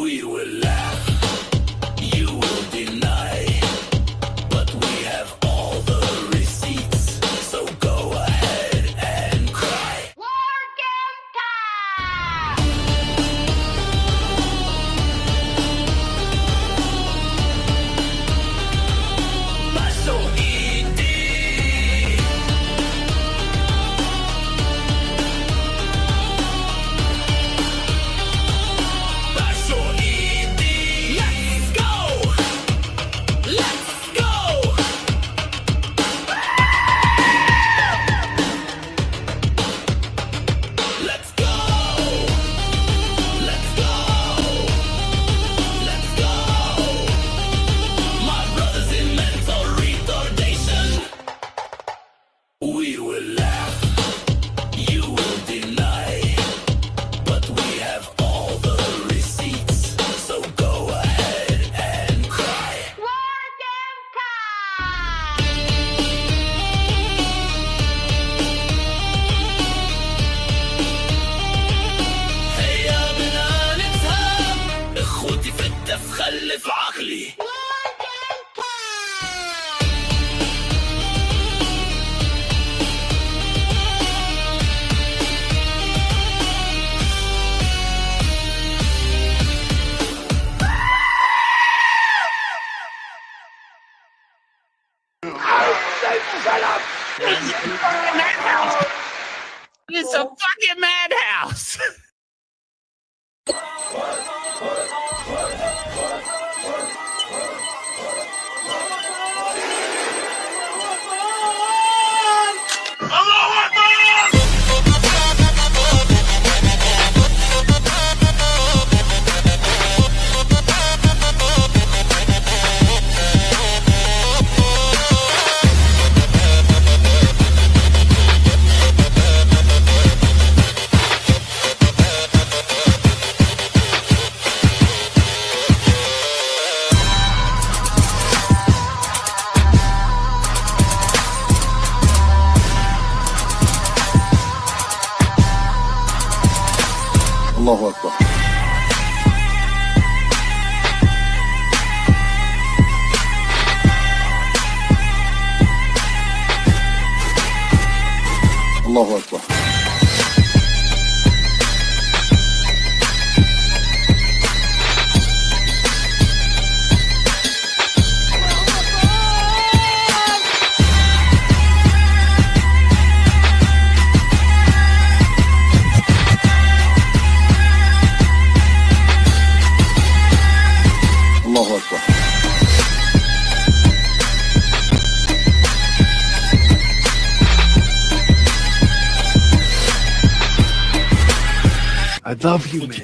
We will laugh, you will deny, but we have all the receipts, so go ahead and cry. Larkin time! Basso indie. Basso indie. Let's go! Let's go! Let's go! Let's go! Let's go! My brother's in mental retardation. We will laugh, you will deny, but we have all the receipts, so go ahead and cry. Larkin time! هيا بنا نتهاب، اخوتي في الدف خلف عقلي. Larkin time! It's a fucking madhouse. الله أكبر. الله أكبر. الله أكبر. I love you, man.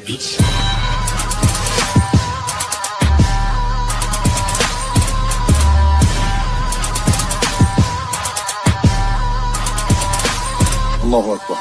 الله أكبر.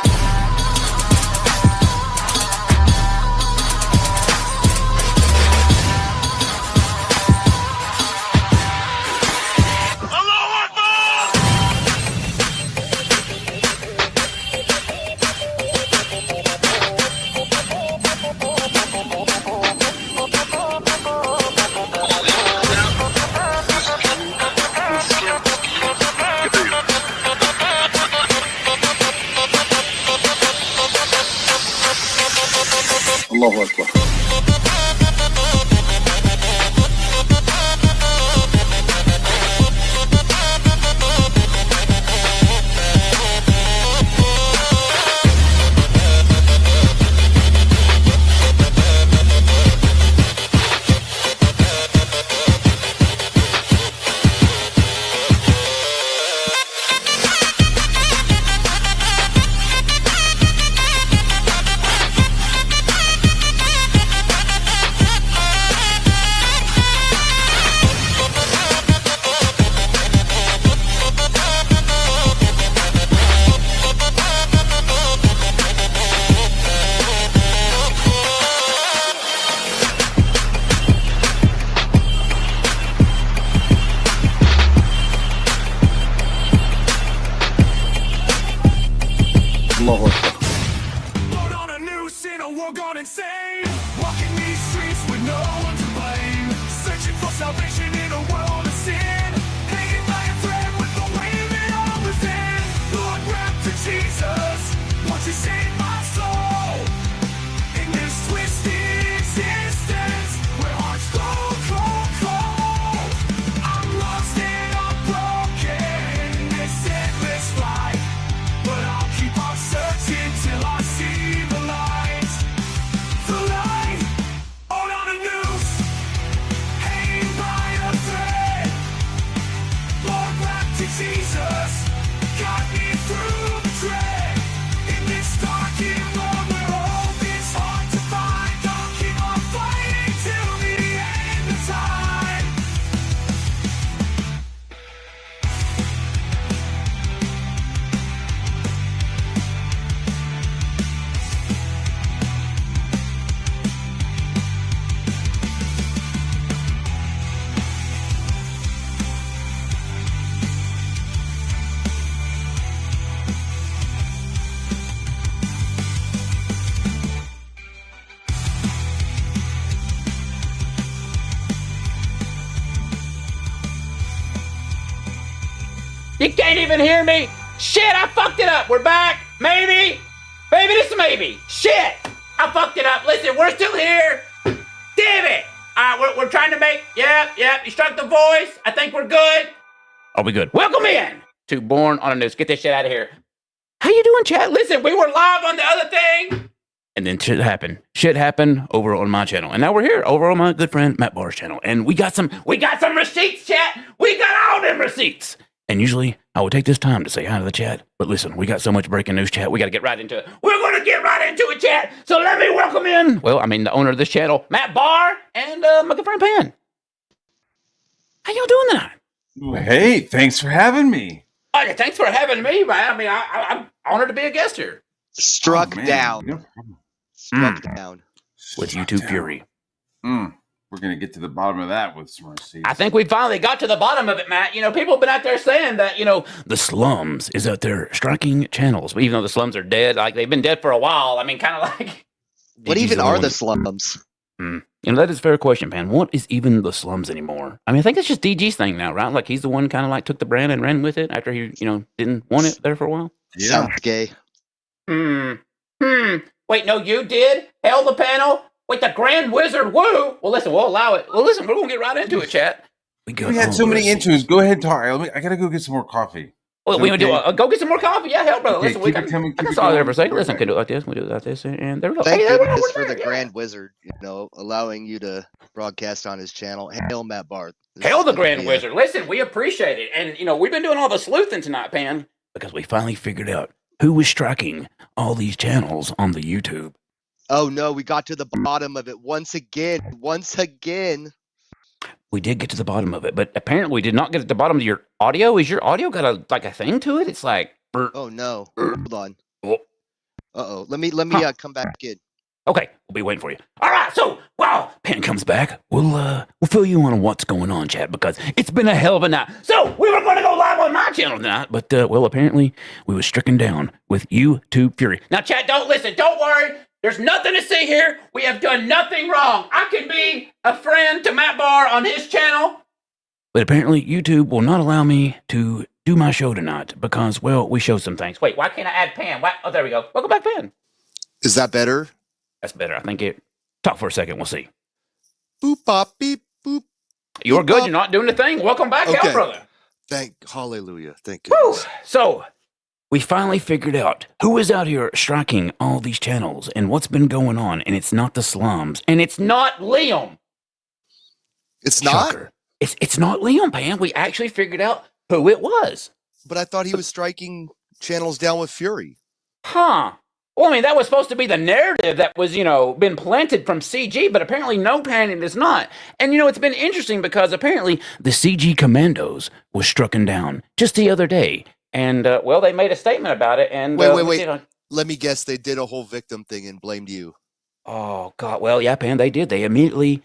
You can't even hear me. Shit, I fucked it up. We're back. Maybe. Maybe this maybe. Shit, I fucked it up. Listen, we're still here. Damn it. All right, we're trying to make, yep. You struck the voice. I think we're good. Are we good? Welcome in to Born on a Noose. Get this shit out of here. How you doing, chat? Listen, we were live on the other thing. And then shit happened. Shit happened over on my channel. And now we're here over on my good friend Matt Bahr's channel. And we got some receipts, chat. We got all them receipts. And usually I would take this time to say hi to the chat. But listen, we got so much breaking news, chat. We got to get right into it. We're going to get right into it, chat. So let me welcome in, the owner of this channel, Matt Bahr, and my good friend Pan. How y'all doing tonight? Hey, thanks for having me. Oh, yeah, thanks for having me, man. I mean, I'm honored to be a guest here. Struck Oh, man. down. No problem. Struck down. With Struck YouTube down. Fury. We're going to get to the bottom of that with some receipts. I think we finally got to the bottom of it, Matt. You know, people have been out there saying that, the slums is out there striking channels. Even though the slums are dead, like they've been dead for a while. I mean, kind of like... What even are the slums? That is a fair question, Pan. What is even the slums anymore? I mean, I think it's just DG's thing now, right? Like he's the one kind of like took the brand and ran with it after he, didn't want it there for a while. Yeah. Sounds gay. Wait, no, you did? Hell the panel? Wait, the Grand Wizard Woo? Well, listen, we'll allow it. Well, listen, we're going to get right into it, chat. We had so many intros. Go ahead, talk. I got to go get some more coffee. Well, we going to do go get some more coffee. Yeah, hell, brother. Okay, Listen, we keep it coming, I keep can it stop there going. for a second. Listen, Okay. can do it like this. We do it like this, and there we go. Thank there we go. goodness We're for there, the yeah. Grand Wizard, allowing you to broadcast on his channel. Hail Matt Bahr. This Hell is the gonna Grand be Wizard. Listen, we appreciate it. And, we've been doing all the sleuthing tonight, Pan, because we finally figured out who was striking all these channels on the YouTube. Oh no, we got to the bottom of it once again. Once again. We did get to the bottom of it, but apparently we did not get to the bottom of your audio. Is your audio got a thing to it? It's like... Oh no. Hold on. Oh. Uh-oh. Let me come back in. Okay, we'll be waiting for you. All right, so while Pan comes back, we'll fill you on what's going on, chat, because it's been a hell of a night. So we were going to go live on my channel tonight, but apparently we were stricken down with YouTube Fury. Now, chat, don't worry. There's nothing to see here. We have done nothing wrong. I can be a friend to Matt Bahr on his channel, but apparently YouTube will not allow me to do my show tonight because, we showed some things. Wait, why can't I add Pan? Oh, there we go. Welcome back, Pan. Is that better? That's better. I think it. Talk for a second. We'll see. Boop bop beep boop. You're good. You're not doing the thing. Welcome back, Okay. hell, brother. Hallelujah. Thank Woo. goodness. So we finally figured out who is out here striking all these channels and what's been going on. And it's not the slums. And it's not Liam. It's not? Shocker. It's not Liam, Pan. We actually figured out who it was. But I thought he was striking channels down with Fury. Huh. Well, I mean, that was supposed to be the narrative that was, been planted from CG, but apparently no, Pan, it is not. And, it's been interesting because apparently the CG Commandos was strucken down just the other day. And, they made a statement about it. And Wait. Let me guess, they did a whole victim thing and blamed you. Oh, God. Well, yeah, Pan, they did. They immediately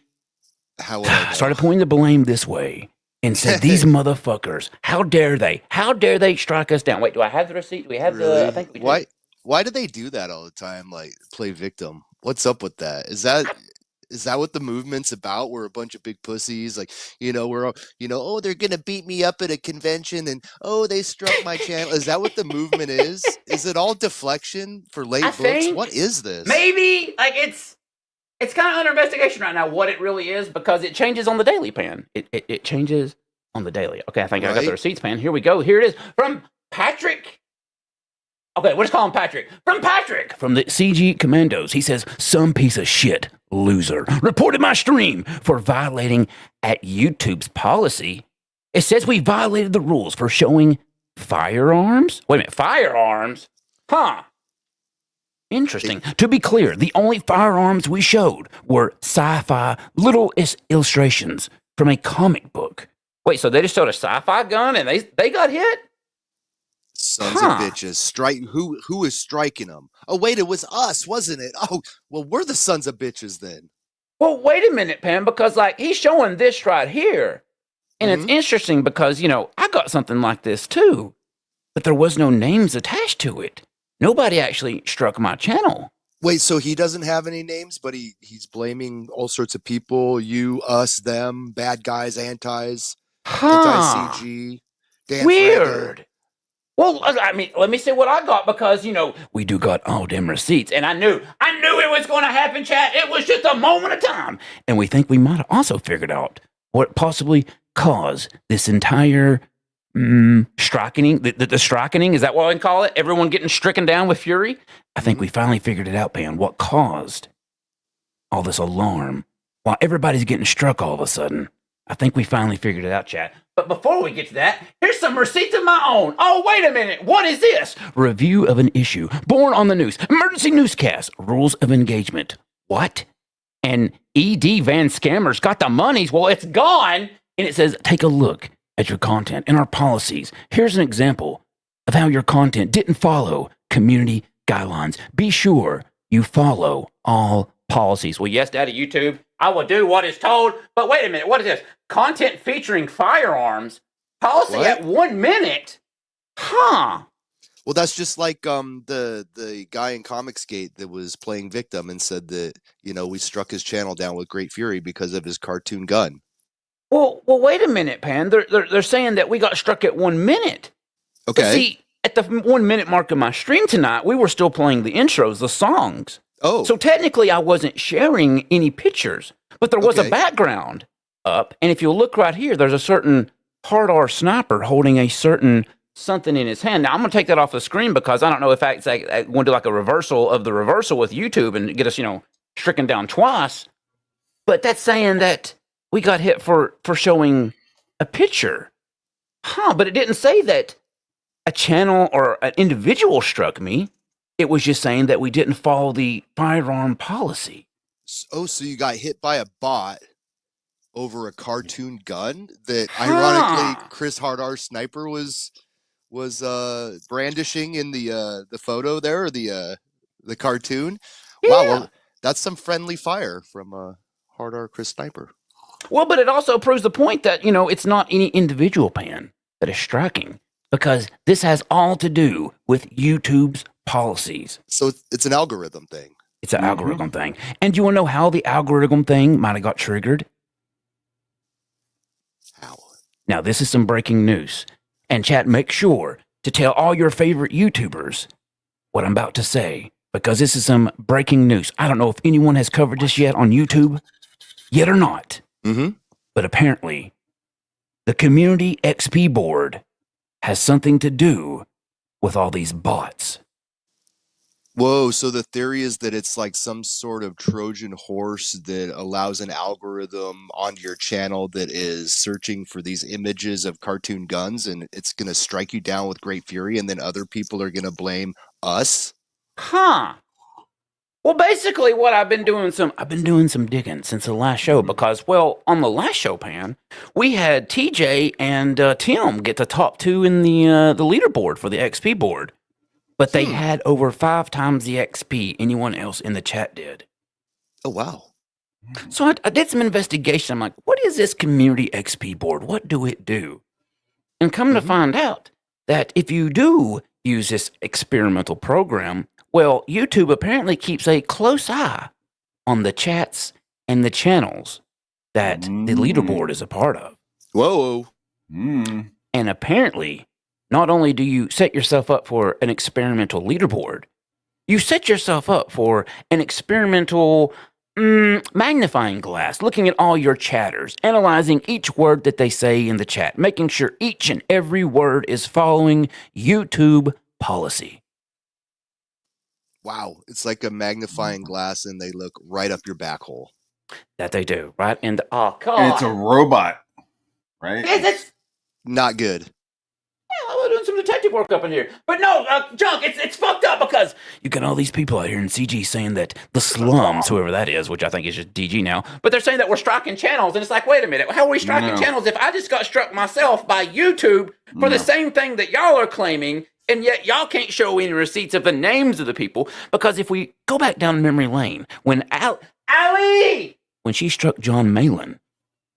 How would I know? started pointing the blame this way and said, these motherfuckers, how dare they? How dare they strike us down? Wait, do I have the receipt? Do we have Really? I think we do. Why do they do that all the time? Like play victim? What's up with that? Is that what the movement's about? We're a bunch of big pussies. Like, we're oh, they're gonna beat me up at a convention, and oh, they struck my channel. Is that what the movement is? Is it all deflection for late books? think What is this? Maybe, like, it's kind of under investigation right now what it really is because it changes on the daily, Pan. It changes on the daily. Okay, I think I got the Right. receipts, Pan. Here we go. Here it is from Patrick. Okay, we'll just call him Patrick. From Patrick from the CG Commandos. He says, some piece of shit loser reported my stream for violating at YouTube's policy. It says we violated the rules for showing firearms. Wait a minute, firearms? Huh. Interesting. To be clear, the only firearms we showed were sci-fi little illustrations from a comic book. Wait, so they just showed a sci-fi gun and they got hit? Sons Huh. of bitches. Strike who is striking them? Oh wait, it was us, wasn't it? Oh, well, we're the sons of bitches then. Well, wait a minute, Pam, because like he's showing this right here. And it's interesting because, I got something like this too, but there was no names attached to it. Nobody actually struck my channel. Wait, so he doesn't have any names, but he's blaming all sorts of people, you, us, them, bad guys, antis, Huh. anti-CG. Dance Weird. reggae. Well, I mean, let me see what I got because, we do got all them receipts. And I knew it was going to happen, chat. It was just a moment of time. And we think we might have also figured out what possibly caused this entire striking. The striking, is that what I can call it? Everyone getting stricken down with fury? I think we finally figured it out, Pan. What caused all this alarm while everybody's getting struck all of a sudden? I think we finally figured it out, chat. But before we get to that, here's some receipts of my own. Oh, wait a minute. What is this? Review of an issue. Born on the news. Emergency newscast. Rules of engagement. What? And ED Van Scammers got the monies. Well, it's gone. And it says, take a look at your content and our policies. Here's an example of how your content didn't follow community guidelines. Be sure you follow all policies. Well, yes, Daddy YouTube, I will do what is told. But wait a minute. What is this? Content featuring firearms. Policy What? at 1 minute. Huh. Well, that's just like the guy in Comicsgate that was playing victim and said that, we struck his channel down with great fury because of his cartoon gun. Well, wait a minute, Pan. They're saying that we got struck at 1 minute. Okay. But see, at the 1 minute mark of my stream tonight, we were still playing the intros, the songs. Oh. So technically, I wasn't sharing any pictures, but there was a Okay. background up. And if you look right here, there's a certain hard R sniper holding a certain something in his hand. Now, I'm going to take that off the screen because I don't know if I want to do like a reversal of the reversal with YouTube and get us, stricken down twice. But that's saying that we got hit for showing a picture. Huh, but it didn't say that a channel or an individual struck me. It was just saying that we didn't follow the firearm policy. Oh, so you got hit by a bot over a cartoon gun that ironically Chris Hardar Sniper was brandishing in the photo there, or the cartoon. Yeah. Wow, well, that's some friendly fire from Hardar Chris Sniper. Well, but it also proves the point that, it's not any individual Pan that is striking, because this has all to do with YouTube's policies. So it's an algorithm thing. It's an algorithm thing. And you want to know how the algorithm thing might have got triggered? How? Now, this is some breaking news. And chat, make sure to tell all your favorite YouTubers what I'm about to say, because this is some breaking news. I don't know if anyone has covered this yet on YouTube, yet or not. Mm-hmm. But apparently, the Community XP board has something to do with all these bots. Whoa, so the theory is that it's like some sort of Trojan horse that allows an algorithm on your channel that is searching for these images of cartoon guns, and it's going to strike you down with great fury, and then other people are going to blame us? Huh. Well, basically what I've been doing some digging since the last show, because, well, on the last show, Pan, we had TJ and Tim get the top 2 in the leaderboard for the XP board. But they had over 5 times the XP anyone else in the chat did. Oh, wow. So I did some investigation. I'm like, what is this Community XP board? What do it do? And come to find out that if you do use this experimental program, well, YouTube apparently keeps a close eye on the chats and the channels that the leaderboard is a part of. Whoa. And apparently, not only do you set yourself up for an experimental leaderboard, you set yourself up for an experimental magnifying glass, looking at all your chatters, analyzing each word that they say in the chat, making sure each and every word is following YouTube policy. Wow. It's like a magnifying glass, and they look right up your back hole. That they do, right? And oh god, And it's a robot, right? yeah, that's Not good. I was doing some detective work up in here. But no, Junk, it's fucked up because you got all these people out here in CG saying that the slums, whoever that is, which I think is just DG now, but they're saying that we're striking channels. And it's like, wait a minute, how are we striking channels if I just got struck myself by YouTube for the same thing that y'all are claiming, and yet y'all can't show any receipts of the names of the people? Because if we go back down memory lane, when Allie, when she struck John Malin,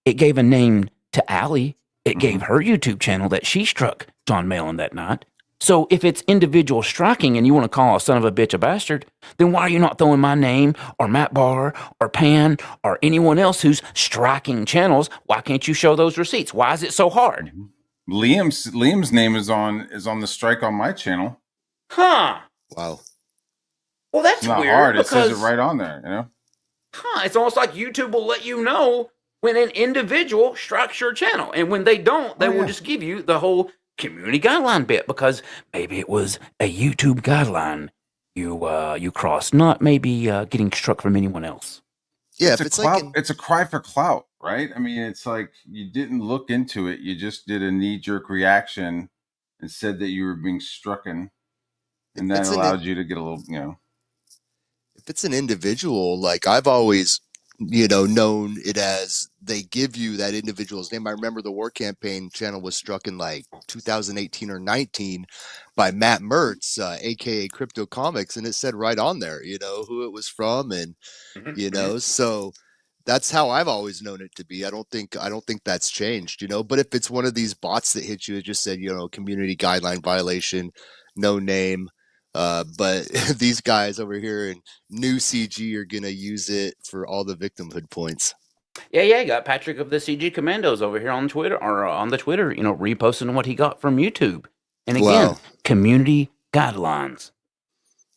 it gave a name to Allie. It gave her YouTube channel that she struck John Malin that night. So if it's individual striking and you want to call a son of a bitch a bastard, then why are you not throwing my name or Matt Barr or Pan or anyone else who's striking channels? Why can't you show those receipts? Why is it so hard? Liam's name is on the strike on my channel. Huh. Wow. Well, that's It's not weird hard. It because says it right on there. You know. it's almost like YouTube will let you know when an individual strikes your channel, and when they don't, they will just give you the whole community guideline bit because maybe it was a YouTube guideline you crossed, not maybe getting struck from anyone else. Yeah, it's if a it's clout, like it's a cry for clout, right? I mean, it's like you didn't look into it. You just did a knee-jerk reaction and said that you were being strucken, and that allowed you to get a little, you know. if it's an individual, like I've always, known it as they give you that individual's name. I remember the War Campaign channel was struck in like 2018 or 19 by Matt Mertz, aka Crypto Comics, and it said right on there, who it was from, and so that's how I've always known it to be. I don't think that's changed, But if it's one of these bots that hit you, it just said, community guideline violation, no name. But these guys over here in new CG are gonna use it for all the victimhood points. Yeah, you got Patrick of the CG Commandos over here on Twitter or on the Twitter, reposting what he got from YouTube. And again, community guidelines.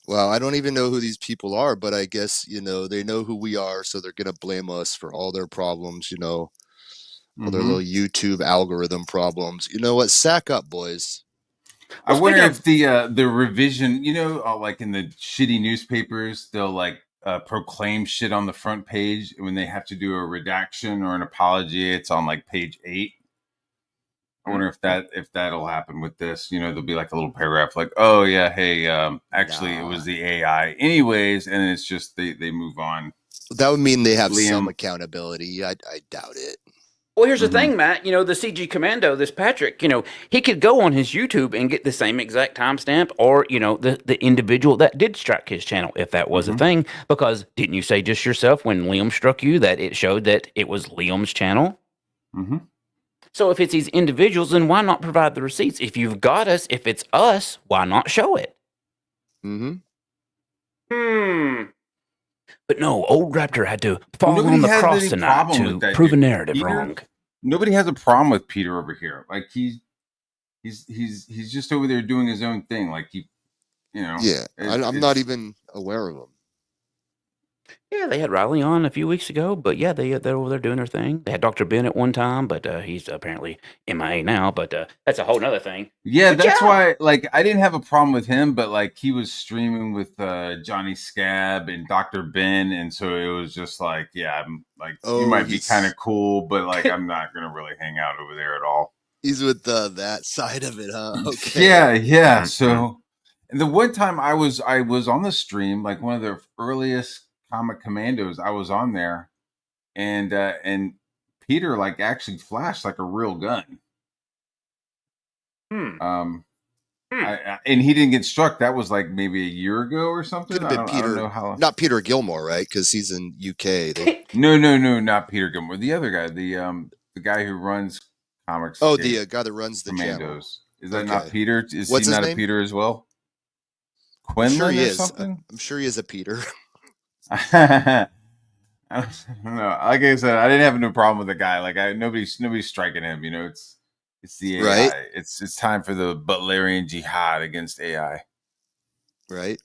Well, I don't even know who these people are, but I guess, they know who we are, so they're going to blame us for all their problems, all their little YouTube algorithm problems. You know what? Sack up, boys. I wonder if the revision, like in the shitty newspapers, they'll like proclaim shit on the front page. When they have to do a redaction or an apology, it's on like page 8. I wonder if that'll happen with this. There'll be like a little paragraph like, "Oh yeah, hey, actually it was the AI, anyways," and it's just they move on. That would mean they have some accountability. I doubt it. Well, here's the thing, Matt. The CG Commando, this Patrick, he could go on his YouTube and get the same exact timestamp, or the individual that did strike his channel, if that was a thing. Because didn't you say just yourself when Liam struck you that it showed that it was Liam's channel? Mm-hmm. So if it's these individuals, then why not provide the receipts? If you've got us, if it's us, why not show it? But no, old Raptor had to fall on the cross tonight to prove a narrative wrong. Nobody has a problem with Peter over here. Like he's just over there doing his own thing. Like Yeah, I'm not even aware of him. Yeah, they had Riley on a few weeks ago, but yeah, they're over there doing their thing. They had Dr. Ben at one time, but he's apparently MIA now, but that's a whole nother thing. Yeah, that's why, like, I didn't have a problem with him, but, like, he was streaming with Johnny Scab and Dr. Ben, and so it was just like, yeah, I'm like, you might be kind of cool, but, like, I'm not going to really hang out over there at all. He's with that side of it, huh? Okay. Yeah. So, and the one time I was on the stream, like, one of the earliest Comic Commandos, I was on there, and Peter like actually flashed like a real gun. And he didn't get struck. That was like maybe a year ago or something. Could have been Peter. I don't know how. Not Peter Gilmore, right? Because he's in UK. No, not Peter Gilmore. The other guy, the guy who runs comics. Oh, the guy that runs the Commandos. Channel. Is that not Peter? Is What's he not his a Peter as well? Quinlan I'm sure he or is. something? I'm sure he is a Peter. I don't know. Like I said, I didn't have no problem with the guy. Like nobody's striking him. It's the AI. Right. It's time for the Butlerian jihad against AI. Right.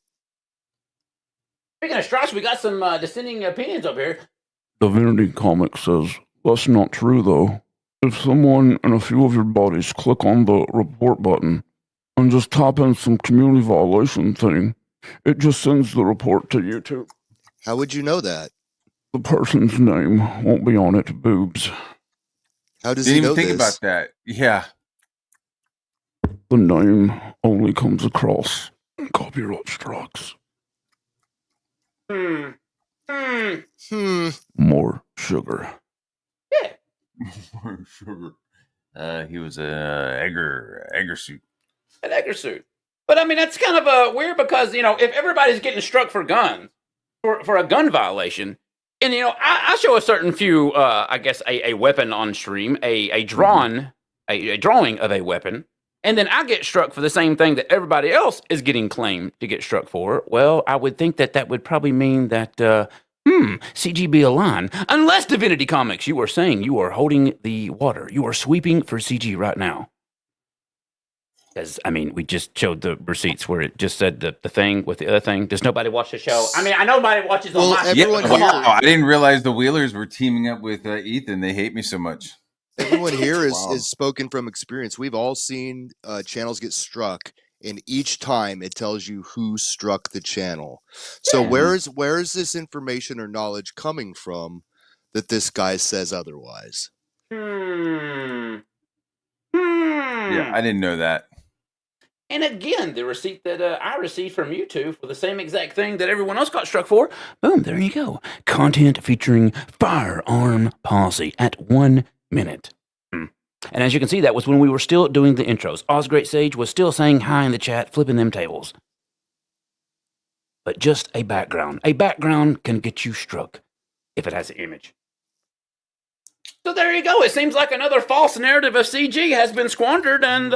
Speaking of strikes, we got some dissenting opinions up here. Divinity Comics says that's not true though. If someone and a few of your buddies click on the report button and just type in some community violation thing, it just sends the report to YouTube. How would you know that? The person's name won't be on it, boobs. How does he know Didn't even think this? about that. Yeah. The name only comes across in copyright strikes. More sugar. Yeah. More sugar. He was a Egger suit. An Egger suit. But I mean, that's kind of weird because, if everybody's getting struck for guns, for a gun violation, and, I show a certain few, I guess, a weapon on stream, a drawing of a weapon, and then I get struck for the same thing that everybody else is getting claimed to get struck for. Well, I would think that would probably mean that, CGB align. Unless Divinity Comics, you are saying you are holding the water. You are sweeping for CG right now. Because, I mean, we just showed the receipts where it just said the thing with the other thing. Does nobody watch the show? I mean, I know nobody watches on Well, my everyone show. here- Come on. Wow, I didn't realize the Wheelers were teaming up with Ethan. They hate me so much. Everyone here Wow. is spoken from experience. We've all seen channels get struck, and each time it tells you who struck the channel. So Yeah. where is this information or knowledge coming from that this guy says otherwise? Hmm. Yeah, I didn't know that. And again, the receipt that I received from YouTube for the same exact thing that everyone else got struck for. Boom, there you go. Content featuring firearm policy at 1 minute. And as you can see, that was when we were still doing the intros. Great Sage was still saying hi in the chat, flipping them tables. But just a background. A background can get you struck if it has an image. So there you go. It seems like another false narrative of CG has been squandered and,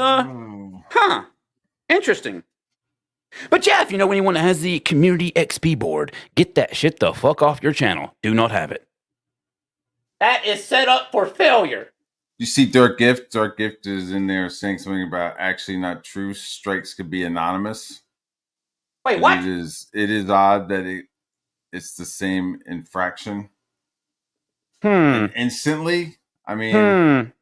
interesting. But yeah, if you know anyone that has the community XP board, get that shit the fuck off your channel. Do not have it. That is set up for failure. You see Dark Gift? Dark Gift is in there saying something about actually not true. Strikes could be anonymous. Wait, And what? It is odd that it's the same infraction. Hmm. Instantly, I mean,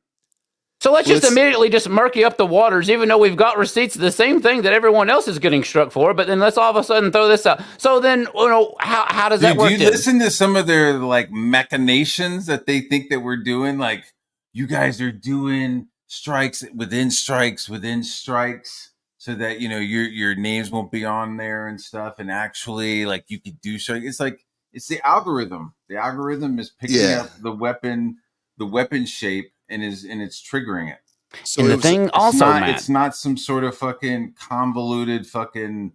So let's just Let's- immediately just murky up the waters, even though we've got receipts of the same thing that everyone else is getting struck for. But then let's all of a sudden throw this out. So then, how does that dude, work? do you then? listen to some of their like machinations that they think that we're doing? Like, you guys are doing strikes within strikes within strikes, so that your names won't be on there and stuff. And actually, like, you could do strike. It's like it's the algorithm. The algorithm is picking up the weapon shape and it's triggering it. So And it the was- thing also, Matt, It's not some sort of fucking convoluted fucking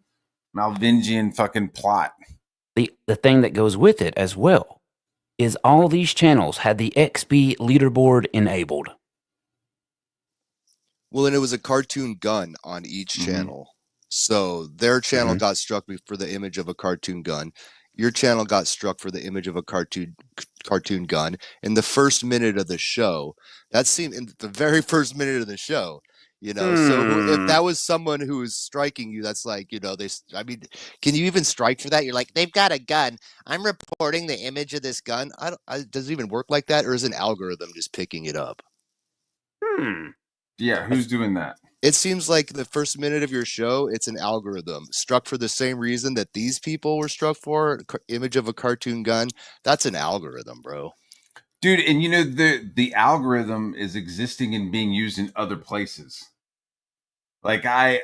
Malvingian fucking plot. the thing that goes with it as well is all these channels had the XP leaderboard enabled. Well, and it was a cartoon gun on each Mhm. channel. So their channel Mhm. got struck for the image of a cartoon gun. Your channel got struck for the image of a cartoon gun. In the first minute of the show, that seemed in the very first minute of the show, So if that was someone who was striking you, that's like, I mean, can you even strike for that? You're like, they've got a gun. I'm reporting the image of this gun. Does it even work like that, or is an algorithm just picking it up? Yeah, who's doing that? It seems like the first minute of your show, it's an algorithm struck for the same reason that these people were struck for, image of a cartoon gun. That's an algorithm, bro. Dude, and the algorithm is existing and being used in other places. Like I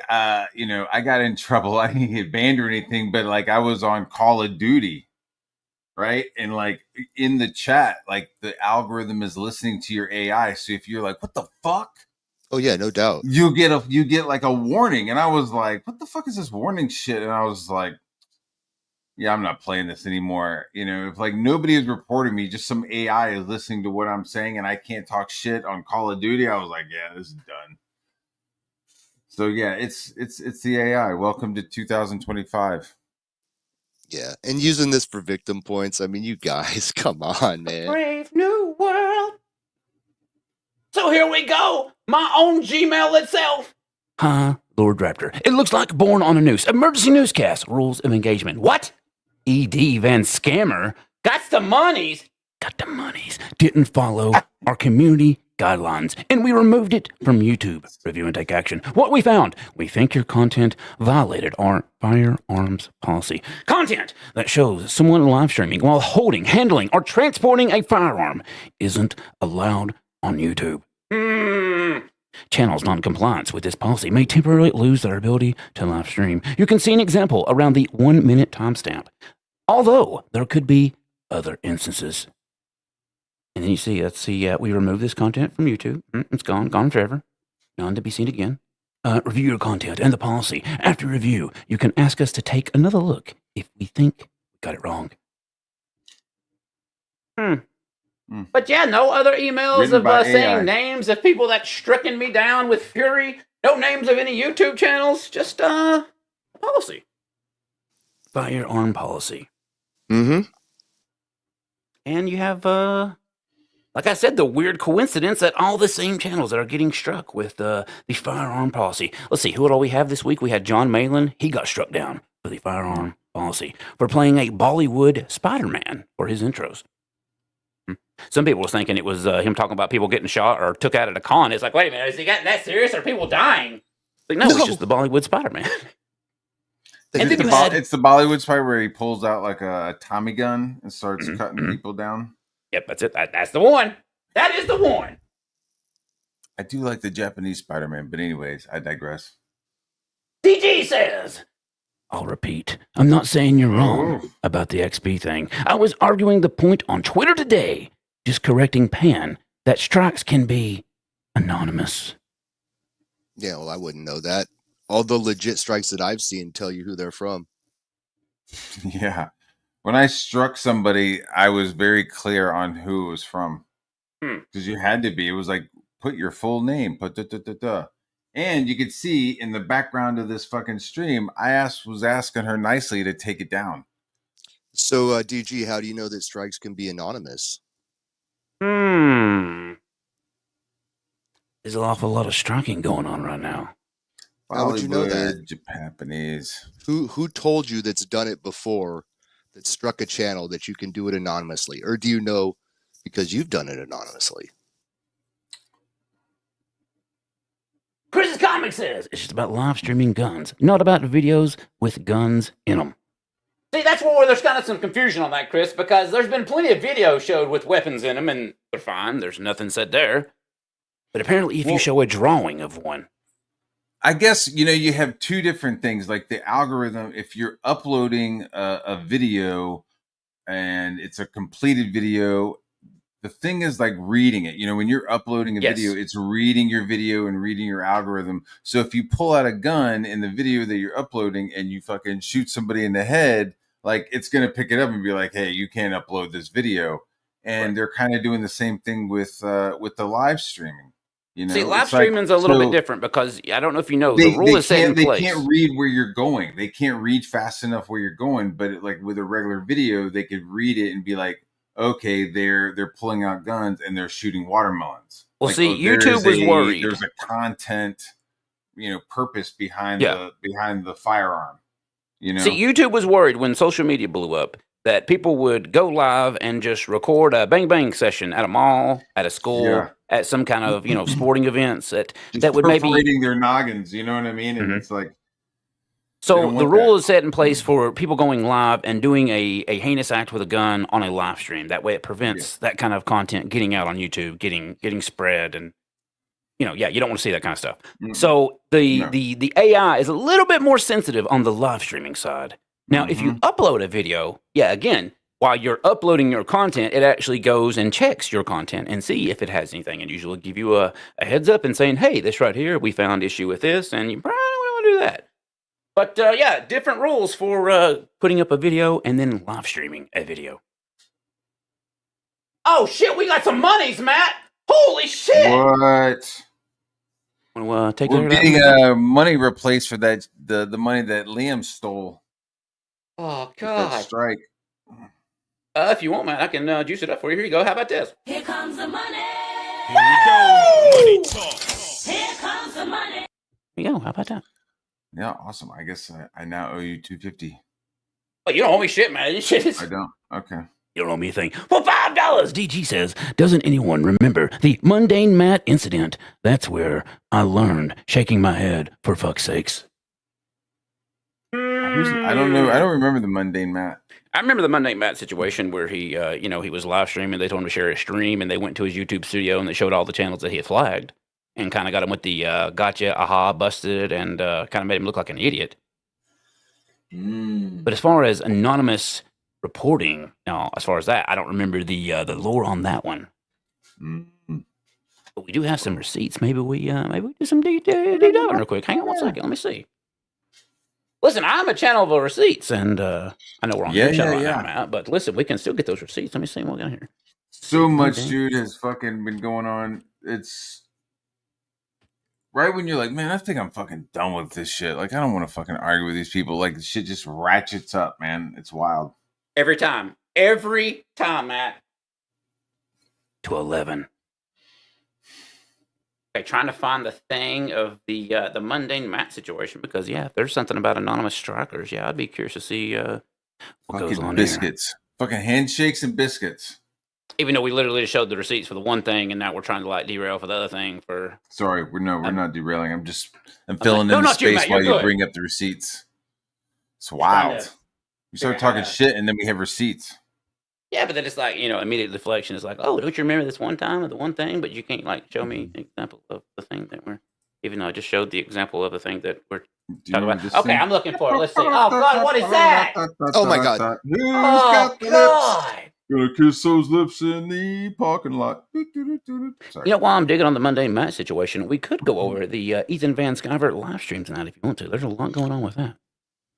got in trouble. I didn't get banned or anything, but like I was on Call of Duty, right? And like in the chat, like the algorithm is listening to your AI. So if you're like, what the fuck? Oh yeah, no doubt. You get like a warning. And I was like, what the fuck is this warning shit? And I was like, yeah, I'm not playing this anymore. If like nobody is reporting me, just some AI is listening to what I'm saying and I can't talk shit on Call of Duty, I was like, yeah, this is done. So yeah, it's the AI. Welcome to 2025. Yeah, and using this for victim points. I mean, you guys, come on, man. Brave new world. So here we go. My own Gmail itself. Huh, Lord Raptor. It looks like Born on a Noose. Emergency newscast. Rules of engagement. What? E.D. Van Scammer. Got the monies. Got the monies. Didn't follow our community guidelines, and we removed it from YouTube. Review and take action. What we found: we think your content violated our firearms policy. Content that shows someone live streaming while holding, handling, or transporting a firearm isn't allowed on YouTube. Channels non-compliance with this policy may temporarily lose their ability to live stream. You can see an example around the 1 minute timestamp, although there could be other instances. And then you see, let's see, we remove this content from YouTube. It's gone forever. None to be seen again. Review your content and the policy. After review, you can ask us to take another look if we think we got it wrong. But yeah, no other emails Written of by AI. saying names of people that stricken me down with fury. No names of any YouTube channels. Just policy. Firearm policy. Mm-hmm. And you have like I said, the weird coincidence that all the same channels that are getting struck with the firearm policy. Let's see, who all we have this week? We had John Malin. He got struck down for the firearm policy for playing a Bollywood Spider-Man for his intros. Some people were thinking it was him talking about people getting shot or took out at a con. It's like, wait a minute, is he getting that serious? Are people dying? Like, no, it's just the Bollywood Spider-Man. And then It's the Bollywood Spider where he pulls out like a Tommy gun and starts cutting people down. Yep, that's it. That's the one. That is the one. I do like the Japanese Spider-Man, but anyways, I digress. DG says, I'll repeat. I'm not saying you're wrong about the XP thing. I was arguing the point on Twitter today, just correcting Pan, that strikes can be anonymous. Yeah, well, I wouldn't know that. All the legit strikes that I've seen tell you who they're from. Yeah. When I struck somebody, I was very clear on who it was from. Because you had to be. It was like, put your full name. And you could see in the background of this fucking stream, I was asking her nicely to take it down. So, DG, how do you know that strikes can be anonymous? There's an awful lot of striking going on right now. How would you know that? Japanese. Who told you that's done it before, that struck a channel, that you can do it anonymously? Or do you know because you've done it anonymously? Chris's Comic says, it's just about live streaming guns, not about videos with guns in them. See, that's where there's kind of some confusion on that, Chris, because there's been plenty of videos showed with weapons in them, and they're fine. There's nothing said there. But apparently if you show a drawing of one. I guess, you have two different things. Like the algorithm, if you're uploading a video and it's a completed video, the thing is like reading it. When you're uploading a video, it's reading your video and reading your algorithm. So if you pull out a gun in the video that you're uploading and you fucking shoot somebody in the head, like it's going to pick it up and be like, hey, you can't upload this video. And they're kind of doing the same thing with the live streaming. See, live streaming's a little bit different because I don't know if you know, the rule is set in place. They can't read where you're going. They can't read fast enough where you're going. But like with a regular video, they could read it and be like, okay, they're pulling out guns and they're shooting watermelons. Well, like, see, YouTube was worried. There's a content, purpose behind the firearm. See, YouTube was worried when social media blew up that people would go live and just record a bang bang session at a mall, at a school, at some kind of sporting events that would maybe perforating their noggins. You know what I mean? And it's like. So the rule is set in place for people going live and doing a heinous act with a gun on a live stream. That way it prevents that kind of content getting out on YouTube, getting spread, and you don't want to see that kind of stuff. So the AI is a little bit more sensitive on the live streaming side. Now, if you upload a video, again, while you're uploading your content, it actually goes and checks your content and see if it has anything, and usually give you a heads up and saying, hey, this right here, we found issue with this, and you probably don't want to do that. But different rules for putting up a video and then live streaming a video. Oh shit, we got some monies, Matt! Holy shit! What? Want to take We're getting money replaced for that the money that Liam stole. Oh God! That strike. If you want, Matt, I can juice it up for you. Here you go. How about this? Here comes the money. Here we go. Money talk. Here comes the money. There you go. How about that? Yeah, awesome. I guess I now owe you $250. Oh, you don't owe me shit, man. This shit is... I don't. Okay. You don't owe me a thing. For $5, DG says, doesn't anyone remember the mundane Matt incident? That's where I learned shaking my head, for fuck's sakes. I don't know. I don't remember the mundane Matt. I remember the mundane Matt situation where he, he was live streaming. They told him to share his stream, and they went to his YouTube studio and they showed all the channels that he had flagged, and kind of got him with the gotcha, aha, busted, and kind of made him look like an idiot. But as far as anonymous reporting, as far as that, I don't remember the lore on that one. But we do have some receipts. Maybe we do some deep diving real quick. Hang on one second. Let me see. Listen, I'm a channel of receipts, and I know we're on your channel right now, Matt, but listen, we can still get those receipts. Let me see what we got here. So much, dude, has fucking been going on. It's right when you're like, man, I think I'm fucking done with this shit. Like, I don't want to fucking argue with these people. Like, the shit just ratchets up, man. It's wild. Every time, Matt. to 11. Okay, trying to find the thing of the mundane Matt situation because if there's something about anonymous strikers, I'd be curious to see what goes Fucking on biscuits. Fucking handshakes and biscuits. here. Even though we literally just showed the receipts for the one thing, and now we're trying to like derail for the other thing. Sorry, we're not derailing. I'm like, filling no, in the not you, space Matt, you're while you good. bring up the receipts. It's trying wild. to We start figure out talking how to- shit and then we have receipts. Yeah, but then it's like immediate deflection is like, oh, don't you remember this one time of the one thing? But you can't like show me an example of the thing that we're. Even though I just showed the example of the thing that we're Do you talking know about. this Okay, thing? I'm looking for it. Let's see. Oh God, what is that? Oh my God. Who's Oh got the lips? God. Gonna kiss those lips in the parking lot. Sorry. While I'm digging on the mundane Matt situation, we could go over the Ethan Van Skyvert live stream tonight if you want to. There's a lot going on with that.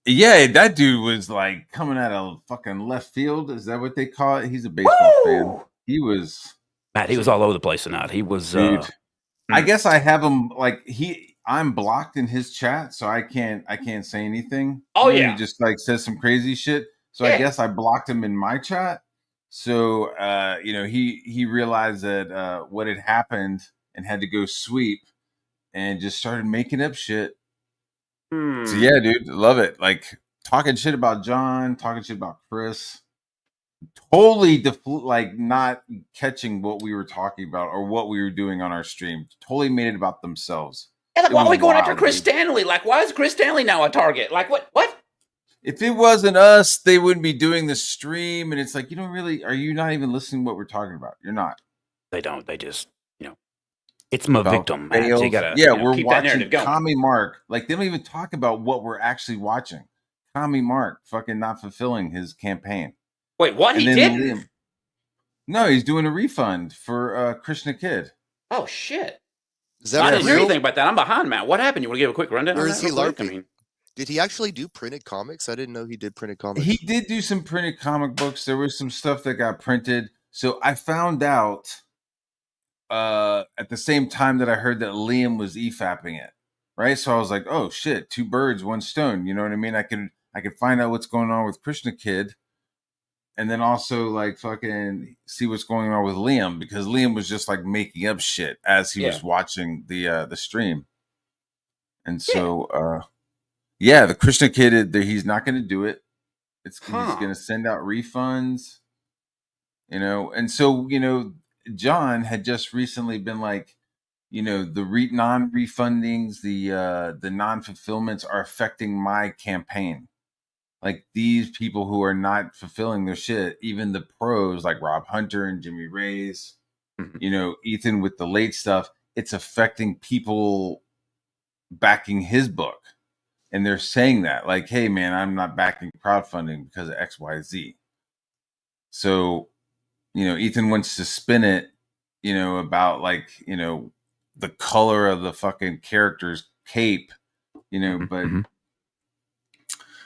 Yeah, that dude was like coming out of fucking left field. Is that what they call it? He's a baseball fan. Woo! He was Matt, he was all over the place tonight. He was dude. I guess I have him like I'm blocked in his chat, so I can't say anything. Oh, He yeah. just like says some crazy shit. So Yeah. I guess I blocked him in my chat. So he realized that what had happened and had to go sweep and just started making up shit. So yeah, dude, love it. Like talking shit about John, talking shit about Chris. Totally like not catching what we were talking about or what we were doing on our stream. Totally made it about themselves. Yeah, like, It why are was we going after wild, Chris dude. Stanley? Like, why is Chris Stanley now a target? Like, what? If it wasn't us, they wouldn't be doing the stream. And it's like, are you not even listening to what we're talking about? You're not. They don't. They just, it's my About victim, Matt. So you failed- gotta, we're keep that watching narrative going. Tommy Mark. Like they don't even talk about what we're actually watching. Tommy Mark fucking not fulfilling his campaign. Wait, what? He And then didn't? No, he's doing a refund for Krishna Kid. Oh shit! Is I that didn't hear real? anything about that. I'm behind, Matt. What happened? You want to give a quick rundown? Or on is that he real quick? I LARPing? mean, Did he actually do printed comics? I didn't know he did printed comics. He did do some printed comic books. There was some stuff that got printed. So I found out at the same time that I heard that Liam was EFAPing it. Right. So I was like, oh shit, 2 birds, 1 stone. You know what I mean? I could find out what's going on with Krishna Kid. And then also like fucking see what's going on with Liam, because Liam was just like making up shit as he was watching the stream. And so the Krishna Kid, he's not going to do it. He's going to send out refunds, and so John had just recently been like, the non-refundings, the non-fulfillments are affecting my campaign. Like these people who are not fulfilling their shit, even the pros like Rob Hunter and Jimmy Reyes, Ethan with the late stuff, it's affecting people backing his book. And they're saying that like, hey man, I'm not backing crowdfunding because of XYZ. So, Ethan wants to spin it, about like, the color of the fucking character's cape, but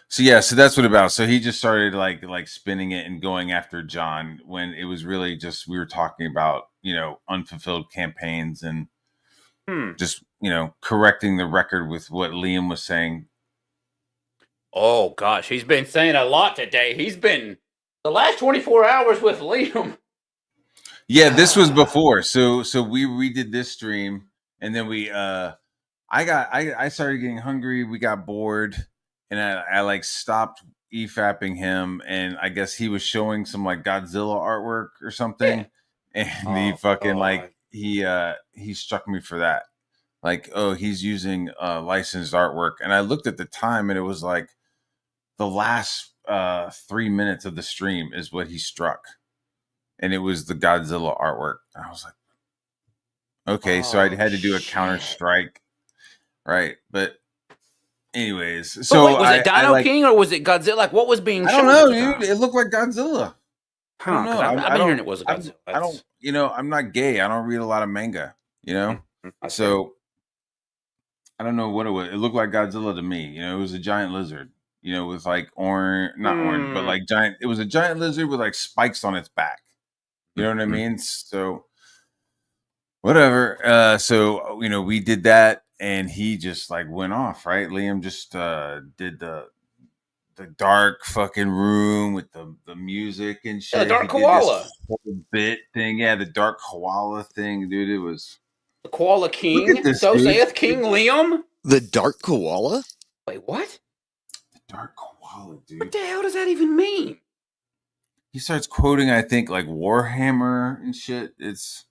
so that's what about. So he just started like spinning it and going after John when it was really just we were talking about unfulfilled campaigns and just correcting the record with what Liam was saying. oh gosh, he's been saying a lot today. He's been the last 24 hours with Liam. Yeah, this was before. So we redid this stream and then we I started getting hungry. We got bored. And I like stopped EFAPing him, and I guess he was showing some like Godzilla artwork or something, and he fucking like he struck me for that. Like, oh, he's using licensed artwork, and I looked at the time, and it was like the last 3 minutes of the stream is what he struck, and it was the Godzilla artwork. And I was like, okay, so I had to do a counter strike, right? But anyways, so wait, was it Dino King or was it Godzilla? Like, what was being shown? I don't know, dude. It looked like Godzilla. I don't know. I've been hearing it was a Godzilla. I don't. I'm not gay. I don't read a lot of manga. So I don't know what it was. It looked like Godzilla to me. It was a giant lizard. With like not orange, but like giant. It was a giant lizard with like spikes on its back. You know what I mean? So whatever. So we did that. And he just like went off, right? Liam just did the the dark fucking room with the music and shit. Yeah, the dark He did koala. this whole bit thing. Yeah, the dark koala thing, dude. It was. The koala Look king. at this, So dude. saith King Liam. The dark koala? Wait, what? The dark koala, What dude. the hell does that even mean? He starts quoting, I think, like Warhammer and shit. It's.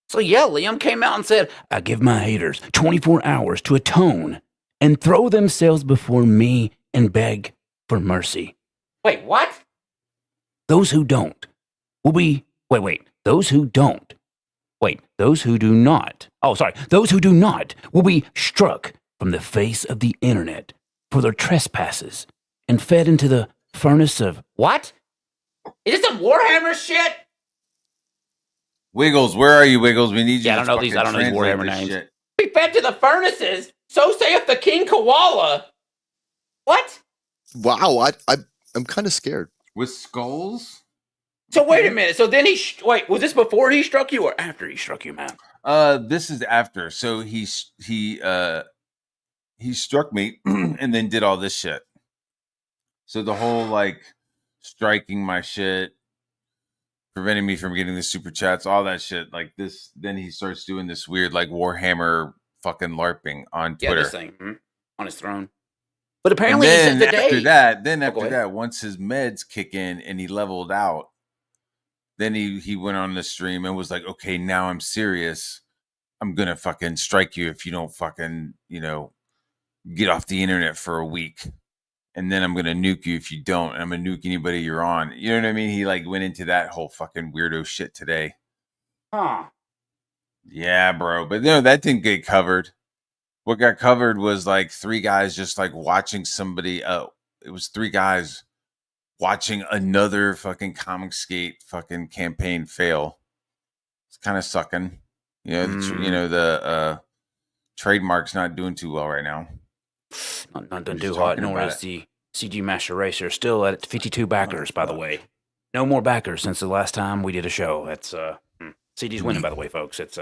So yeah, Liam came out and said, I give my haters 24 hours to atone and throw themselves before me and beg for mercy. Wait, what? Those who don't will be, those who don't, those who do not, those who do not will be struck from the face of the internet for their trespasses and fed into the furnace of, what? Is this some Warhammer shit? Wiggles, where are you, Wiggles? We need you. Yeah, I to don't know these fucking translate Warhammer this names. shit. Be fed to the furnaces, so saith the King Koala. What? Wow, I'm kind of scared. With skulls? So wait a minute. So then was this before he struck you or after he struck you, man? This is after. So he struck me and then did all this shit. So the whole like striking my shit, preventing me from getting the super chats, all that shit, like this. Then he starts doing this weird like Warhammer fucking LARPing on Twitter. Yeah, this thing on his throne. But apparently, he said after today. that, once his meds kick in and he leveled out, then he went on the stream and was like, okay, now I'm serious. I'm gonna fucking strike you if you don't fucking, get off the internet for a week. And then I'm gonna nuke you if you don't. And I'm gonna nuke anybody you're on. You know what I mean? He like went into that whole fucking weirdo shit today. Huh. Yeah, bro. But no, that didn't get covered. What got covered was like three guys just like watching somebody. It was three guys watching another fucking Comic Skate fucking campaign fail. It's kind of sucking. The trademark's not doing too well right now. Not done too hot, nor is the CG Master Racer still at 52 backers, by the way. No more backers since the last time we did a show. That's CG's winning, by the way, folks. It's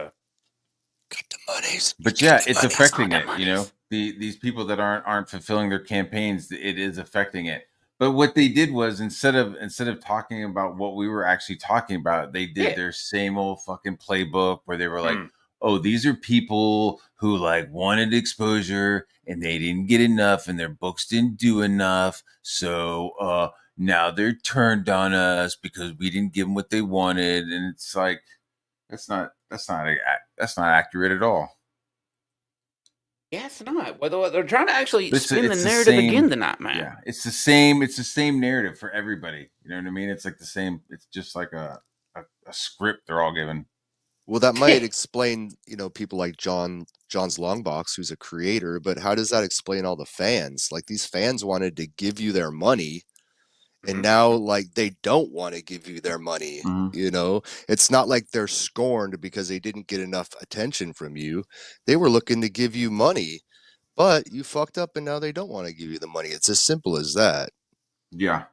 Got the monies. But yeah, it's affecting it. These people that aren't fulfilling their campaigns, it is affecting it. But what they did was instead of talking about what we were actually talking about, they did their same old fucking playbook where they were like, oh, these are people who like wanted exposure and they didn't get enough and their books didn't do enough. So now they're turned on us because we didn't give them what they wanted. And it's like, that's not accurate at all. yeah, it's not. Well, they're trying to actually spin the narrative again tonight, man. Yeah, it's the same narrative for everybody. You know what I mean? It's like the same. It's just like a script they're all given. Well, that might explain, people like John's Longbox, who's a creator, but how does that explain all the fans? Like, these fans wanted to give you their money, and now, like, they don't want to give you their money, It's not like they're scorned because they didn't get enough attention from you. They were looking to give you money, but you fucked up, and now they don't want to give you the money. It's as simple as that. Yeah.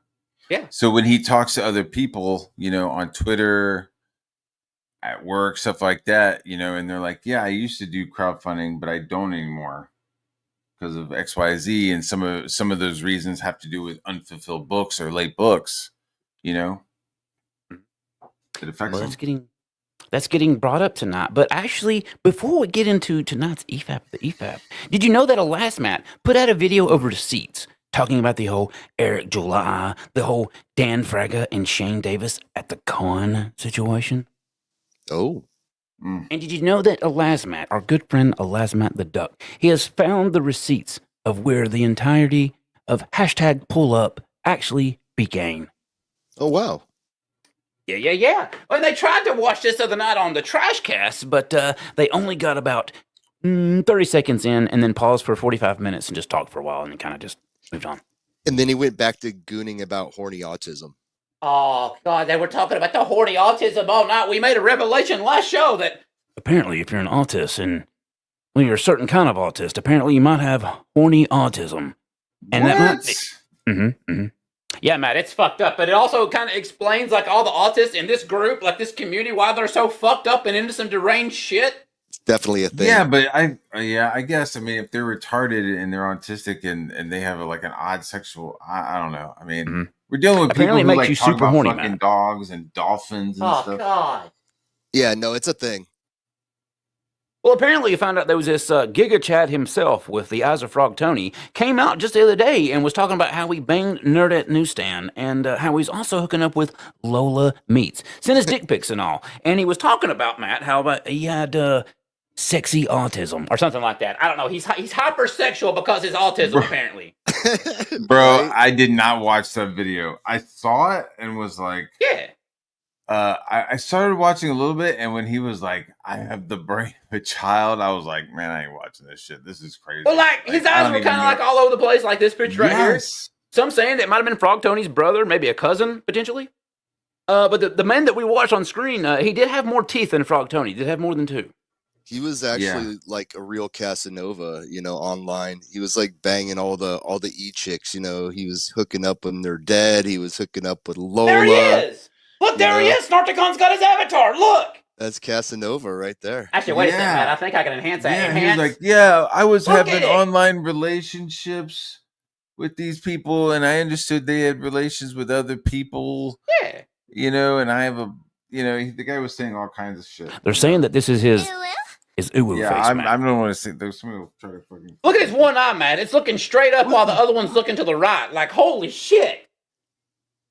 Yeah. So when he talks to other people, on Twitter, at work, stuff like that, and they're like, yeah, I used to do crowdfunding, but I don't anymore because of XYZ. And some of those reasons have to do with unfulfilled books or late books, It affects them. That's getting brought up tonight. But actually, before we get into tonight's EFAP, did you know that Elasmat put out a video of receipts talking about the whole Eric July, the whole Dan Fraga and Shane Davis at the con situation? Oh. And did you know that Elasmat, our good friend Elasmat the Duck, he has found the receipts of where the entirety of #PullUp actually began? Oh, wow. Yeah. Well, they tried to watch this other night on the Trash Cast, but they only got about 30 seconds in and then paused for 45 minutes and just talked for a while and then kind of just moved on. And then he went back to gooning about horny autism. Oh, God, they were talking about the horny autism all night. We made a revelation last show that apparently if you're an autist and you're a certain kind of autist, apparently you might have horny autism. And that might be... Yeah, Matt, it's fucked up, but it also kind of explains like all the autists in this group, like this community, why they're so fucked up and into some deranged shit. Definitely a thing. Yeah, but I guess, I mean, if they're retarded and they're autistic and they have like an odd sexual, I don't know. I mean, we're dealing with Apparently people it who makes you like talk super about horny, fucking Matt. dogs and dolphins and Oh stuff. God. Yeah, no, it's a thing. Well, apparently you found out there was this Giga Chad himself with the Eyes of Frog Tony came out just the other day and was talking about how he banged Nerd at Newsstand and how he's also hooking up with Lola Meats. Sent his dick pics and all. And he was talking about, Matt, how about he had sexy autism or something like that. I don't know. He's hypersexual because his autism, apparently. Bro, Right? I did not watch that video. I saw it and was like, Yeah. I started watching a little bit, and when he was like, I have the brain of a child, I was like, man, I ain't watching this shit. This is crazy. Well, like, his I eyes don't were even kind of know. like all over the place, like this picture right here. Yes. Some saying that it might have been Frog Tony's brother, maybe a cousin, potentially. But the man that we watched on screen, he did have more teeth than Frog Tony. He did have more than two. He was actually like a real Casanova, you know, online. He was like banging all the e-chicks, you know. He was hooking up when they're dead. He was hooking up with Lola. There he is! Look, there he Yeah. is! Snartacon's got his avatar, look! That's Casanova right there. Actually, wait a second, Yeah. Matt. I think I can enhance that. Yeah, he Enhance. was like, yeah, I was Look at having it. online relationships with these people, and I understood they had relations with other people, yeah. you know, and I have a, you know, the guy was saying all kinds of shit. They're saying that this is his uwu Yeah, face, I Matt. don't want to say, there's somebody will try to fucking. Look at his one eye, Matt. It's looking straight up while the other one's looking to the right. Like, holy shit.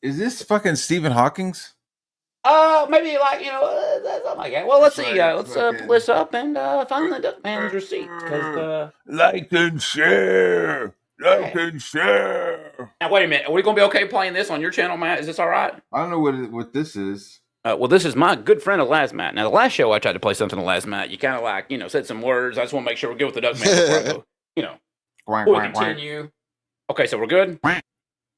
Is this fucking Stephen Hawking's? Maybe like, you know, something like that. Well, let's see. Right, Let's fucking- pull this up and find the Duckman's receipt. Because, Like and share. Like Yeah. and share. now, wait a minute. Are we going to be okay playing this on your channel, Matt? Is this all right? I don't know what this is. Well, this is my good friend, Laz Matt. Now, the last show I tried to play something to Laz Matt. You kind of like, you know, said some words. I just want to make sure we're good with the Duckman before I go, you know, Quack, before we quack, quack. continue. Okay, so we're good? I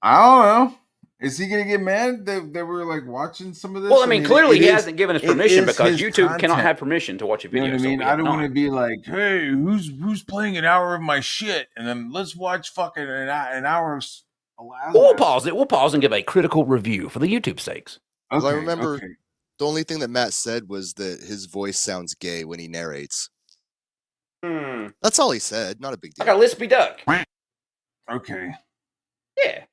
don't know. Is he gonna get mad that we're like watching some of this? Well, I mean, clearly he it is- hasn't given us it permission is because his YouTube cannot content. have permission to watch a You video. know what I so mean? we I have don't not. want to be like, hey, who's playing an hour of my shit, and then let's watch fucking an hour of. Well, we'll pause it. We'll pause and give a critical review for the YouTube sakes. I remember the only thing that Matt said was that his voice sounds gay when he narrates. That's all he said. Not a big deal. Like a lispy duck. Okay. Yeah.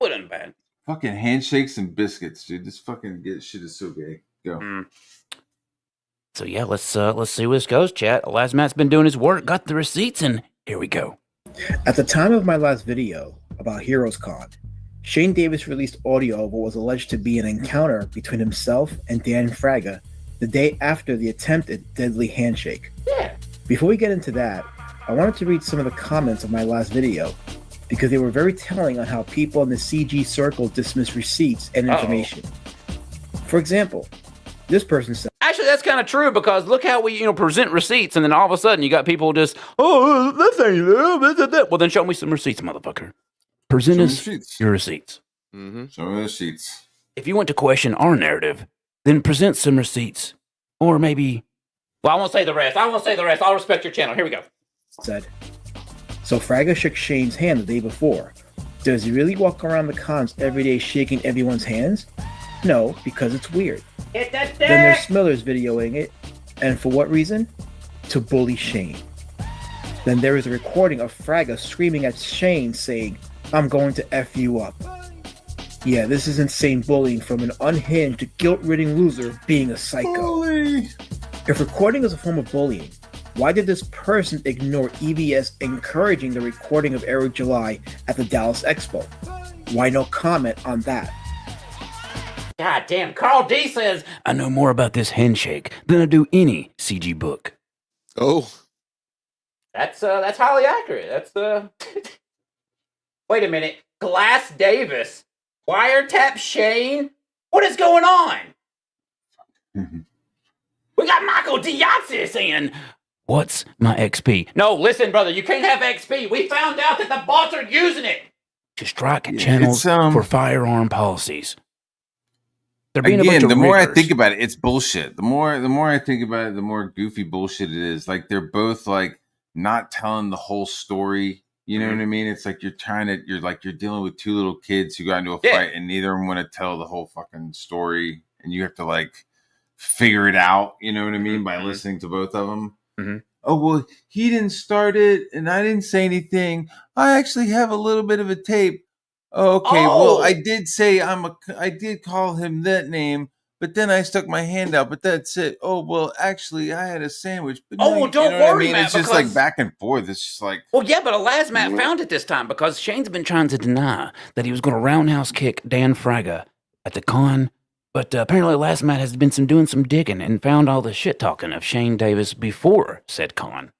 Wasn't bad. Fucking handshakes and biscuits, dude. This fucking shit is so gay. Go. So yeah, let's see where this goes, chat. Last Matt's been doing his work, got the receipts, and here we go. At the time of my last video about Heroes Con, Shane Davis released audio of what was alleged to be an encounter between himself and Dan Fraga the day after the attempted deadly handshake. Yeah. Before we get into that, I wanted to read some of the comments of my last video because they were very telling on how people in the CG circle dismiss receipts and information. For example, this person said, Actually, that's kind of true because look how we, present receipts, and then all of a sudden you got people just, oh, that thing, well then show me some receipts, motherfucker. Present us your receipts. Mm-hmm. Show me the receipts. If you want to question our narrative, then present some receipts, or maybe. Well, I won't say the rest. I'll respect your channel. Here we go. So Fraga shook Shane's hand the day before. Does he really walk around the cons every day shaking everyone's hands? No, because it's weird. Hit that Then there's Smillers videoing it. And for what reason? To bully Shane. Then there is a recording of Fraga screaming at Shane saying, I'm going to F you up. Yeah, this is insane bullying from an unhinged, guilt-ridden loser being a psycho. Bully. If recording is a form of bullying, why did this person ignore EVS encouraging the recording of Eric July at the Dallas Expo? Why no comment on that? God damn, Carl D says, I know more about this handshake than I do any CG book. Oh. That's highly accurate. That's Wait a minute. Glass Davis. Wiretap Shane? What is going on? We got Michael Diazzi saying, what's my XP? No, listen, brother, you can't have XP. We found out that the bots are using it to strike channels for firearm policies. They're being a bunch Again, of the more I riggers. think about it, it's bullshit. The more I think about it, the more goofy bullshit it is. Like they're both like not telling the whole story. You know what I mean? It's like you're dealing with two little kids who got into a fight and neither of them want to tell the whole fucking story. And you have to like figure it out. You know what I mean? By listening to both of them. Oh, well, he didn't start it and I didn't say anything. I actually have a little bit of a tape. Okay, well, I did say I did call him that name, but then I stuck my hand out, but that's it. Oh, well, actually, I had a sandwich. But Oh, well, don't worry, Matt, It's just because- like back and forth. It's just like... Well, yeah, but alas, Matt found it this time because Shane's been trying to deny that he was going to roundhouse kick Dan Fraga at the con. But apparently, last Matt has been doing some digging and found all the shit talking of Shane Davis before said con.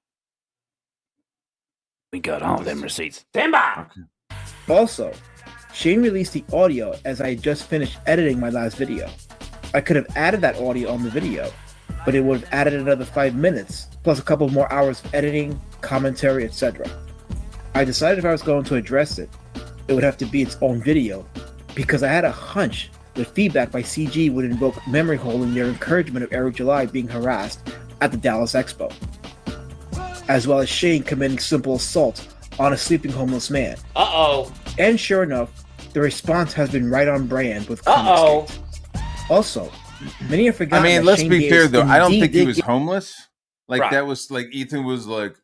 We got all them receipts. Stand by! Okay. Also, Shane released the audio as I had just finished editing my last video. I could have added that audio on the video, but it would have added another 5 minutes, plus a couple more hours of editing, commentary, etc. I decided if I was going to address it, it would have to be its own video, because I had a hunch that feedback by CG would invoke memory holding their encouragement of Eric July being harassed at the Dallas Expo, as well as Shane committing simple assault on a sleeping homeless man. Uh-oh. And sure enough, the response has been right on brand with comic states. Also, many have forgotten. I mean, that let's Shane be fair Davis though. I don't indeed think he did was get- homeless. Like Right. that was like Ethan was like,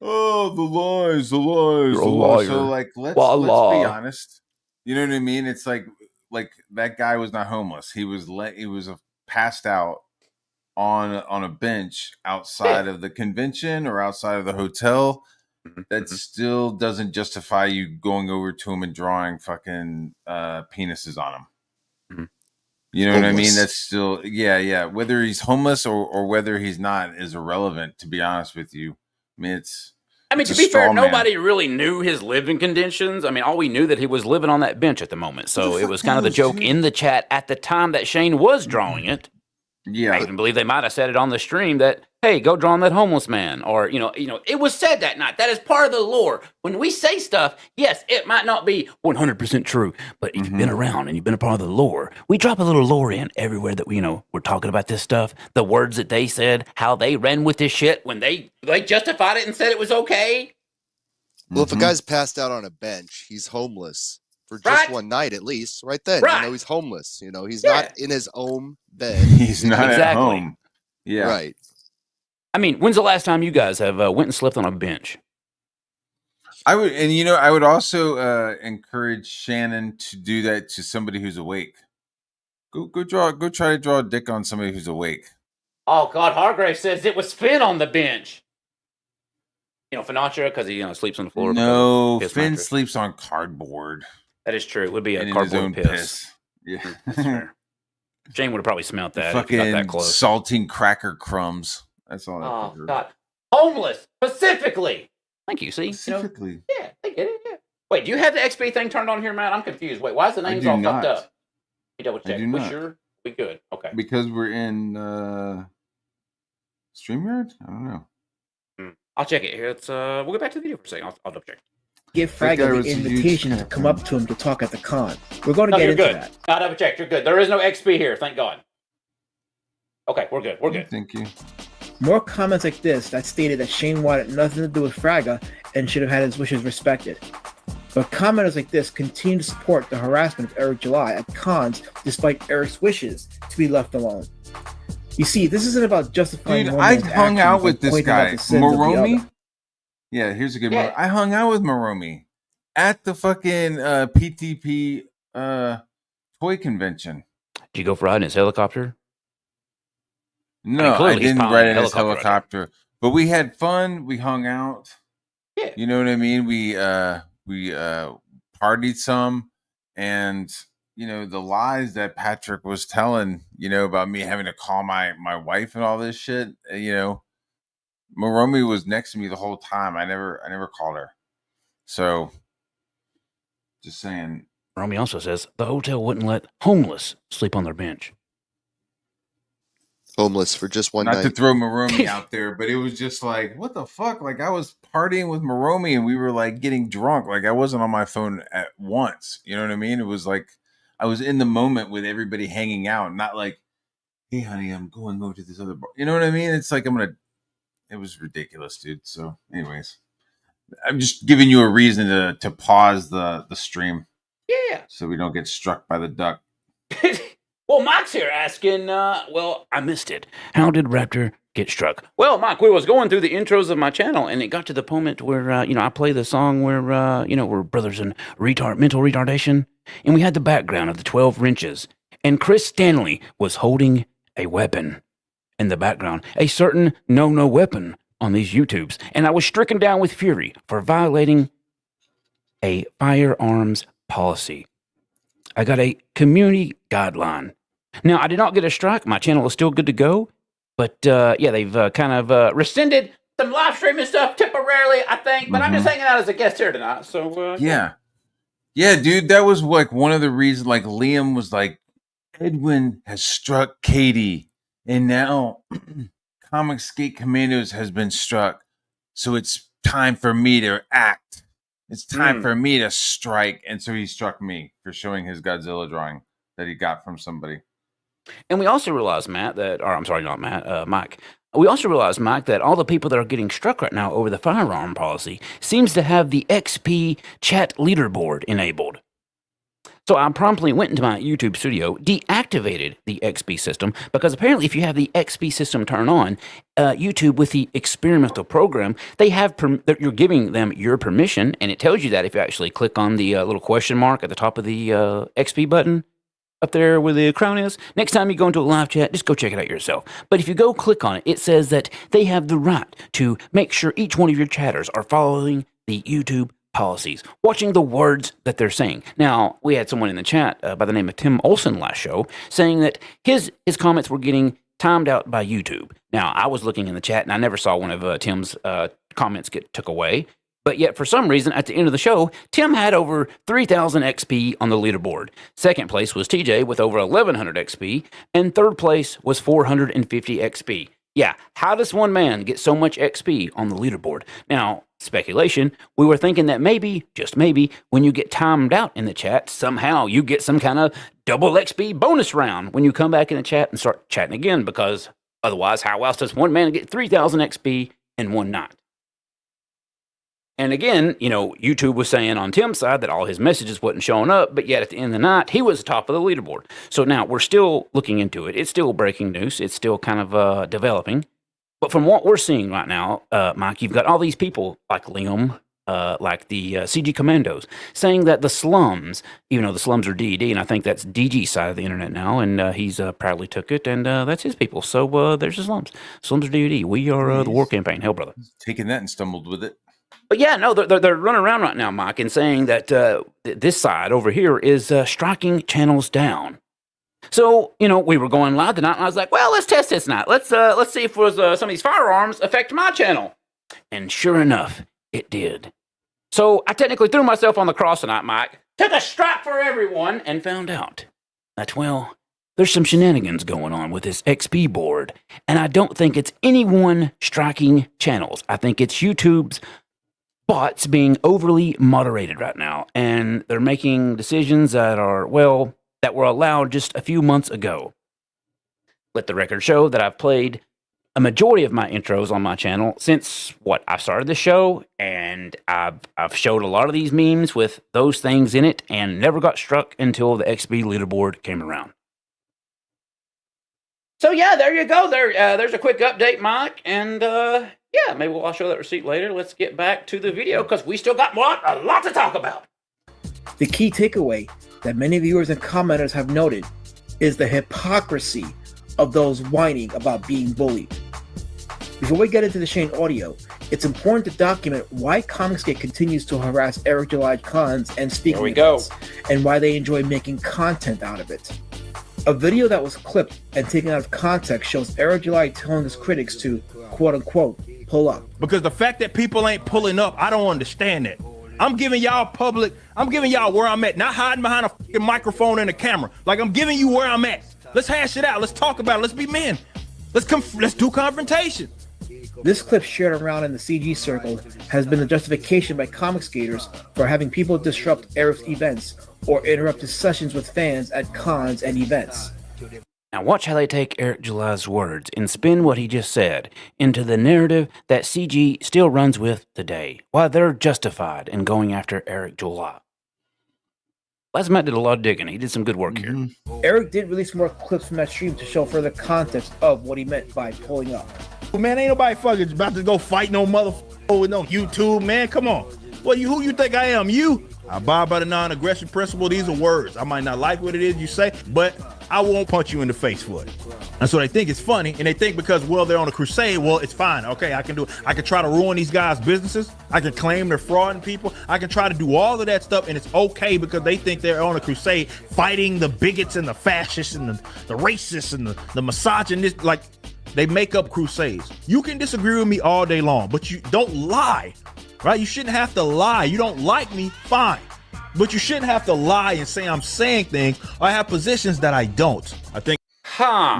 oh, the lies, the lies, You're the a lies. So liar. like, let's be Voila. honest. You know what I mean? It's like that guy was not homeless. He was passed out on a bench outside of the convention or outside of the hotel. That still doesn't justify you going over to him and drawing fucking penises on him. You know what I mean? Homeless. That's still, yeah. Whether he's homeless or whether he's not is irrelevant, to be honest with you. I mean, To it's a be fair, straw man. nobody really knew his living conditions. I mean, all we knew that he was living on that bench at the moment. So it was kind of the knows, joke dude? in the chat at the time that Shane was drawing it. I Yeah. even believe they might have said it on the stream that, hey, go draw on that homeless man. Or, it was said that night. That is part of the lore. When we say stuff, yes, it might not be 100% true. But if you've been around and you've been a part of the lore, we drop a little lore in everywhere that we're talking about this stuff. The words that they said, how they ran with this shit when they justified it and said it was okay. Well, if a guy's passed out on a bench, he's homeless for just Right. one night at least. Right then, Right. he's homeless. He's Yeah. not in his own bed. He's not at Exactly. home. Yeah. Right. I mean, when's the last time you guys have went and slept on a bench? I would also encourage Shannon to do that to somebody who's awake. Go try to draw a dick on somebody who's awake. Oh, God, Hargrave says it was Finn on the bench. Finatra, because he sleeps on the floor. No, because of his Finn mattress. sleeps on cardboard That is true. It would be a and in his own cardboard piss. Yeah. That's fair. Shane would have probably smelt that if he got that Fucking close. salting cracker crumbs. That's all. I Oh, figured. God. Homeless, specifically. Thank you. See? Specifically. Yeah, I get it. Yeah. Wait, do you have the XP thing turned on here, Matt? I'm confused. Wait, why is the names do all not. fucked up? You double I check. do We not. sure? We good. Okay. Because we're in StreamYard? I don't know. I'll check it here. It's we'll go back to the video for a second. I'll double check. give That guy Fraga was the a huge invitation to fan. come up to him to talk at the con. We're going to No, get you're into good. that. I'll double check. You're good. There is no XP here. Thank God. Okay, we're good. We're good. Thank you. More comments like this that stated that Shane wanted nothing to do with Fraga and should have had his wishes respected. But commenters like this continue to support the harassment of Eric July at cons despite Eric's wishes to be left alone. You see, this isn't about justifying Dude, one I man's hung actions out and with this pointing out guy, the sins of the Moromi. other. Yeah, here's a good Yeah. one. I hung out with Moromi at the fucking PTP toy convention. Did you go for a ride in his helicopter? No, I clearly he's didn't piloting ride a in his helicopter right there. helicopter, but we had fun. We hung out. Yeah. You know what I mean? We partied some, and the lies that Patrick was telling, about me having to call my wife and all this shit. Moromi was next to me the whole time. I never called her. So, just saying. Romy also says the hotel wouldn't let homeless sleep on their bench. Homeless for just one Not night. to throw Moromi out there, but it was just like, what the fuck? Like, I was partying with Moromi and we were like getting drunk. Like, I wasn't on my phone at once. You know what I mean? It was like I was in the moment with everybody hanging out, not like, hey, honey, I'm going over to this other bar. You know what I mean? It's like it was ridiculous, dude. So, anyways, I'm just giving you a reason to pause the stream Yeah. so we don't get struck by the duck. Well, Mike's here asking, well, I missed it. How did Raptor get struck? Well, Mike, we was going through the intros of my channel, and it got to the moment where, I play the song where, we're brothers in mental retardation, and we had the background of the 12 wrenches, and Chris Stanley was holding a weapon in the background, a certain no weapon on these YouTubes, and I was stricken down with fury for violating a firearms policy. I got a community guideline. Now, I did not get a strike. My channel is still good to go. But, they've kind of rescinded some live streaming stuff temporarily, I think. But I'm just hanging out as a guest here tonight. So, Yeah, dude, that was like one of the reasons, like Liam was like, Edwin has struck Katie. And now Comic Skate Commandos has been struck. So it's time for me to act. It's time for me to strike. And so he struck me for showing his Godzilla drawing that he got from somebody. And we also realized, Matt, that, or I'm sorry, not Matt, Mike. We also realized, Mike, that all the people that are getting struck right now over the firearm policy seems to have the XP chat leaderboard enabled. So I promptly went into my YouTube studio, deactivated the XP system, because apparently if you have the XP system turned on, YouTube with the experimental program, they have you're giving them your permission, and it tells you that if you actually click on the little question mark at the top of the XP button, up there where the crown is. Next time you go into a live chat, just go check it out yourself. But if you go click on it, it says that they have the right to make sure each one of your chatters are following the YouTube policies, watching the words that they're saying. Now, we had someone in the chat by the name of Tim Olson last show saying that his comments were getting timed out by YouTube. Now, I was looking in the chat and I never saw one of Tim's comments get took away. But yet, for some reason, at the end of the show, Tim had over 3,000 XP on the leaderboard. Second place was TJ with over 1,100 XP, and third place was 450 XP. Yeah, how does one man get so much XP on the leaderboard? Now, speculation, we were thinking that maybe, just maybe, when you get timed out in the chat, somehow you get some kind of double XP bonus round when you come back in the chat and start chatting again, because otherwise, how else does one man get 3,000 XP in one night? And again, YouTube was saying on Tim's side that all his messages wasn't showing up, but yet at the end of the night, he was top of the leaderboard. So now we're still looking into it. It's still breaking news. It's still kind of developing. But from what we're seeing right now, Mike, you've got all these people like Liam, like the CG Commandos, saying that the slums, even though the slums are DED, and I think that's DG's side of the internet now, and he's proudly took it, and that's his people. So there's the slums. Slums are DED. We are the war campaign. Hell, brother. Taking that and stumbled with it. But yeah, no, they're running around right now, Mike, and saying that this side over here is striking channels down. So, we were going live tonight, and I was like, well, let's test this tonight. Let's see if some of these firearms affect my channel. And sure enough, it did. So I technically threw myself on the cross tonight, Mike, took a strike for everyone, and found out that, well, there's some shenanigans going on with this XP board, and I don't think it's anyone striking channels. I think it's YouTube's bots being overly moderated right now, and they're making decisions that were allowed just a few months ago. Let the record show that I've played a majority of my intros on my channel since I started the show, and I've showed a lot of these memes with those things in it, and never got struck until the XP leaderboard came around. So yeah, there you go. There's a quick update, Mike, and yeah, maybe I'll show that receipt later. Let's get back to the video because we still got a lot to talk about. The key takeaway that many viewers and commenters have noted is the hypocrisy of those whining about being bullied. Before we get into the Shane audio, it's important to document why Comicsgate continues to harass Eric July cons and speaking events, and why they enjoy making content out of it. A video that was clipped and taken out of context shows Eric July telling his critics to, quote-unquote, pull up. Because the fact that people ain't pulling up, I don't understand that. I'm giving y'all where I'm at, not hiding behind a fucking microphone and a camera. Like, I'm giving you where I'm at. Let's hash it out. Let's talk about it. Let's be men. Let's do confrontation. This clip shared around in the CG circle has been the justification by comic skaters for having people disrupt Eric's events or interrupt his sessions with fans at cons and events. Now watch how they take Eric July's words and spin what he just said into the narrative that CG still runs with today, why they're justified in going after Eric July. Last Matt did a lot of digging. He did some good work here. Eric did release more clips from that stream to show further context of what he meant by pulling up. Man, ain't nobody fucking about to go fight no motherfucker with no YouTube, man. Come on. Well, who you think I am? You? I abide by the non-aggression principle. These are words. I might not like what it is you say, but I won't punch you in the face for it. And so they think it's funny, and they think because, well, they're on a crusade, well, it's fine. Okay, I can do it. I can try to ruin these guys' businesses. I can claim they're frauding people. I can try to do all of that stuff, and it's okay because they think they're on a crusade fighting the bigots and the fascists and the racists and the misogynists. Like, they make up crusades. You can disagree with me all day long, but you don't lie, right? You shouldn't have to lie. You don't like me, fine. But you shouldn't have to lie and say I'm saying things or I have positions that I don't. I think.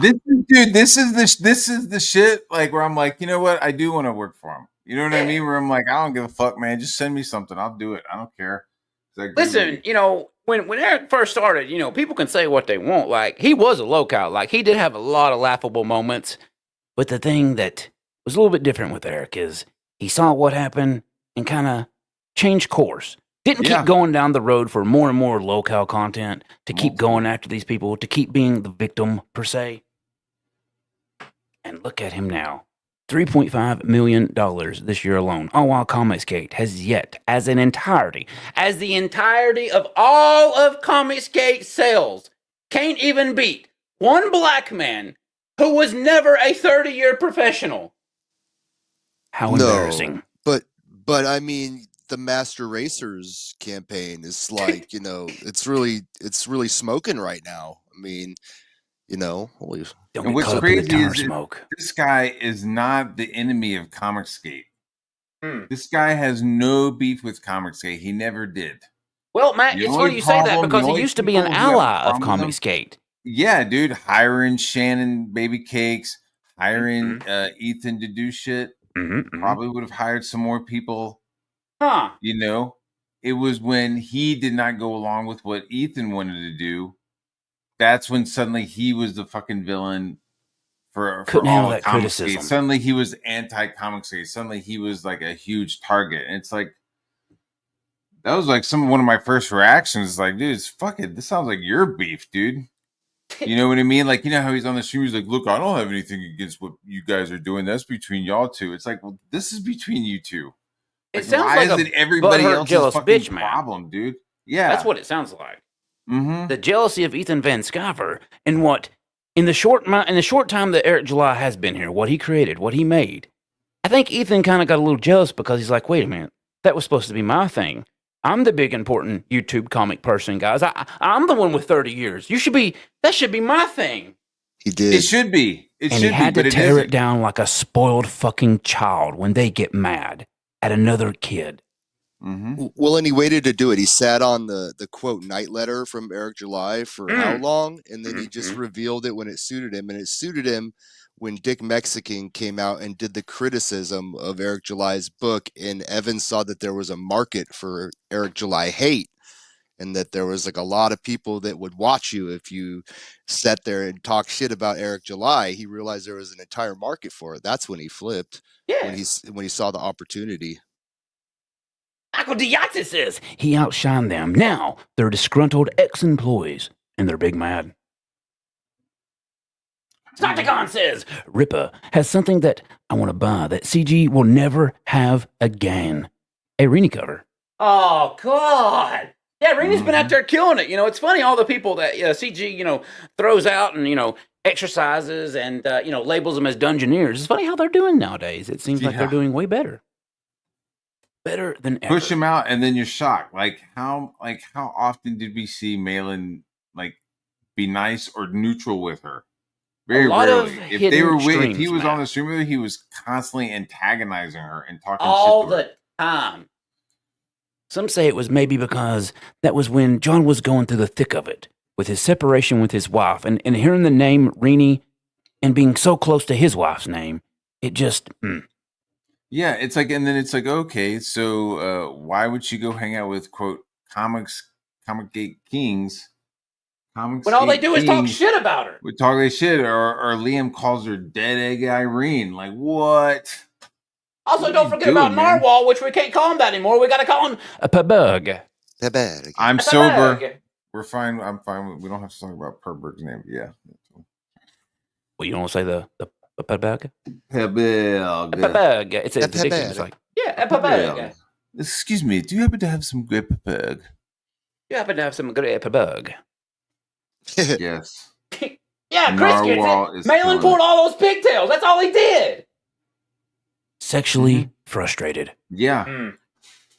This is the shit, like, where I'm like, you know what? I do want to work for him. You know what I mean? Where I'm like, I don't give a fuck, man. Just send me something. I'll do it. I don't care. Listen, you know, when Eric first started, you know, people can say what they want. Like, he was a lockout. Like, he did have a lot of laughable moments. But the thing that was a little bit different with Eric is he saw what happened and kind of changed course. Didn't keep going down the road for more and more locale content, to keep going after these people, to keep being the victim, per se. And look at him now. $3.5 million this year alone. All while Comicsgate has yet, as the entirety of all of Comicsgate sales, can't even beat one black man who was never a 30-year professional. How embarrassing. But I mean, the Master Racers campaign is like, you know, it's really smoking right now. I mean, you know, and what's crazy is this guy is not the enemy of Comicsgate. This guy has no beef with Comicsgate. He never did. Well, Matt, it's funny you say that because he used to be an ally of Comicsgate. Yeah, dude, hiring Shannon baby cakes, hiring Ethan to do shit. Probably would have hired some more people. You know, it was when he did not go along with what Ethan wanted to do. That's when suddenly he was the fucking villain for all of Comicsgate. Suddenly he was anti-Comicsgate. Suddenly he was like a huge target. And it's like, that was like one of my first reactions. Like, dude, it's fucking, this sounds like your beef, dude. You know what I mean? Like, you know how he's on the stream, he's like, look, I don't have anything against what you guys are doing. That's between y'all two. It's like, well, this is between you two. Like, it sounds why like is it everybody else's jealous fucking bitch, man. problem, dude? Yeah. That's what it sounds like. The jealousy of Ethan Van Sciver and what, in the short time that Eric July has been here, what he created, what he made. I think Ethan kind of got a little jealous because he's like, wait a minute, that was supposed to be my thing. I'm the big important YouTube comic person, guys. I'm the one with 30 years. That should be my thing. He did. It should be. And he had to tear it down like a spoiled fucking child when they get mad at another kid. Well, and he waited to do it. He sat on the quote night letter from Eric July for how long? And then he just revealed it when it suited him. And it suited him when Dick Mexican came out and did the criticism of Eric July's book. And Evan saw that there was a market for Eric July hate. And that there was like a lot of people that would watch you if you sat there and talked shit about Eric July. He realized there was an entire market for it. That's when he flipped. Yeah. When he saw the opportunity. Michael Diazzi says he outshined them. Now they're disgruntled ex-employees and they're big mad. Soctagon says Ripper has something that I want to buy that CG will never have again. A Rini cover. Oh, God. Yeah, Rini's been out there killing it. You know, it's funny, all the people that CG, you know, throws out and, you know, exercises and, you know, labels them as Dungeoneers. It's funny how they're doing nowadays. It seems like they're doing way better. Better than ever. Push him out, and then you're shocked. Like how often did we see Malin like be nice or neutral with her? Very rarely. If he was on the stream with her, he was constantly antagonizing her and talking all shit to her. the time. Some say it was maybe because that was when John was going through the thick of it with his separation with his wife, and hearing the name Rini and being so close to his wife's name, it just. Yeah, it's like, and then it's like, okay, so why would she go hang out with quote Comic Gate Kings? When all they do is talk shit about her. We talk their shit, or Liam calls her Dead Egg Irene. Like what? Also, don't forget about Narwhal, which we can't call him that anymore. We got to call him a Pabug. Pabug. I'm sober. We're fine. I'm fine. We don't have to talk about Perberg's name. Yeah. Well, you don't say the Perberg? Perberg. Perberg. It's a diction. It's like, yeah, a Perberg. Excuse me. Do you happen to have some good Perberg? You happen to have some good Perberg? Yes. Yeah, Chris Narwhal gets is it. Malin killing pulled it. all those pigtails. That's all he did. Sexually frustrated. Yeah.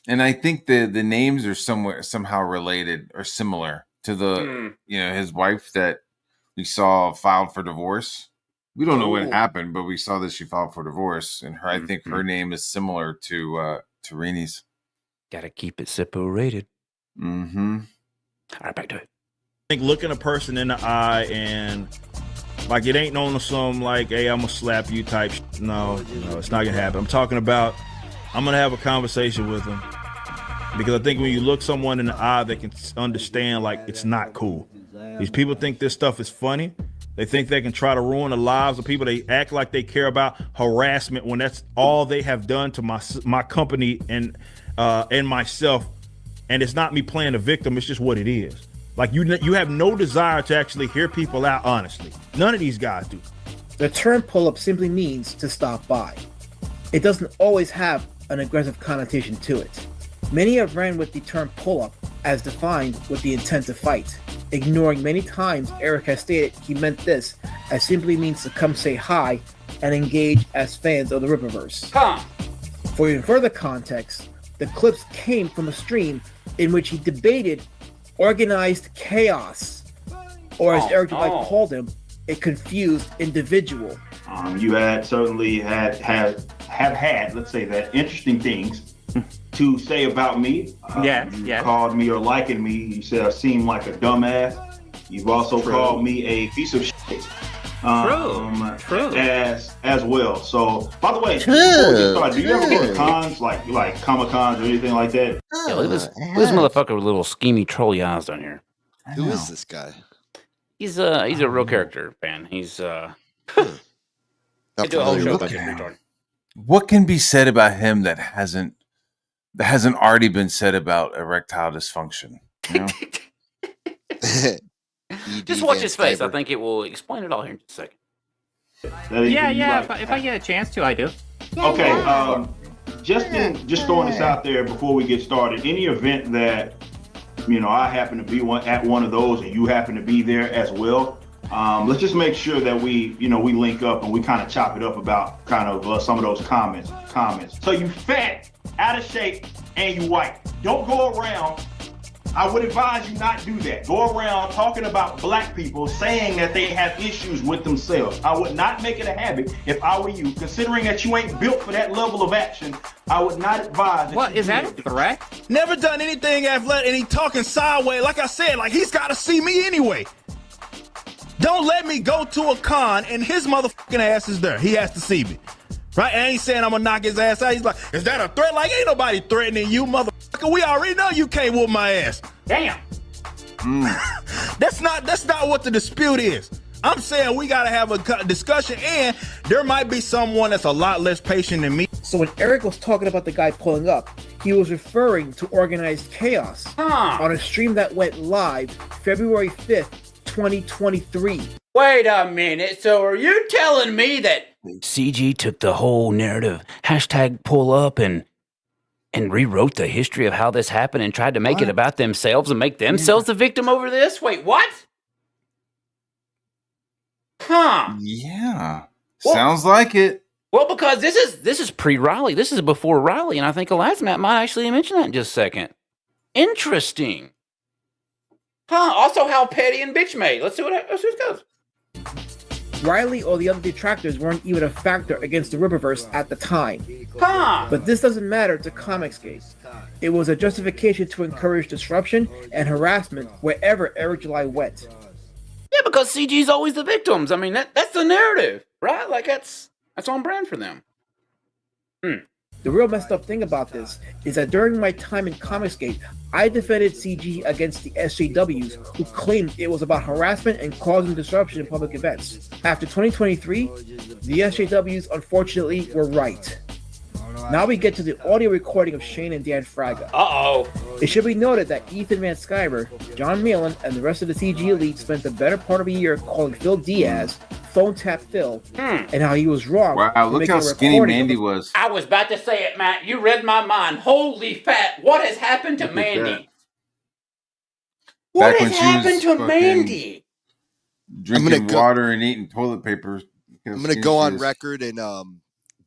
And I think the names are somehow related or similar to the his wife that we saw filed for divorce. We don't know what happened, but we saw that she filed for divorce, and I think her name is similar to Rini's. Gotta keep it separated. Mm-hmm. All right, back to it. I think looking a person in the eye and like it ain't on some like, hey, I'm gonna slap you type. No, it's not gonna happen. I'm talking about I'm gonna have a conversation with them because I think when you look someone in the eye, they can understand like it's not cool. These people think this stuff is funny. They think they can try to ruin the lives of people. They act like they care about harassment when that's all they have done to my company and myself. And it's not me playing the victim. It's just what it is. Like you have no desire to actually hear people out honestly. None of these guys do. The term pull-up simply means to stop by. It doesn't always have an aggressive connotation to it. Many have ran with the term pull-up as defined with the intent to fight, ignoring many times Eric has stated he meant this as simply means to come say hi and engage as fans of the Rippaverse. For even further context, the clips came from a stream in which he debated organized chaos, or as Eric Dwight called him, a confused individual. You had certainly have had, let's say that, interesting things to say about me. You called me or likened me. You said I seem like a dumbass. You've also called me a piece of shit. True. As well. So, by the way, before we get started, do you ever go to cons like Comic-Cons or anything like that? Yeah, look at this motherfucker with little schemy trolly eyes down here. Who is this guy? He's a real character, man. He's they do a whole show about him. What can be said about him that hasn't already been said about erectile dysfunction? You know? Just watch his face. I think it will explain it all here in just a second. If I get a chance to, I do. Okay, just throwing this out there before we get started. Any event that I happen to be at one of those, and you happen to be there as well. Let's just make sure that we link up and we kind of chop it up about kind of some of those comments. So you fat, out of shape, and you white. Don't go around. I would advise you not do that. Go around talking about black people, saying that they have issues with themselves. I would not make it a habit if I were you. Considering that you ain't built for that level of action, I would not advise. What, is that a threat? Never done anything athletic, and he talking sideways. Like I said, like he's got to see me anyway. Don't let me go to a con and his motherfucking ass is there. He has to see me. Right? And I ain't saying I'm gonna knock his ass out. He's like, is that a threat? Like, ain't nobody threatening you, motherfucker. We already know you can't whoop my ass. Damn. That's not what the dispute is. I'm saying we gotta have a discussion, and there might be someone that's a lot less patient than me. So when Eric was talking about the guy pulling up, he was referring to organized chaos on a stream that went live February 5th, 2023. Wait a minute. So are you telling me that CG took the whole narrative, hashtag pull up, and rewrote the history of how this happened and tried to make it about themselves and make themselves the victim over this? Wait, what? Huh. Yeah. Sounds like it. Well, because this is pre-Riley. This is before Riley, and I think Elasmat might actually mention that in just a second. Interesting. Huh. Also, how petty and bitch made. Let's see what it goes. Riley or the other detractors weren't even a factor against the Rippaverse at the time. Huh. But this doesn't matter to Comicsgate. It was a justification to encourage disruption and harassment wherever Eric July went. Yeah, because CG's always the victims. I mean, that's the narrative, right? Like, that's on brand for them. The real messed up thing about this is that during my time in Comicsgate, I defended CG against the SJWs who claimed it was about harassment and causing disruption in public events. After 2023, the SJWs unfortunately were right. Now we get to the audio recording of Shane and Dan Fraga. Uh-oh. It should be noted that Ethan Van Sciver, John Malin, and the rest of the CG elite spent the better part of a year calling Phil Diaz phone tap Phil, and how he was wrong. Wow, look how skinny Mandy was. I was about to say it, Matt. You read my mind. Holy fat. What has happened to Mandy? What has happened to Mandy? Drinking water and eating toilet paper. I'm going to go on record and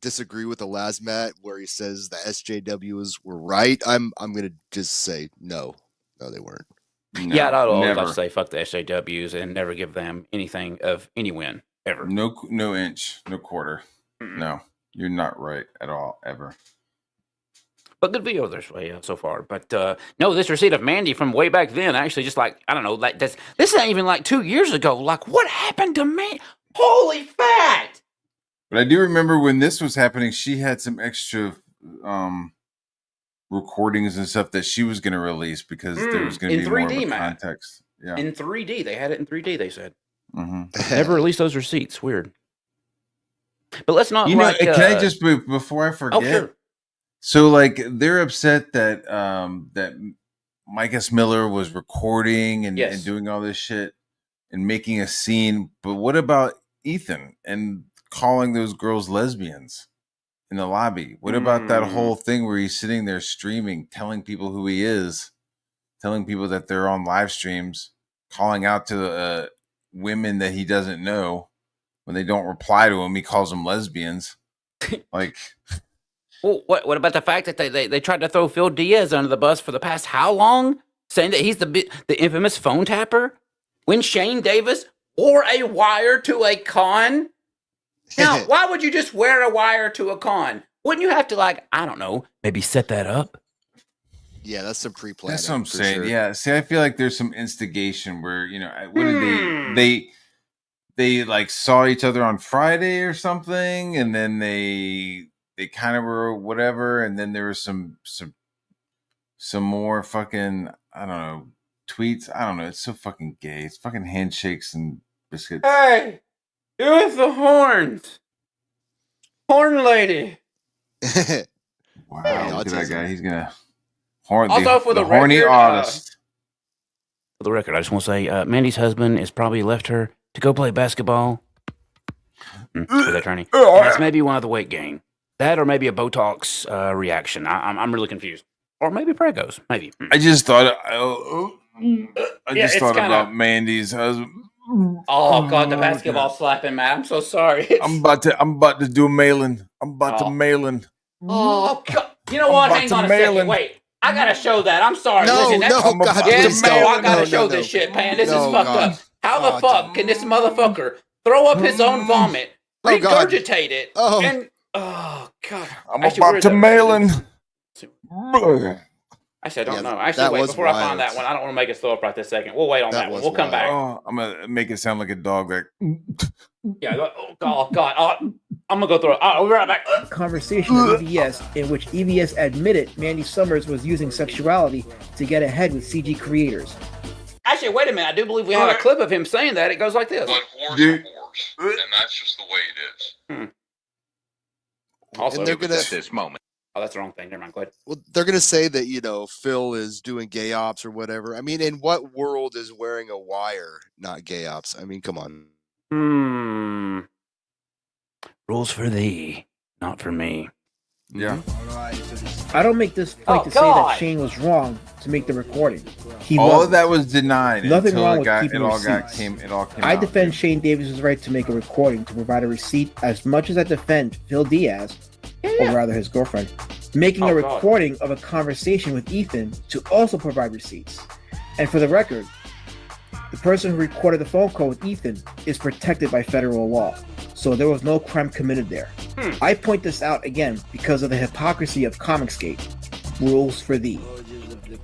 disagree with the Lasmat where he says the SJWs were right. I'm going to just say no. No, they weren't. No, yeah, I'd always like to say fuck the SJWs and never give them anything of any win ever. No inch, no quarter. No, you're not right at all, ever. But good video this way so far. But no, this receipt of Mandy from way back then, actually, just like I don't know, like this isn't even like 2 years ago. Like, what happened to Mandy? Holy fat! But I do remember when this was happening, she had some extra recordings and stuff that she was going to release because there was going to be 3D, more context. Yeah, in 3D, they had it in 3D. They said never released those receipts. Weird. But let's not. You know, can I just before I forget? Oh, sure. So, like, they're upset that that Mike S. Miller was recording and doing all this shit and making a scene. But what about Ethan and calling those girls lesbians in the lobby? What about that whole thing where he's sitting there streaming, telling people who he is, telling people that they're on live streams, calling out to women that he doesn't know? When they don't reply to him, he calls them lesbians. Like, well, what about the fact that they tried to throw Phil Diaz under the bus for the past how long, saying that he's the infamous phone tapper when Shane Davis wore a wire to a con? Now, why would you just wear a wire to a con? Wouldn't you have to, like, I don't know, maybe set that up? Yeah, that's some pre-planning. That's what I'm saying. Sure. Yeah, see, I feel like there's some instigation where, you know, what did they like saw each other on Friday or something, and then they kind of were whatever, and then there was some more fucking, I don't know, tweets. I don't know. It's so fucking gay. It's fucking handshakes and biscuits. Hey, you with the horns, horn lady. Wow, look at that guy. He's gonna horn. Also, for the horny record, artist. For the record, I just want to say, Mandy's husband has probably left her to go play basketball with attorney. That's maybe one of the weight gain. That or maybe a Botox reaction. I'm really confused. Or maybe Pregos. Maybe. I just thought about Mandy's husband. Oh God, the basketball slapping, man. I'm so sorry. I'm about to do mailing. I'm about to mailing. Oh God. You know what? Hang on a second. Wait. I gotta show that. I'm sorry. Listen, I gotta show this shit, man. This is fucked up. How the fuck can this motherfucker throw up his own vomit, regurgitate it, and oh God! I'm about to mailing. Actually, I don't know. Actually, wait, before I find that one, I don't want to make it throw up right this second. We'll wait on that one. We'll come back. Oh, I'm gonna make it sound like a dog. Like, yeah. Oh God. I'm gonna go through it. We'll be right back. Conversation with EVS in which EVS admitted Mandy Summers was using sexuality to get ahead with CG creators. Actually, wait a minute. I do believe we have a clip of him saying that. It goes like this. But wars are wars, and that's just the way it is. Also, and they're gonna at this moment. Oh, that's the wrong thing. Never mind. Go ahead. Well, they're gonna say that, you know, Phil is doing gay ops or whatever. I mean, in what world is wearing a wire not gay ops? I mean, come on. Rules for thee, not for me. Yeah. I don't make this point to say that Shane was wrong to make the recording. All of that was denied. Nothing wrong with keeping it all receipts. came I out. defend Shane Davis's right to make a recording to provide a receipt as much as I defend Phil Diaz, or rather his girlfriend, making a recording of a conversation with Ethan to also provide receipts. And for the record, the person who recorded the phone call with Ethan is protected by federal law, so there was no crime committed there. I point this out again because of the hypocrisy of Comicsgate. Rules for thee.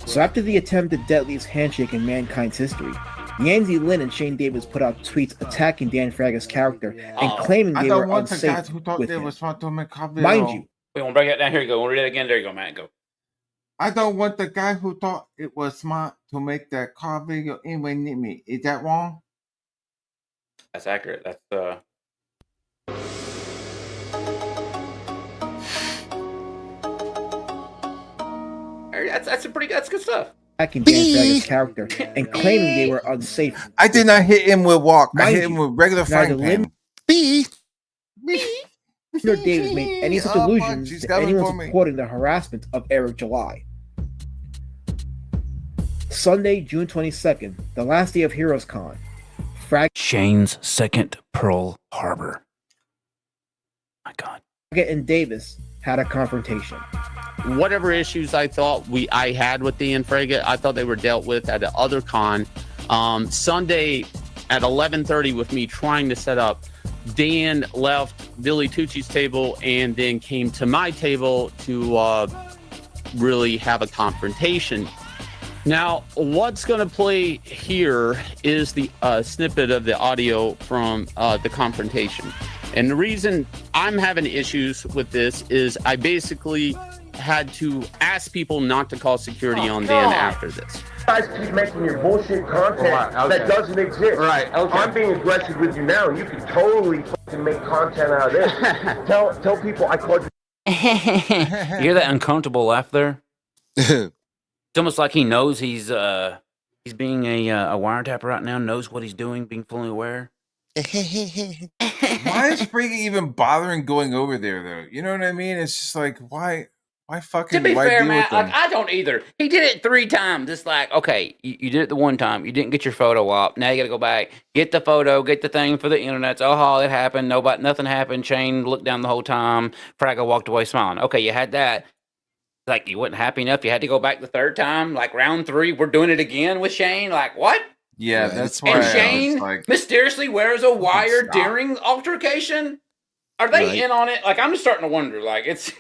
So after the attempted deadliest handshake in mankind's history, Yanzi Lin and Shane Davis put out tweets attacking Dan Fraga's character and claiming they were unsafe with him. Mind you, we want to break it down. Here you go. We'll read it again. There you go, Matt. Go. I don't want the guy who thought it was smart to make that car video anyway near me. Is that wrong? That's accurate. That's That's good stuff. Attacking Dan Fraga's character and claiming they were unsafe. I did not hit him with walk. I Mind hit him you, with regular neither frying pan. B. nor Davis made any such Oh, fuck, allusions she's to coming anyone for me. supporting the harassment of Eric July. Sunday, June 22nd, the last day of Heroes Con. Shane's second Pearl Harbor. My God. Fraga and Davis had a confrontation. Whatever issues I thought I had with Dan Fraga, I thought they were dealt with at the other con. Sunday at 11:30 with me trying to set up, Dan left Billy Tucci's table and then came to my table to really have a confrontation. Now, what's going to play here is the snippet of the audio from the confrontation. And the reason I'm having issues with this is I basically had to ask people not to call security on Dan after this. You guys keep making your bullshit content that doesn't exist. Right, okay. I'm being aggressive with you now. You can totally fucking make content out of this. tell people I called you. You hear that uncomfortable laugh there? It's almost like he knows he's being a wiretapper right now, knows what he's doing, being fully aware. Why is Frigga even bothering going over there, though? You know what I mean? It's just like, why fucking? To be why fair, deal man, with them? like, I don't either. He did it 3 times. It's like, okay, you did it the one time. You didn't get your photo op. Now you got to go back, get the photo, get the thing for the internet. Oh, it happened. Nothing happened. Shane looked down the whole time. Fraga walked away smiling. Okay, you had that. Like, you wasn't happy enough. You had to go back the 3rd time. Like, round 3, we're doing it again with Shane. Like, what? Yeah, that's why. And I Shane was like, mysteriously wears a wire stop. during altercation. Are they Right. in on it? Like, I'm just starting to wonder. Like, it's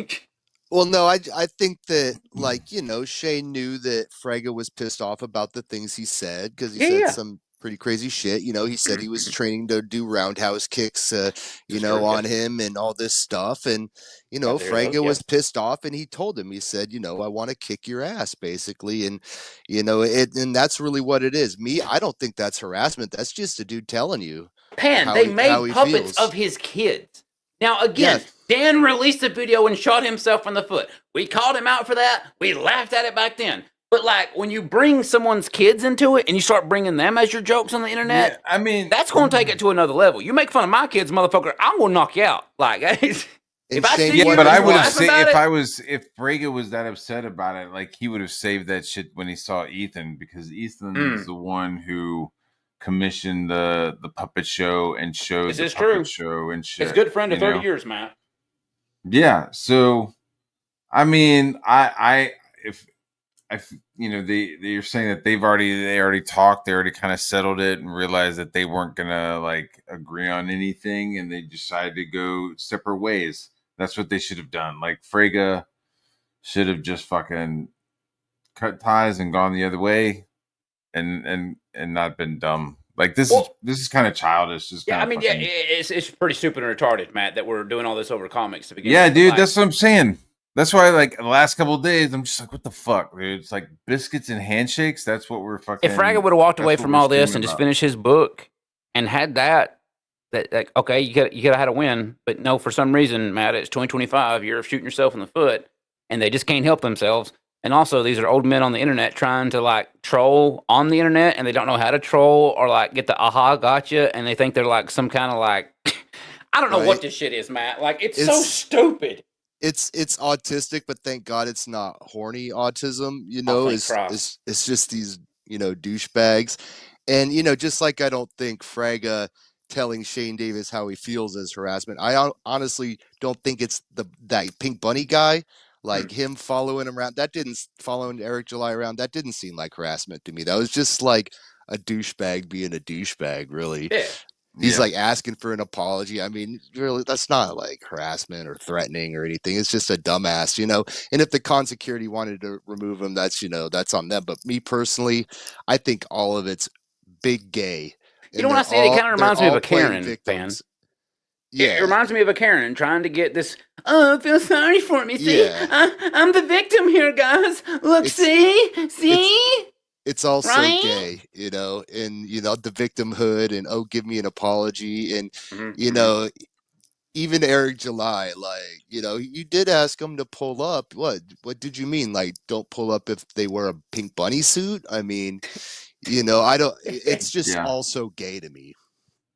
Well, no, I think that, like, you know, Shane knew that Fraga was pissed off about the things he said because he said some pretty crazy shit. You know, he said he was training to do roundhouse kicks, you know, on him and all this stuff. And, you know, Fraga was pissed off and he told him, he said, you know, I want to kick your ass, basically. And, you know, and that's really what it is. I don't think that's harassment. That's just a dude telling you. they made puppets of his kids. Now, again, Dan released a video and shot himself in the foot. We called him out for that. We laughed at it back then. But, like, when you bring someone's kids into it and you start bringing them as your jokes on the internet, I mean, that's going to take it to another level. You make fun of my kids, motherfucker, I'm going to knock you out. Like, if I see you, but I would have said said if Fraga was that upset about it, like, he would have saved that shit when he saw Ethan, because Ethan is the one who commissioned the puppet show and showed the puppet show and shit. His good friend of 30 know? years, Matt. Yeah, so I mean, if you know, they're saying that they already talked, they already kind of settled it and realized that they weren't gonna like agree on anything, and they decided to go separate ways. That's what they should have done. Like, Fraga should have just fucking cut ties and gone the other way, and not been dumb. Like, this is kind of childish. It's pretty stupid and retarded, Matt, that we're doing all this over comics to begin with. Yeah, dude, that's what I'm saying. That's why, like, the last couple of days, I'm just like, what the fuck, dude? It's like biscuits and handshakes. That's what we're fucking. If Fraga would have walked away from all this and just finished his book and had that like, okay, you could have had a win, but no, for some reason, Matt, it's 2025. You're shooting yourself in the foot, and they just can't help themselves. And also, these are old men on the internet trying to, like, troll on the internet, and they don't know how to troll or, like, get the aha gotcha, and they think they're, like, some kind of, like, I don't know what this shit is, Matt. Like, it's so stupid. It's autistic, but thank God it's not horny autism. You know, it's just these, you know, douchebags. And, you know, just like I don't think Fraga telling Shane Davis how he feels as harassment, I honestly don't think it's that Pink Bunny guy. Like, him following him around, following Eric July around, that didn't seem like harassment to me. That was just like a douchebag being a douchebag, really. Yeah. He's like asking for an apology. I mean, really, that's not like harassment or threatening or anything. It's just a dumbass, you know. And if the con security wanted to remove him, that's, you know, that's on them. But me personally, I think all of it's big gay. You know what I say? It kind of reminds me of a Karen fan. Yeah. It reminds me of a Karen trying to get this, oh, feel sorry for me. See, I'm the victim here, guys. Look, see? It's all so gay, you know, and, you know, the victimhood and, oh, give me an apology. And, you know, even Eric July, like, you did ask him to pull up. What did you mean? Like, don't pull up if they wear a pink bunny suit? I mean, I don't. It's just all so gay to me.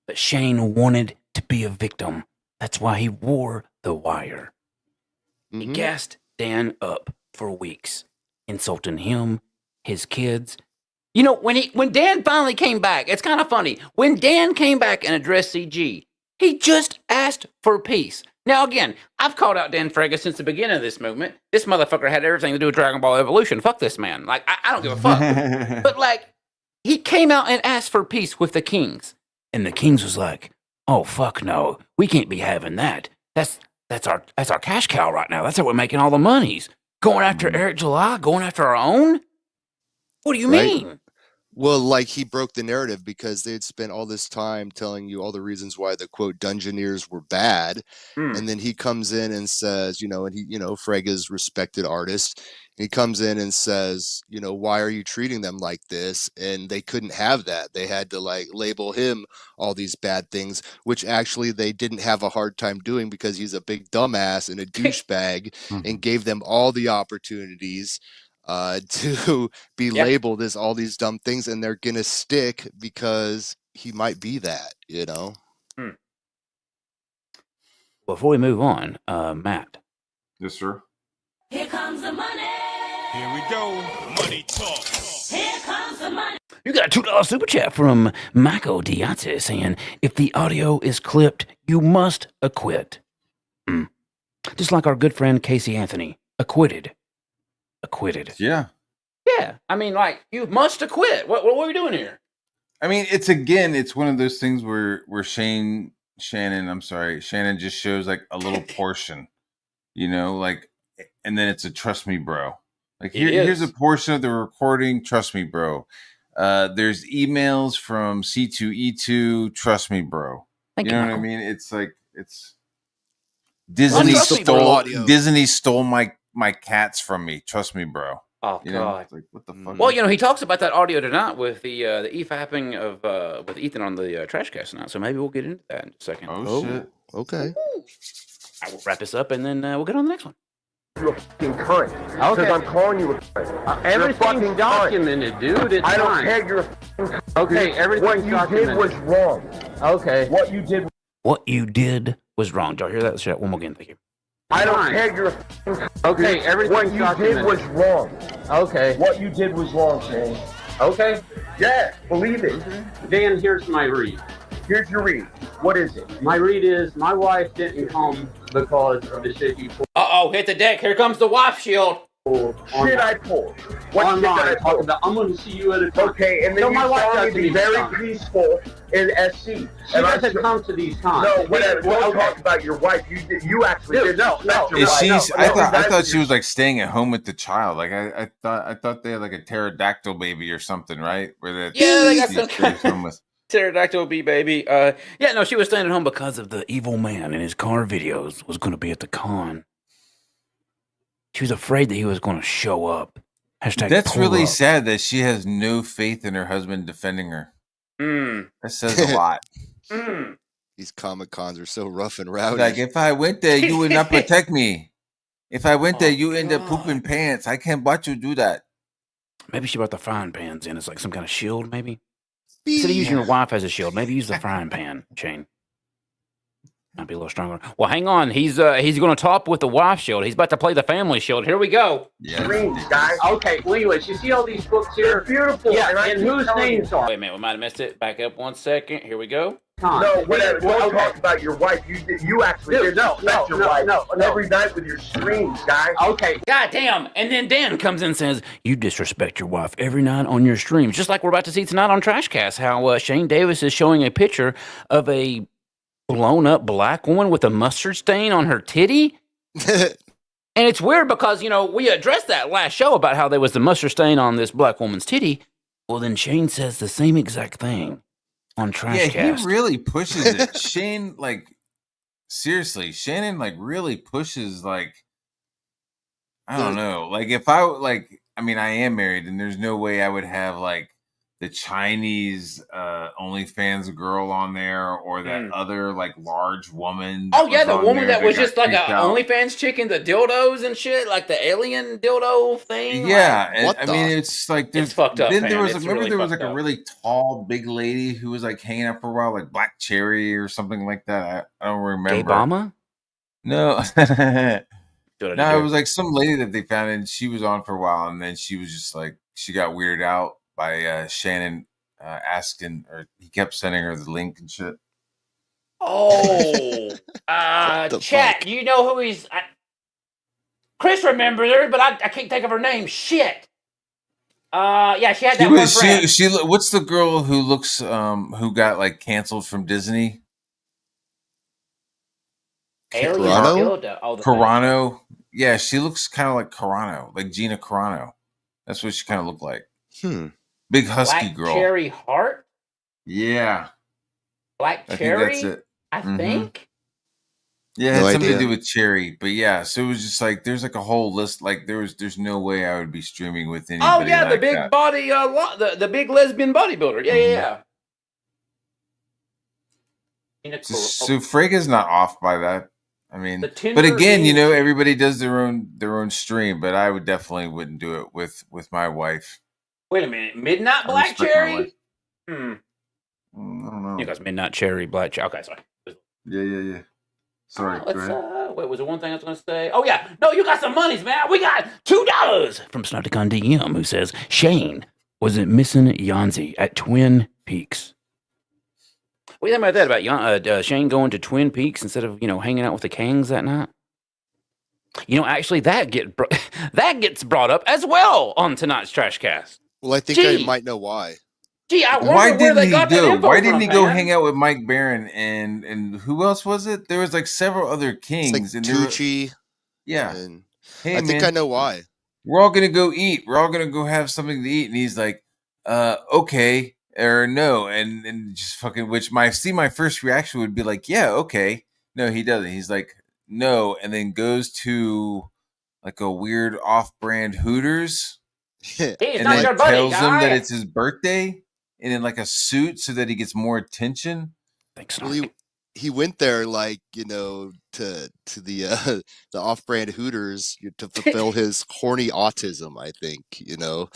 But Shane wanted to be a victim. That's why he wore the wire. He gassed Dan up for weeks, insulting him, his kids. When Dan finally came back, it's kind of funny. When Dan came back and addressed CG, he just asked for peace. Now, again, I've called out Dan Frega since the beginning of this movement. This motherfucker had everything to do with Dragon Ball Evolution. Fuck this man. Like, I don't give a fuck. But, like, he came out and asked for peace with the Kings. And the Kings was like, oh, fuck no. We can't be having that. That's our cash cow right now. That's how we're making all the monies. Going after Eric July? Going after our own? What do you mean? Well, like, he broke the narrative because they'd spent all this time telling you all the reasons why the quote Dungeoneers were bad. And then he comes in and says, and he, Frega's respected artist. He comes in and says, why are you treating them like this? And they couldn't have that. They had to like label him all these bad things, which actually they didn't have a hard time doing because he's a big dumbass and a douchebag and gave them all the opportunities to be labeled as all these dumb things, and they're gonna stick because he might be that, Before we move on, Matt. Yes, sir. Here comes the money. Here we go. Money talk. Here comes the money. You got a $2 super chat from Mako Diate saying, if the audio is clipped, you must acquit. Just like our good friend Casey Anthony. Acquitted. Yeah. Yeah. I mean, like, you must acquit. What are we doing here? I mean, it's one of those things where Shannon just shows like a little portion, like, and then it's a trust me, bro. Like, here's a portion of the recording. Trust me, bro. There's emails from C2E2. Trust me, bro. Thank you you, know Michael. what I mean? It's like Disney stole my cats from me. Trust me, bro. Oh, God. It's like, what the fuck? Well, he talks about that audio tonight with the e-fapping of with Ethan on the trash cast tonight. So maybe we'll get into that in a second. Oh shit. Okay. I will wrap this up and then we'll get on the next one. You're a fucking cunt. Okay. Because I'm calling you a cunt. Everything's documented, dude. It's I don't fine. care. You're a fucking cunt. Okay, Dude. everything's What you documented. did was wrong. Okay. What you did. What you did was wrong. Did y'all hear that? Let's hear that one more again. Thank you. I don't Fine. care. You're a fucking cunt. Okay, Dude. everything's What you documented. did was wrong. Okay. What you did was wrong, Shane. Okay. Yeah, believe it. Dan, here's my read. Here's your read. What is it? My read is my wife didn't come because of the shit you pulled Uh-oh, hit the deck. Here comes the wife shield. on Shit I pulled. What on shit did I mine. pull? Talking about, I'm going to see you at a time. Okay, and then No, you my wife saw me doesn't be even very come. peaceful in SC. She doesn't come to these times. No, whatever. Don't Okay. talk about your wife. You actually Dude, did no, respect no. your Is wife. she? No, I no, thought she was like staying at home with the child. Like I thought they had like a pterodactyl baby or something, right? Where that they got she some stays home with. Pterodactyl bee baby. She was staying at home because of the evil man in his car videos was going to be at the con. She was afraid that he was going to show up. Hashtag That's pull really up. sad that she has no faith in her husband defending her. That says a lot. These Comic Cons are so rough and rowdy. Like, if I went there, you would not protect me. If I went there, you end up pooping pants. I can't watch you do that. Maybe she brought the frying pans in. It's like some kind of shield, maybe. Instead of using your wife as a shield, maybe use the frying pan, Shane. Might be a little stronger. Well, hang on. He's going to talk with the wife shield. He's about to play the family shield. Here we go. Dreams, guys. Okay, well, anyways, you see all these books here? They're beautiful. Yeah, I and keep whose telling you. names are? Wait a minute, we might have missed it. Back up 1 second. Here we go. No, whatever. Don't Okay. talk about your wife. You actually Dude, did no, respect no, your no, wife no. every night with your streams, guys. Okay. God damn. And then Dan comes in and says, you disrespect your wife every night on your streams. Just like we're about to see tonight on Trashcast, how Shane Davis is showing a picture of a blown up black woman with a mustard stain on her titty. And it's weird because, we addressed that last show about how there was the mustard stain on this black woman's titty. Well, then Shane says the same exact thing on Trashcast. Yeah, he really pushes it. Shane, like, seriously, Shannon, like, really pushes, like, I don't know. Like, if I am married and there's no way I would have, like, Chinese OnlyFans girl on there, or that other like large woman. Oh yeah, was the on woman there that was got just like a kicked out. OnlyFans chick in the dildos and shit, like the alien dildo thing. Yeah, like, and, I mean, it's like there's it's fucked up. Then there man. was It's remember really there was fucked like a up. really tall, big lady who was like hanging out for a while, like Black Cherry or something like that. I don't remember. Gay Obama? No, Good no, idea. it was like some lady that they found, and she was on for a while, and then she was just like she got weirded out by Shannon asking, or he kept sending her the link and shit. Oh, chat. You know who he's? Chris remembers her, but I can't think of her name. Shit. Yeah, she had that one friend. She what's the girl who looks who got like canceled from Disney? Carano? Yeah, she looks kind of like Carano, like Gina Carano. That's what she kind of looked like. Big husky Black girl. Cherry Heart? Yeah. Black I Cherry? think that's it. I Mhm. think. Yeah, it had No something to idea. do with Cherry. But yeah, so it was just like there's like a whole list. Like there's no way I would be streaming with anybody. Oh yeah, the like big that. body, the big lesbian bodybuilder. Yeah. So Frega's not off by that. I mean, The but Tinder again, you is- know, everybody does their own stream. But I would definitely wouldn't do it with my wife. Wait a minute, Midnight I Black respect my Cherry? wife. Hmm. I don't know. You guys, Midnight Cherry, Black Cherry. Okay, sorry. Yeah. Sorry. Go Let's ahead. wait. Was there one thing I was going to say? Oh yeah, no, you got some monies, man. We got $2 from Snarticon DM, who says Shane wasn't missing Yanzi at Twin Peaks. What do you think about that? About Shane going to Twin Peaks instead of hanging out with the Kangs that night? Actually, that gets brought up as well on tonight's Trash Cast. Well, I think Gee. I might know why. Gee, I wonder Why where didn't they he got that go? info Why didn't he from, go man. hang out with Mike Barron and who else was it? There was like several other kings. It's like and they were- Tucci. Yeah. And Hey, I think man, I know why. we're all gonna go eat. We're all gonna go have something to eat. And he's like, okay, or no, and just fucking. Which my first reaction would be like, yeah, okay. No, he doesn't. He's like, no, and then goes to like a weird off-brand Hooters, Hey, it's and not then your buddy, tells them guy. that it's his birthday, and in like a suit so that he gets more attention. Thanks, Well, he went there like to the off-brand Hooters to fulfill his horny autism. I think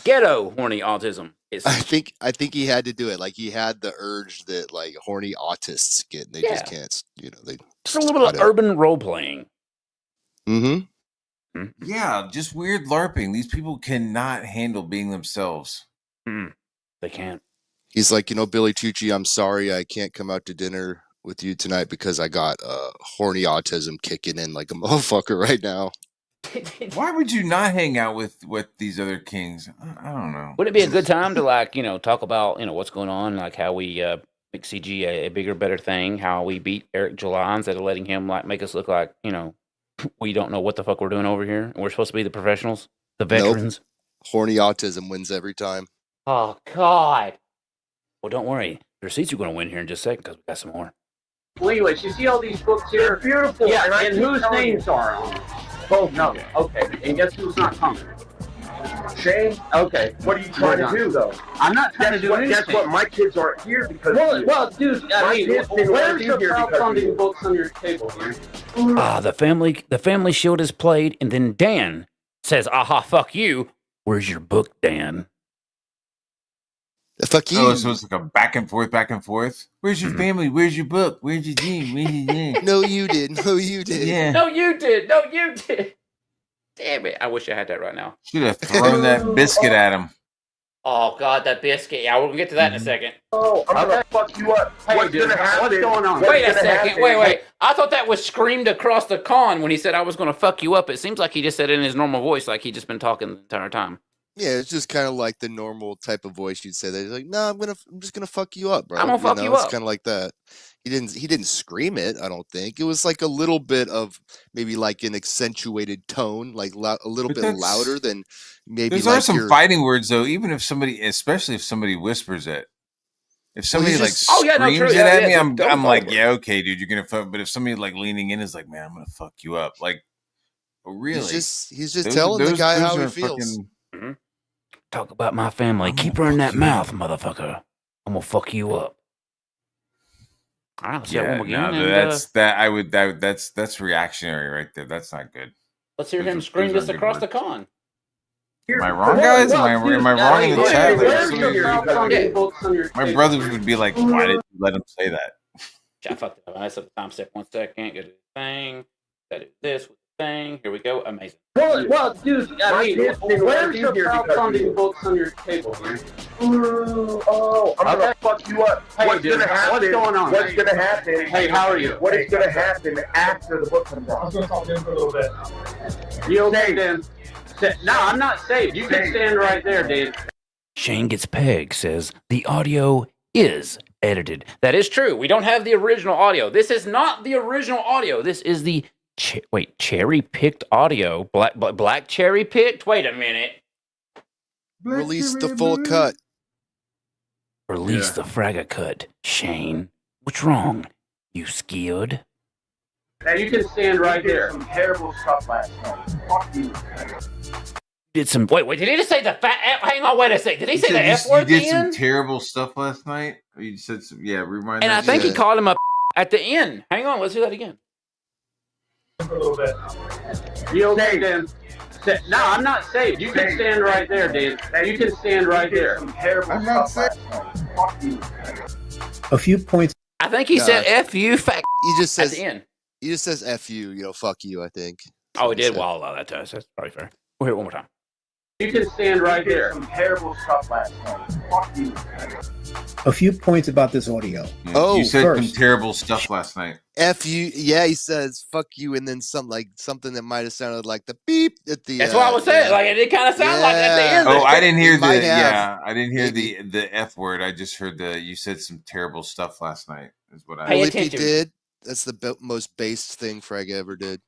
Ghetto horny autism. I think he had to do it. Like he had the urge that like horny autists get, and they just can't. They Just a little bit of urban role playing. Mm-hmm. Yeah, just weird LARPing. These people cannot handle being themselves. They can't. He's like, Billy Tucci, I'm sorry I can't come out to dinner with you tonight because I got horny autism kicking in like a motherfucker right now. Why would you not hang out with these other kings? I don't know. Wouldn't it be a good time to talk about what's going on, like how we make CG a bigger, better thing, how we beat Eric July instead of letting him make us look like we don't know what the fuck we're doing over here, and we're supposed to be the professionals, the veterans. Nope. Horny autism wins every time. Oh God. Well, don't worry. The receipts are going to win here in just a second because we got some more. Well, anyways, you see all these books here? They're beautiful. Yeah, and whose names are on them? Both no. Okay. And guess who's not coming? Shane? Okay. What are you trying to do, though? I'm not trying to do anything. Guess what? My kids aren't here because Well, dude, I mean, where's your crowdfunding books on your table here? The family shield is played, and then Dan says, "Aha, fuck you. Where's your book, Dan?" Fuck you. Oh, so it's like a back and forth. Where's your family? Where's your book? Where's your team? Where's your team? No, you did. No, you did. Yeah. No, you did. No, you did. Damn it. I wish I had that right now. Should have thrown that biscuit at him. Oh, God, that biscuit. Yeah, we're going to get to that in a second. Oh, I'm gonna fuck you up. Hey, what's dude, gonna happen? what's going on? Wait a What's gonna second. happen? Wait. I thought that was screamed across the con when he said I was going to fuck you up. It seems like he just said it in his normal voice, like he just been talking the entire time. Yeah, it's just kind of like the normal type of voice you'd say. That he's like, "No, I'm just gonna fuck you up, bro." I'm gonna fuck you It's up. kind of like that. He didn't scream it. I don't think it was like a little bit of maybe like an accentuated tone, like a little But bit that's- louder than maybe. There's like are some your- fighting words though, even if somebody, especially if somebody whispers it. If somebody he's like just- Oh, yeah, no, screams true. it Yeah, at yeah, me, don't I'm fall like, for it. yeah, okay, dude, you're gonna fuck. But if somebody like leaning in is like, man, I'm gonna fuck you up, like, oh, really? He's just Those- telling the those- guy those how he are feels. fucking- Talk about my family. Keep her in that mouth, motherfucker. I'm gonna fuck you up. All right, let's Yeah, one more again. no, And, that's reactionary right there. That's not good. let's hear him scream this across the con. Am I wrong, guys? Am I wrong in the chat? My brothers would be like, "Why did you let him say that?" I fucked it up. I messed up the time step 1 second. Go to the thing. Gotta do this with the thing. Here we go. Amazing. Well, dude, I mean, where's your crowdfunding books on your table, man? Oh, I'm gonna fuck you up. Hey, What's dude, gonna happen? what's going on? What's gonna happen? Hey, how are you? What is gonna happen after the book comes out? I was gonna talk to him for a little bit. You okay, Dan? No, I'm not safe. You can stand right there, Dan. Shane Gets Pegged says the audio is edited. That is true. We don't have the original audio. This is not the original audio. This is the cherry-picked audio. Black cherry-picked? Wait a minute. Release the full cut. Release the fragga cut, Shane. What's wrong? You scared? Now you can stand right there. Some terrible stuff last night. Fuck you. Did some wait, did he just say the fat F? Hang on, wait a sec. Did he say the F word? You did some terrible stuff last night. You said some, rewind. And I think he called him a at the end. Hang on, let's do that again. For a little bit. You okay, Dan? No, I'm not safe. You can stand right there, Dan. You can stand right there. Some terrible stuff last night. Fuck you. A few points. I think he said F you fat. He just says at the end. He just says F you, fuck you, I think. Oh, he did? Well, I'll allow that to us. That's probably fair. We'll hear it one more time. You can stand right there. Some terrible stuff last night. Fuck you. A few points about this audio. Oh, you said some terrible stuff last night. F you, he says fuck you, and then something that might have sounded like the beep at the. That's what I was saying. Like it did kind of sound like at the end. Oh, I didn't hear I didn't hear the F word. I just heard you said some terrible stuff last night. Is what I. Pay Well, if attention. he did, that's the most based thing Frag ever did.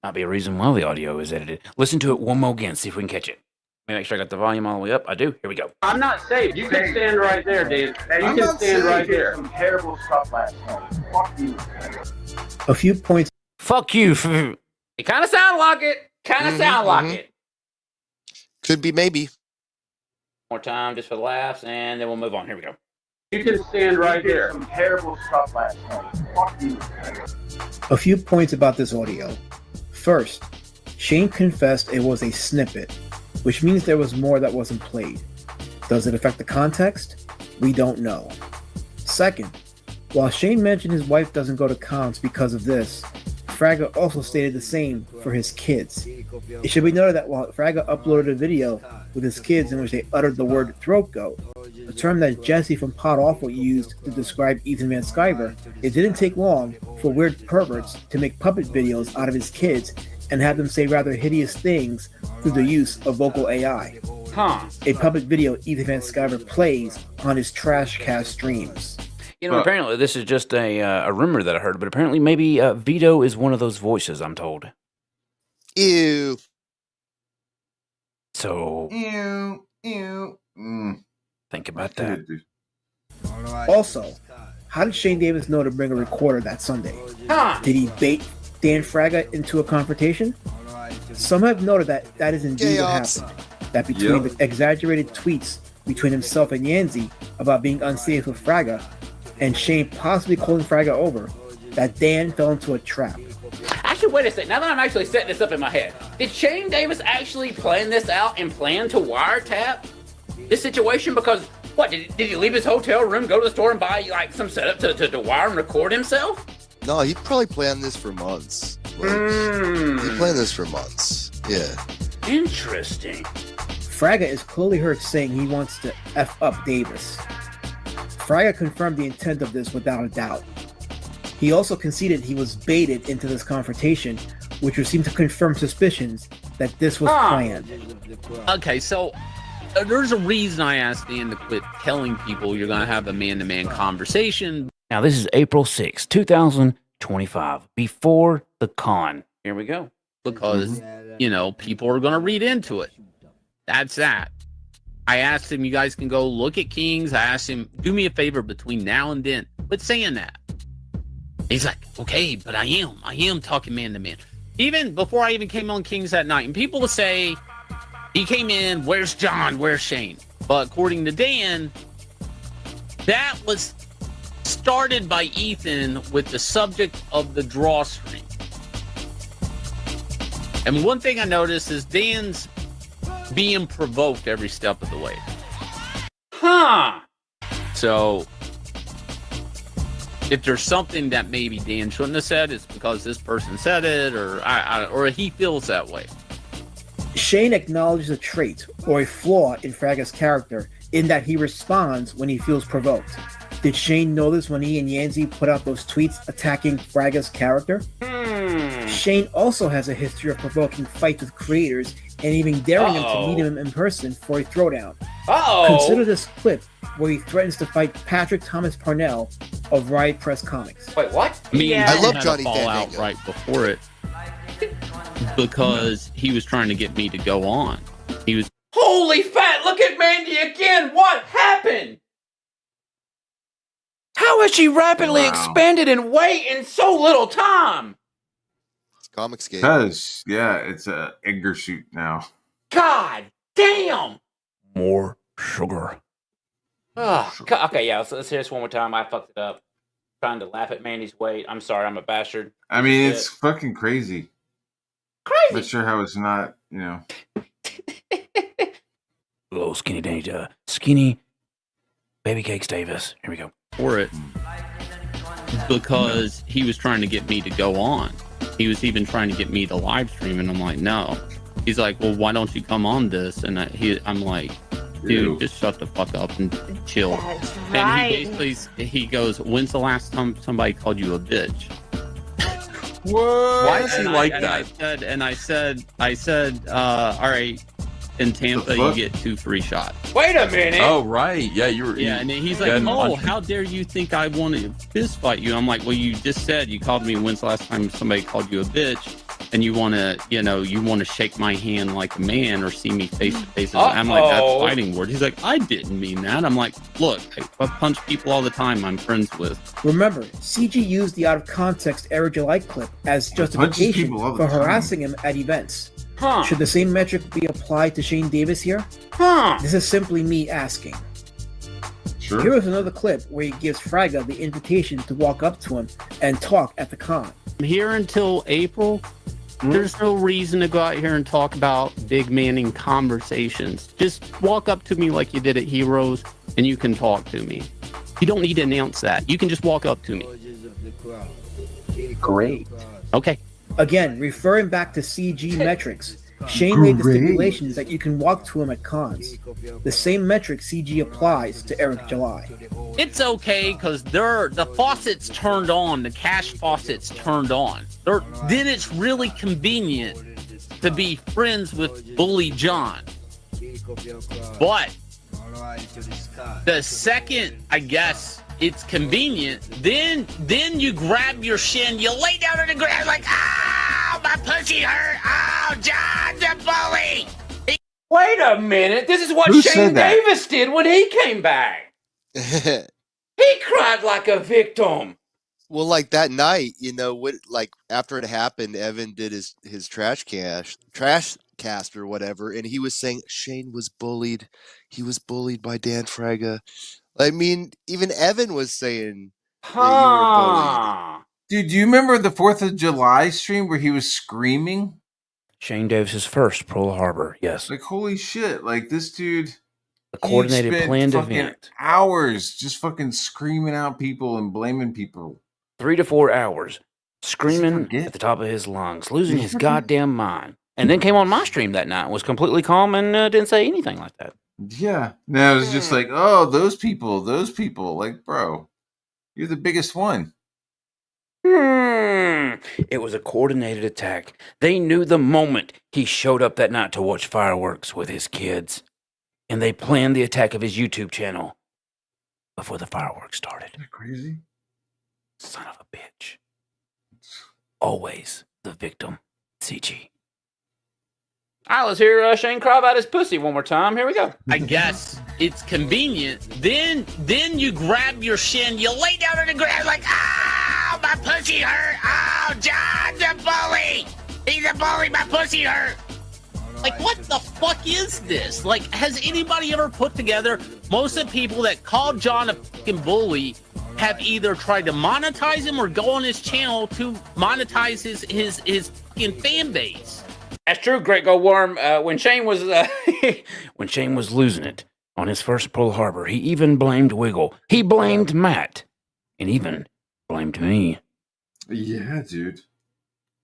Might be a reason why the audio is edited. Listen to it one more again, see if we can catch it. Let me make sure I got the volume all the way up. I do. Here we go. I'm not safe. You can stand right there, Dan. You can stand right there. Some terrible stuff last night. Fuck you. A few points. Fuck you. It kind of sound like it. Sound like it. Could be maybe. More time just for the laughs, and then we'll move on. Here we go. You can stand right there. Some terrible stuff last night. Fuck you. A few points about this audio. First, Shane confessed it was a snippet, which means there was more that wasn't played. Does it affect the context? We don't know. Second, while Shane mentioned his wife doesn't go to cons because of this, Fragga also stated the same for his kids. It should be noted that while Fragga uploaded a video with his kids in which they uttered the word throat goat, a term that Jesse from Pod Awful used to describe Ethan Van Sciver, it didn't take long for weird perverts to make puppet videos out of his kids and have them say rather hideous things through the use of vocal AI. A puppet video Ethan Van Sciver plays on his trash cast streams. You know, apparently this is just a rumor that I heard, but apparently maybe Vito is one of those voices, I'm told. Ew. So, Ew. Think about that. Also, how did Shane Davis know to bring a recorder that Sunday? Did he bait Dan Fragga into a confrontation? Some have noted that is indeed what happened. That between the exaggerated tweets between himself and Yanzi about being unsafe with Fragga, and Shane possibly calling Fragga over, that Dan fell into a trap. Actually, wait a second. Now that I'm actually setting this up in my head, did Shane Davis actually plan this out and plan to wiretap this situation? Because, what, did he leave his hotel room, go to the store, and buy, like, some setup to wire and record himself? No, he probably planned this for months. He planned this for months. Yeah. Interesting. Fragga is clearly heard saying he wants to F up Davis. Fragga confirmed the intent of this without a doubt. He also conceded he was baited into this confrontation, which would seem to confirm suspicions that this was planned. Okay, so there's a reason I asked Dan to quit telling people you're going to have a man-to-man conversation. Now, this is April 6, 2025, before the con. Here we go. Because, people are going to read into it. That's that. I asked him, you guys can go look at Kings. I asked him, do me a favor between now and then. Quit saying that. He's like, okay, but I am talking man to man. Even before I even came on Kings that night, and people will say, He came in, where's John? Where's Shane? But according to Dan, that was started by Ethan with the subject of the draw stream. And one thing I noticed is Dan's being provoked every step of the way. Huh. So if there's something that maybe Dan shouldn't have said, it's because this person said it, or he feels that way. Shane acknowledges a trait or a flaw in Fraga's character in that he responds when he feels provoked. Did Shane notice when he and Yanzi put out those tweets attacking Fraga's character? Shane also has a history of provoking fights with creators and even daring them to meet him in person for a throwdown. Consider this clip where he threatens to fight Patrick Thomas Parnell of Riot Press Comics. Wait, what? I love Johnny out right before it because he was trying to get me to go on. He was. Holy fat! Look at Mandy again. What happened? How has she rapidly expanded in weight in so little time? It's Comicsgate. Because, yeah, it's a Edgar shoot now. God damn! More sugar. Okay, yeah, let's hear this one more time. I fucked it up. Trying to laugh at Mandy's weight. I'm sorry, I'm a bastard. I mean, it's fucking crazy. Crazy. Not sure how it's not, you know. Little skinny danger. Skinny baby cakes Davis. Here we go. For it because he was trying to get me to go on. He was even trying to get me to live stream, and I'm like, no. He's like, well, why don't you come on this? And I'm like, dude, just shut the fuck up and chill. And he basically he goes, when's the last time somebody called you a bitch? What? Why is he like that? I said, all right, in Tampa you get 2 free shots. Wait a minute. Oh right, yeah, you were. Yeah, and then he's like, oh, how dare you think I want to fist fight you? I'm like, well, you just said you called me. When's the last time somebody called you a bitch? And you want to shake my hand like a man or see me face to face. I'm like, that's fighting word. He's like, I didn't mean that. I'm like, look, I punch people all the time I'm friends with. Remember, CG used the out of context Eric July clip as justification for harassing him at events. Should the same metric be applied to Shane Davis here? This is simply me asking. Sure. Here is another clip where he gives Fraga the invitation to walk up to him and talk at the con. Here until April, there's no reason to go out here and talk about big manning conversations. Just walk up to me like you did at Heroes and you can talk to me. You don't need to announce that. You can just walk up to me. Great. Okay. Again, referring back to CG metrics, Shane made the stipulations that you can walk to him at cons. The same metric CG applies to Eric July. It's okay because the faucet's turned on, the cash faucet's turned on. Then it's really convenient to be friends with Bully John. But the second, I guess, it's convenient, then you grab your shin, you lay down on the ground like, ow, my pussy hurt, oh, John the bully. Wait a minute, this is what Who Shane said that? Davis did when he came back. He cried like a victim. Well, like that night, like after it happened, Evan did his trash cast or whatever, and he was saying Shane was bullied. He was bullied by Dan Fraga. I mean, even Evan was saying that you were bullied. Dude, do you remember the 4th of July stream where he was screaming? Shane Davis's first Pearl Harbor, yes. Like, holy shit. Like, this dude... A coordinated, he spent planned fucking event. hours just fucking screaming out people and blaming people. 3 to 4 hours. Screaming at the top of his lungs. Losing his goddamn mind. And then came on my stream that night. Was completely calm and didn't say anything like that. Yeah. No, it was just like, oh, those people. Like, bro, you're the biggest one. It was a coordinated attack. They knew the moment he showed up that night to watch fireworks with his kids. And they planned the attack of his YouTube channel before the fireworks started. Isn't that crazy? Son of a bitch. Always the victim. CG. All right, let's hear Shane cry about his pussy one more time. Here we go. I guess it's convenient. Then you grab your shin, you lay down on the ground like, ow, my pussy hurt. Oh, John the bully. He's a bully, my pussy hurt. Like, what the fuck is this? Like, has anybody ever put together most of the people that called John a fucking bully have either tried to monetize him or go on his channel to monetize his fucking fan base? That's true, Great Go Worm. When Shane was when Shane was losing it on his first Pearl Harbor, he even blamed Wiggle. He blamed Matt, and even blamed me. Yeah, dude.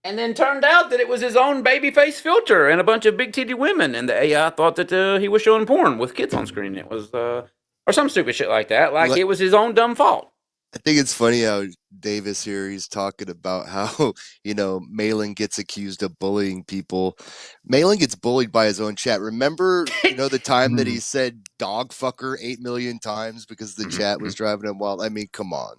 And then turned out that it was his own babyface filter and a bunch of big titty women, and the AI thought that he was showing porn with kids on screen. It was or some stupid shit like that. Like it was his own dumb fault. I think it's funny how Davis here, he's talking about how, Malin gets accused of bullying people. Malin gets bullied by his own chat. Remember, the time that he said dog fucker 8 million times because the chat was driving him wild? I mean, come on.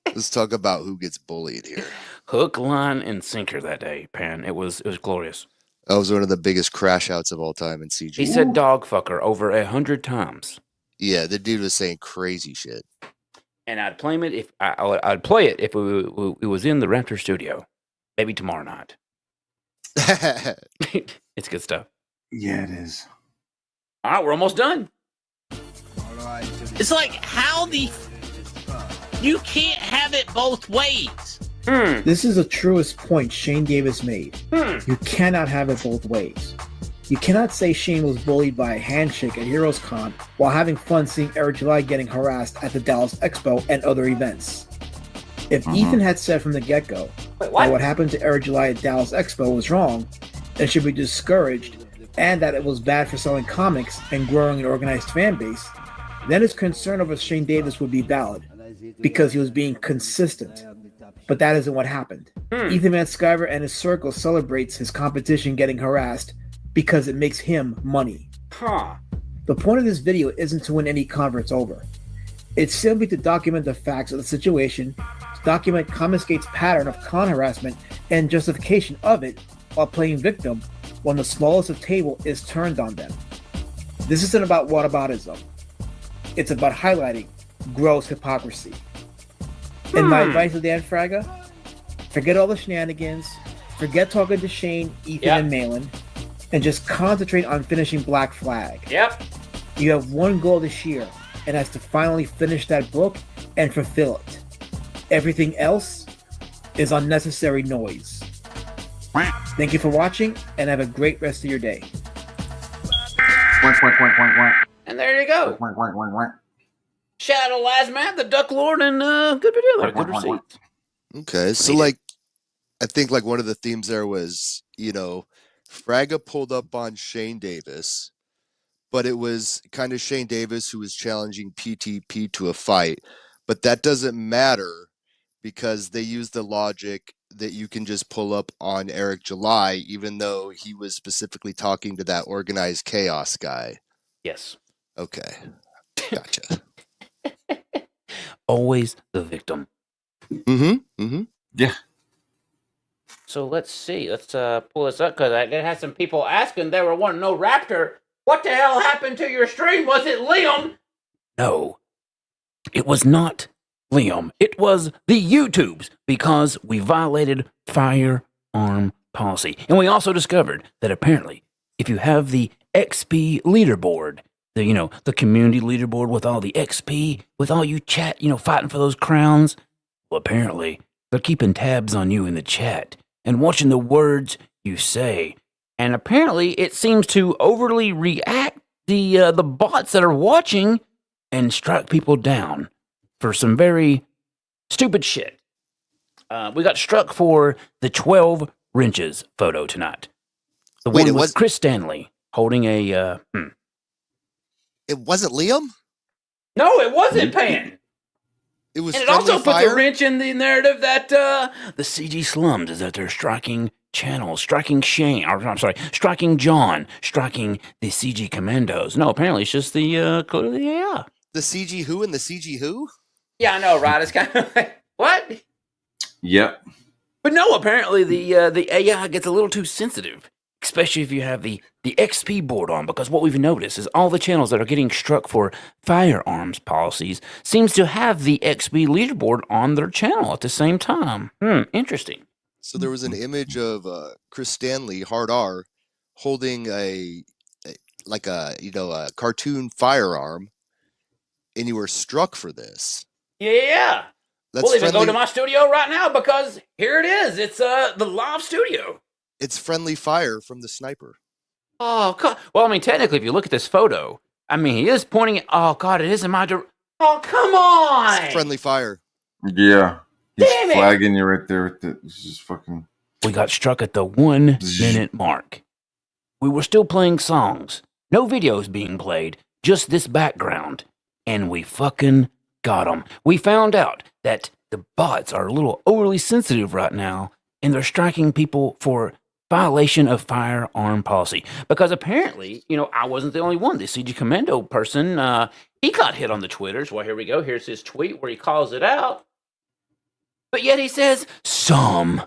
Let's talk about who gets bullied here. Hook, line, and sinker that day, Pan. It was glorious. That was one of the biggest crash outs of all time in CG. He said dog fucker over 100 times. Yeah, the dude was saying crazy shit. And I'd play it if I'd play it if it was in the Raptor studio, maybe tomorrow night. It's good stuff. Yeah, it is. All right, we're almost done. It's like you can't have it both ways. This is the truest point Shane Davis made. You cannot have it both ways. You cannot say Shane was bullied by a handshake at Heroes Con while having fun seeing Eric July getting harassed at the Dallas Expo and other events. If Ethan had said from the get-go that what happened to Eric July at Dallas Expo was wrong and should be discouraged, and that it was bad for selling comics and growing an organized fan base, then his concern over Shane Davis would be valid, because he was being consistent. But that isn't what happened. Ethan Van Sciver and his circle celebrates his competition getting harassed because it makes him money. The point of this video isn't to win any converts over. It's simply to document the facts of the situation, to document Comicsgate's pattern of con harassment and justification of it while playing victim when the smallest of table is turned on them. This isn't about whataboutism. It's about highlighting gross hypocrisy. And my advice to Dan Fraga, forget all the shenanigans, forget talking to Shane, Ethan, and Malin, and just concentrate on finishing Black Flag. Yep. You have one goal this year, and that's to finally finish that book and fulfill it. Everything else is unnecessary noise. Thank you for watching, and have a great rest of your day. And there you go. Shadow Lasmat, the Duck Lord, and good video there. Good receipts. Okay, so I think one of the themes there was, Fraga pulled up on Shane Davis, but it was kind of Shane Davis who was challenging PTP to a fight. But that doesn't matter because they used the logic that you can just pull up on Eric July, even though he was specifically talking to that organized chaos guy. Yes. Okay. Gotcha. Always the victim. Yeah. So let's see. Let's pull this up because I had some people asking. They were wanting to know, Raptor, what the hell happened to your stream? Was it Liam? No, it was not Liam. It was the YouTubes because we violated firearm policy. And we also discovered that apparently if you have the XP leaderboard, the community leaderboard with all the XP, with all you chat, fighting for those crowns, well, apparently they're keeping tabs on you in the chat and watching the words you say. And apparently it seems to overly react the bots that are watching and strike people down for some very stupid shit. We got struck for the 12 wrenches photo tonight. The one with Chris Stanley holding a... It wasn't Liam? No, it wasn't Pan. It was. And it also puts a wrench in the narrative that the CG slums is that they're striking channels, striking Shane, or I'm sorry, striking John, striking the CG commandos. No, apparently it's just the code of the AI. The CG who and the CG who? Yeah, I know, right? It's kind of like, what? Yep. But no, apparently the AI gets a little too sensitive, especially if you have the XP board on, because what we've noticed is all the channels that are getting struck for firearms policies seems to have the XP leaderboard on their channel at the same time. Interesting. So there was an image of Chris Stanley, Hard R, holding like a a cartoon firearm, and you were struck for this. Yeah. That's We'll even go to friendly. my studio right now because here it is. It's the live studio. It's friendly fire from the sniper. Oh, God. Well, I mean, technically, if you look at this photo, I mean, he is pointing it. Oh, God, it is in my direction. Oh, come on. It's friendly fire. Yeah. He's Damn it. flagging you right there with the. It's just fucking. We got struck at the 1 minute mark. We were still playing songs. No videos being played, just this background. And we fucking got them. We found out that the bots are a little overly sensitive right now, and they're striking people for violation of firearm policy. Because apparently, I wasn't the only one. The CG Commando person, he got hit on the Twitters. Well, here we go. Here's his tweet where he calls it out. But yet he says, some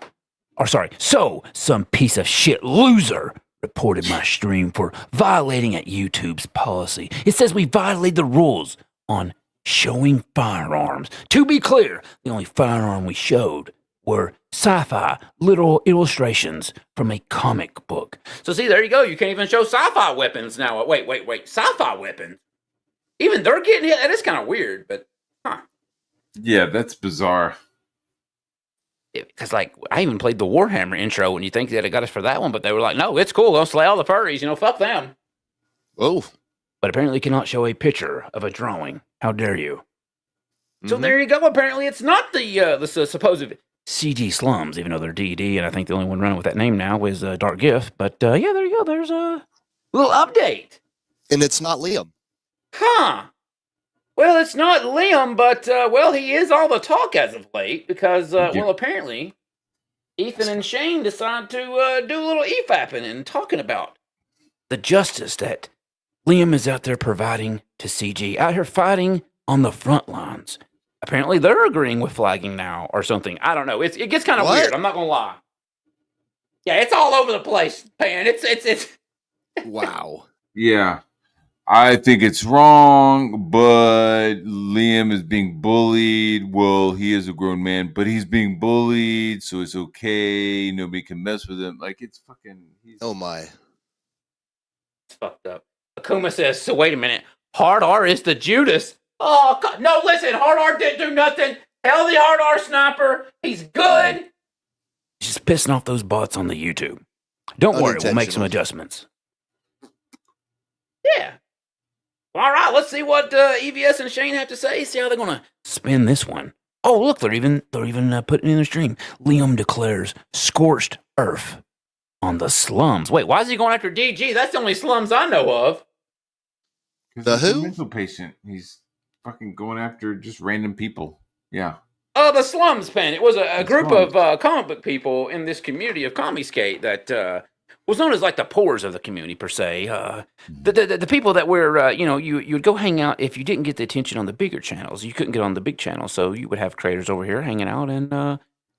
piece of shit loser reported my stream for violating at YouTube's policy. It says we violated the rules on showing firearms. To be clear, the only firearm we showed were sci-fi literal illustrations from a comic book. So see, there you go. You can't even show sci-fi weapons now. Wait. Sci-fi weapons? Even they're getting hit? That is kind of weird, but Yeah, that's bizarre. Because, I even played the Warhammer intro, and you think that it got us for that one, but they were like, no, it's cool. Go slay all the furries. Fuck them. Oh. But apparently cannot show a picture of a drawing. How dare you? So there you go. Apparently it's not the supposed CG slums, even though they're DD, and I think the only one running with that name now is Dark Gift. But yeah, there you go. There's a little update. And it's not Liam. Huh. Well, it's not Liam, but, he is all the talk as of late because, apparently, Ethan and Shane decided to do a little EFAPing and talking about the justice that Liam is out there providing to CG, out here fighting on the front lines. Apparently, they're agreeing with flagging now or something. I don't know. It gets kind of weird. I'm not going to lie. Yeah, it's all over the place, Pan. It's Wow. Yeah. I think it's wrong, but Liam is being bullied. Well, he is a grown man, but he's being bullied, so it's okay. Nobody can mess with him. It's fucking. Oh my. It's fucked up. Akuma says, so wait a minute. Hard R is the Judas. Oh, God. No, listen. Hard R didn't do nothing. Hell the Hard R sniper. He's good. He's just pissing off those bots on the YouTube. Don't worry. We'll make some adjustments. Yeah. All right, let's see what EVS and Shane have to say. See how they're gonna spin this one. Oh, look, they're even putting in the stream. Liam declares scorched earth on the slums. Wait, why is he going after DG? That's the only slums I know of. The He's who? a mental patient. He's fucking going after just random people. Yeah. The slums, Pen. It was a group of comic book people in this community of Comiskate that was known as the poors of the community per se. The people that were you would go hang out if you didn't get the attention on the bigger channels. You couldn't get on the big channels, so you would have creators over here hanging out and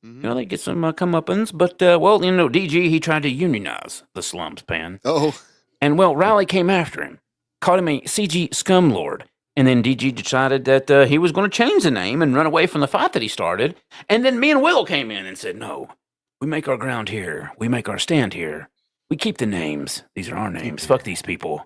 they get some comeuppance. But DG he tried to unionize the slums, Pan. Oh. And Rowley came after him, called him a CG scumlord. And then DG decided that he was going to change the name and run away from the fight that he started. And then me and Will came in and said, no, we make our ground here. We make our stand here. We keep the names. These are our names. Fuck these people.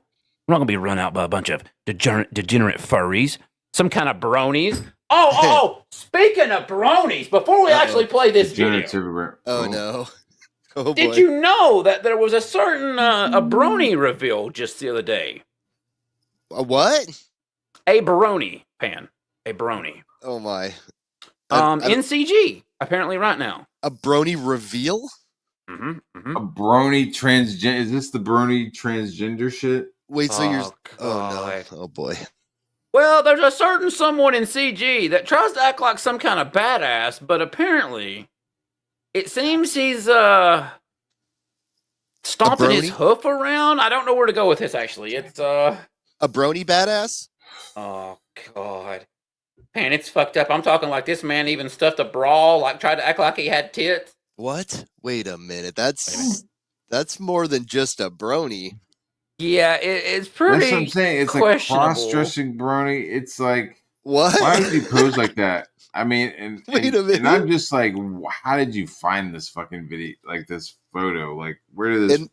We're not going to be run out by a bunch of degenerate furries. Some kind of bronies. Oh, speaking of bronies, before we actually play this video. Everywhere. Oh, no. Oh, Did boy. you know that there was a certain a brony reveal just the other day? A what? A brony, Pan. A brony. Oh, my. In CG, apparently right now. A brony reveal? Mm-hmm. A brony transgender. Is this the brony transgender shit? Wait, so you're. God. Oh, no. Oh, boy. Well, there's a certain someone in CG that tries to act like some kind of badass, but apparently it seems he's stomping his hoof around. I don't know where to go with this, actually. It's a brony badass? Oh, God. Man, it's fucked up. I'm talking like this man even stuffed a bra, tried to act like he had tits. What? Wait a minute. That's more than just a brony. Yeah, it's pretty. That's what I'm saying. It's cross-dressing brony. It's like, what? Why would you pose like that? I mean, Wait a minute. And I'm just like, how did you find this fucking video, this photo? Where did this?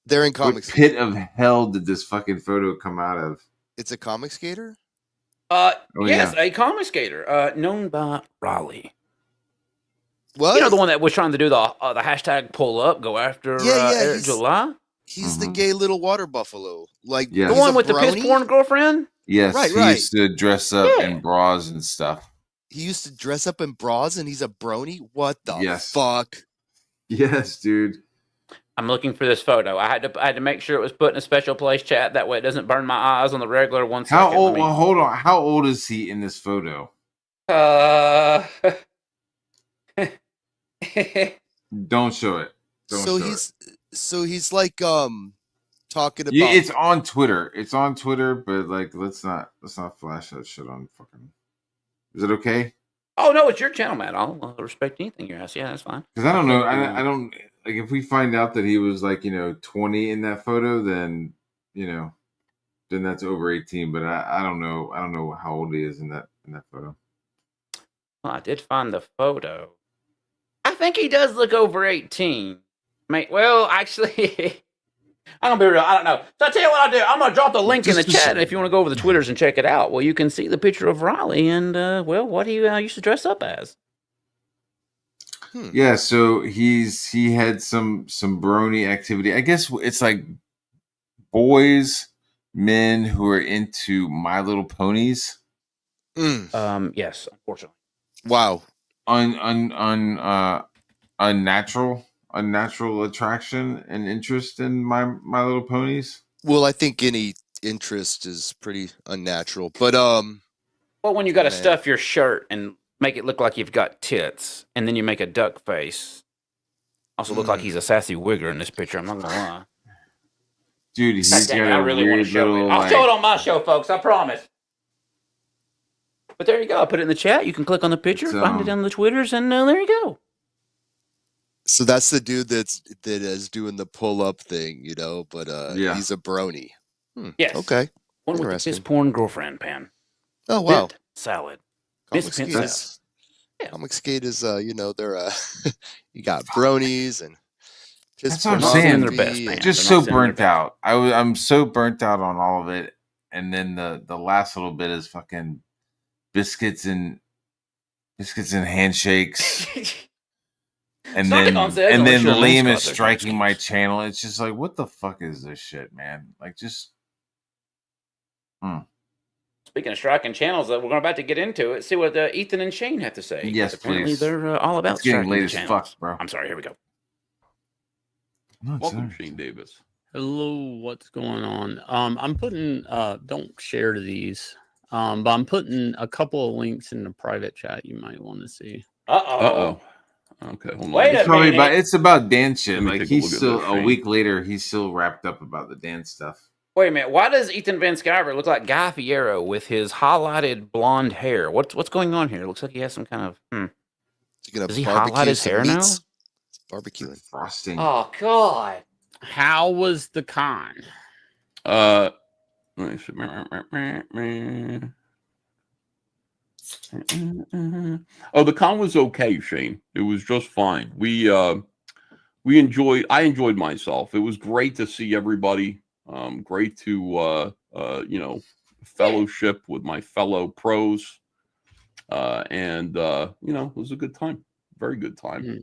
They're in What comics. pit of hell did this fucking photo come out of? It's a comic skater. Yes, a comic skater, known by Raleigh. What? You know, the one that was trying to do the hashtag pull up, go after Eric July? He's the gay little water buffalo. Like Yes. The he's one a with the piss brony? porn girlfriend? Yes, Right, he right. used to dress up in bras and stuff. He used to dress up in bras and he's a brony? What the Yes. fuck? Yes, dude. I'm looking for this photo. I had to make sure it was put in a special place chat. That way it doesn't burn my eyes on the regular 1 second. How old? Well, hold on. How old is he in this photo? Don't show it. Don't show it. So he's like talking about. Yeah, it's on Twitter. It's on Twitter, but like, let's not flash that shit on fucking. Is it okay? Oh no, it's your channel, man. I'll respect anything you ask. Yeah, that's fine. Because I don't know. I don't like if we find out that he was like 20 in that photo, then then that's over 18. But I don't know. I don't know how old he is in that photo. Well, I did find the photo. I think he does look over 18. Well, actually, I'm gonna be real. I don't know. So I tell you what I'll do. I'm gonna drop the link in the chat if you want to go over the Twitters and check it out. Well, you can see the picture of Raleigh and what he used to dress up as. Yeah, so he had some brony activity. I guess it's like boys, men who are into My Little Ponies. Yes, unfortunately. Wow. Unnatural attraction and interest in My Little Ponies. Well, I think any interest is pretty unnatural, but Well, when you got to stuff your shirt and make it look like you've got tits, and then you make a duck face. Also look like he's a sassy wigger in this picture. I'm not gonna lie. Dude, he's got I a really want weird to show little. it. I'll show it on my show, folks. I promise. But there you go. I put it in the chat. You can click on the picture, find it on the Twitters, and there you go. So that's the dude that is doing the pull up thing, but he's a brony. Yes. Okay. One with the piss porn girlfriend pan. Oh wow. Mint salad. Comic Miss skate. Princess. Comic skate is they're you got bronies and That's what I'm saying. Just so burnt out. I'm so burnt out on all of it. And then the last little bit is fucking biscuits and handshakes. And then Liam is striking my channel. It's just like, what the fuck is this shit, man? Like, just. Speaking of striking channels, we're about to get into it. See what Ethan and Shane have to say. Yes, apparently please. They're all about it's getting striking late as channels. fuck, bro. I'm sorry. Here we go. Welcome, Shane Davis. Hello, what's going on? I'm putting don't share these. But I'm putting a couple of links in the private chat you might want to see. Uh-oh. Okay, hold on. Wait a minute. It's about dance shit. Like, take a he's look at still, that, a Shane. week later, he's still wrapped up about the dance stuff. Wait a minute. Why does Ethan Van Sciver look like Guy Fieri with his highlighted blonde hair? What's going on here? It looks like he has some kind of. Does he highlight his hair now? It's barbecuing. Frosting. Oh God. How was the con? Let me see. Oh, the con was okay, Shane. It was just fine. I enjoyed myself. It was great to see everybody. Great to fellowship with my fellow pros. And it was a good time. Very good time.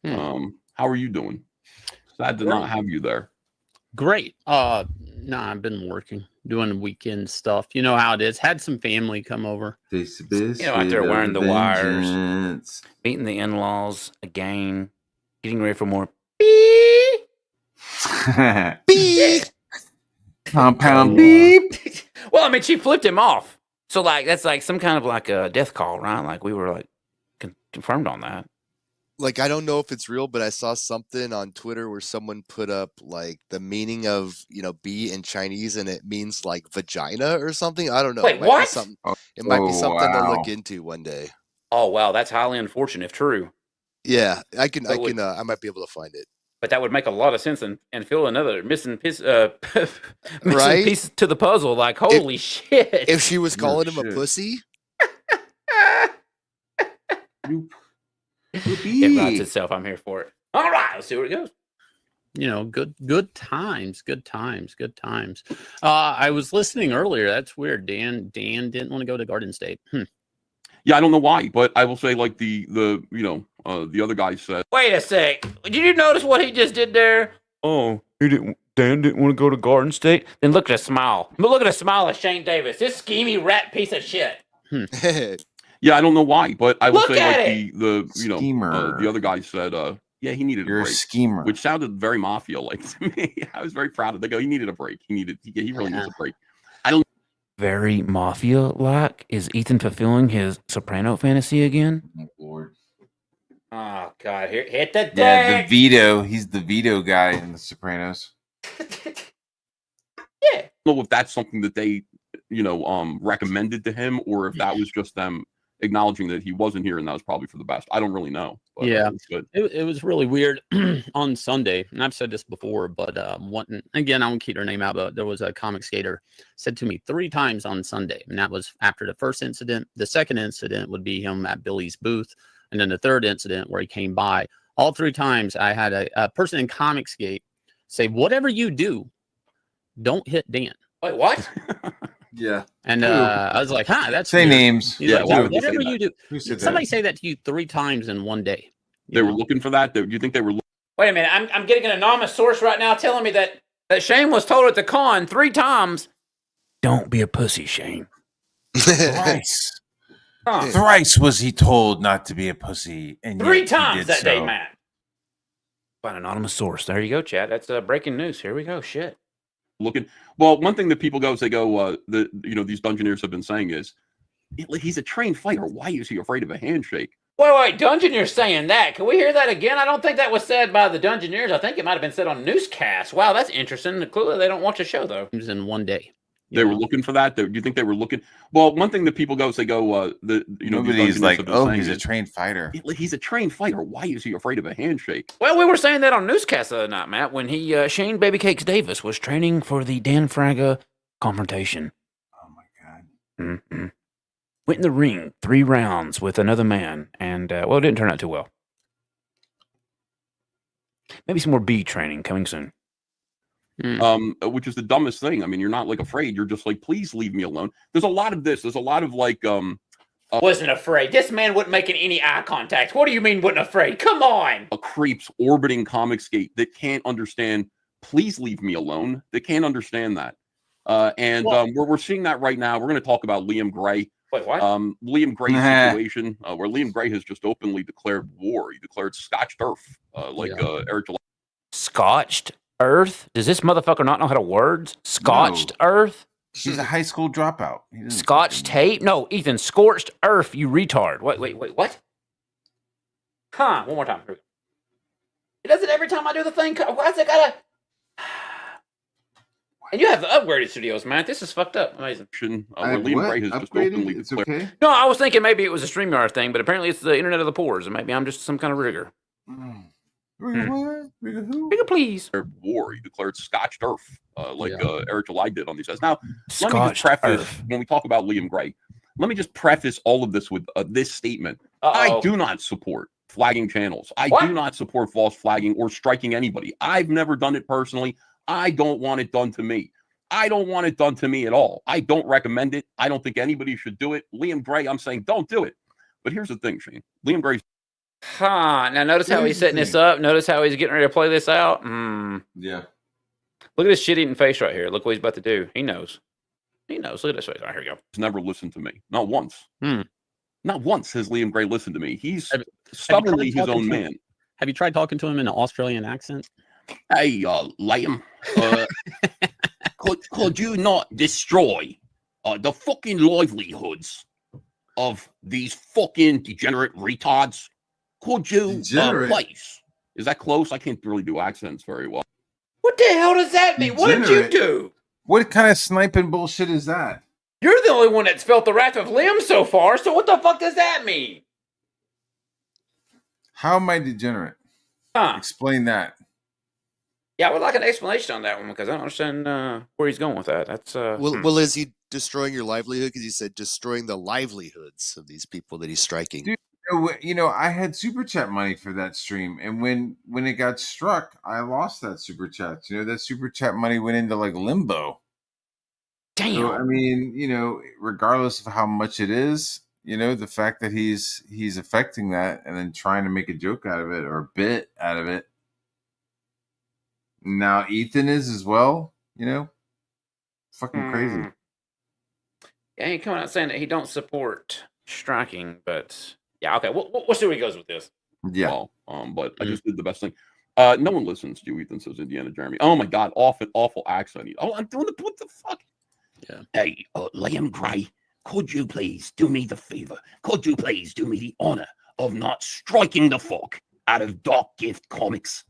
How are you doing? Sad to not have you there. Great. No, I've been working, doing the weekend stuff. You know how it is. Had some family come over. Out there wearing the wires, meeting the in-laws again, getting ready for more. Beep. Compound beep. Well, I mean, she flipped him off. So, like, that's like some kind of like a death call, right? Like, we were like confirmed on that. Like, I don't know if it's real, but I saw something on Twitter where someone put up like the meaning of bee in Chinese, and it means like vagina or something. I don't know. Wait, what? It might be something to look into one day. Oh wow, that's highly unfortunate if true. Yeah, I might be able to find it. But that would make a lot of sense and fill another missing piece, Right? piece to the puzzle. Like, holy shit! If she was calling him a pussy, it writes itself. I'm here for it. All right, let's see where it goes. you know, good times. I was listening earlier. That's weird. Dan didn't want to go to Garden State. Yeah, I don't know why, but I will say, like the the other guy said. Wait a sec. Did you notice what he just did there? Oh, Dan didn't want to go to Garden State? Then look at the smile. Look at the smile of Shane Davis. This schemy rat piece of shit. Yeah, I don't know why, but I will Look say, at like it! the other guy said, yeah, he needed You're a a break, schemer. which sounded very mafia like to me. I was very proud of. They go, he needed a break. He really needs a break. I don't. Very mafia-like. Is Ethan fulfilling his soprano fantasy again? Oh, Lord. Oh, God. Here, hit the deck. Yeah, the veto. He's the veto guy in The Sopranos. I don't know if that's something that they, recommended to him, or if that was just them acknowledging that he wasn't here, and that was probably for the best. I don't really know. But Yeah, good. it was really weird on Sunday, and I've said this before, but again, I won't keep her name out, but there was a comic skater said to me 3 times on Sunday, and that was after the first incident. The second incident would be him at Billy's booth, and then the third incident where he came by. All 3 times, I had a person in comic skate say, "Whatever you do, don't hit Dan." Wait, what? Yeah. And I was like, that's Say weird. names. He's Yeah, like, why "Well, would they say whatever that? you do." Who said Somebody that? say that to you 3 times in one day. They were looking for that. Do you think they were? Wait a minute. I'm getting an anonymous source right now telling me that Shane was told at the con 3 times. Don't be a pussy, Shane. Thrice. Thrice was he told not to be a pussy. And 3 yet he times did that day, so. Matt. By an anonymous source. There you go, Chad. That's breaking news. Here we go. Shit. Looking. Well, one thing that people go is they go, these Dungeoneers have been saying is, he's a trained fighter. Why is he afraid of a handshake? Wait, Dungeoneers saying that. Can we hear that again? I don't think that was said by the Dungeoneers. I think it might have been said on NOOSECAST. Wow, that's interesting. Clearly, they don't watch the show, though. It was in one day. They were looking for that. Do you think they were looking? Well, one thing that people go is they go, Nobody's like, oh, he's a trained fighter. He's a trained fighter. Why is he afraid of a handshake? Well, we were saying that on NOOSECAST the other night, Matt, when Shane Babycakes Davis was training for the Dan Fraga confrontation. Oh, my God. Mm-hmm. Went in the ring 3 rounds with another man, and, it didn't turn out too well. Maybe some more B training coming soon. Which is the dumbest thing. I mean, you're not like afraid. You're just like, please leave me alone. There's a lot of this. There's a lot of like, wasn't afraid. This man wasn't making any eye contact. What do you mean wasn't afraid? Come on. Creeps orbiting Comicsgate that can't understand. Please leave me alone. They can't understand that. We're seeing that right now. We're going to talk about Liam Gray. Wait, what? Liam Gray's situation, where Liam Gray has just openly declared war. He declared scorched earth, Eric July. Scotched Earth? Does this motherfucker not know how to words? Scotched Earth? He's a high school dropout. Scotch tape? No, Ethan, scorched earth, you retard. Wait, what? Huh, one more time. It does it every time I do the thing. Why's it gotta... And you have the upgraded studios, man. This is fucked up. Amazing. Where Liam Gray has just openly declared. Okay. No, I was thinking maybe it was a StreamYard thing, but apparently it's the Internet of the Pores, and maybe I'm just some kind of rigger. Rigger, please. War. He declared scorched earth, Eric July did on these guys. Now, let me just Scotched preface, earth. when we talk about Liam Gray, let me just preface all of this with this statement. I do not support flagging channels. I do not support false flagging or striking anybody. I've never done it personally. I don't want it done to me. I don't want it done to me at all. I don't recommend it. I don't think anybody should do it. Liam Gray, I'm saying don't do it. But here's the thing, Shane. Liam Gray's... Huh. Now notice how he's setting this up. Notice how he's getting ready to play this out. Yeah. Look at his shit-eating face right here. Look what he's about to do. He knows. He knows. Look at this face. All right, here we go. He's never listened to me. Not once. Not once has Liam Gray listened to me. He's stubbornly his own man. Have you tried talking to him in an Australian accent? Hey, Liam, could you not destroy the fucking livelihoods of these fucking degenerate retards? Could you please? Is that close? I can't really do accents very well. What the hell does that mean? What did you do? What kind of sniping bullshit is that? You're the only one that's felt the wrath of Liam so far, so what the fuck does that mean? How am I degenerate? Explain that. Yeah, I would like an explanation on that one because I don't understand where he's going with that. That's Well, is he destroying your livelihood? Because he said destroying the livelihoods of these people that he's striking. Dude, You know, I had super chat money for that stream, and when it got struck, I lost that super chat. You know, that super chat money went into like limbo. Damn. So, I mean, you know, regardless of how much it is, you know, the fact that he's affecting that and then trying to make a joke out of it or a bit out of it. Now Ethan is as well, you know, fucking crazy. Yeah, he coming out saying that he don't support striking, but yeah, okay. We'll see where he goes with this. Yeah. Well, but I just did the best thing. No one listens to you, Ethan, says Indiana Jeremy. Oh my God, awful accent. Oh, I'm doing what the fuck? Yeah. Hey, Liam Gray, could you please do me the favor? Could you please do me the honor of not striking the fuck out of Dark Gift Comics?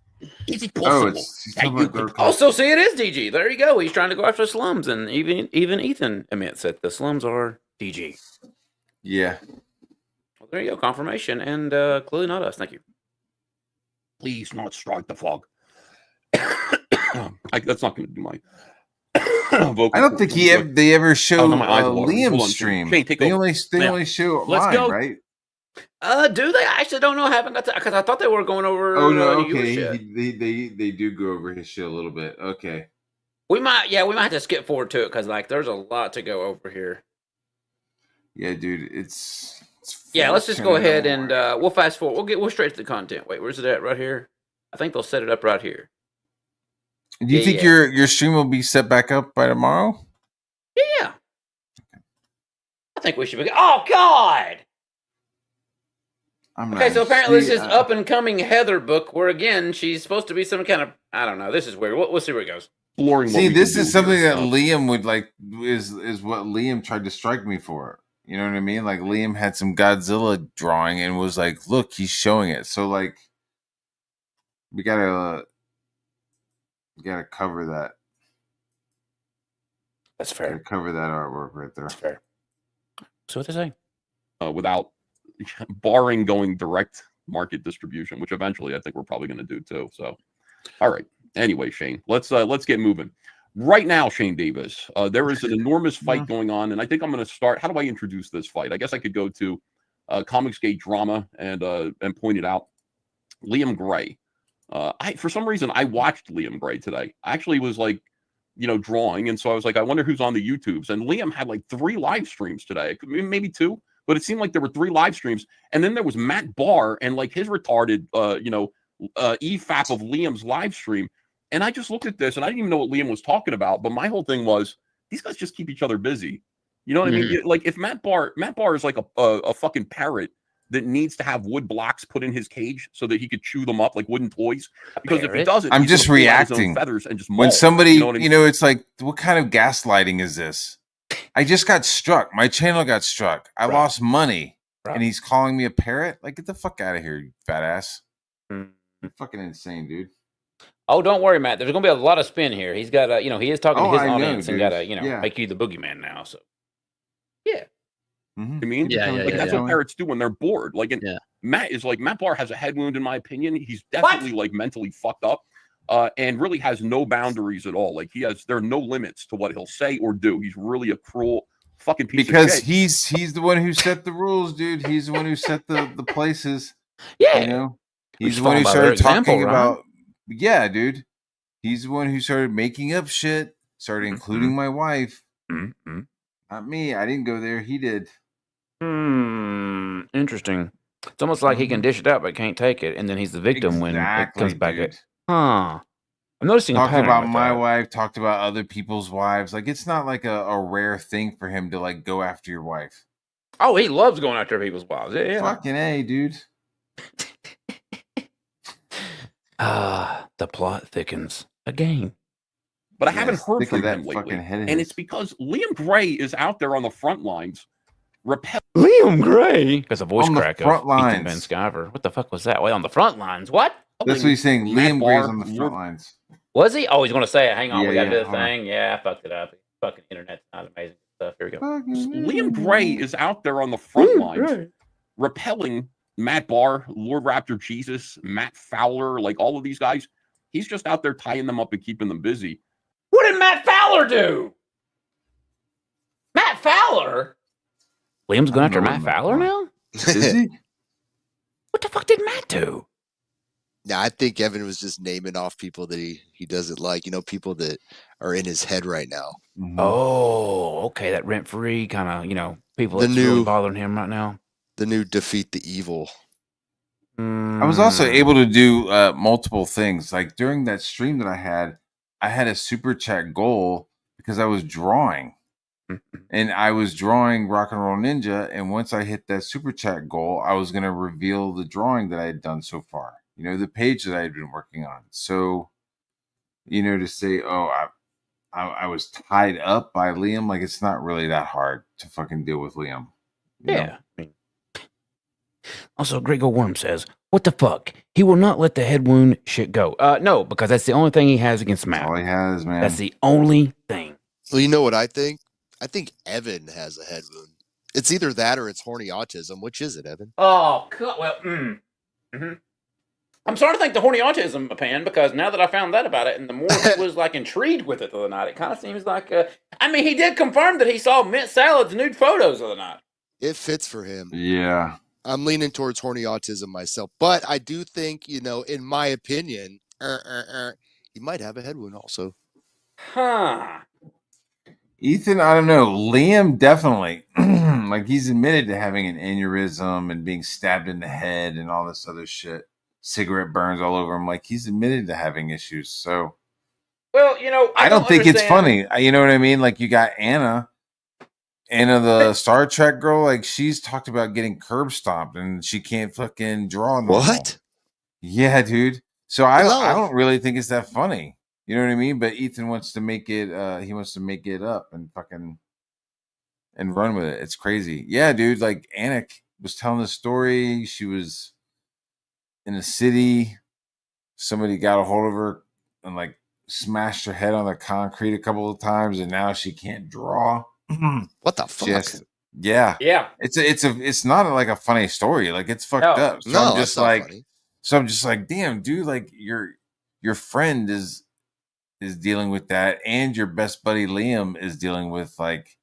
Is it possible that you could Also, see, it is DG. There you go. He's trying to go after slums, and even Ethan admits that the slums are DG. Yeah. Well, there you go. Confirmation, and clearly not us. Thank you. Please not strike the fog. That's not going to do my vocal. I don't think they ever show Liam's stream. Shane, take they over. only show Let's mine, go. right? Do they? I actually don't know. I haven't got to, because I thought they were going over. Oh no, your okay. shit. They do go over his shit a little bit. Okay. We might have to skip forward to it because like there's a lot to go over here. Yeah, dude, it's yeah. Let's just go ahead and we'll fast forward. We'll straight to the content. Wait, where's it at? Right here. I think they'll set it up right here. Do you think your stream will be set back up by tomorrow? Yeah. I think we should be. Oh God. Okay, so apparently this is up and coming Heather book, where again she's supposed to be some kind of, I don't know. This is weird. We'll see where it goes. See, this is something that Liam would like. Is what Liam tried to strike me for. You know what I mean? Like Liam had some Godzilla drawing and was like, "Look, he's showing it." So like, we gotta cover that. That's fair. Gotta cover that artwork right there. That's fair. So what they say? Without barring going direct market distribution, which eventually I think we're probably going to do too. So, all right. Anyway, Shane, let's get moving. Right now, Shane Davis, there is an enormous fight going on, and I think I'm going to start. How do I introduce this fight? I guess I could go to Comicsgate Drama and point it out. Liam Gray. For some reason I watched Liam Gray today. I actually was like, drawing, and so I was like, I wonder who's on the YouTubes. And Liam had like 3 live streams today, maybe 2. But it seemed like there were 3 live streams. And then there was Matt Barr and like his retarded, EFAP of Liam's live stream. And I just looked at this and I didn't even know what Liam was talking about. But my whole thing was, these guys just keep each other busy. You know what I mean? Like if Matt Barr is like a fucking parrot that needs to have wood blocks put in his cage so that he could chew them up like wooden toys. Because if he doesn't, I'm just reacting. Feathers and just when maul. somebody, you know what I mean? it's like, what kind of gaslighting is this? I just got struck. My channel got struck. I lost money. And he's calling me a parrot? Like, get the fuck out of here, you fat ass. You're fucking insane, dude. Oh, don't worry, Matt. There's going to be a lot of spin here. He's got he is talking to his audience and got to, make you the boogeyman now. So, yeah. I mean, that's what parrots do when they're bored. Like, Matt Barr has a head wound, in my opinion. He's definitely like mentally fucked up. And really has no boundaries at all. Like there are no limits to what he'll say or do. He's really a cruel fucking piece of shit. Because he's the one who set the rules, dude. He's the one who set the places. Yeah. He's the one who started talking about. Yeah, dude. He's the one who started making up shit. Started including my wife. Not me. I didn't go there. He did. Interesting. It's almost like he can dish it out but can't take it, and then he's the victim when it comes back at. Huh. I'm noticing talked about my wife, talked about other people's wives. Like, it's not like a rare thing for him to like go after your wife. Oh, he loves going after people's wives. Yeah. Fucking A, dude. The plot thickens again. But I haven't heard from him lately. And it's because Liam Gray is out there on the front lines. Liam Gray? Because a voice crack of front lines. Ethan Van Sciver. What the fuck was that? Wait, on the front lines? What? That's what he's saying. Liam Gray's on the front lines. Was he? Oh, he's going to say it. Hang on. We got to do the thing. Yeah, I fucked it up. Fucking internet's not amazing stuff. Here we go. Liam Gray is out there on the front lines repelling Matt Barr, Lord Raptor Jesus, Matt Fowler, like all of these guys. He's just out there tying them up and keeping them busy. What did Matt Fowler do? Matt Fowler? Liam's going after Matt Fowler now? Is he? What the fuck did Matt do? Yeah, I think Evan was just naming off people that he doesn't like. You know, people that are in his head right now. Oh, okay, that rent-free kind of, you know, people The that's really new- bothering him right now. The new defeat the evil. I was also able to do multiple things. Like during that stream that I had a super chat goal because I was drawing. And I was drawing Rock and Roll Ninja, and once I hit that super chat goal, I was going to reveal the drawing that I had done so far. You know, the page that I had been working on. So, you know, to say, oh, I was tied up by Liam, like it's not really that hard to fucking deal with Liam. you know? Yeah. Also, Gregor Worm says, "What the fuck? He will not let the head wound shit go." No, because that's the only thing he has against Matt. All he has, man. That's the only thing. Well, you know what I think? I think Evan has a head wound. It's either that or it's horny autism. Which is it, Evan? Oh, well, I'm starting to think the horny autism, Pan, because now that I found that about it, and the more he was like intrigued with it the other night, it kind of seems like, I mean, he did confirm that he saw Mint Salad's nude photos the other night. It fits for him. Yeah. I'm leaning towards horny autism myself, but I do think, you know, in my opinion, he might have a head wound also. Huh. Ethan, I don't know. Liam definitely, like he's admitted to having an aneurysm and being stabbed in the head and all this other shit. Cigarette burns all over him. Like he's admitted to having issues. So, well, you know, I don't think it's funny. You know what I mean? Like you got Anna, the Star Trek girl. Like she's talked about getting curb stomped and she can't fucking draw. Normal. What? Yeah, dude. So I don't really think it's that funny. You know what I mean? But Ethan wants to make it. He wants to make it up and fucking and run with it. It's crazy. Yeah, dude. Like Anna was telling the story. She was in a city. Somebody got a hold of her and like smashed her head on the concrete a couple of times, and now she can't draw. What the fuck? Yeah. It's not like a funny story. Like it's fucked up. So I'm just like, damn, dude. Like your friend is dealing with that, and your best buddy Liam is dealing with like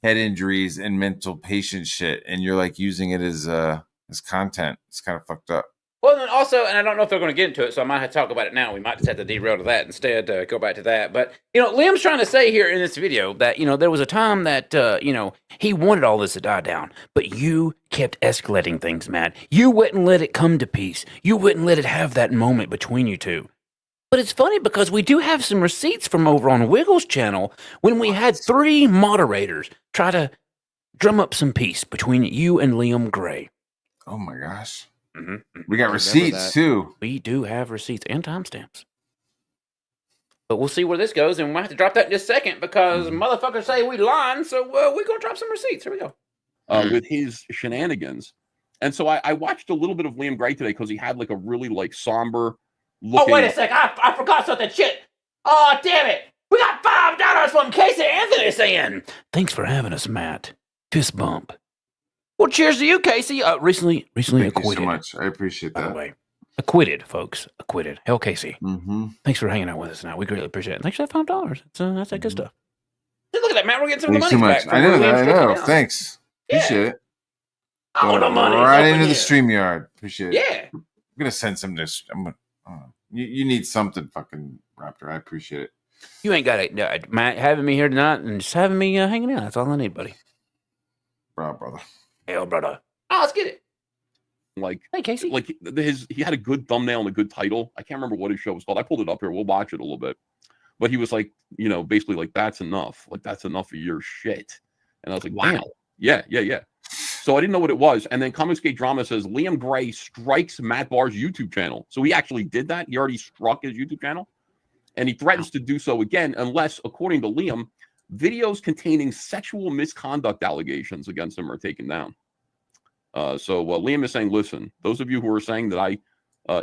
head injuries and mental patient shit, and you're like using it as content. It's kind of fucked up. Well, then also, and I don't know if they're going to get into it, so I might have to talk about it now. We might just have to derail to that instead, go back to that. But, you know, Liam's trying to say here in this video that, you know, there was a time that, you know, he wanted all this to die down, but you kept escalating things, Matt. You wouldn't let it come to peace. You wouldn't let it have that moment between you two. But it's funny because we do have some receipts from over on Wiggles' channel when we had 3 moderators try to drum up some peace between you and Liam Gray. Oh, my gosh. We got receipts too. We do have receipts and timestamps. But we'll see where this goes, and we might have to drop that in just a second because motherfuckers say we lying, so we're going to drop some receipts. Here we go. With his shenanigans. And so I watched a little bit of Liam Gray today because he had like a really like somber looking... Oh, wait a sec. I forgot something. Shit. Oh, damn it. We got $5 from Casey Anthony saying, "Thanks for having us, Matt. Fist bump." Well, cheers to you, Casey. Recently Thank acquitted. you so much. I appreciate that. By the way, acquitted, folks. Acquitted. Hell, Casey. Mm-hmm. Thanks for hanging out with us now. We greatly appreciate it. Thanks for that $5. That's that good stuff. Hey, look at that, Matt. We're getting some of the Thanks money so much. back. I know that. I know. Thanks. Appreciate it. Oh, the money. Right into the StreamYard. Appreciate it. Yeah. I'm gonna send some to. You need something, fucking Raptor. I appreciate it. You ain't got it, Matt. Having me here tonight and just having me hanging out. That's all I need, buddy. Brother. Hell, brother. Oh, let's get it. Like, hey, Casey. Like he had a good thumbnail and a good title. I can't remember what his show was called. I pulled it up here. We'll watch it a little bit. But he was like, you know, basically like, that's enough. Like, that's enough of your shit. And I was like, wow. Yeah. So I didn't know what it was. And then Comics Gate Drama says Liam Gray strikes Matt Bahr's YouTube channel. So he actually did that. He already struck his YouTube channel. And he threatens to do so again unless, according to Liam, videos containing sexual misconduct allegations against him are taken down. So Liam is saying, listen, those of you who are saying that I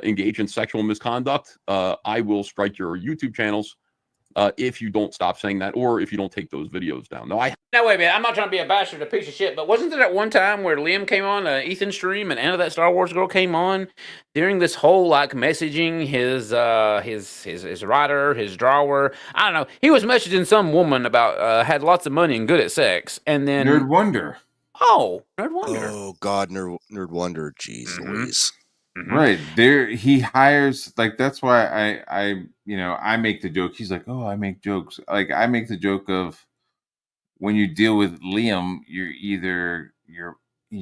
engage in sexual misconduct, I will strike your YouTube channels if you don't stop saying that or if you don't take those videos down. Now, wait a minute. I'm not trying to be a bastard, a piece of shit, but wasn't there that one time where Liam came on Ethan's stream and Anna, that Star Wars girl, came on during this whole like messaging his writer, his drawer? I don't know. He was messaging some woman about had lots of money and good at sex, and then Nerd Wonder. Oh, Nerd Wonder. Oh God, Nerd Wonder. Jeez Louise. Right there, he hires like that's why I make the joke. He's like, oh, I make jokes. Like I make the joke of when you deal with Liam, he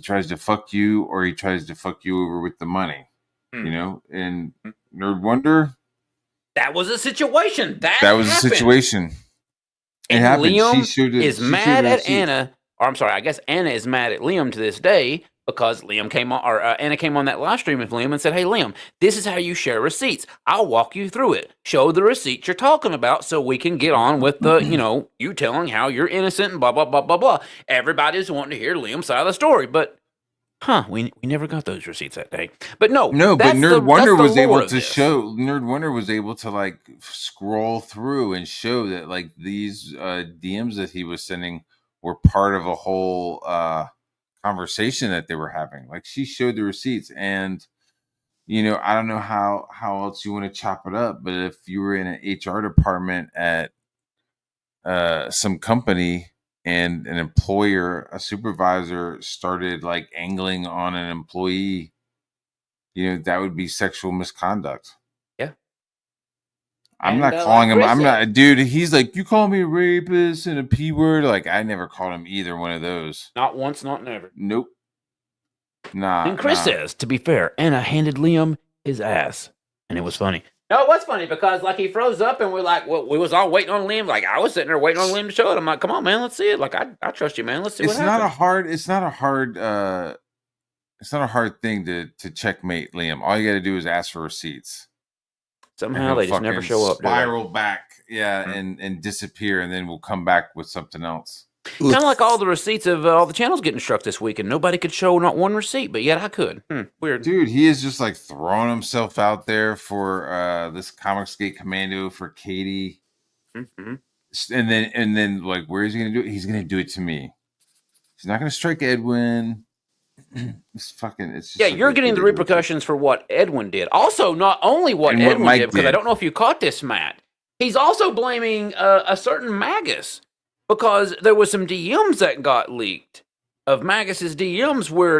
tries to fuck you or he tries to fuck you over with the money. You know, and Nerd Wonder. That was a situation. That was a situation. It happened. Liam is mad at Anna. Or I'm sorry, I guess Anna is mad at Liam to this day because Liam came on, or Anna came on that live stream with Liam and said, "Hey, Liam, this is how you share receipts. I'll walk you through it. Show the receipts you're talking about, so we can get on with the, you telling how you're innocent and blah blah blah blah blah." Everybody's wanting to hear Liam's side of the story, but we never got those receipts that day. But no, but Nerd Wonder was able to show. Nerd Wonder was able to like scroll through and show that like these DMs that he was sending were part of a whole conversation that they were having. Like she showed the receipts, and I don't know how else you want to chop it up, but if you were in an HR department at some company and an employer, a supervisor started like angling on an employee, that would be sexual misconduct. I'm not calling him. I'm not, dude. He's like, you call me a rapist and a P word. Like, I never called him either one of those. Not once, not never. Nope. Nah. And Chris says, to be fair, Anna handed Liam his ass, and it was funny. No, it was funny because like he froze up, and we're like, well, we was all waiting on Liam. Like I was sitting there waiting on Liam to show it. I'm like, come on, man, let's see it. Like I trust you, man. Let's see what happens. It's not a hard thing to checkmate Liam. All you got to do is ask for receipts. Somehow they just never show up. Spiral back, and disappear, and then we'll come back with something else. Kind of like all the receipts of all the channels getting struck this week, and nobody could show not one receipt, but yet I could. Weird. Dude, he is just like throwing himself out there for this Comicsgate Commando for Katie. And then like, where is he going to do it? He's going to do it to me. He's not going to strike Edwin. You're getting the repercussions for what Edwin did. Also, not only what Edwin did, because I don't know if you caught this, Matt. He's also blaming a certain Magus because there was some DMs that got leaked of Magus's DMs where,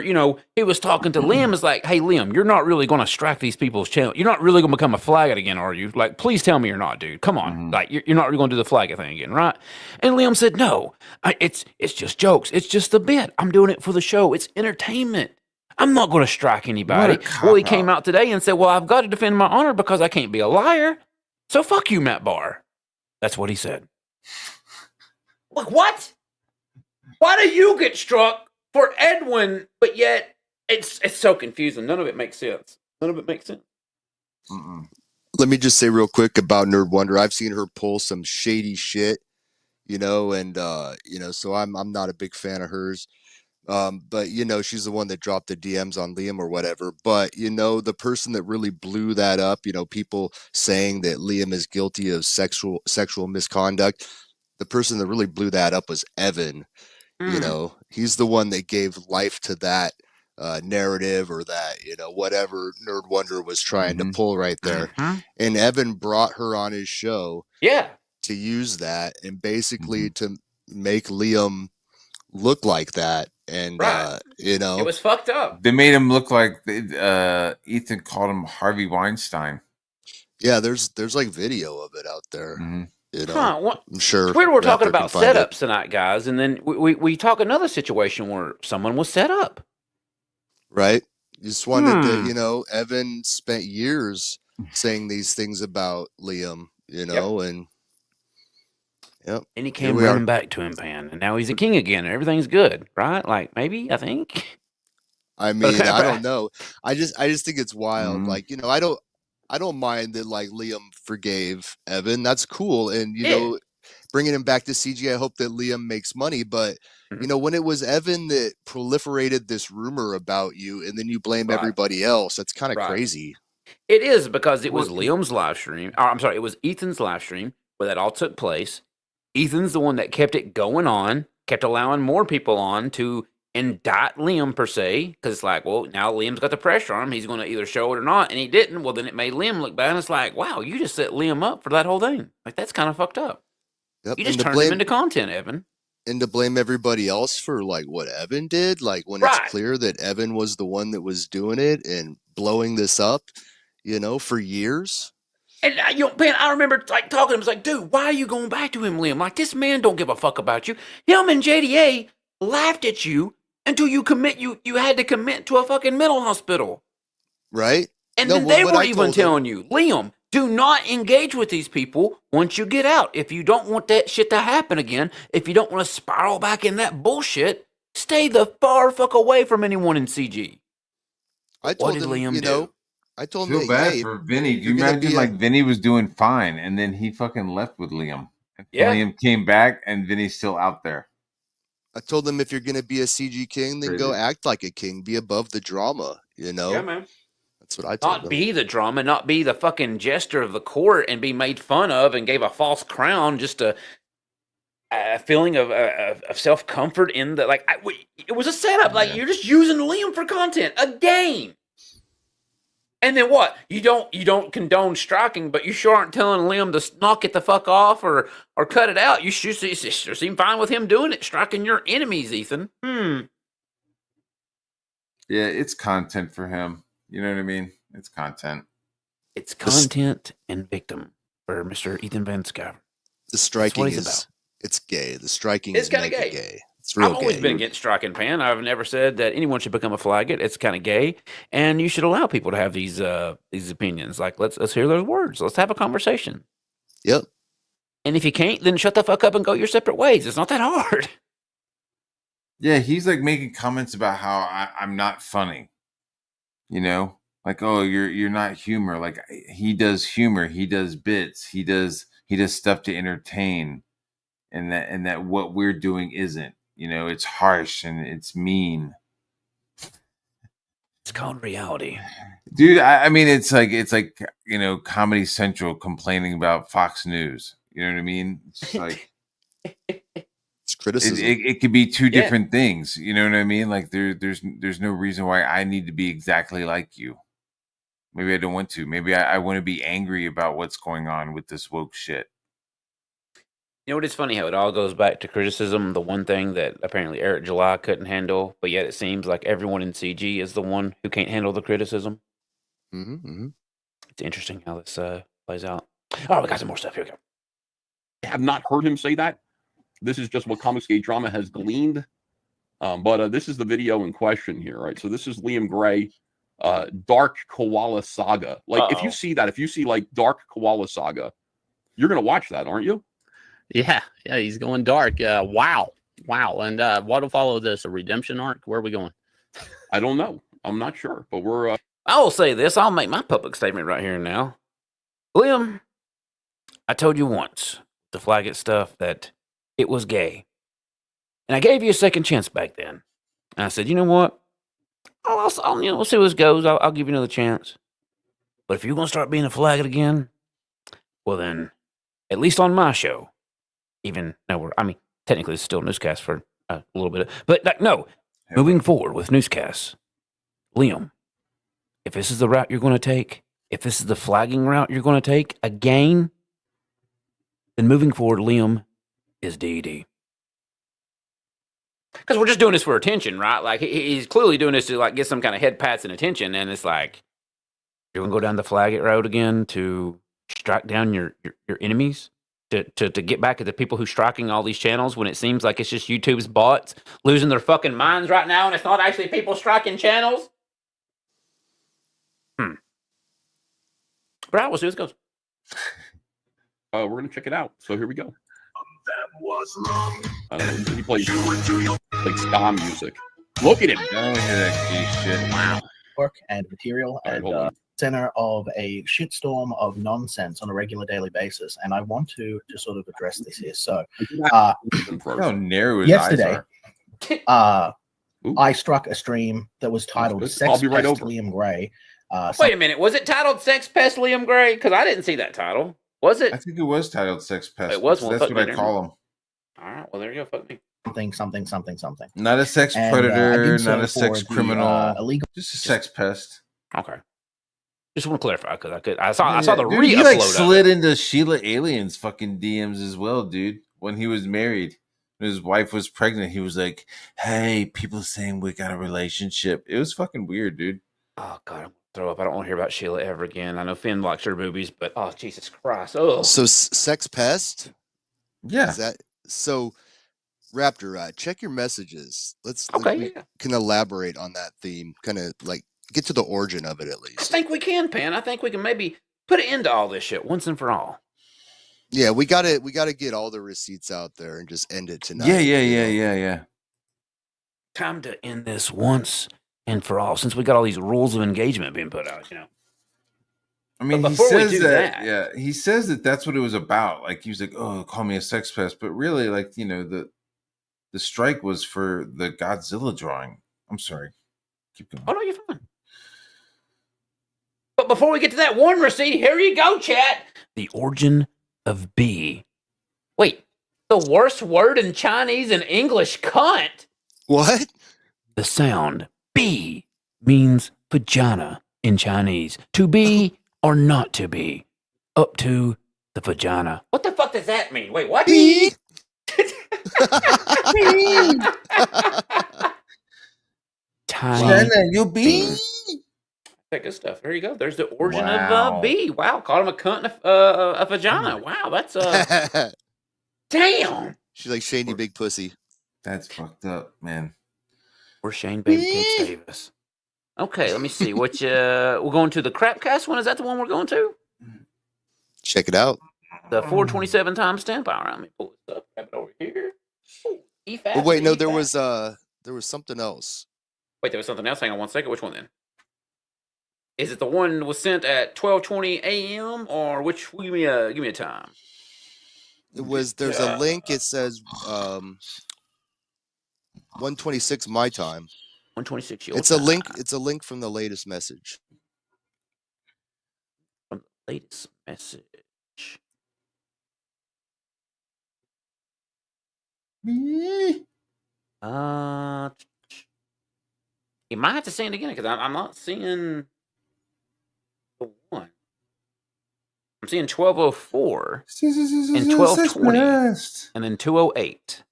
he was talking to Liam. It's like, hey, Liam, you're not really going to strike these people's channel. You're not really going to become a flaggot again, are you? Like, please tell me you're not, dude. Come on. Like, you're not really going to do the flaggot thing again, right? And Liam said, no, it's just jokes. It's just a bit. I'm doing it for the show. It's entertainment. I'm not going to strike anybody. Well, he came out today and said, well, I've got to defend my honor because I can't be a liar. So fuck you, Matt Barr. That's what he said. Like, what? Why do you get struck for Edwin, but yet it's so confusing. None of it makes sense. Let me just say real quick about Nerd Wonder. I've seen her pull some shady shit, and so I'm not a big fan of hers. But she's the one that dropped the DMs on Liam or whatever. But the person that really blew that up, people saying that Liam is guilty of sexual misconduct. The person that really blew that up was Evan. He's the one that gave life to that narrative or that, whatever Nerd Wonder was trying to pull right there. And Evan brought her on his show to use that and basically to make Liam look like that. And, it was fucked up. They made him look like Ethan called him Harvey Weinstein. Yeah, there's like video of it out there. I'm sure. It's weird we're talking about setups tonight, guys, and then we talk another situation where someone was set up. Right. You just wanted to, Evan spent years saying these things about Liam, and and he came running back to him, Pan, and now he's a king again, and everything's good, right? Like maybe I think. I mean, I don't know. I just think it's wild. Like I don't mind that like Liam forgave Evan. That's cool. And, bringing him back to CG, I hope that Liam makes money. But, when it was Evan that proliferated this rumor about you and then you blame everybody else, that's kind of crazy. It is because it was Liam's live stream. It was Ethan's live stream where that all took place. Ethan's the one that kept it going on, kept allowing more people on to indict Liam per se, because it's like, well, now Liam's got the pressure on him. He's going to either show it or not, and he didn't. Well, then it made Liam look bad. And it's like, wow, you just set Liam up for that whole thing. Like that's kind of fucked up. You just turned him into content, Evan. And to blame everybody else for like what Evan did, like when Right. it's clear that Evan was the one that was doing it and blowing this up, you know, for years. And man, I remember like talking to him. It's like, dude, why are you going back to him, Liam? Like, this man don't give a fuck about you. Him and JDA laughed at you until you had to commit to a fucking mental hospital. Right? And No, then well, they what were I even told him- telling you, Liam, do not engage with these people once you get out. If you don't want that shit to happen again, if you don't want to spiral back in that bullshit, stay the far fuck away from anyone in CG. I What told did him, Liam you do? know, I told him, Feel bad hey, for Vinny. Do you you're gonna imagine be like Vinny was doing fine and then he fucking left with Liam? And Yeah. Liam came back and Vinny's still out there. I told them if you're gonna be a CG king, then go Crazy. act like a king. Be above the drama, you know? Yeah, man. That's what I told Not them. be the drama, not be the fucking jester of the court and be made fun of and gave a false crown just a feeling of self-comfort in the, like, it was a setup. Like, you're just using Liam for content, a game. And then what? You don't condone striking, but you sure aren't telling Liam to knock it the fuck off or cut it out. You sure seem fine with him doing it, striking your enemies, Ethan. Yeah, it's content for him. You know what I mean? It's content. It's content and victim for Mr. Ethan Van Scaver. The striking he's is about. it's gay. The striking It's is kinda mega gay. gay. It's real I've always gay. been against striking, Pan. I've never said that anyone should become a flaggot. It's kind of gay, and you should allow people to have these opinions. Like, let's hear those words. Let's have a conversation. Yep. And if you can't, then shut the fuck up and go your separate ways. It's not that hard. Yeah, he's like making comments about how I'm not funny. You know, like, oh, you're not humor. Like, he does humor. He does bits. He does stuff to entertain, and that what we're doing isn't. You know, it's harsh and it's mean. It's called reality, dude. I mean, it's like you know, Comedy Central complaining about Fox News. You know what I mean? It's just like it's criticism. It could be two different things. You know what I mean? Like there's no reason why I need to be exactly like you. Maybe I don't want to. Maybe I want to be angry about what's going on with this woke shit. You know what? It's funny how it all goes back to criticism. The one thing that apparently Eric July couldn't handle, but yet it seems like everyone in CG is the one who can't handle the criticism. It's interesting how this plays out. Oh, we got some more stuff. Here we go. I have not heard him say that. This is just what Comicsgate Drama has gleaned. But this is the video in question here, right? So this is Liam Gray, Dark Koala Saga. Like, if you see that, if you see like Dark Koala Saga, you're gonna watch that, aren't you? Yeah, he's going dark. Wow. And what'll follow this? A redemption arc? Where are we going? I don't know. I'm not sure, but we're. I will say this. I'll make my public statement right here and now. Liam, I told you once, the flag it stuff, that it was gay. And I gave you a second chance back then. And I said, you know what? I'll we'll see where this goes. I'll give you another chance. But if you're going to start being a faggot again, well then, at least on my show, even though technically it's still NOOSECAST for a little bit. But no, moving forward with NOOSECAST, Liam, if this is the route you're going to take, if this is the flagging route you're going to take again, then moving forward, Liam is DD. Because we're just doing this for attention, right? Like, he's clearly doing this to like get some kind of head pats and attention, and it's like, you're going to go down the flag it road again to strike down your enemies? To get back at the people who striking all these channels when it seems like it's just YouTube's bots losing their fucking minds right now and it's not actually people striking channels? But we'll see how this goes. We're going to check it out. So here we go. I don't know. He plays like ska music. Look at him. Don't hear that gay shit. Wow. Work and material and center of a shitstorm of nonsense on a regular daily basis, and I want to sort of address this here. So, How narrow his yesterday, eyes I struck a stream that was titled "Sex I'll be right Pest over. Liam Gray." Wait a minute. Was it titled Sex Pest Liam Gray? Because I didn't see that title. Was it? I think it was titled Sex Pest. It was. That's what I call him. All right. Well, there you go. Fuck me. Something. Not a sex And, predator, did so not a sex for the, criminal. illegal. Just a sex pest. Okay. Just want to clarify because I saw the Dude, re-upload. he like of slid it. into Sheila Alien's fucking DMs as well, dude. When he was married, his wife was pregnant, he was like, "Hey, people saying we got a relationship." It was fucking weird, dude. Oh God, I'm gonna throw up. I don't want to hear about Sheila ever again. I know Finn likes her movies, but oh Jesus Christ! Oh, So sex pest? Yeah. Is that so? Raptor, check your messages. Let's Okay, we yeah. can elaborate on that theme. Kind of like get to the origin of it at I least. think we can, Pan. I think we can maybe put an end to all this shit once and for all. Yeah, we gotta get all the receipts out there and just end it tonight. Yeah. Time to end this once and for all, since we got all these rules of engagement being put out, you know. I mean, But he before we says do that, that- yeah, he says that that's what it was about. Like, he was like, "Oh, call me a sex pest," but really, like, you know, the strike was for the Godzilla drawing. I'm sorry. Keep going. Oh no, you're fine. But before we get to that one receipt, here you go, chat. The origin of B. Wait, the worst word in Chinese and English, cunt. What? The sound B means vagina in Chinese. To be or not to be. Up to the vagina. What the fuck does that mean? Wait, what? B. Tiny. you be. Good stuff. There you go. There's the origin Wow. of B. Wow, called him a cunt and a vagina. Wow, that's damn. She's like Shane, you big pussy. That's fucked up, man. We're Shane Baby Cakes Davis. Okay, let me see. Which we're going to the Crapcast one. Is that the one we're going to? Check it out. The 427 timestamp. All right, let me pull this up. Grab it over here. Ooh, Oh, wait, no, there was something else. Wait, there was something else. Hang on one second. Which one then? Is it the one that was sent at 12:20 a.m. or which? Give me a time. There's a link. It says 1:26 my time. 1:26 your It's time. a link. It's a link from the latest message. From the latest message. You might have to say it again because I'm not seeing the one. I'm seeing 12:04 and 12:20 and then 2:08.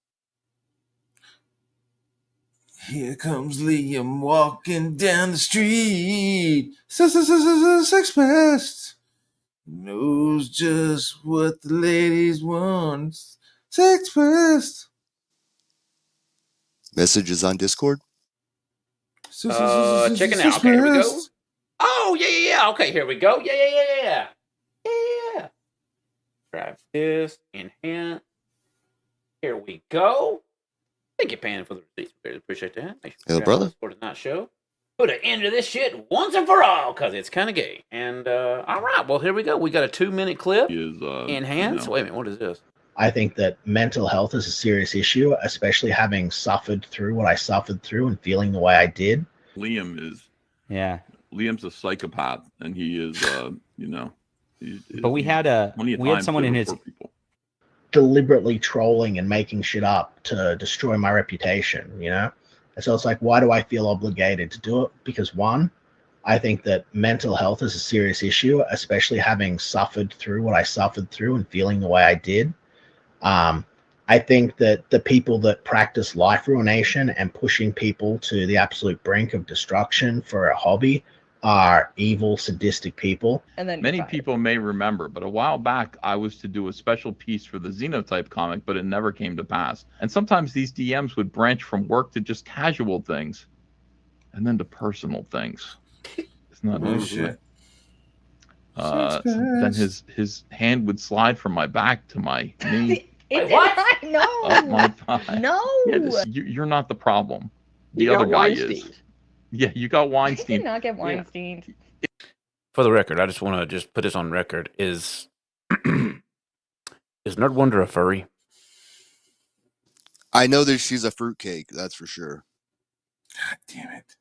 Here comes Liam walking down the street. Sex pest. Knows just what the ladies want. Sex pest. Messages on Discord. Checking out. Okay, here we go. Oh, yeah. Okay, here we go. Yeah. Grab this, enhance. Here we go. Thank you, Pan, for the receipts. Really appreciate that. Make sure Hello, brother. For tonight's show. Put an end to this shit once and for all, because it's kind of gay. And all right, well, here we go. We got a 2-minute clip. Enhance. Wait a minute, what is this? I think that mental health is a serious issue, especially having suffered through what I suffered through and feeling the way I did. Liam's a psychopath, and he is, But we had someone in his deliberately trolling and making shit up to destroy my reputation, you know? And so it's like, why do I feel obligated to do it? Because one, I think that mental health is a serious issue, especially having suffered through what I suffered through and feeling the way I did. I think that the people that practice life ruination and pushing people to the absolute brink of destruction for a hobby are evil, sadistic people. And then many people may remember, but a while back I was to do a special piece for the Xenotype comic, but it never came to pass. And sometimes these DMs would branch from work to just casual things, and then to personal things. It's not Oh, shit. Then his hand would slide from my back to my knee. What? No. Up my thigh. No. Yeah, you're not the problem. The You other got guy Weinstein. is. Yeah, you got I Weinstein. did not get Weinstein. For the record, I just want to just put this on record. Is Nerd Wonder a furry? I know that she's a fruitcake. That's for sure. God damn it.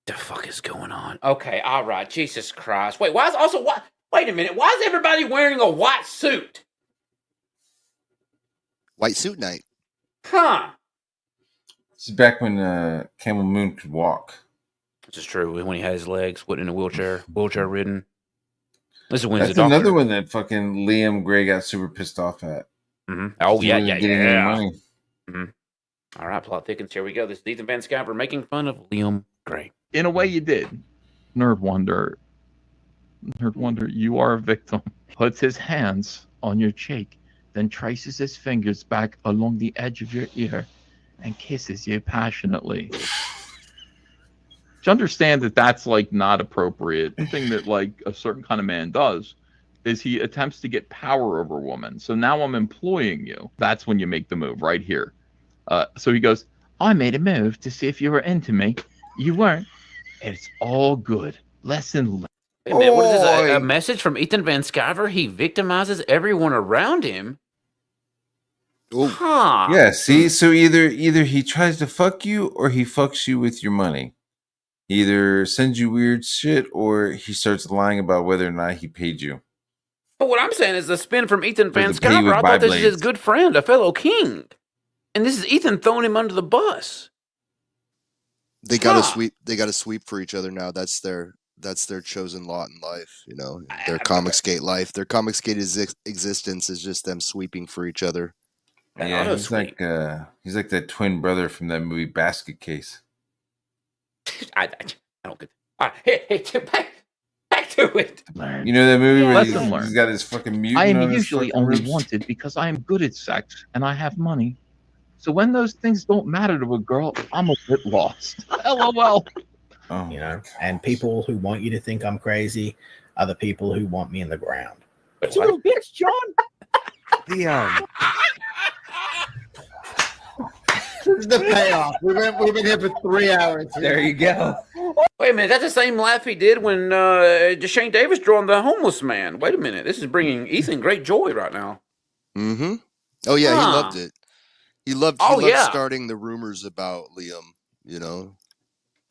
The fuck is going on? Okay, all right. Jesus Christ. Wait, why is also what? Wait a minute. Why is everybody wearing a white suit? White suit night. Huh. This is back when Camel Moon could walk. This is true. When he had his legs, went in a wheelchair ridden. This is when That's he's a doctor. another one that fucking Liam Gray got super pissed off at. Oh, He yeah, wasn't yeah, getting any yeah. money. All right, plot thickens. Here we go. This is Ethan Van Sciver making fun of Liam Gray. In a way, you did. Nerd Wonder, you are a victim. Puts his hands on your cheek, then traces his fingers back along the edge of your ear and kisses you passionately. To understand that that's like not appropriate. The thing that like a certain kind of man does is he attempts to get power over a woman. So now I'm employing you. That's when you make the move right here. So he goes, I made a move to see if you were into me. You weren't. It's all good. Lesson learned. Wait a minute, what is this? A message from Ethan Van Sciver? He victimizes everyone around him. Huh. Yeah, see, so either he tries to fuck you or he fucks you with your money. He either sends you weird shit or he starts lying about whether or not he paid you. But what I'm saying is the spin from Ethan Van to pay you Sciver. with I thought this is Beyblades. his good friend, a fellow king. And this is Ethan throwing him under the bus. They got to sweep. They got to sweep for each other now. That's their chosen lot in life. You know, their Comicsgate life. Their Comicsgate existence is just them sweeping for each other. Yeah, he's like that twin brother from that movie Basket Case. I don't get. Hey, back to it. You know that movie where Lesson he's learned. got his fucking mutant I am on his usually fucking only ribs? wanted because I am good at sex and I have money. So when those things don't matter to a girl, I'm a bit lost. LOL. Oh, you know, and people who want you to think I'm crazy are the people who want me in the ground. But you little bitch, John. This is the payoff. We've been here for 3 hours. There you go. Wait a minute, that's the same laugh he did when Shane Davis drawing the homeless man. Wait a minute, this is bringing Ethan great joy right now. Mm-hmm. Oh yeah, he loved it. He loved yeah. starting the rumors about Liam, you know.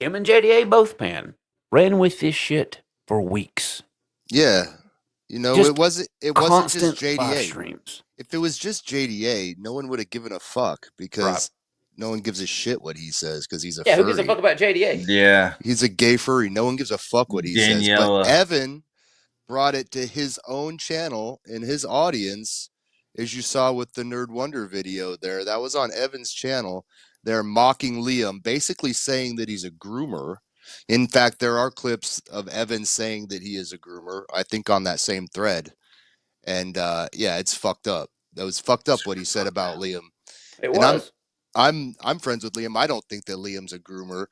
Him and JDA both ran with this shit for weeks. Yeah. You know, Just it wasn't just constant live JDA. streams. If it was just JDA, no one would have given a fuck because no one gives a shit what he says because he's a Yeah, furry. who gives a fuck about JDA? Yeah. He's a gay furry. No one gives a fuck what he says. Daniela. But Evan brought it to his own channel and his audience, as you saw with the Nerd Wonder video there. That was on Evan's channel. They're mocking Liam, basically saying that he's a groomer. In fact, there are clips of Evan saying that he is a groomer, I think on that same thread. And yeah, it's fucked up. That was fucked up what he said about Liam. It And was. I'm friends with Liam. I don't think that Liam's a groomer.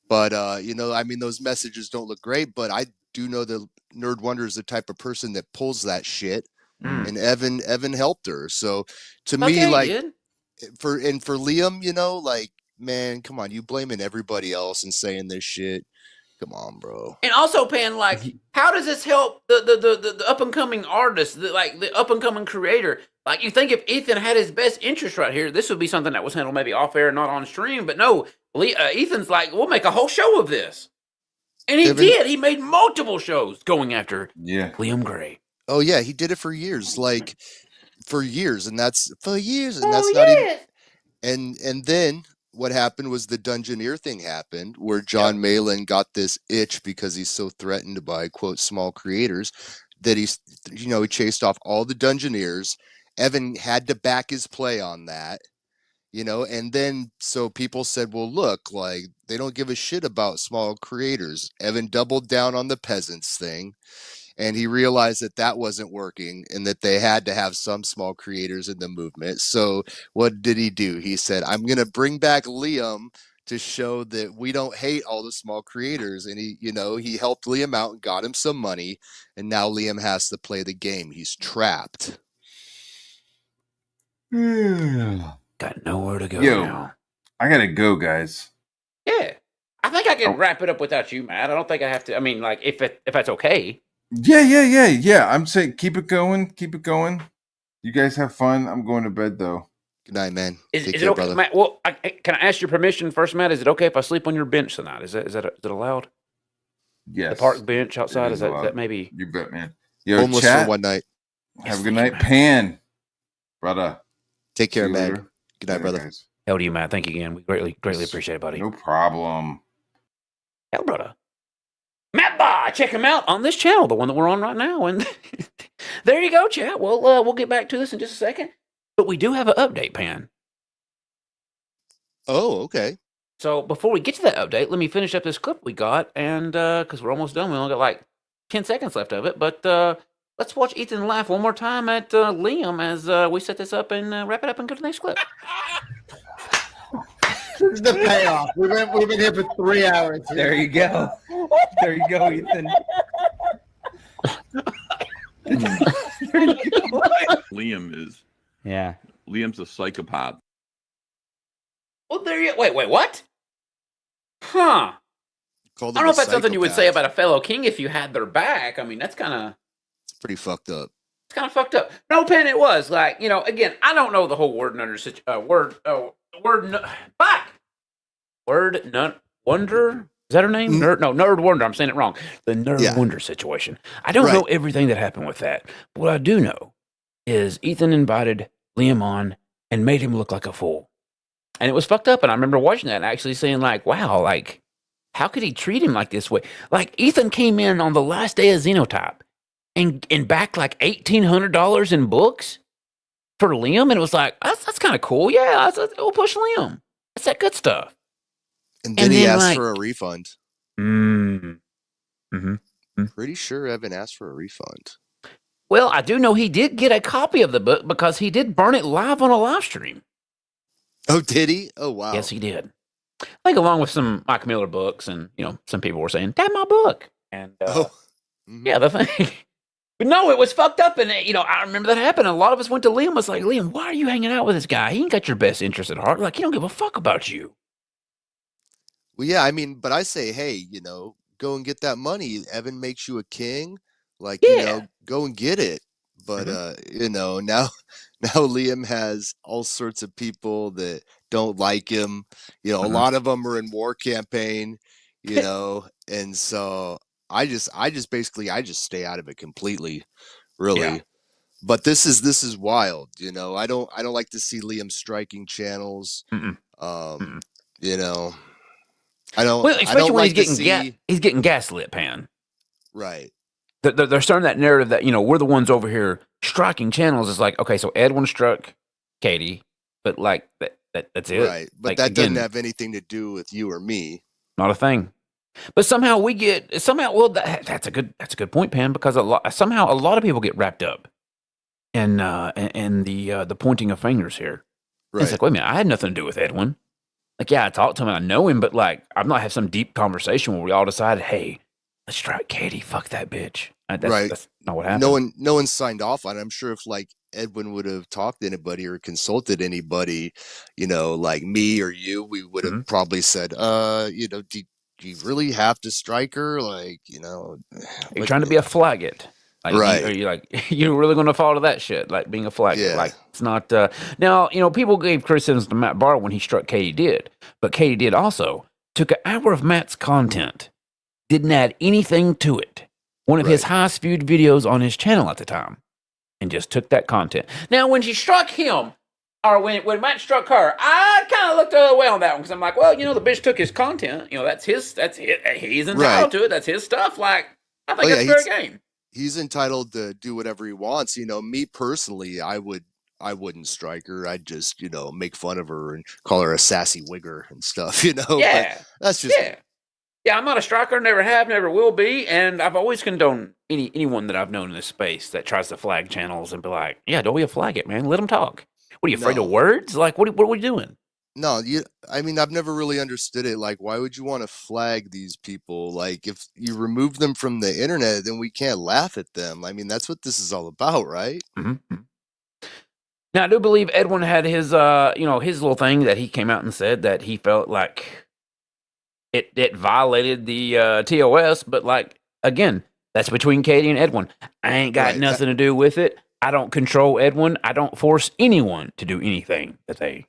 But you know, I mean, those messages don't look great, but I do know that Nerd Wonder is the type of person that pulls that shit. And Evan helped her. So to me, like for Liam, you know, like, man, come on, you blaming everybody else and saying this shit. Come on, bro. And also, Pan, like, how does this help the up and coming artist, the up and coming creator? Like, you think if Ethan had his best interest right here, this would be something that was handled maybe off air, not on stream. But no, Ethan's like, we'll make a whole show of this, and he did. He made multiple shows going after Liam Gray. Oh yeah, he did it for years, like for years, and that's not even. And then what happened was the Dungeoneer thing happened, where John Malin got this itch because he's so threatened by quote small creators that he chased off all the Dungeoneers. Evan had to back his play on that, you know, and then so people said, well, look, like they don't give a shit about small creators. Evan doubled down on the peasants thing. And he realized that that wasn't working and that they had to have some small creators in the movement. So what did he do? He said, I'm going to bring back Liam to show that we don't hate all the small creators. And he helped Liam out and got him some money. And now Liam has to play the game. He's trapped. Got nowhere to go now. I got to go, guys. Yeah. I think I can wrap it up without you, Matt. I don't think I have to. I mean, like, if that's okay. Yeah. I'm saying keep it going. You guys have fun. I'm going to bed though. Good night, man. Is it okay, brother. Matt? Well, can I ask your permission first, Matt? Is it okay if I sleep on your bench tonight? Is it allowed? Yes. The park bench outside. Is that maybe? You bet, man. Yo, Homeless chat. for one night. Have a good night, Pan. Brother. Take care, man. Good night, brother. Guys. Hell to you, Matt. Thank you again. We greatly appreciate it, buddy. No problem. Hell, brother. Matt Bahr, check him out on this channel, the one that we're on right now. And there you go, chat. Well, we'll get back to this in just a second. But we do have an update, Pan. Oh, okay. So before we get to that update, let me finish up this clip we got, and because we're almost done, we only got like 10 seconds left of it. But let's watch Ethan laugh one more time at Liam as we set this up and wrap it up and go to the next clip. This is the payoff. We've been here for 3 hours. There you go. There you go, Ethan. Liam's a psychopath. Well, there you wait, what? Huh. I don't know if that's something you would say about a fellow king if you had their back. I mean, that's kind of... It's pretty fucked up. It's kind of fucked up. No, Pen, it was. Like, you know, again, I don't know the whole word wonder. Is that her name? Nerd Wonder. I'm saying it wrong. The Nerd Wonder situation. I don't know everything that happened with that. But what I do know is Ethan invited Liam on and made him look like a fool. And it was fucked up. And I remember watching that and actually saying, like, wow, like, how could he treat him like this way? Like, Ethan came in on the last day of Xenotype and backed like $1,800 in books for Liam. And it was like, that's kind of cool. Yeah, we'll push Liam. That's that good stuff. And then he asked for a refund. Pretty sure Evan asked for a refund. Well, I do know he did get a copy of the book because he did burn it live on a live stream. Oh, did he? Oh, wow. Yes, he did. I think along with some Mike Miller books, and you know, some people were saying, "That's my book." And yeah, the thing. But no, it was fucked up, and you know, I remember that happened. A lot of us went to Liam. Was like, Liam, why are you hanging out with this guy? He ain't got your best interest at heart. Like, he don't give a fuck about you. Well, yeah, I mean, but I say, hey, you know, go and get that money. Evan makes you a king. Like, you know, go and get it. But you know, now Liam has all sorts of people that don't like him. You know, a lot of them are in war campaign, you know, and so I just basically stay out of it completely, really. Yeah. But this is wild, you know. I don't like to see Liam striking channels. You know, I don't. Well, especially I don't when like he's getting gaslit, Pan. Right. They're starting that narrative that, you know, we're the ones over here striking channels. It's like, okay, so Edwin struck Katie, but like that's it. Right. But like, that doesn't have anything to do with you or me. Not a thing. But somehow well, that's a good point, Pam, because somehow a lot of people get wrapped up in the pointing of fingers here. Right. It's like, wait a minute, I had nothing to do with Edwin. Like, yeah, I talked to him, I know him, but like, I'm not have some deep conversation where we all decided, hey, let's strike Katie. Fuck that bitch. That's not what happened. No one signed off on it. I'm sure if like Edwin would have talked to anybody or consulted anybody, you know, like me or you, we would have probably said, you know, do you really have to strike her? Like, you know, you're trying to be a flaggit. Like, right. Are you like, you're really going to fall to that shit? Like being a flaggit. Yeah. Like, it's not, now, you know, people gave criticisms to Matt Barr when he struck Katie did, but Katie did also took an hour of Matt's content, didn't add anything to it. One of his highest viewed videos on his channel at the time, and just took that content. Now, when she struck him, or when Matt struck her, I kind of looked the other way on that one because I'm like, well, you know, the bitch took his content. You know, that's his. He's entitled to it. That's his stuff. Like, I think that's fair game. He's entitled to do whatever he wants. You know, me personally, I wouldn't strike her. I'd just, you know, make fun of her and call her a sassy wigger and stuff. You know, yeah, but that's just Yeah, I'm not a striker, never have, never will be, and I've always condoned anyone that I've known in this space that tries to flag channels and be like, yeah, don't be a flag it, man. Let them talk. What are you afraid of words? Like, what are we doing? No, I mean, I've never really understood it. Like, why would you want to flag these people? Like, if you remove them from the internet, then we can't laugh at them. I mean, that's what this is all about, right? Mm-hmm. Now, I do believe Edwin had his, you know, his little thing that he came out and said that he felt like it violated the TOS, but like, again, that's between Katie and Edwin. I ain't got nothing to do with it. I don't control Edwin. I don't force anyone to do anything that they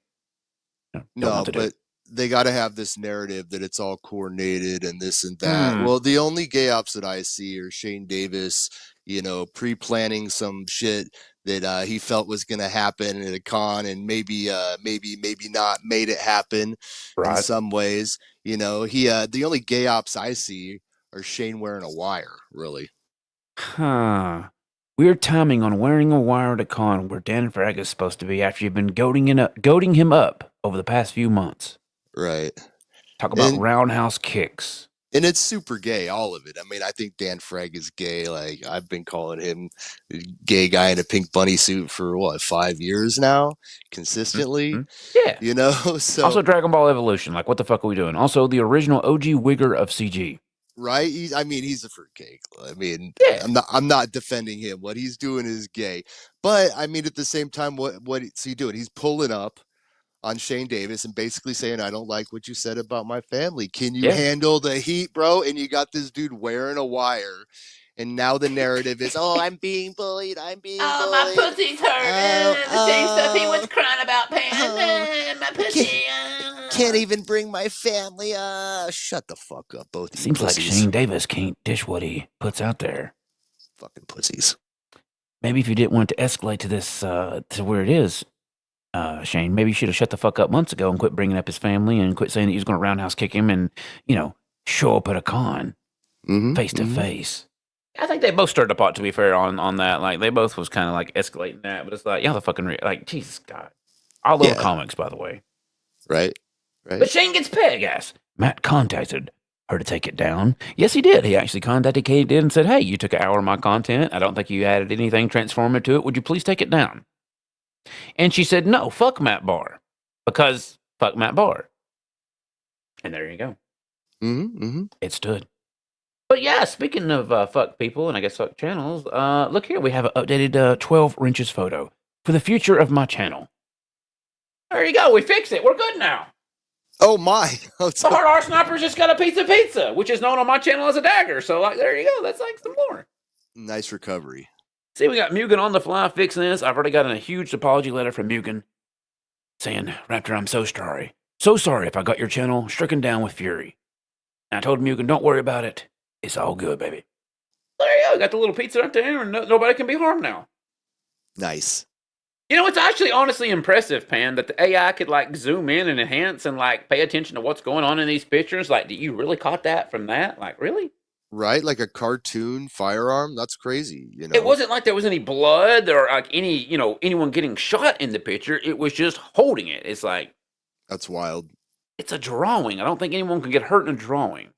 don't but they got to have this narrative that it's all coordinated and this and that. Well, the only gay ops that I see are Shane Davis, you know, pre-planning some shit that he felt was going to happen at a con, and maybe not made it happen in some ways. You know, the only gay ops I see are Shane wearing a wire, really. Huh. Weird timing on wearing a wire at a con where Dan Frag is supposed to be after you've been goading him up over the past few months. Right. Talk about roundhouse kicks. And it's super gay, all of it. I mean, I think Dan Frag is gay. Like, I've been calling him a gay guy in a pink bunny suit for, 5 years now? Consistently? Yeah. You know? So Also, Dragon Ball Evolution. Like, what the fuck are we doing? Also, the original OG Wigger of CG. Right? He's a fruitcake. I mean, I'm not defending him. What he's doing is gay. But, I mean, at the same time, what's he doing? He's pulling up on Shane Davis and basically saying, I don't like what you said about my family. Can you handle the heat, bro? And you got this dude wearing a wire. And now the narrative is, I'm being bullied. I'm being bullied. My pussy's hurt. The same stuff he was crying about, Pan. My pussy. Can't even bring my family. Shut the fuck up, both of you Seems like pussies. Shane Davis can't dish what he puts out there. Fucking pussies. Maybe if you didn't want it to escalate to this, to where it is, Shane, maybe you should have shut the fuck up months ago and quit bringing up his family and quit saying that he was going to roundhouse kick him and, show up at a con face to face. I think they both stirred the pot, to be fair, on that. Like, they both was kind of like escalating that, but it's like, the fucking, Jesus God. I love comics, by the way. Right. But Shane gets peg ass. Matt contacted her to take it down. Yes, he did. He actually contacted Katie and said, hey, you took an hour of my content. I don't think you added anything transformative to it. Would you please take it down? And she said, no, fuck Matt Barr. Because fuck Matt Barr. And there you go. It stood. But yeah, speaking of fuck people and I guess fuck channels, look here. We have an updated 12 wrenches photo for the future of my channel. There you go. We fixed it. We're good now. Oh, my. The Hard R Sniper's just got a piece of pizza, which is known on my channel as a dagger. So, there you go. That's some more. Nice recovery. See, we got Mugen on the fly fixing this. I've already gotten a huge apology letter from Mugen saying, Raptor, I'm so sorry. So sorry if I got your channel stricken down with fury. And I told Mugen, don't worry about it. It's all good, baby. There you go. Got the little pizza up there, and nobody can be harmed now. Nice. It's actually honestly impressive, Pan, that the AI could, zoom in and enhance and, pay attention to what's going on in these pictures. Do you really caught that from that? Really? Right? Like a cartoon firearm? That's crazy, It wasn't like there was any blood or, anyone getting shot in the picture. It was just holding it. It's that's wild. It's a drawing. I don't think anyone can get hurt in a drawing.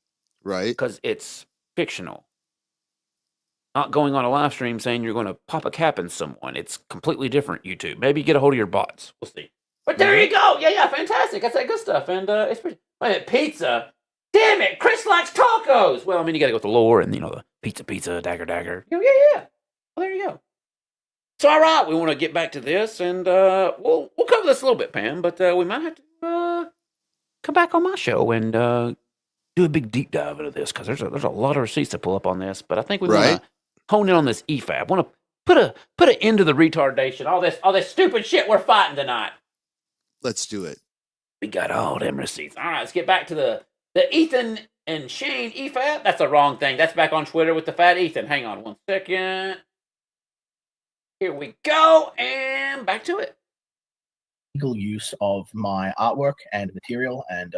Right. Because it's fictional. Not going on a live stream saying you're going to pop a cap in someone. It's completely different, YouTube. Maybe get a hold of your bots. We'll see. But there you go. Yeah, fantastic. That's that good stuff. And it's pretty... Wait a minute, pizza? Damn it, Chris likes tacos. Well, you got to go with the lore and, the pizza, dagger. Yeah. Well, there you go. So, all right, we want to get back to this, and we'll cover this a little bit, Pam, but we might have to come back on my show and do a big deep dive into this, because there's a lot of receipts to pull up on this, but I think we want to hone in on this EFAB. Want to put an end to the retardation, all this stupid shit we're fighting tonight. Let's do it. We got all them receipts. All right, let's get back to the Ethan and Shane EFAB. That's the wrong thing. That's back on Twitter with the fat Ethan. Hang on 1 second. Here we go, and back to it. Legal use of my artwork and material and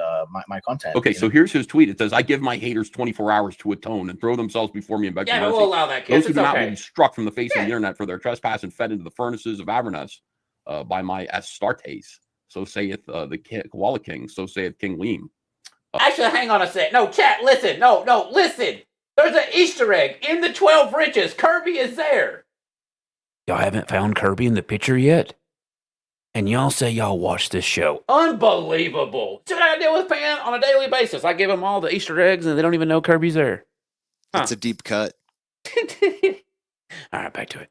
my content. Okay, so here's his tweet. It says, I give my haters 24 hours to atone and throw themselves before me in beg for mercy. Yeah, but we'll allow that, kids. Those who do not will be struck from the face of the internet for their trespass and fed into the furnaces of Avernus by my Astartes. So saith the Koala King. So saith King Liam. Actually, hang on a sec. No, chat, listen. No, listen. There's an Easter egg in the 12 riches. Kirby is there. Y'all haven't found Kirby in the picture yet? And y'all say y'all watch this show. Unbelievable. See what I deal with, Pan, on a daily basis. I give them all the Easter eggs, and they don't even know Kirby's there. It's a deep cut. All right, back to it.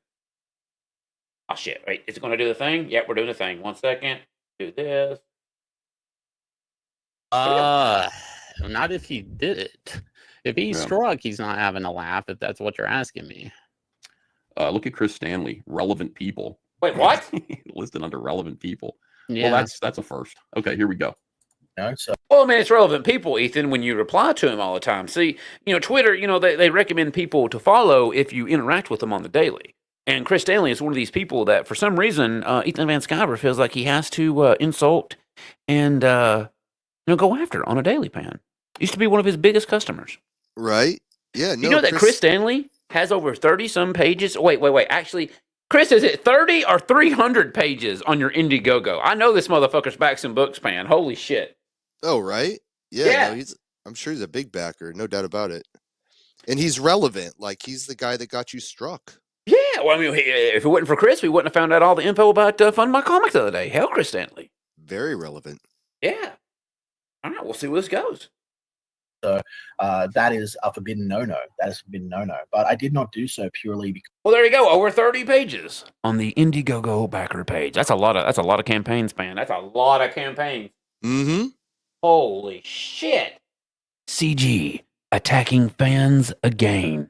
Oh, shit. Wait, is it going to do the thing? Yep, we're doing the thing. 1 second. Do this. Not if he did it. If he's struck, he's not having a laugh, if that's what you're asking me. Look at Chris Stanley, relevant people. Wait, what? Listed under relevant people. Yeah. Well, that's a first. Okay, here we go. Well, man, it's relevant people, Ethan, when you reply to him all the time. See, Twitter, they recommend people to follow if you interact with them on the daily. And Chris Stanley is one of these people that, for some reason, Ethan Van Sciver feels like he has to insult and go after on a daily, Pan. Used to be one of his biggest customers. Right? Yeah. No, you know that Chris Stanley has over 30-some pages. Wait. Actually, Chris, is it 30 or 300 pages on your Indiegogo? I know this motherfucker's back some books, man. Holy shit. Oh, right? Yeah. No, I'm sure he's a big backer, no doubt about it. And he's relevant. Like, he's the guy that got you struck. Yeah, well, I mean, if it wasn't for Chris, we wouldn't have found out all the info about Fund My Comics the other day. Hell, Chris Stanley. Very relevant. Yeah. All right, we'll see where this goes. So that is a forbidden no-no. That is a forbidden no-no. But I did not do so purely because... Well, there you go. Over 30 pages on the Indiegogo backer page. That's a lot of campaigns, man. That's a lot of campaigns. Mm-hmm. Holy shit. CG attacking fans again.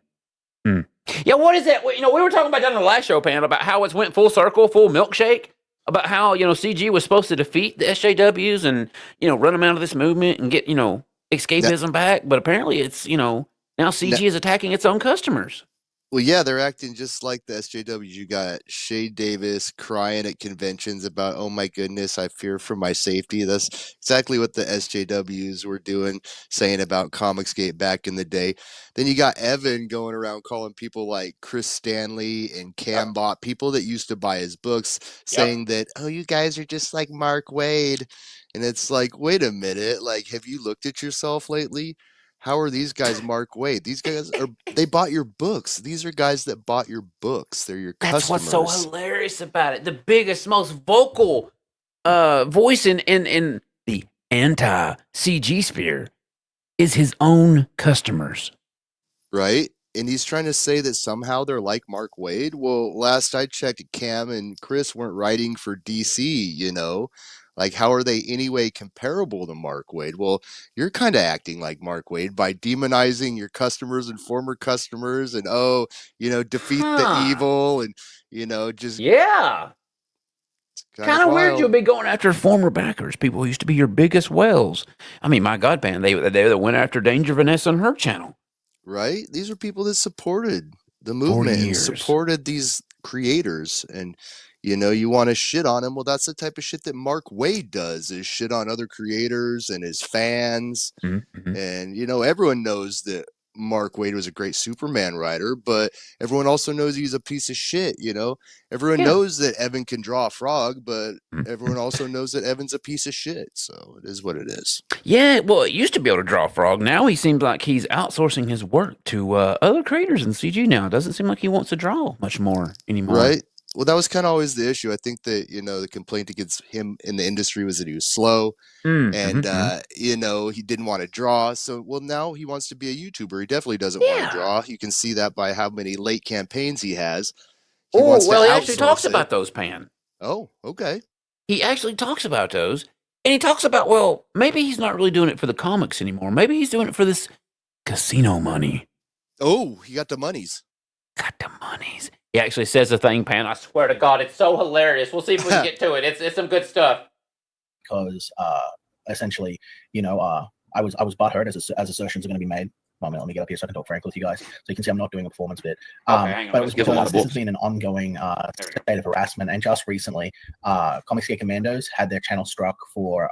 Yeah, what is that? You know, we were talking about that on the last show, Pan, about how it went full circle, full milkshake, about how, you know, CG was supposed to defeat the SJWs and, you know, run them out of this movement and get, you know, escapism back. But apparently it's, you know, now CG is attacking its own customers. Well, yeah, they're acting just like the SJWs. You got Shay Davis crying at conventions about, oh my goodness, I fear for my safety. That's exactly what the SJWs were doing, saying about Comicsgate back in the day. Then you got Evan going around calling people like Chris Stanley and Cambot, people that used to buy his books, saying that, oh, you guys are just like Mark Waid. And it's like, wait a minute, like, have you looked at yourself lately? How are these guys Mark Waid? These guys they bought your books. These are guys that bought your books. They're your That's customers. what's so hilarious about it. The biggest, most vocal voice in the anti-CG sphere is his own customers. Right? And he's trying to say that somehow they're like Mark Waid. Well, last I checked, Cam and Chris weren't writing for DC, you know? Like, how are they anyway comparable to Mark Waid? Well, you're kind of acting like Mark Waid by demonizing your customers and former customers and, oh, you know, defeat the evil and, you know, just... Yeah. Kind of weird you'll be going after former backers, people who used to be your biggest whales. I mean, my God, man, they went after Danger Vanessa on her channel. Right? These are people that supported the movement and supported these creators. And, you know, you want to shit on him. Well, that's the type of shit that Mark Waid does, is shit on other creators and his fans. Mm-hmm. And, you know, everyone knows that Mark Waid was a great Superman writer, but everyone also knows he's a piece of shit, you know? Everyone knows that Evan can draw a frog, but everyone also knows that Evan's a piece of shit. So it is what it is. Yeah, well, it used to be able to draw a frog. Now he seems like he's outsourcing his work to other creators in CG now. It doesn't seem like he wants to draw much more anymore. Right? Well, that was kind of always the issue. I think that, you know, the complaint against him in the industry was that he was slow and, you know, he didn't want to draw. So, well, now he wants to be a YouTuber. He definitely doesn't want to draw. You can see that by how many late campaigns he has. He actually talks about those, Pan. Oh, okay. He actually talks about those. And he talks about, well, maybe he's not really doing it for the comics anymore. Maybe he's doing it for this casino money. Oh, he got the monies. He actually says the thing, Pan. I swear to God, it's so hilarious. We'll see if we can get to it. It's some good stuff. Because essentially, you know, I was butthurt as assertions are going to be made. Well, let me get up here so I can talk frankly with you guys. So you can see I'm not doing a performance bit. But it was because this has been an ongoing state of harassment. And just recently, Comicsgate Commandos had their channel struck for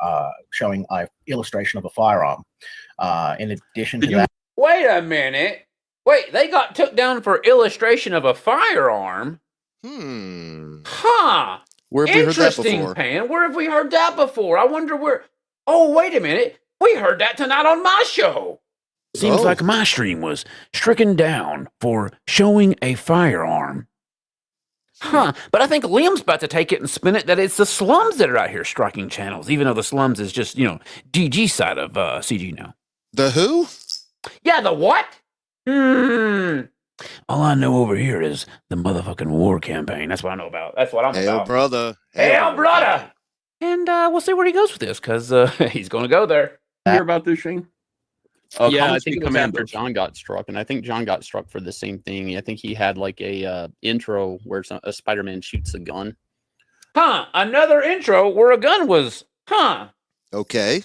showing an illustration of a firearm. In addition to that... Wait a minute. Wait, they got took down for illustration of a firearm? Huh. Where have we heard that Interesting, before? Pan. Where have we heard that before? I wonder where... Oh, wait a minute. We heard that tonight on my show. Seems like my stream was stricken down for showing a firearm. Huh. But I think Liam's about to take it and spin it that it's the slums that are out here striking channels, even though the slums is just, you know, DG side of CG now. The who? Yeah, the what? All I know over here is the motherfucking war campaign. That's what I know about. That's what I'm about. Hail, brother. Hail, brother. And we'll see where he goes with this, because he's going to go there. Hear about this, Shane? Yeah, I think it was after John got struck, and I think John got struck for the same thing. I think he had like a intro where a Spider-Man shoots a gun. Huh, another intro where a gun was, Okay.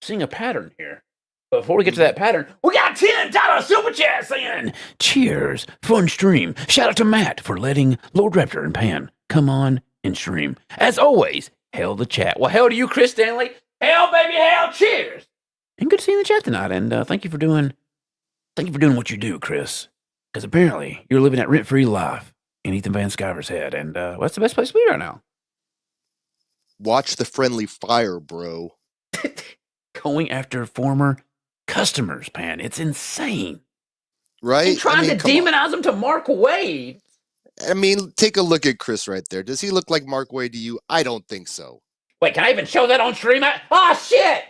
Seeing a pattern here. But before we get to that pattern, we got $10 super chat saying, cheers, fun stream. Shout out to Matt for letting Lord Raptor and Pan come on and stream. As always, hail the chat. Well, hail to you, Chris Stanley. Hail, baby, hail, cheers. And good to see you in the chat tonight. And thank you for doing what you do, Chris. Because apparently you're living that rent-free life in Ethan Van Sciver's head. And what's the best place to be right now? Watch the friendly fire, bro. Going after former customers, man. It's insane. Right? And trying to demonize them to Mark Wade. I mean, take a look at Chris right there. Does he look like Mark Wade to you? I don't think so. Wait, can I even show that on stream? Oh, shit!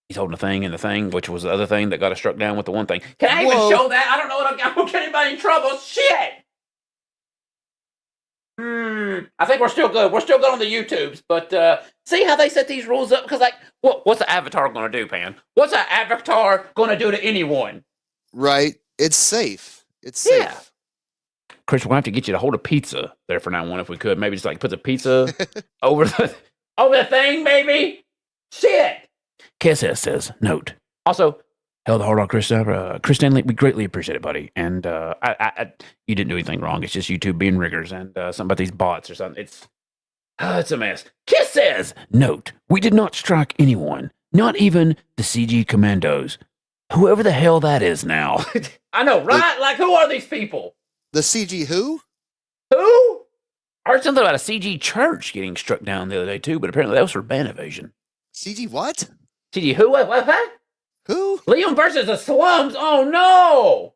He's holding a thing and the thing, which was the other thing that got us struck down with the one thing. Can I even show that? I don't know what I'm going to get anybody in trouble. Shit! I think we're still good. We're still good on the YouTubes. But see how they set these rules up? Because, like, what's the avatar going to do, Pan? What's an avatar going to do to anyone? Right. It's safe. It's safe. Yeah. Chris, we'll have to get you to hold a pizza there for now on if we could. Maybe just like put the pizza over the thing, maybe? Shit! KSS says, note. Also, hell the hard on Chris Stanley, we greatly appreciate it, buddy. And you didn't do anything wrong. It's just YouTube being riggers and something about these bots or something. It's a mess. Kiss says, note, we did not strike anyone, not even the CG commandos. Whoever the hell that is now. I know, right? Like, who are these people? The CG who? Who? I heard something about a CG church getting struck down the other day, too, but apparently that was for ban evasion. CG what? CG who? What? Who? Liam versus the slums. Oh, no.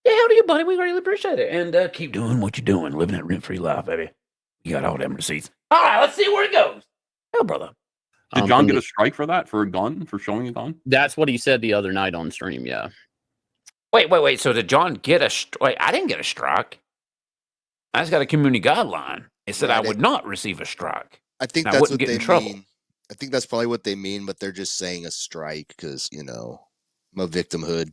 Yeah, how do you, buddy? We really appreciate it. And keep doing what you're doing, living that rent-free life, baby. You got all them receipts. All right, let's see where it goes. Hell, brother. Did John get a strike for that? For a gun? For showing a gun? That's what he said the other night on stream, yeah. Wait. So did John get a strike? I didn't get a strike. I just got a community guideline. It said I would not receive a strike. I think that's what they mean. I think that's probably what they mean, but they're just saying a strike because, you know, I'm a victimhood.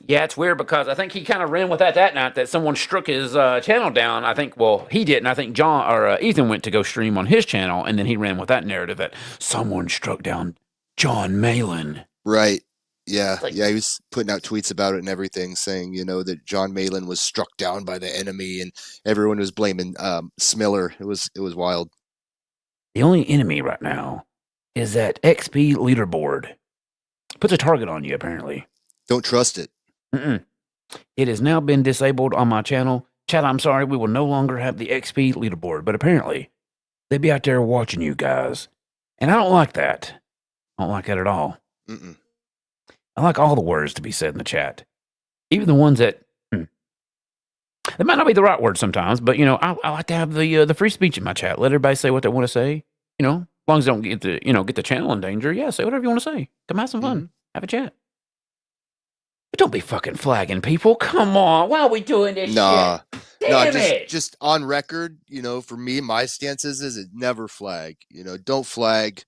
Yeah, it's weird because I think he kind of ran with that night that someone struck his channel down. I think, well, he didn't. I think Ethan went to go stream on his channel, and then he ran with that narrative that someone struck down John Malin. Right. Yeah. Yeah, he was putting out tweets about it and everything, saying, you know, that John Malin was struck down by the enemy, and everyone was blaming Smiller. It was wild. The only enemy right now is that XP leaderboard. Puts a target on you, apparently. Don't trust it. It has now been disabled on my channel. Chat, I'm sorry, we will no longer have the XP leaderboard, but apparently they be out there watching you guys. And I don't like that. I don't like that at all. I like all the words to be said in the chat. Even the ones that it might not be the right word sometimes, but, you know, I like to have the free speech in my chat. Let everybody say what they want to say. You know, as long as they don't get the channel in danger. Yeah, say whatever you want to say. Come have some fun. Have a chat. But don't be fucking flagging people. Come on. Why are we doing this shit? Damn it. Just on record, you know, for me, my stance is it never flag. You know, don't flag.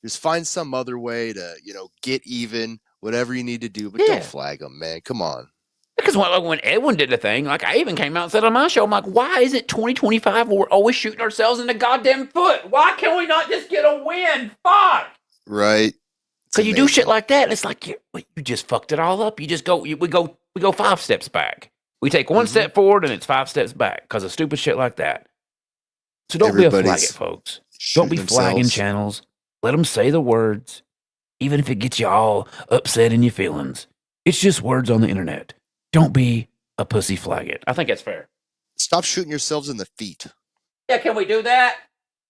Just find some other way to, you know, get even, whatever you need to do, but don't flag them, man. Come on. Because when Edwin did the thing, like, I even came out and said on my show, I'm like, why is it 2025 we're always shooting ourselves in the goddamn foot? Why can't we not just get a win? Fuck! Right. Because you do shit like that, and it's like, you just fucked it all up. You just go, we go 5 steps back. We take 1 step forward, and it's 5 steps back because of stupid shit like that. So don't be a flag it, folks. Don't be flagging channels. Let them say the words, even if it gets you all upset in your feelings. It's just words on the internet. Don't be a pussy flag it. I think that's fair. Stop shooting yourselves in the feet. Yeah, can we do that?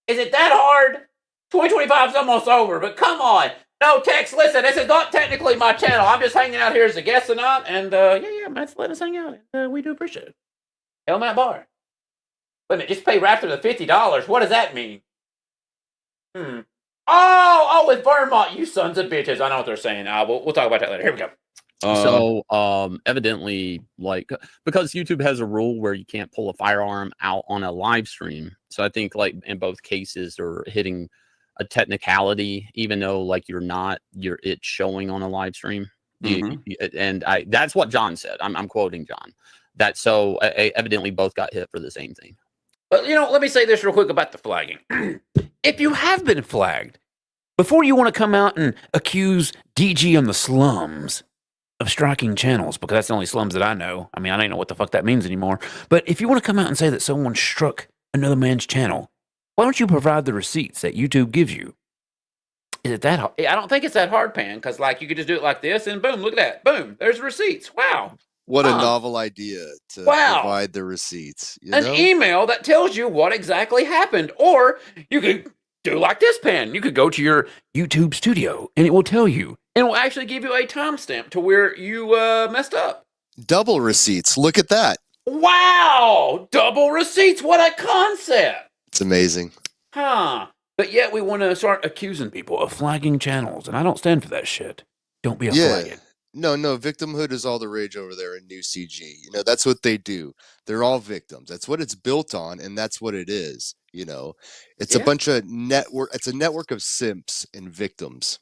Is it that hard? 2025 is almost over, but come on. No, Tex, listen, this is not technically my channel. I'm just hanging out here as a guest tonight, and Matt's letting us hang out. We do appreciate it. Hell, Matt Bar. Wait a minute, just pay Raptor the $50. What does that mean? Oh, with Vermont, you sons of bitches. I know what they're saying. We'll talk about that later. Here we go. So evidently, like, because YouTube has a rule where you can't pull a firearm out on a live stream. So I think, like, in both cases are hitting a technicality, even though, like, it's showing on a live stream. That's what John said. I'm quoting John. Evidently both got hit for the same thing. But, you know, let me say this real quick about the flagging. If you have been flagged, before you want to come out and accuse DG on the slums of striking channels, because that's the only slums that I know. I mean, I don't know what the fuck that means anymore. But if you want to come out and say that someone struck another man's channel, why don't you provide the receipts that YouTube gives you? Is it that hard? I don't think it's that hard, Pan, because, like, you could just do it like this, and boom, look at that. Boom, there's the receipts. Wow. What a Huh. novel idea to Wow. provide the receipts. You An know? email that tells you what exactly happened. Or you could do like this, Pan. You could go to your YouTube studio and it will tell you. And it will actually give you a timestamp to where you messed up. Double receipts. Look at that. Wow! Double receipts. What a concept. It's amazing. Huh. But yet we want to start accusing people of flagging channels. And I don't stand for that shit. Don't be a flagging. No, victimhood is all the rage over there in New CG. You know, that's what they do. They're all victims. That's what it's built on, and that's what it is. You know, it's a bunch of it's a network of simps and victims.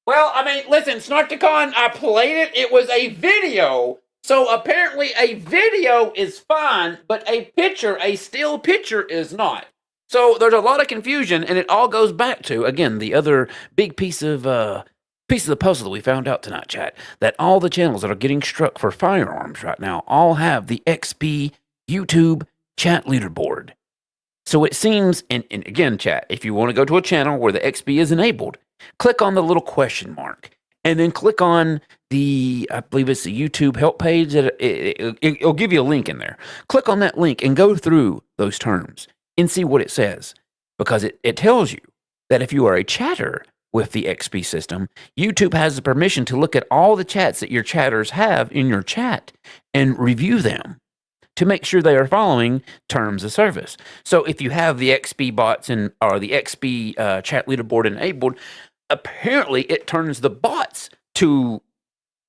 Well, I mean, listen, Snarkticon, I played it. It was a video. So apparently a video is fine, but a picture, a still picture is not. So there's a lot of confusion, and it all goes back to, again, the other big piece of the puzzle that we found out tonight, chat, that all the channels that are getting struck for firearms right now all have the XP YouTube chat leaderboard. So it seems, and again, chat, if you want to go to a channel where the XP is enabled, click on the little question mark, and then click on the, I believe it's the YouTube help page. It'll give you a link in there. Click on that link and go through those terms and see what it says. Because it tells you that if you are a chatter with the XP system, YouTube has the permission to look at all the chats that your chatters have in your chat and review them to make sure they are following terms of service. So if you have the XP bots or the XP chat leaderboard enabled, apparently it turns the bots to,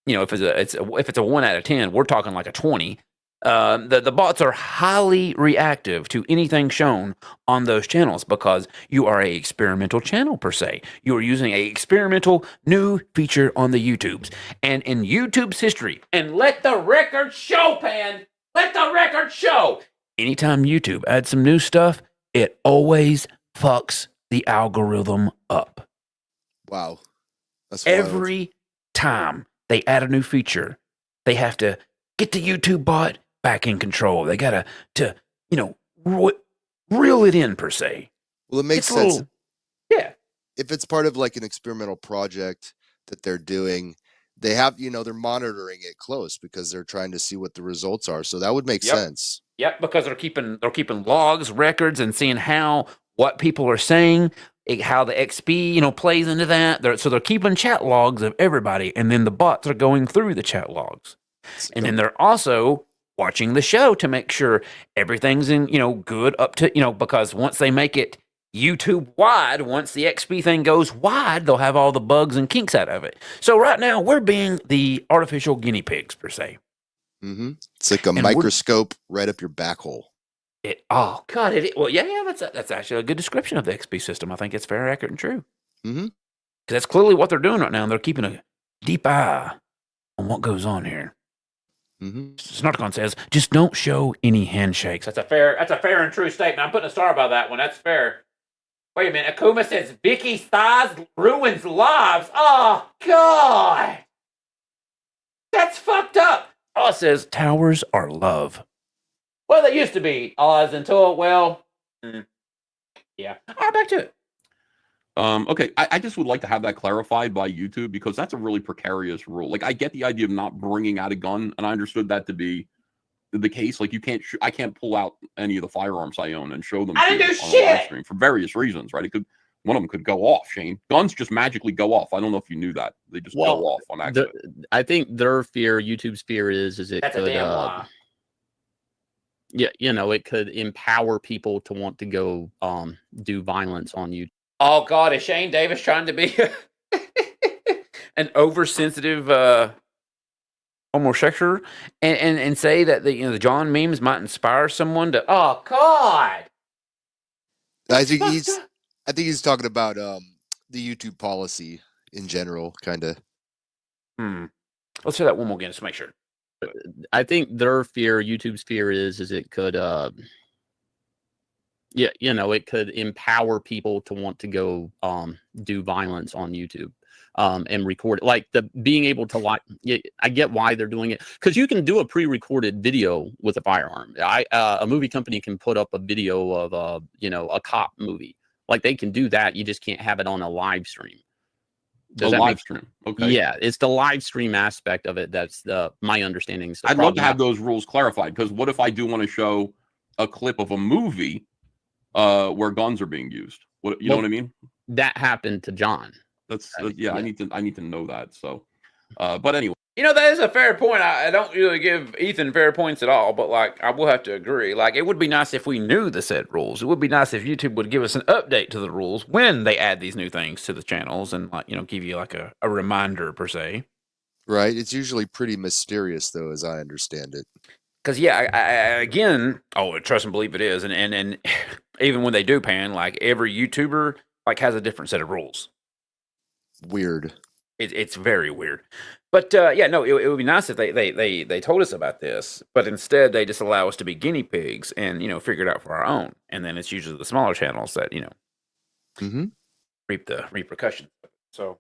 you know, if it's a 1 out of 10, we're talking like a 20. The bots are highly reactive to anything shown on those channels because you are a experimental channel per se. You are using a experimental new feature on the YouTubes. And in YouTube's history, and let the record show, Pan, let the record show, anytime YouTube adds some new stuff, it always fucks the algorithm up. Wow. That's wild. Every time they add a new feature, they have to get the YouTube bot back in control. They gotta you know, reel it in per se. Well, it makes sense. If it's part of like an experimental project that they're doing, they have, you know, they're monitoring it close because they're trying to see what the results are. So that would make sense. Yep, because they're keeping logs, records, and seeing what people are saying, how the XP, you know, plays into that. So they're keeping chat logs of everybody, and then the bots are going through the chat logs. And then they're also watching the show to make sure everything's in, you know, good up to, you know, because once they make it YouTube wide, once the XP thing goes wide, they'll have all the bugs and kinks out of it. So right now we're being the artificial guinea pigs per se. Mm-hmm. It's like a microscope right up your back hole. Well, yeah, that's actually a good description of the XP system. I think it's very accurate and true. Mm-hmm. Because that's clearly what they're doing right now, and they're keeping a deep eye on what goes on here. Mm-hmm. Snarkon says, just don't show any handshakes. That's a fair and true statement. I'm putting a star by that one. That's fair. Wait a minute. Akuma says, Vicky's thighs ruins lives. Oh, God. That's fucked up. Oz says, towers are love. Well, they used to be, Oz, until, yeah. All right, back to it. Okay, I just would like to have that clarified by YouTube because that's a really precarious rule. Like, I get the idea of not bringing out a gun, and I understood that to be the case. Like, you can't, I can't pull out any of the firearms I own and show them. I didn't do on shit. a live stream for various reasons, right? One of them could go off. Shane, guns just magically go off. I don't know if you knew that. They just go off on accident. I think their fear, YouTube's fear, is it That's could. a damn lie. Yeah, you know, it could empower people to want to go do violence on YouTube. Oh, God, is Shane Davis trying to be an oversensitive homosexual and say that the John memes might inspire someone to? Oh, God! I think he's talking about the YouTube policy in general, kind of. Let's say that one more again, just to make sure. I think their fear, YouTube's fear, is it could. Yeah, you know, it could empower people to want to go do violence on YouTube and record it. Like being able to I get why they're doing it, because you can do a pre-recorded video with a firearm. A movie company can put up a video of a cop movie. Like they can do that. You just can't have it on a live stream. Does the that live make stream. Okay. Yeah, it's the live stream aspect of it. That's my understanding. I'd love to have those rules clarified, because what if I do want to show a clip of a movie where guns are being used? What you know what I mean? That happened to John. Yeah. I need to know that. So, but anyway. You know, that is a fair point. I don't really give Ethan fair points at all, but like I will have to agree. Like it would be nice if we knew the set rules. It would be nice if YouTube would give us an update to the rules when they add these new things to the channels and like, you know, give you like a reminder per se. Right. It's usually pretty mysterious though, as I understand it. Because yeah, I again, trust and believe it is, and even when they do pan, like every YouTuber like has a different set of rules. Weird. It's very weird. But yeah, no, it would be nice if they told us about this, but instead they just allow us to be guinea pigs and, you know, figure it out for our own. And then it's usually the smaller channels that, you know, reap the repercussions. So,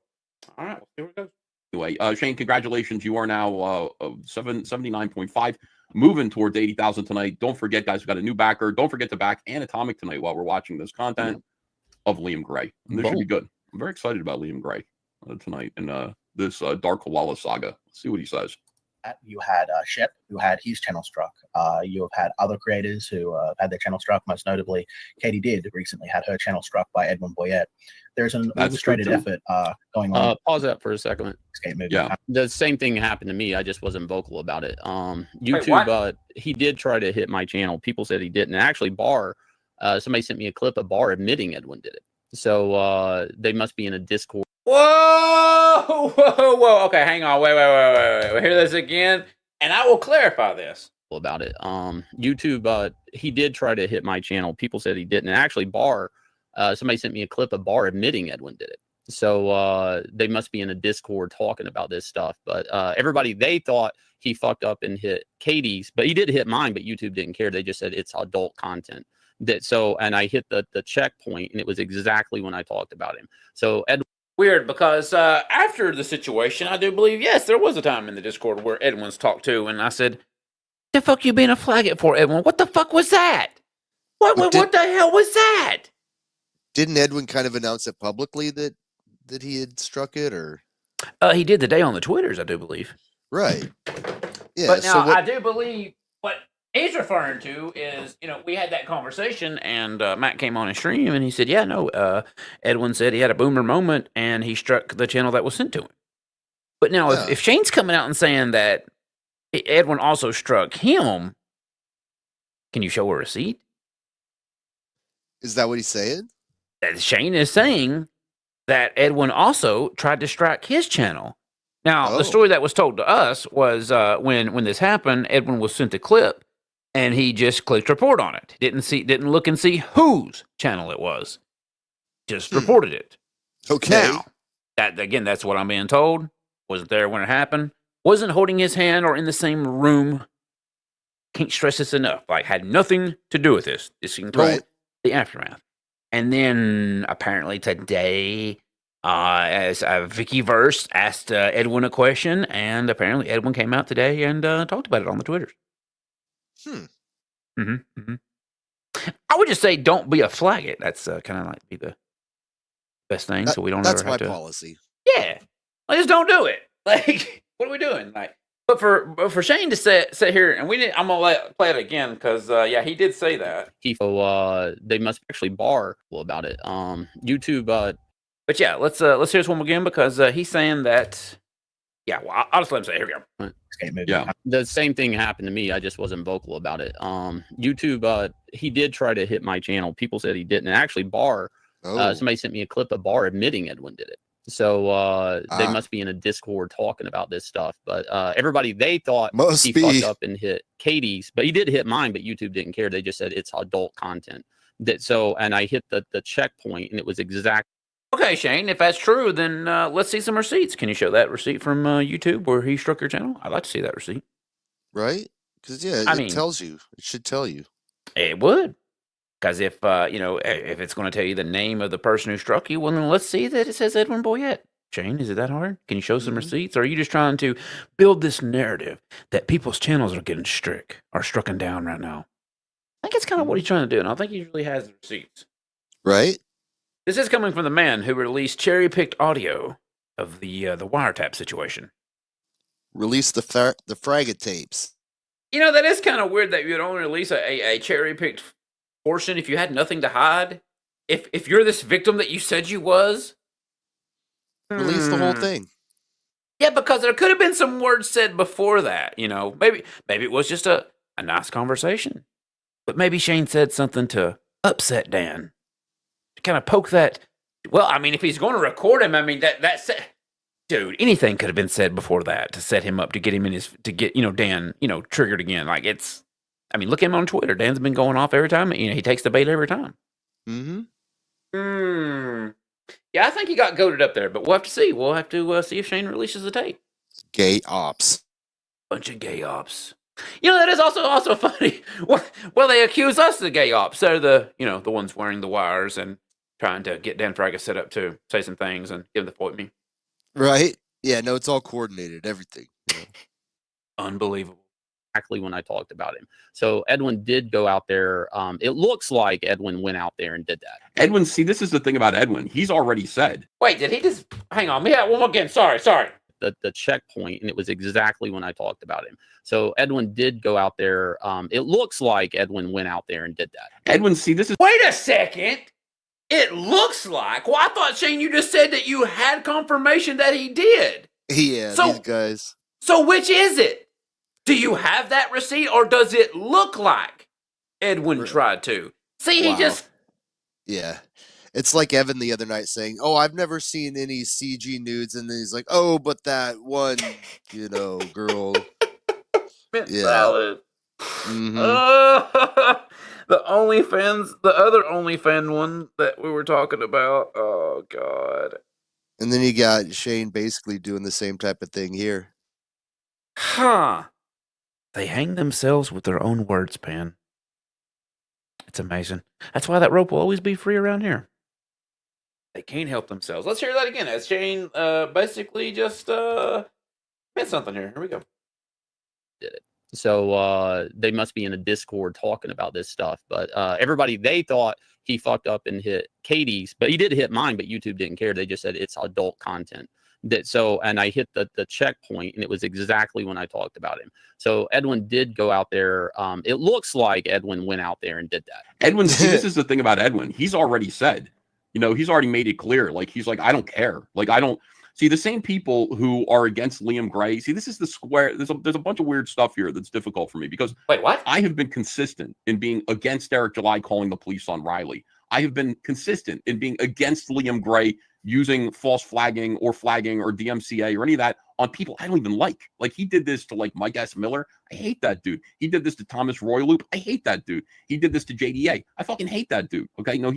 all right, we'll see where it goes. Anyway, Shane, congratulations. You are now 79.5, moving towards 80,000 tonight. Don't forget, guys, we've got a new backer. Don't forget to back Anatomic tonight while we're watching this content of Liam Gray. And this should be good. I'm very excited about Liam Gray tonight and this Dark Koala saga. Let's see what he says. You had Shep, who had his channel struck. You have had other creators who had their channel struck. Most notably, Katie Did recently had her channel struck by Edwin Boyette. There's an orchestrated effort going on. Pause that for a second. Yeah. The same thing happened to me. I just wasn't vocal about it. YouTube, he did try to hit my channel. People said he didn't. And actually, Barr, somebody sent me a clip of Barr admitting Edwin did it. So they must be in a Discord. Whoa. Okay, hang on. Wait. Hear this again, and I will clarify this about it. YouTube, he did try to hit my channel. People said he didn't. And actually, Barr, somebody sent me a clip of Barr admitting Edwin did it. So they must be in a Discord talking about this stuff. But everybody, they thought he fucked up and hit Katie's, but he did hit mine. But YouTube didn't care. They just said it's adult content. And I hit the checkpoint, and it was exactly when I talked about him. So Edwin. Weird, because after the situation, I do believe, yes, there was a time in the Discord where Edwin's talked to, and I said, the fuck you being a flag it for, Edwin? What the fuck was that? What the hell was that? Didn't Edwin kind of announce it publicly that he had struck it, or? He did the day on the Twitters, I do believe. Right. Yeah. But now, I do believe what he's referring to is, you know, we had that conversation and Matt came on his stream and he said, yeah, no, Edwin said he had a boomer moment and he struck the channel that was sent to him. But now if Shane's coming out and saying that Edwin also struck him, can you show a receipt? Is that what he's saying? Shane is saying that Edwin also tried to strike his channel. Now, the story that was told to us was when this happened, Edwin was sent a clip. And he just clicked report on it. Didn't look and see whose channel it was. Just reported it. Okay. Now, that's what I'm being told. Wasn't there when it happened. Wasn't holding his hand or in the same room. Can't stress this enough. Like, had nothing to do with this. Just being told the aftermath. And then, apparently today, as Vicky Verse asked Edwin a question, and apparently Edwin came out today and talked about it on the Twitters. I would just say don't be a flag it. That's kind of like be the best thing, so we don't ever have to. That's my policy. Yeah, just don't do it. Like, what are we doing? Like, but for Shane to sit here and I'm gonna play it again because yeah, he did say that. They must actually Barr about it. YouTube. But yeah, let's hear this one again because he's saying that. Yeah, well, I'll just let him say it. Here we go. Yeah, the same thing happened to me. I just wasn't vocal about it. YouTube, he did try to hit my channel. People said he didn't. And actually, Barr, somebody sent me a clip of Barr admitting Edwin did it. So they must be in a Discord talking about this stuff. But everybody, they thought he fucked up and hit Katie's, but he did hit mine. But YouTube didn't care. They just said it's adult content. And I hit the checkpoint, and it was exactly. Okay, Shane, if that's true, then let's see some receipts. Can you show that receipt from YouTube where he struck your channel? I'd like to see that receipt. Right? Because, yeah, it tells you. It should tell you. It would. Because if, if it's going to tell you the name of the person who struck you, well, then let's see that it says Edwin Boyette. Shane, is it that hard? Can you show some receipts? Or are you just trying to build this narrative that people's channels are getting strucken down right now? I think it's kind of what he's trying to do, and I think he really has the receipts. Right? This is coming from the man who released cherry-picked audio of the wiretap situation. Release the fraggot tapes. You know, that is kind of weird that you'd only release a cherry-picked portion if you had nothing to hide. If you're this victim that you said you was. Release the whole thing. Yeah, because there could have been some words said before that, you know. Maybe it was just a nice conversation. But maybe Shane said something to upset Dan. To kind of poke that. Well, I mean, if he's going to record him, I mean, that's... Dude, anything could have been said before that to set him up, to get him in his, to get, you know, Dan, you know, triggered again. Like, it's, I mean, look at him on Twitter. Dan's been going off every time. You know, he takes the bait every time. Yeah, I think he got goaded up there, but we'll have to see. We'll have to see if Shane releases the tape. Gay ops. Bunch of gay ops. You know, that is also funny. Well, they accuse us of gay ops. They're the, you know, the ones wearing the wires and trying to get Dan Fraga set up to say some things and give him the point me. Right? Yeah, no, it's all coordinated, everything. Yeah. Unbelievable. Exactly when I talked about him. So Edwin did go out there. It looks like Edwin went out there and did that. Edwin, see, this is the thing about Edwin. He's already said. Wait, did he just, hang on, yeah, one more again. Sorry. The checkpoint, and it was exactly when I talked about him. So Edwin did go out there. It looks like Edwin went out there and did that. Edwin, see, this is... Wait a second. It looks like. Well, I thought, Shane, you just said that you had confirmation that he did. Yeah, these guys. So which is it? Do you have that receipt, or does it look like Edwin tried to? See, he just... Yeah. It's like Evan the other night saying, "Oh, I've never seen any CG nudes," and then he's like, "Oh, but that one, you know, girl." Salad. The other OnlyFans one that we were talking about. Oh, God. And then you got Shane basically doing the same type of thing here. Huh. They hang themselves with their own words, Pan. It's amazing. That's why that rope will always be free around here. They can't help themselves. Let's hear that again. As Shane basically just meant something here. Here we go. Did it. So they must be in a Discord talking about this stuff. But everybody, they thought he fucked up and hit Katie's, but he did hit mine, but YouTube didn't care. They just said it's adult content. And I hit the checkpoint, and it was exactly when I talked about him. So Edwin did go out there. It looks like Edwin went out there and did that. Edwin, see, this is the thing about Edwin. He's already said, you know, he's already made it clear. Like, he's like, I don't care. Like, I don't. See, the same people who are against Liam Gray, see, this is the square. There's a bunch of weird stuff here that's difficult for me because wait, what? I have been consistent in being against Eric July calling the police on Riley. I have been consistent in being against Liam Gray using false flagging or DMCA or any of that on people I don't even like. Like, he did this to like Mike S. Miller. I hate that dude. He did this to Thomas Roy Loop. I hate that dude. He did this to JDA. I fucking hate that dude. Okay, no,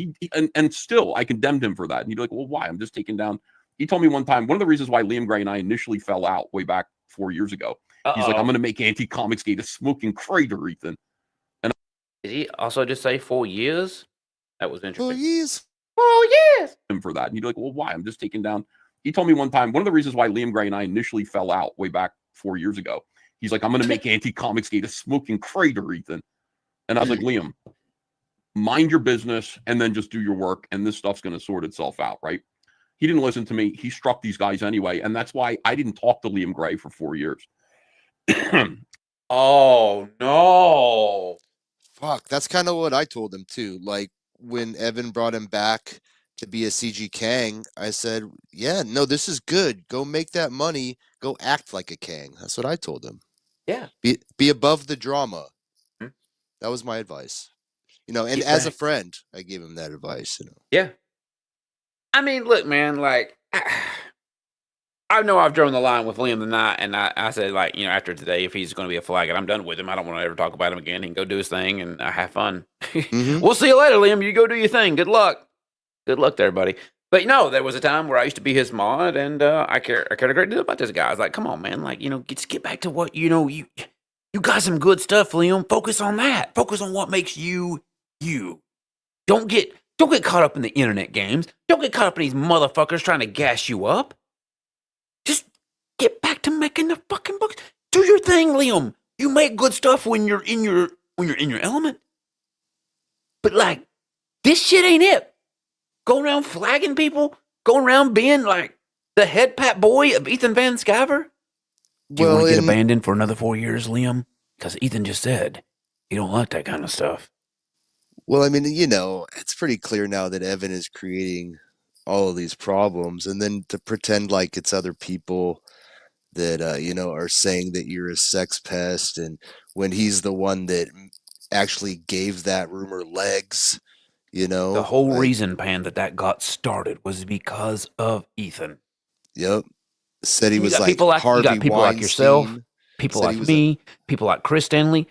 and still I condemned him for that. And he'd be like, well, why? I'm just taking down. He told me one time, one of the reasons why Liam Gray and I initially fell out way back 4 years ago. He's like, I'm going to make Anti-Comics Gate a smoking crater, Ethan. And did he also just say 4 years? That was interesting. 4 years. 4 years. Him for that. And he'd be like, well, why? I'm just taking down. He told me one time, one of the reasons why Liam Gray and I initially fell out way back 4 years ago. He's like, I'm going to make Anti-Comics Gate a smoking crater, Ethan. And I was like, Liam, mind your business and then just do your work. And this stuff's going to sort itself out, right? He didn't listen to me. He struck these guys anyway. And that's why I didn't talk to Liam Gray for 4 years. Oh, no. Fuck, that's kind of what I told him too. Like, when Evan brought him back to be a CG Kang, I said, yeah, no, this is good. Go make that money. Go act like a Kang. That's what I told him. Yeah. Be above the drama. That was my advice. You know, and as a friend, I gave him that advice, you know. Yeah. I mean, look, man, like, I know I've drawn the line with Liam tonight, and I said, like, you know, after today, if he's going to be a flag, I'm done with him. I don't want to ever talk about him again. He can go do his thing and have fun. We'll see you later, Liam. You go do your thing. Good luck. Good luck there, buddy. But, you know, there was a time where I used to be his mod, and I cared a great deal about this guy. I was like, come on, man. Like, you know, just get back to what, you know, you got some good stuff, Liam. Focus on that. Focus on what makes you, you. Don't get caught up in the internet games. Don't get caught up in these motherfuckers trying to gas you up. Just get back to making the fucking books. Do your thing, Liam. You make good stuff when you're in your element. But like, this shit ain't it. Go around flagging people. Go around being like The head pat boy of Ethan Van Sciver? Do you Well, want to get and abandoned for another 4 years, Liam? Because Ethan just said you don't like that kind of stuff. well, I mean, you know, it's pretty clear now that Evan is creating all of these problems, and then to pretend like it's other people that you know, are saying that you're a sex pest, and when he's the one that actually gave that rumor legs, you know, The whole like, reason, Pan, that got started was because of Ethan. yep, said he You was got like people like Harvey you got people like yourself, Weinstein, people said he like was me, people like Chris Stanley,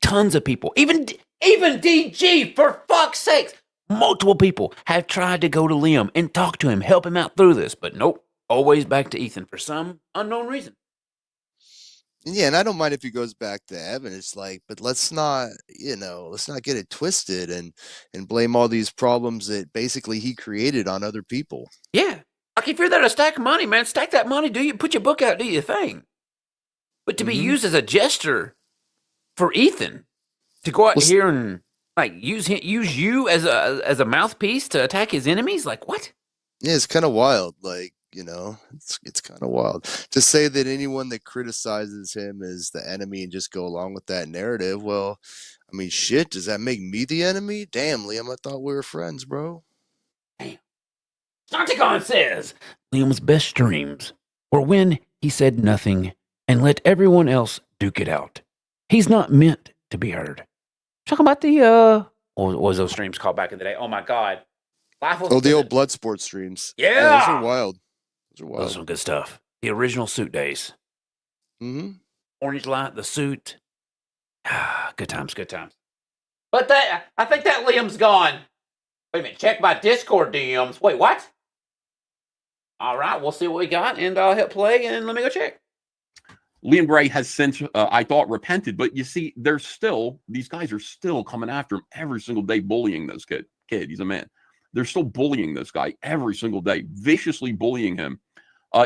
tons of people, even DG, for fuck's sakes. Multiple people have tried to go to Liam and talk to him, help him out through this, but nope, always back to Ethan for some unknown reason. Yeah, and I don't mind if he goes back to Evan. It's like, but let's not, you know, let's not get it twisted and blame all these problems that basically he created on other people. Yeah. Like if you're there to stack money, man, stack that money, put your book out, do your thing. But to be used as a gesture for Ethan to go out here and like use you as a mouthpiece to attack his enemies, like what? Yeah, it's kind of wild. Like, you know, it's kind of wild to say that anyone that criticizes him is the enemy and just go along with that narrative. Well, I mean, shit, does that make me the enemy? Damn, Liam, I thought we were friends, bro. Santicon says Liam's best dreams were when he said nothing and let everyone else duke it out. He's not meant to be heard. Talking about the what was those streams called back in the day? Oh my god. Oh, the old blood sport streams. Yeah. Those are wild. Those are wild. Those are some good stuff. The original suit days. Mm-hmm. Orange light, the suit. Good times, good times. But I think that Liam's gone. Wait a minute, check my Discord DMs. Wait, what? All right, we'll see what we got, and I'll hit play, and let me go check. Liam Gray has since, I thought, repented, but you see, these guys are still coming after him every single day, bullying this kid. He's a man. They're still bullying this guy every single day, viciously bullying him.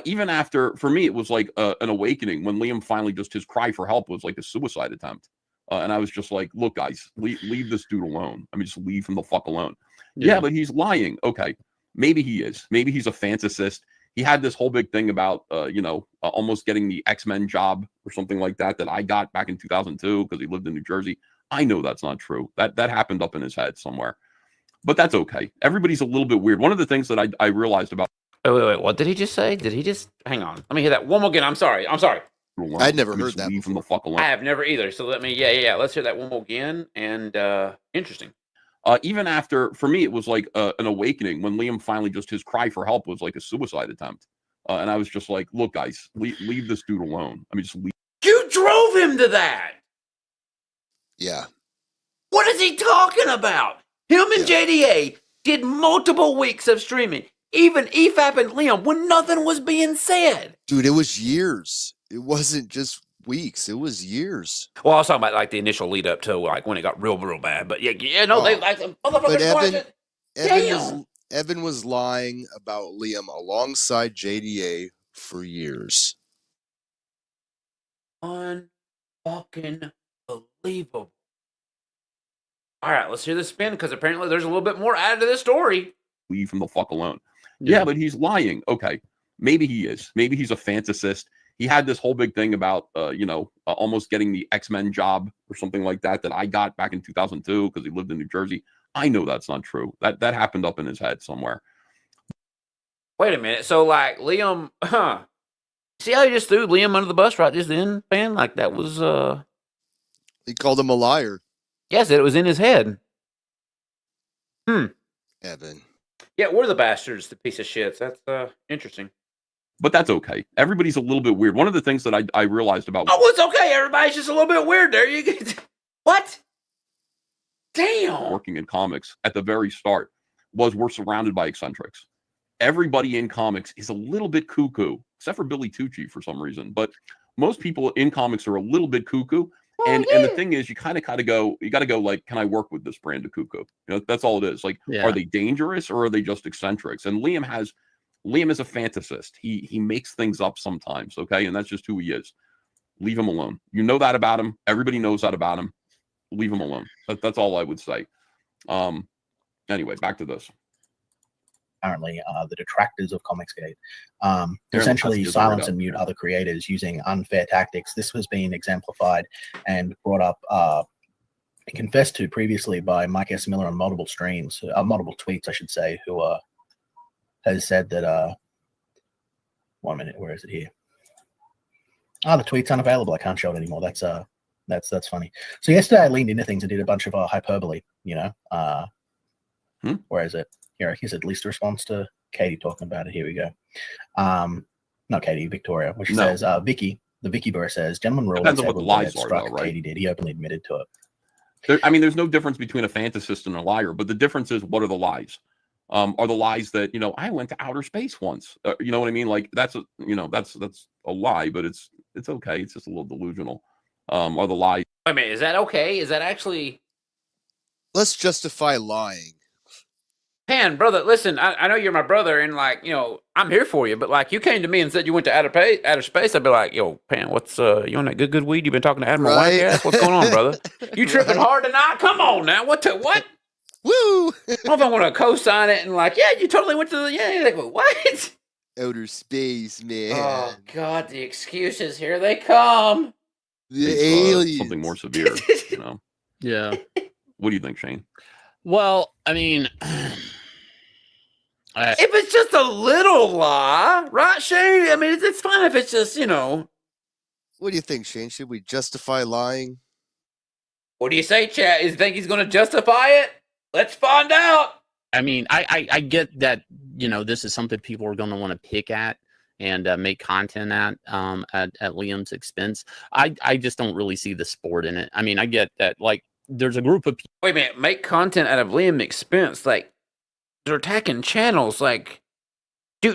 Even after, for me, it was like an awakening when Liam finally his cry for help was like a suicide attempt. And I was just like, look, guys, leave this dude alone. I mean, just leave him the fuck alone. Yeah, but he's lying. Okay, maybe he is. Maybe he's a fantasist. He had this whole big thing about, almost getting the X-Men job or something like that I got back in 2002 because he lived in New Jersey. I know that's not true. That happened up in his head somewhere. But that's okay. Everybody's a little bit weird. One of the things that I realized about... Wait. What did he just say? Did he just... Hang on. Let me hear that one more again. I'm sorry. I'd never heard that. Leave him the fuck alone. I have never either. So let me... Yeah. Let's hear that one more again. And interesting. Even after, for me, it was like an awakening when Liam finally his cry for help was like a suicide attempt. And I was just like, look, guys, leave this dude alone. I mean, just leave. You drove him to that. Yeah. What is he talking about? Him and JDA did multiple weeks of streaming, even EFAP and Liam, when nothing was being said. Dude, it was years. It wasn't just weeks. It was years. Well, I was talking about like the initial lead up to like when it got real bad. But they like but Evan was lying about Liam alongside JDA for years. Unfucking believable. All right, let's hear this spin because apparently there's a little bit more added to this story. Leave him the fuck alone. Yeah, but he's lying. Okay, maybe he is. Maybe he's a fantasist. He had this whole big thing about, almost getting the X-Men job or something like that I got back in 2002 because he lived in New Jersey. I know that's not true. That happened up in his head somewhere. Wait a minute. So, like, Liam, see how he just threw Liam under the bus right just then, man? Like, that was, He called him a liar. Yes, it was in his head. Evan. Yeah, we're the bastards, the piece of shits. That's, interesting. But that's okay. Everybody's a little bit weird. One of the things that I realized about... Oh, it's okay. Everybody's just a little bit weird there. You get... What? Damn. Working in comics at the very start was we're surrounded by eccentrics. Everybody in comics is a little bit cuckoo, except for Billy Tucci for some reason. But most people in comics are a little bit cuckoo. And the thing is, you got to go like, can I work with this brand of cuckoo? That's all it is. Like, are they dangerous or are they just eccentrics? And Liam is a fantasist. He makes things up sometimes. Okay. And that's just who he is. Leave him alone. You know that about him. Everybody knows that about him. Leave him alone. That's all I would say. Anyway, back to this. apparently the detractors of Comicsgate, They're essentially not silence up. and mute other creators using unfair tactics. This was being exemplified and brought up, confessed to previously by Mike S. Miller on multiple streams, multiple tweets, I should say, who has said that. 1 minute, where is it here? The tweet's unavailable. I can't show it anymore. That's funny. So yesterday I leaned into things and did a bunch of hyperbole. Where is it? Here's at least a response to Katie talking about it. Here we go. Not Katie, Victoria, which says Vicky. The Vicky Burr says, "Gentleman rule." Depends on what the lies are, though, right? Katie did. He openly admitted to it. There's no difference between a fantasist and a liar, but the difference is, what are the lies? Are the lies that, I went to outer space once? You know what I mean? Like that's a lie, but it's okay. It's just a little delusional. Are the lies? Wait a minute, is that okay? Is that actually? Let's justify lying. Pan, brother, listen, I know you're my brother, and I'm here for you, but you came to me and said you went to outer space, I'd be like, yo, Pan, what's you on that good weed? You been talking to Admiral Right? Whiteass? What's going on, brother? You tripping hard tonight? Come on now, what? Woo! I don't know if I want to co-sign it and yeah, you totally went to the like what? Outer space, man. Oh God, the excuses, here they come. The It's, aliens. something more severe. Yeah. What do you think, Shane? Well, I mean, if it's just a little lie, right, Shane? I mean, it's fine if it's just, What do you think, Shane? Should we justify lying? What do you say, chat? You think he's going to justify it? Let's find out. I mean, I get that, this is something people are going to want to pick at and make content at Liam's expense. I just don't really see the sport in it. I mean, I get that, there's a group of people. Wait a minute, make content out of Liam's expense. They're attacking channels. Do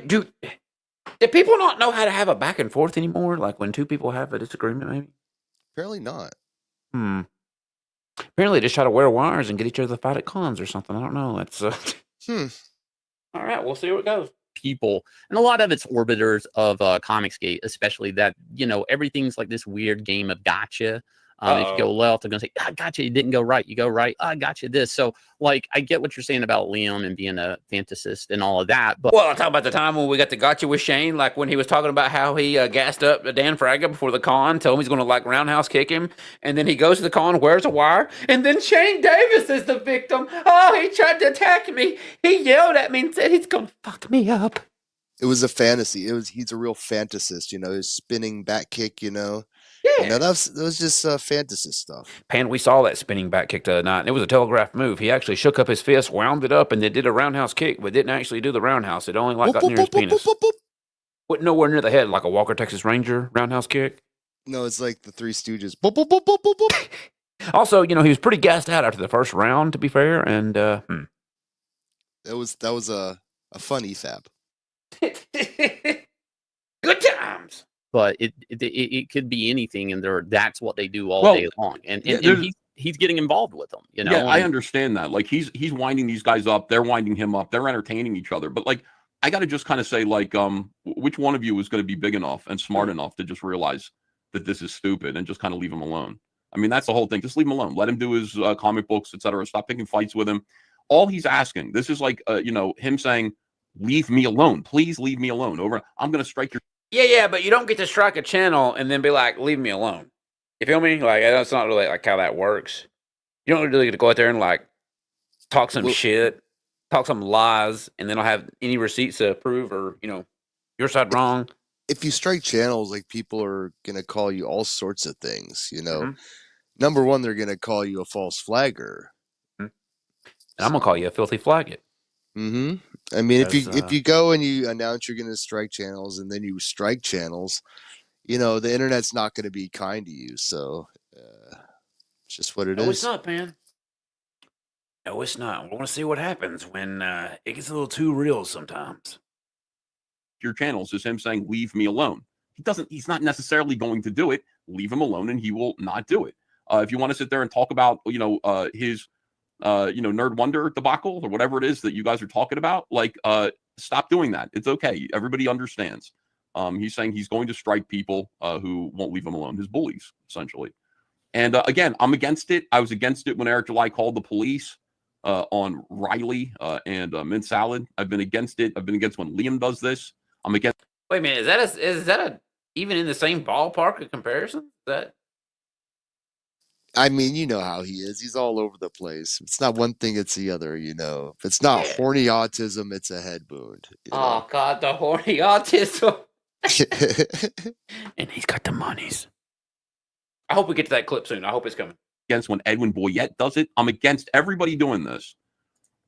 people not know how to have a back and forth anymore? When two people have a disagreement, maybe? Apparently not. Apparently they just try to wear wires and get each other to fight at cons or something. I don't know. That's All right, we'll see where it goes. People, and a lot of it's orbiters of Comicsgate, especially that, everything's like this weird game of gotcha. If you go left, they're going to say, I gotcha, you didn't go right. You go right, I gotcha this. So, I get what you're saying about Liam and being a fantasist and all of that. But Well, I'll talk about the time when we got the gotcha with Shane, when he was talking about how he gassed up Dan Fraga before the con, told him he's going to roundhouse kick him, and then he goes to the con, wears a wire, and then Shane Davis is the victim. Oh, he tried to attack me. He yelled at me and said he's going to fuck me up. It was a fantasy. He's a real fantasist, his spinning back kick, Yeah. that was just fantasy stuff. Pan, we saw that spinning back kick the other night, and it was a telegraph move. He actually shook up his fist, wound it up, and then did a roundhouse kick, but didn't actually do the roundhouse. It only got near his penis. Went nowhere near the head, like a Walker Texas Ranger roundhouse kick. No, it's like the Three Stooges. Boop, boop, boop, boop, boop, boop. Also, he was pretty gassed out after the first round, to be fair, and That was a fun EFAB. Good times. But it could be anything, and that's what they do all day long. And he's getting involved with them, Yeah, I understand that. He's winding these guys up, they're winding him up, they're entertaining each other. But I got to just kind of say, which one of you is going to be big enough and smart enough to just realize that this is stupid and just kind of leave him alone? I mean, that's the whole thing. Just leave him alone. Let him do his comic books, etc. Stop picking fights with him. All he's asking, this is him saying, leave me alone. Please leave me alone. I'm going to strike your. Yeah, but you don't get to strike a channel and then be like, leave me alone. You feel me? That's not really how that works. You don't really get to go out there and talk some shit, talk some lies, and then I'll have any receipts to prove or, your side wrong. If you strike channels, people are going to call you all sorts of things, Mm-hmm. Number one, they're going to call you a false flagger. Mm-hmm. And I'm going to call you a filthy flaggot. Mm-hmm. I mean, if you go and you announce you're going to strike channels and then you strike channels, the internet's not going to be kind to you. So it's just what it is. No, it's not, man. No, it's not. We want to see what happens when it gets a little too real sometimes. Your channels is him saying, leave me alone. He's not necessarily going to do it. Leave him alone and he will not do it. If you want to sit there and talk about, his Nerd Wonder debacle or whatever it is that you guys are talking about, stop doing that. It's okay. Everybody understands. He's saying he's going to strike people who won't leave him alone, his bullies, essentially. And again, I'm against it. I was against it when Eric July called the police. on Riley and Mint Salad. I've been against it. I've been against when Liam does this. I'm against. Wait a minute, is that a even in the same ballpark of comparison? That I mean, you know how he is. He's all over the place. It's not one thing, it's the other, you know. If it's not horny autism, it's a head wound. Oh God, the horny autism. And he's got the monies. I hope we get to that clip soon. I hope it's coming. Against when Edwin Boyette does it. I'm against everybody doing this.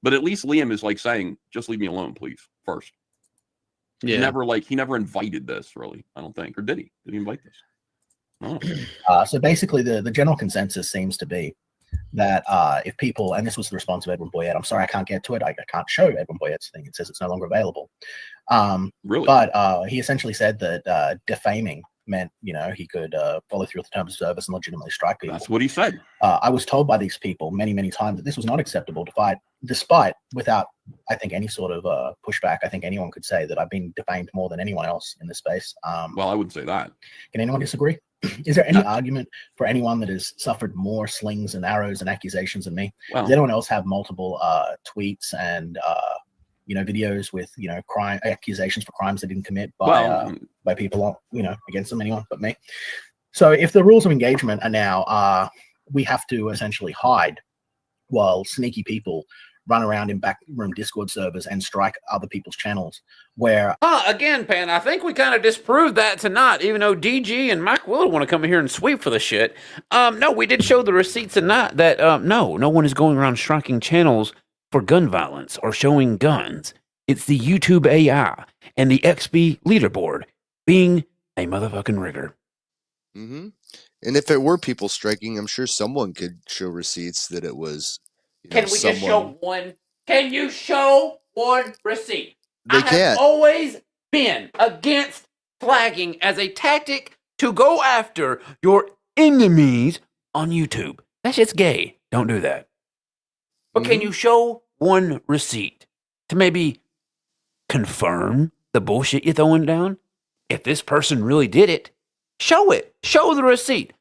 But at least Liam is like saying, just leave me alone, please, first. Yeah. He never invited this, really, I don't think. Or did he? Did he invite this? So basically, the general consensus seems to be that if people, and this was the response of Edwin Boyette, I'm sorry I can't get to it. I can't show Edwin Boyette's thing. It says it's no longer available. Really? But he essentially said that defaming meant, you know, he could follow through with the terms of service and legitimately strike people. That's what he said. I was told by these people many, many times that this was not acceptable to fight, despite, without, I think, any sort of pushback. I think anyone could say that I've been defamed more than anyone else in this space. Well, I wouldn't say that. Can anyone disagree? Is there any argument for anyone that has suffered more slings and arrows and accusations than me? Well, does anyone else have multiple tweets and you know, videos with, you know, crime accusations for crimes they didn't commit by people, you know, against them? Anyone but me? So if the rules of engagement are now we have to essentially hide while sneaky people run around in backroom Discord servers and strike other people's channels, where again, Pan, I think we kind of disproved that tonight, even though DG and Mike Willard want to come in here and sweep for the shit. No, we did show the receipts tonight that no one is going around striking channels for gun violence or showing guns. It's the YouTube AI and the XP leaderboard being a motherfucking rigger. Mm-hmm. And if it were people striking, I'm sure someone could show receipts that it was. Can we just show one? Can you show one receipt? They I have always been against flagging as a tactic to go after your enemies on YouTube. That shit's gay. Don't do that. But can you show one receipt to maybe confirm the bullshit you're throwing down? If this person really did it, show it. Show the receipt.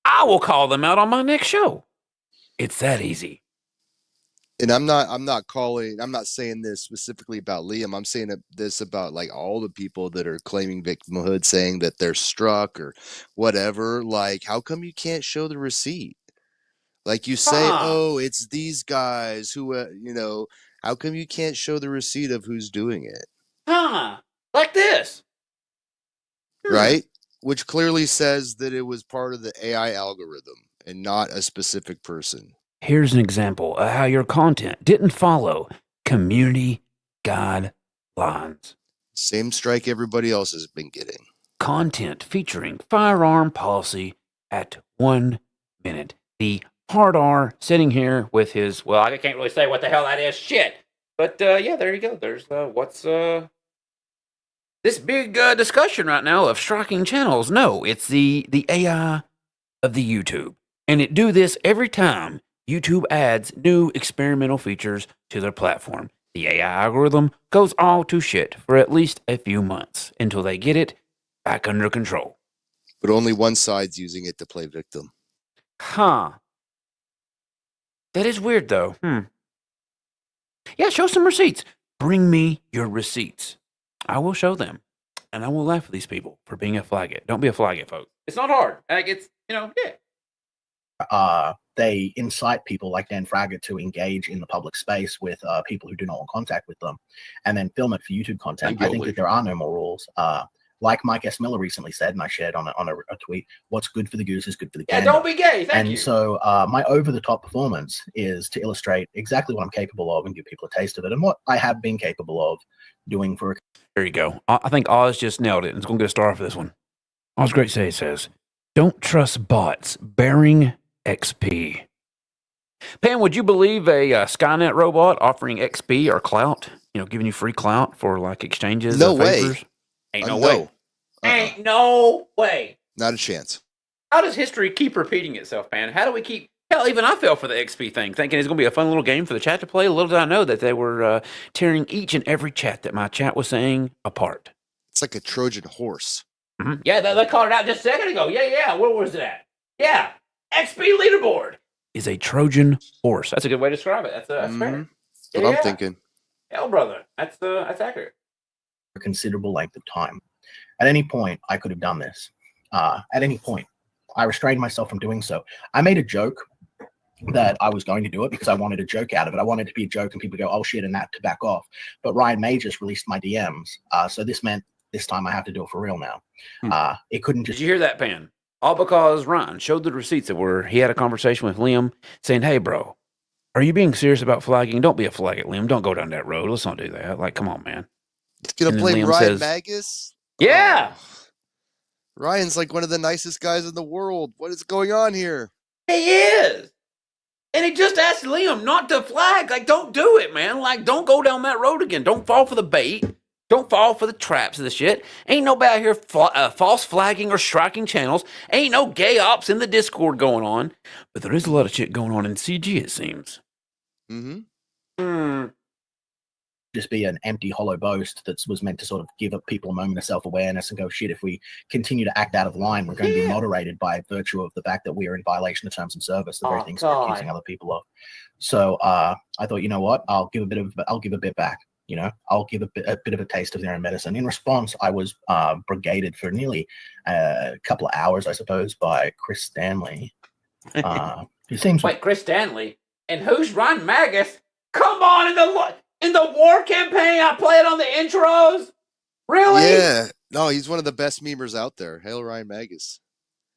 I will call them out on my next show. It's that easy. And I'm not saying this specifically about Liam. I'm saying this about like all the people that are claiming victimhood, saying that they're struck or whatever. Like, how come you can't show the receipt? Like you say, oh, it's these guys who, you know, how come you can't show the receipt of who's doing it? Like this. Right? Which clearly says that it was part of the AI algorithm and not a specific person. Here's an example of how your content didn't follow community guidelines. Same strike everybody else has been getting. Content featuring firearm policy at 1 minute. The hard R sitting here with his, well, I can't really say what the hell that is. Shit. But yeah, there you go. There's what's this big discussion right now of striking channels. No, it's the AI of the YouTube. And it do this every time YouTube adds new experimental features to their platform. The AI algorithm goes all to shit for at least a few months until they get it back under control. But only one side's using it to play victim. That is weird, though. Yeah, show some receipts. Bring me your receipts. I will show them. And I will laugh at these people for being a flagget. Don't be a flagget, folks. It's not hard. Like, it's, you know, yeah. They incite people like Dan Fraggett to engage in the public space with people who do not want contact with them, and then film it for YouTube content. I think that there are no more rules. Like Mike S. Miller recently said, and I shared on a tweet, what's good for the goose is good for the gander. Yeah, don't be gay. Thank you. And so my over-the-top performance is to illustrate exactly what I'm capable of and give people a taste of it, and what I have been capable of doing for. There you go. I think Oz just nailed it. And it's going to get a star for this one. Oz Great Say says, "Don't trust bots bearing XP." Pam, would you believe a Skynet robot offering XP or clout? You know, giving you free clout for like exchanges? No favors? way. Ain't no way. Ain't no way. Not a chance. How does history keep repeating itself, Pan? How do we keep? Hell, even I fell for the XP thing, thinking it's going to be a fun little game for the chat to play. Little did I know that they were tearing each and every chat that my chat was saying apart. It's like a Trojan horse. Yeah, they called it out just a second ago. Yeah. Where was it at? Yeah. XP leaderboard. is a Trojan horse. That's a good way to describe it. That's fair. That's what I'm thinking. Hell, brother, that's accurate. A considerable length of time. At any point, I could have done this. At any point, I restrained myself from doing so. I made a joke that I was going to do it because I wanted a joke out of it. I wanted it to be a joke and people go, oh shit, and that to back off. But Ryan May just released my DMs. So this meant this time I have to do it for real now. It couldn't just. Did you hear that, Pan? All because Ryan showed the receipts of where he had a conversation with Liam saying, hey, bro, are you being serious about flagging? Don't be a flag at Liam. Don't go down that road. Let's not do that. Like, come on, man. It's going to blame Ryan Magus? Yeah. Ryan's like one of the nicest guys in the world. What is going on here? He is. And he just asked Liam not to flag. Like, don't do it, man. Like, don't go down that road again. Don't fall for the bait. Don't fall for the traps of the shit. Ain't nobody out here false flagging or striking channels. Ain't no gay ops in the Discord going on. But there is a lot of shit going on in CG, it seems. Just be an empty, hollow boast that was meant to sort of give people a moment of self-awareness and go, shit, if we continue to act out of line, we're going to be moderated by virtue of the fact that we are in violation of terms and service, the very things we're accusing other people of. So I thought, you know what, I'll give a bit back. You know, I'll give a bit of a taste of their own medicine. In response, I was brigaded for nearly a couple of hours, I suppose, by Chris Stanley. Who seems Wait, Chris Stanley? And who's Ryan Magus? Come on, in the war campaign, I played on the intros. Really? Yeah. No, he's one of the best memers out there. Hail Ryan Magus.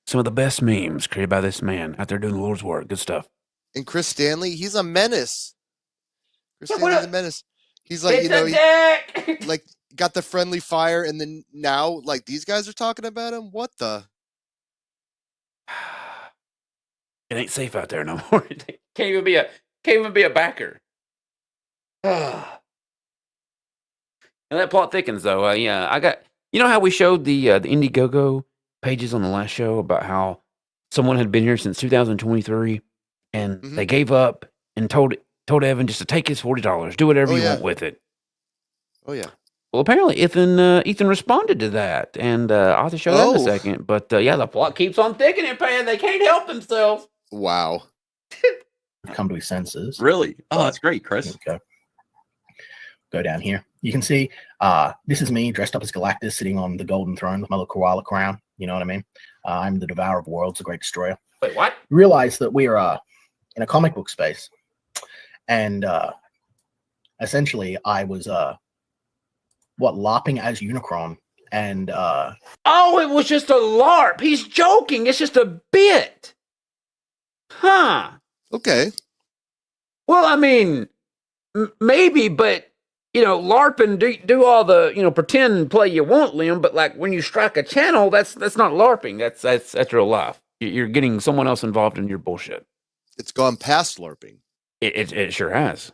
Some of the best memes created by this man out there doing the Lord's work. Good stuff. And Chris Stanley, he's a menace. Chris Stanley's a menace. He's like, It's you know, he, like got the friendly fire, and then now, like, these guys are talking about him. What the? It ain't safe out there no more. can't even be a backer. And that plot thickens, though. Yeah, I got. You know how we showed the Indiegogo pages on the last show about how someone had been here since 2023, and they gave up and told Evan just to take his $40, do whatever you want with it. Oh yeah. Well, apparently Ethan responded to that, and I'll have to show that in a second. But yeah, the plot keeps on thickening, Pan. They can't help themselves. Wow. Come to his senses. Really? Oh, that's great, Chris. Go down here. You can see this is me dressed up as Galactus sitting on the golden throne with my little koala crown. You know what I mean? I'm the Devourer of Worlds, the Great Destroyer. Wait, what? Realize that we are in a comic book space. And essentially I was LARPing as Unicron. And oh, it was just a LARP. He's joking. It's just a bit. Huh. Okay. Well, I mean, maybe, but you know, LARP and do all the, you know, pretend play you want, Liam, but like when you strike a channel, that's not LARPing. That's real life. You're getting someone else involved in your bullshit. It's gone past LARPing. It sure has.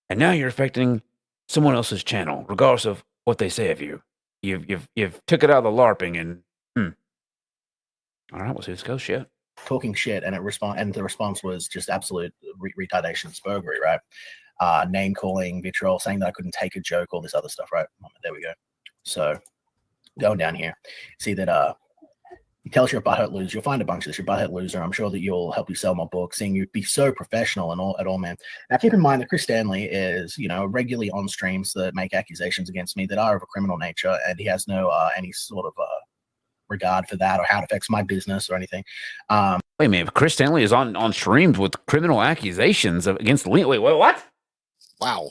And now you're affecting someone else's channel, regardless of what they say of you. You've took it out of the LARPing and all right, we'll see this goes. Shit. Talking shit, and the response was just absolute retardation and spurgery, right? Name calling, vitriol, saying that I couldn't take a joke, all this other stuff, right? There we go. So going down here, see that he tells you a butthurt loser. You'll find a bunch of this. You're a butthurt loser. I'm sure that you'll help you sell my book, seeing you be so professional and all at all, man. Now keep in mind that Chris Stanley is, you know, regularly on streams that make accusations against me that are of a criminal nature, and he has no any sort of regard for that or how it affects my business or anything. Wait a minute, Chris Stanley is on streams with criminal accusations against Liam. Wait, what? Wow.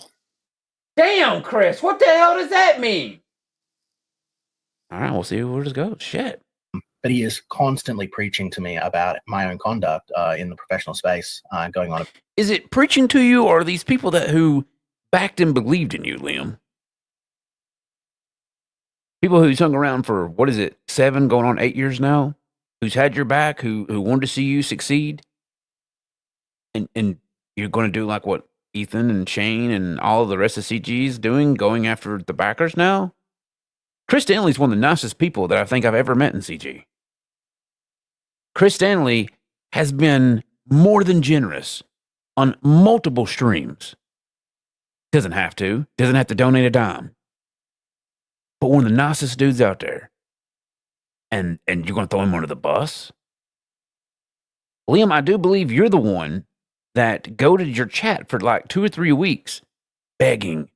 Damn, Chris, what the hell does that mean? All right, we'll see where this goes. Shit. But he is constantly preaching to me about my own conduct in the professional space going on. Is it preaching to you, or are these people who backed and believed in you, Liam? People who's hung around for, 7 going on 8 years now? Who's had your back, who wanted to see you succeed? And you're going to do like what Ethan and Shane and all of the rest of CG's doing, going after the backers now? Chris Stanley's one of the nicest people that I think I've ever met in CG. Chris Stanley has been more than generous on multiple streams. Doesn't have to donate a dime. But one of the nicest dudes out there. And you're going to throw him under the bus? Liam, I do believe you're the one that goaded your chat for like 2 or 3 weeks, begging,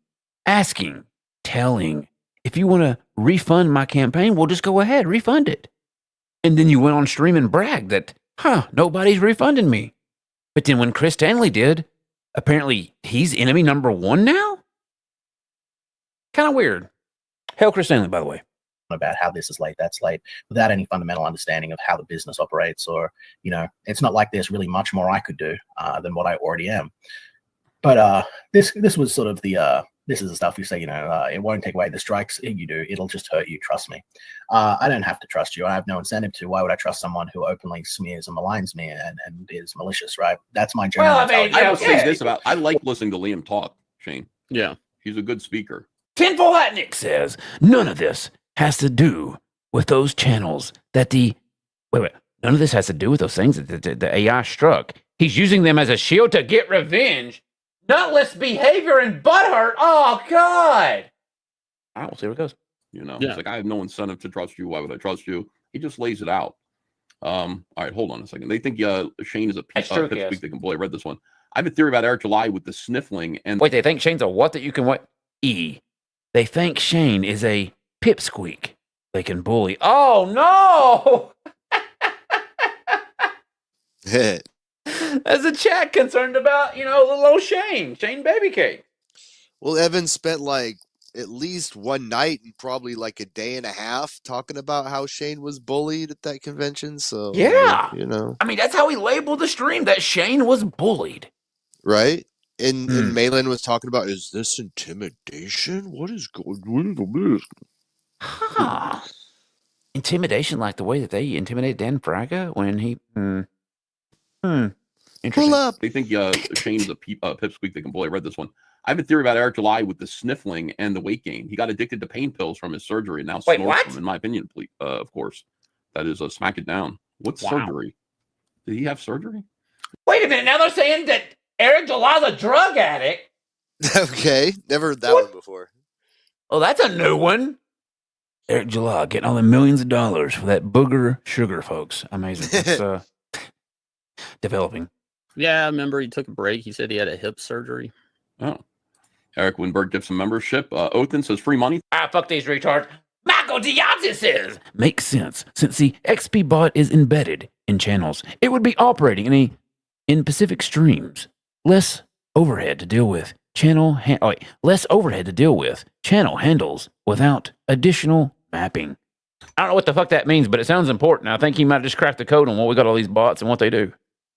asking, telling, if you want to refund my campaign, well, just go ahead, refund it. And then you went on stream and bragged that, nobody's refunding me. But then when Chris Stanley did, apparently he's enemy number 1 now? Kind of weird. Hail Chris Stanley, by the way. About how this is late, that's late, without any fundamental understanding of how the business operates, or it's not like there's really much more I could do than what I already am. But this was sort of the this is the stuff you say, it won't take away the strikes. You do, it'll just hurt you. Trust me. I don't have to trust you. I have no incentive to. Why would I trust someone who openly smears and maligns me and is malicious? Right? That's my general. Well, I will say this about: I like listening to Liam talk. Shane. Yeah, he's a good speaker. Tinfoil Hat Nick says none of this has to do with those channels that none of this has to do with those things that the AI struck. He's using them as a shield to get revenge. Nutless behavior and butthurt. Oh, God. All right, we'll see where it goes. It's like, I have no incentive to trust you. Why would I trust you? He just lays it out. All right, hold on a second. They think Shane is a pipsqueak. They can boy. I read this one. I have a theory about Eric July with the sniffling. And wait, they think Shane's a what that you can what? They think Shane is a pipsqueak. They can bully. Oh, no. As a chat concerned about, little old Shane baby cake. Well, Evan spent like at least one night and probably like a day and a half talking about how Shane was bullied at that convention. So yeah, I mean, that's how he labeled the stream, that Shane was bullied. Right? And Malin was talking about, is this intimidation? What is going on? Intimidation, like the way that they intimidated Dan Fraga when he. Pull up. They think Shane's a pipsqueak. They can bully. I read this one. I have a theory about Eric July with the sniffling and the weight gain. He got addicted to pain pills from his surgery and now snorts them, in my opinion, of course. That is smack it down. What surgery? Did he have surgery? Wait a minute. Now they're saying that Eric July's a drug addict. Okay. Never heard that one before. Oh, that's a new one. Eric July getting all the millions of dollars for that booger sugar, folks. Amazing. It's developing. Yeah, I remember he took a break. He said he had a hip surgery. Oh. Eric Winberg gives some membership. Othan says free money. Fuck these retards. Michael Diazzi says. Makes sense. Since the XP bot is embedded in channels, it would be operating in Pacific streams. Less overhead to deal with. Less overhead to deal with. Channel handles without additional mapping. I don't know what the fuck that means, but it sounds important. I think he might have just cracked the code on what we got all these bots and what they do.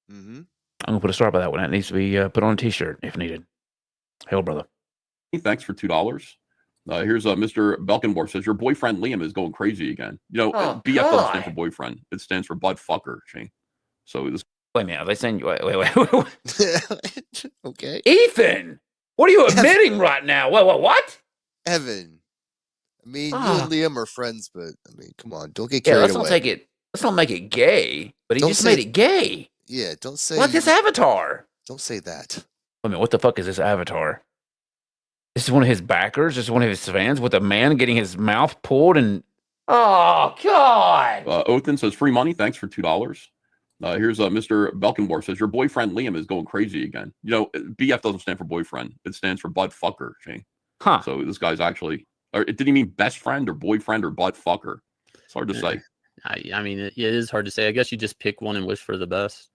Mm-hmm. I'm going to put a star by that one. That needs to be put on a t-shirt if needed. Hell, brother. Thanks for $2. Here's Mr. Belkenborg says, your boyfriend Liam is going crazy again. BF doesn't stand for boyfriend. It stands for butt fucker, Shane. So this. Wait a minute. They saying, wait. Okay. Ethan, what are you admitting right now? What? Evan. I mean, you and Liam are friends, but I mean, come on, don't get carried away. Let's not make it gay, but he just made it gay. Yeah, don't say. Like this avatar. Don't say that. I mean, what the fuck is this avatar? This is one of his backers. This is one of his fans with a man getting his mouth pulled and. Oh God! Othan says free money. Thanks for $2. Here's Mr. Belkenborg says your boyfriend Liam is going crazy again. BF doesn't stand for boyfriend. It stands for butt fucker, Shane. Huh? So this guy's actually. Or did he mean best friend or boyfriend or butt fucker? It's hard to say. I mean, it is hard to say. I guess you just pick one and wish for the best.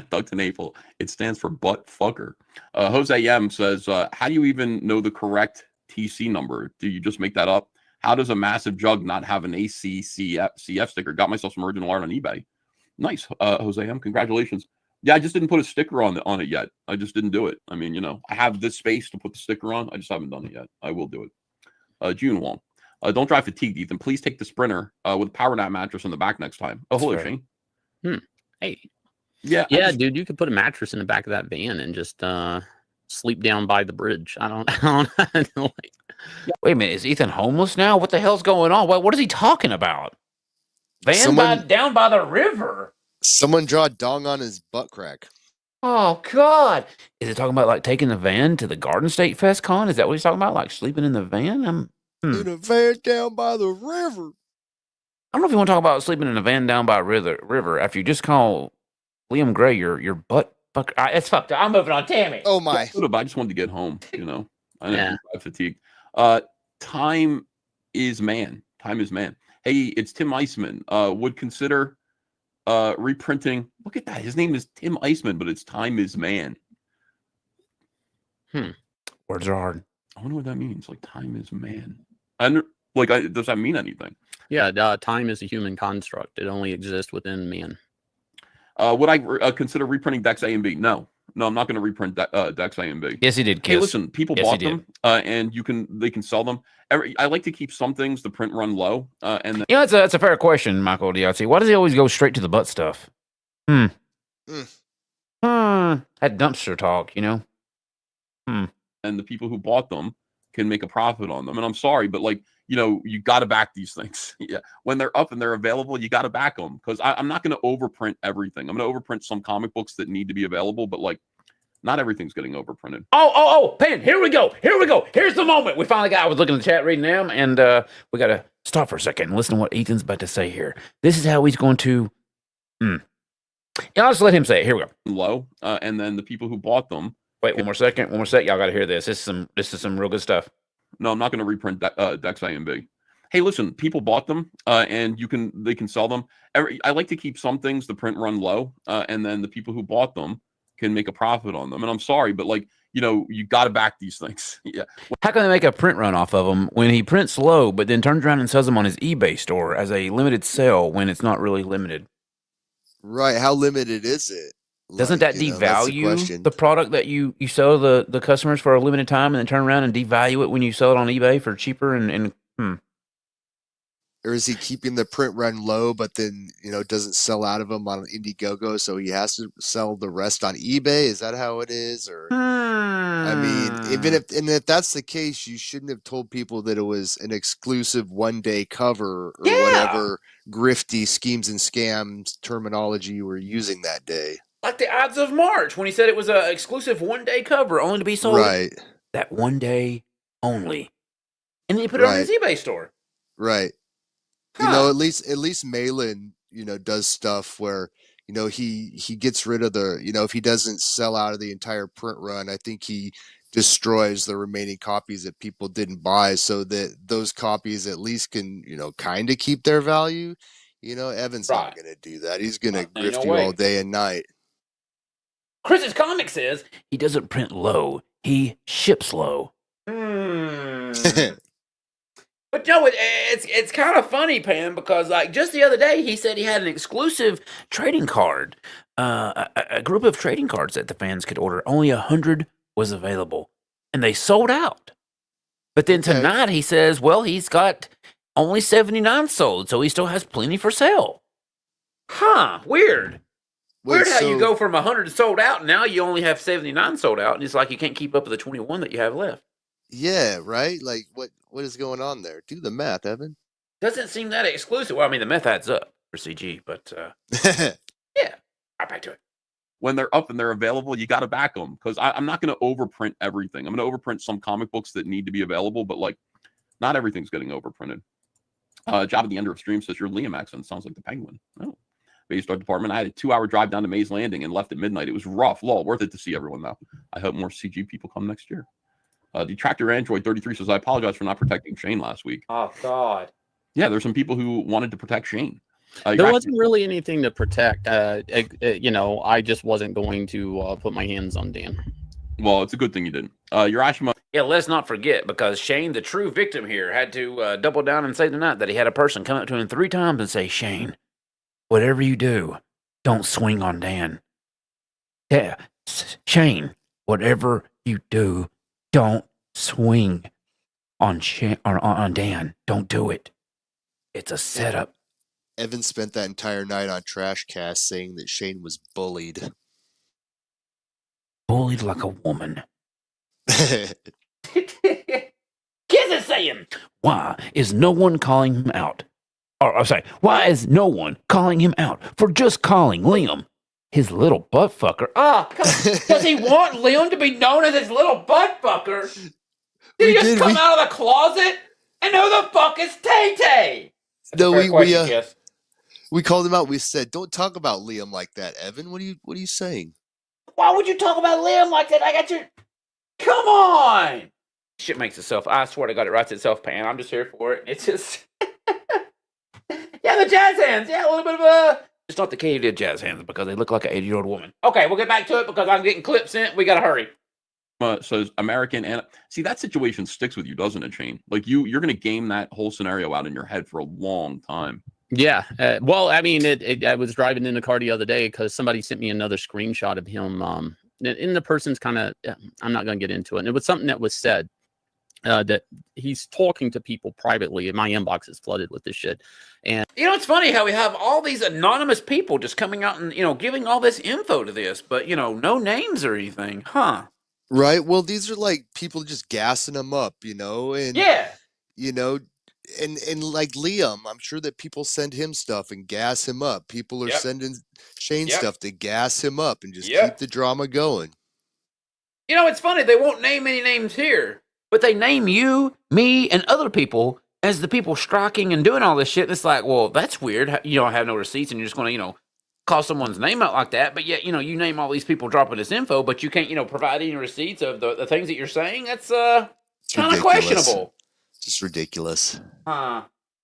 Doug Naples. It stands for butt fucker. Jose M says, how do you even know the correct TC number? Do you just make that up? How does a massive jug not have an ACCF sticker? Got myself some original art on eBay. Nice, Jose M. Congratulations. Yeah, I just didn't put a sticker on it yet. I just didn't do it. I mean, I have this space to put the sticker on. I just haven't done it yet. I will do it. June Wong. Don't drive fatigued, Ethan. Please take the Sprinter with a power nap mattress in the back next time. Oh, hello, Shane. Hey. Yeah, dude, you could put a mattress in the back of that van and just sleep down by the bridge. I don't know. Wait a minute, is Ethan homeless now? What the hell's going on? What is he talking about? Down by the river. Someone draw a dong on his butt crack. Oh God! Is it talking about like taking the van to the Garden State Fest Con? Is that what he's talking about? Like sleeping in the van? In a van down by the river. I don't know if you want to talk about sleeping in a van down by a river after you just call Liam Gray, your butt fucker. It's fucked up. I'm moving on. Tammy. Oh my! I just wanted to get home. You know, I know Yeah. I'm fatigued. Time is man. Time is man. Hey, it's Tim Eisman. Would consider reprinting. Look at that. His name is Tim Eisman, but it's Time is Man. Words are hard. I wonder what that means. Like, time is man. Does that mean anything? Yeah, time is a human construct. It only exists within man. Would I consider reprinting Dex A and B? No, I'm not going to reprint Dex A and B. Yes, he did. Hey, Kiss. listen, people Yes, bought he them, and they can sell them. I like to keep some things the print run low, and then, You know, that's a fair question, Michael DRC. Why does he always go straight to the butt stuff? That dumpster talk, you know. and the people who bought them can make a profit on them. And I'm sorry, but like, you know, you got to back these things. Yeah, when they're up and they're available, you got to back them, because I'm not going to overprint everything. I'm going to overprint some comic books that need to be available, but like, not everything's getting overprinted. Oh, Pen, here we go. Here's the moment. We finally got, I was looking at the chat, reading them, and we got to stop for a second and listen to what Ethan's about to say here. This is how he's going to, Yeah, I'll just let him say it. Here we go. Low, and then the people who bought them. Wait, one more sec. Y'all got to hear this. This is some real good stuff. No, I'm not going to reprint Dex A and B. Hey, listen, people bought them, and they can sell them. I like to keep some things the print run low, and then the people who bought them can make a profit on them. And I'm sorry, but like, you know, you got to back these things. Yeah. How can they make a print run off of them when he prints low, but then turns around and sells them on his eBay store as a limited sale when it's not really limited? Right. How limited is it? Doesn't that devalue the product that you sell the customers for a limited time and then turn around and devalue it when you sell it on eBay for cheaper Or is he keeping the print run low, but then, you know, doesn't sell out of them on Indiegogo, so he has to sell the rest on eBay? Is that how it is? Or I mean, if that's the case, you shouldn't have told people that it was an exclusive one-day cover or whatever grifty schemes and scams terminology you were using that day. Like the Odds of March, when he said it was an exclusive one-day cover, only to be sold that one day only. And then he put it on his eBay store. Right. You know, at least Malin, you know, does stuff where, you know, he gets rid of the, you know, if he doesn't sell out of the entire print run, I think he destroys the remaining copies that people didn't buy, so that those copies at least can, you know, kind of keep their value. You know, Evan's not going to do that. He's going to grift you all day and night. Chris's comic says he doesn't print low, he ships low. But no, it's kind of funny, Pam, because like just the other day he said he had an exclusive trading card, a group of trading cards that the fans could order. Only 100 was available, and they sold out. But then tonight he says, well, he's got only 79 sold, so he still has plenty for sale. Weird. Weird how you go from 100 sold out, and now you only have 79 sold out, and it's like you can't keep up with the 21 that you have left. Yeah, right? Like, what is going on there? Do the math, Evan. Doesn't seem that exclusive. Well, I mean, the math adds up for CG, but yeah, right back to it. When they're up and they're available, you got to back them, because I'm not going to overprint everything. I'm going to overprint some comic books that need to be available, but like, not everything's getting overprinted. Job at the end of stream says your Liam accent sounds like the Penguin. Oh. Based art department. I had a 2-hour drive down to Mays Landing and left at midnight. It was rough. Worth it to see everyone though. I hope more CG people come next year. Detractor Android 33 says, I apologize for not protecting Shane last week. Oh, God. Yeah, there's some people who wanted to protect Shane. There wasn't really anything to protect. You know, I just wasn't going to put my hands on Dan. Well, it's a good thing you didn't. Urashima. Yeah, let's not forget, because Shane, the true victim here, had to double down and say tonight that he had a person come up to him 3 times and say, Shane, whatever you do, don't swing on Dan. Yeah, Shane, whatever you do, don't swing on Dan. Don't do it. It's a setup. Evan spent that entire night on Trashcast saying that Shane was bullied. Bullied like a woman. Kiss is saying, why is no one calling him out? Or, I'm sorry, why is no one calling him out for just calling Liam his little butt fucker? Does he want Liam to be known as his little butt fucker? Did he just come out of the closet? And who the fuck is Tay-Tay? No, We called him out. We said, "Don't talk about Liam like that, Evan. What are you saying?" Why would you talk about Liam like that? I got your. Come on. Shit makes itself. I swear to God, it writes itself, Pan. I'm just here for it. It's just. Yeah, the jazz hands. Yeah, a little bit of a. It's not the Katie jazz hands because they look like an 80-year-old woman. Okay, we'll get back to it because I'm getting clips sent. We gotta hurry. Says American, and see that situation sticks with you, doesn't it, Shane? Like you're gonna game that whole scenario out in your head for a long time. Yeah. Well, I mean, I was driving in the car the other day because somebody sent me another screenshot of him. And the person's kind of, I'm not going to get into it. And it was something that was said that he's talking to people privately. And my inbox is flooded with this shit. And you know, it's funny how we have all these anonymous people just coming out and, giving all this info to this, but, no names or anything, huh? Right. Well, these are like people just gassing him up, and yeah, and like Liam, I'm sure that people send him stuff and gas him up. People are sending Shane stuff to gas him up and just keep the drama going. It's funny. They won't name any names here, but they name you, me, and other people as the people striking and doing all this shit. And it's like, well, that's weird. You don't have no receipts and you're just going to, call someone's name out like that. But yet, you name all these people dropping this info, but you can't, provide any receipts of the things that you're saying. That's kind of questionable. Just ridiculous.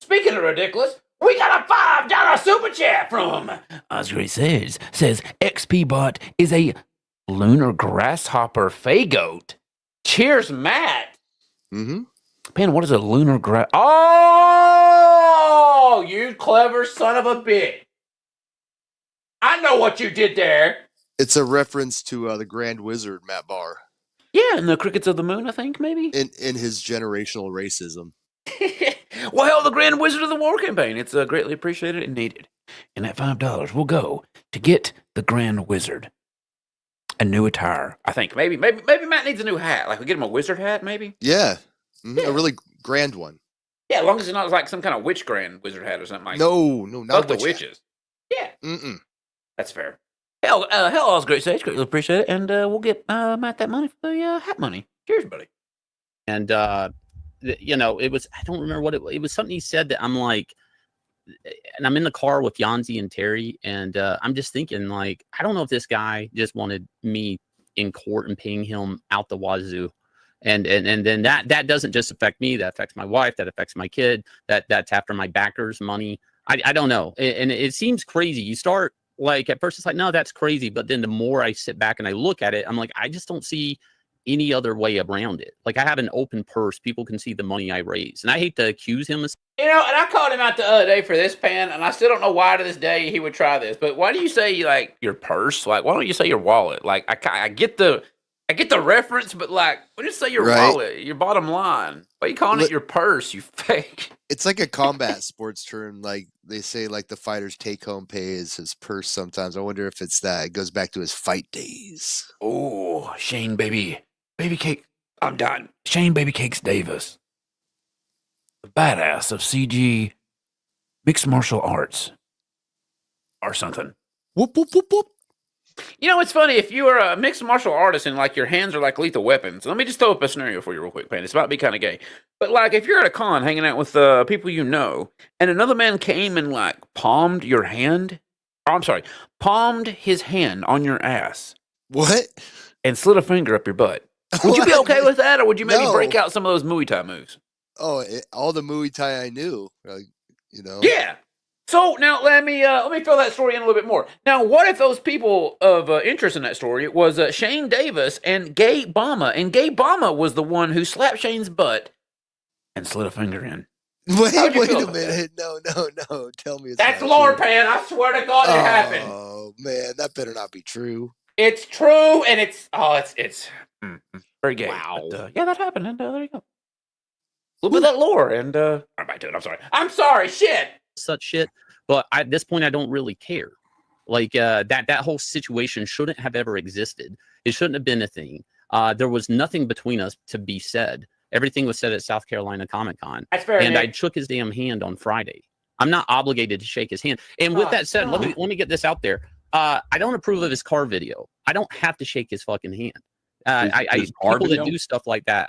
Speaking of ridiculous, we got a $5 super chat from Oscar says XP Bot is a lunar grasshopper fagoat. Cheers, Matt. Mm-hmm. Pen, what is a lunar grass? Oh, you clever son of a bitch. I know what you did there. It's a reference to the Grand Wizard, Matt Bahr. Yeah, and the Crickets of the Moon, I think, maybe? In his generational racism. Well, the Grand Wizard of the War Campaign. It's greatly appreciated and needed. And that $5 will go to get the Grand Wizard a new attire. I think maybe Matt needs a new hat. Like we get him a wizard hat, maybe. Yeah, a really grand one. Yeah, as long as it's not like some kind of witch Grand Wizard hat or something like. No, not the witches. Hat. Yeah. That's fair. Hell, all's great sage. Greatly appreciate it, and we'll get Matt that money for the hat money. Cheers, buddy. And it was, I don't remember what it was something he said that I'm like, and I'm in the car with Yanzi and Terry, and I'm just thinking like, I don't know if this guy just wanted me in court and paying him out the wazoo. And then that doesn't just affect me, that affects my wife, that affects my kid, that's after my backers' money. I don't know. And it seems crazy. You start like at first it's like, no, that's crazy. But then the more I sit back and I look at it, I'm like, I just don't see any other way around it. Like I have an open purse. People can see the money I raise. And I hate to accuse him of. And I called him out the other day for this, Pan, and I still don't know why to this day he would try this. But why do you say like your purse? Like, why don't you say your wallet? Like I get the reference, but like, when you say your wallet, your bottom line, why are you calling it your purse, you fake? It's like a combat sports term. Like they say, like the fighter's take-home pay is his purse sometimes. I wonder if it's that. It goes back to his fight days. Oh, Shane, baby cake. I'm done. Shane Baby Cakes Davis. The badass of CG mixed martial arts. Or something. Whoop, whoop, whoop, whoop. It's funny, if you are a mixed martial artist and like your hands are like lethal weapons. Let me just throw up a scenario for you real quick, Pan. It's about to be kind of gay. But like if you're at a con hanging out with people you know, and another man came and like palmed your hand. Oh, I'm sorry. Palmed his hand on your ass. What? And slid a finger up your butt. Would you be okay with that? Or would you maybe break out some of those Muay Thai moves? Oh, all the Muay Thai I knew, Yeah. So now let me fill that story in a little bit more. Now, what if those people of interest in that story was Shane Davis and Gay Bama, and Gay Bama was the one who slapped Shane's butt and slid a finger in? Wait a minute! No! Tell me that's lore, Pan. I swear to God, it happened. Oh man, that better not be true. It's true, and it's very gay. Wow. But, yeah, that happened, and there you go. A little bit of that lore, and I'm back to it. I'm sorry. Shit. Such shit, but at this point I don't really care. Like that whole situation shouldn't have ever existed. It shouldn't have been a thing. There was nothing between us to be said. Everything was said at South Carolina Comic-Con. That's fair. And I shook his damn hand on Friday. I'm not obligated to shake his hand. And with that said, let me get this out there. I don't approve of his car video. I don't have to shake his fucking hand. People that do stuff like that,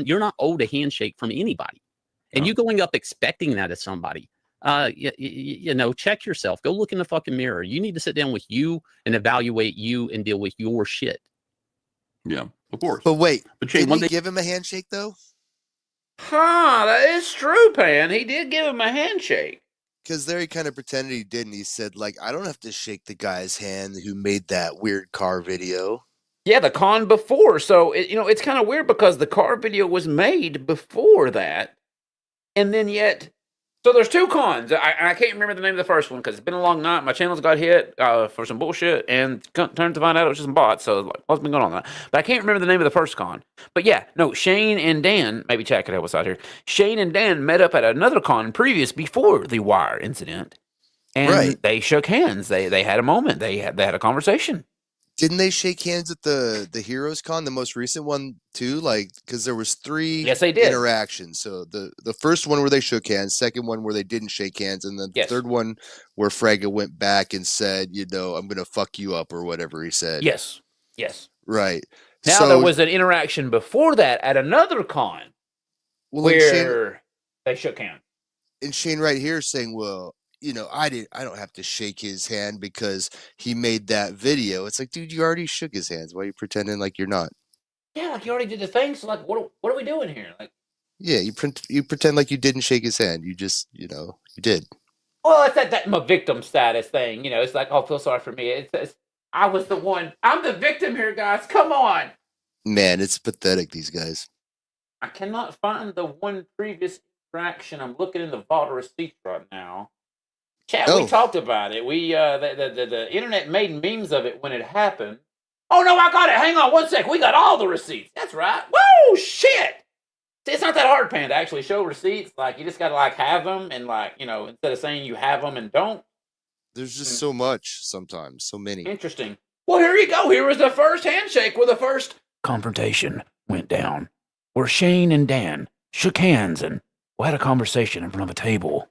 you're not owed a handshake from anybody. And you going up expecting that of somebody. you know, check yourself. Go look in the fucking mirror. You need to sit down with you and evaluate you and deal with your shit. Yeah, of course. But wait, But Shane, didn't he give him a handshake though? Huh, that is true, Pan. He did give him a handshake. Because there he kind of pretended he didn't. He said, like, I don't have to shake the guy's hand who made that weird car video. Yeah, the con before. So, you know, it's kind of weird because the car video was made before that. And then yet, so there's two cons. I can't remember the name of the first one because it's been a long night. My channel's got hit for some bullshit and turned to find out it was just some bots. So, like, what's been going on with that? But I can't remember the name of the first con. But yeah, no, Shane and Dan, maybe Chad could help us out here. Shane and Dan met up at another con previous before the wire incident. And they shook hands. They had a moment. They had a conversation. Didn't they shake hands at the Heroes Con, the most recent one too? Like, because there was 3 interactions. So the first one where they shook hands, second one where they didn't shake hands, and then the third one where Frega went back and said, you know, I'm gonna fuck you up or whatever he said. Yes. Right. Now so, there was an interaction before that at another con where they shook hands. And Shane right here is saying, well, you know, I don't have to shake his hand because he made that video. It's like, dude, you already shook his hands. Why are you pretending like you're not? Yeah, like you already did the thing. So, like, what are we doing here? Like, yeah, you pretend like you didn't shake his hand. You just, you know, you did. well, it's that my victim status thing. You know, it's like, oh, feel sorry for me. It's I was the one. I'm the victim here, guys. Come on. Man, it's pathetic. These guys. I cannot find the one previous interaction. I'm looking in the vault of receipts right now. Chat, we talked about it. We the internet made memes of it when it happened. Oh no, I got it. Hang on one sec. We got all the receipts. That's right. Whoa, shit. See, it's not that hard, Pan, to actually show receipts. Like, you just gotta like have them and, like, you know, instead of saying you have them and don't. There's just so much sometimes, so many. Interesting. Well, here you go. Here was the first handshake where the first confrontation went down, where Shane and Dan shook hands and had a conversation in front of a table.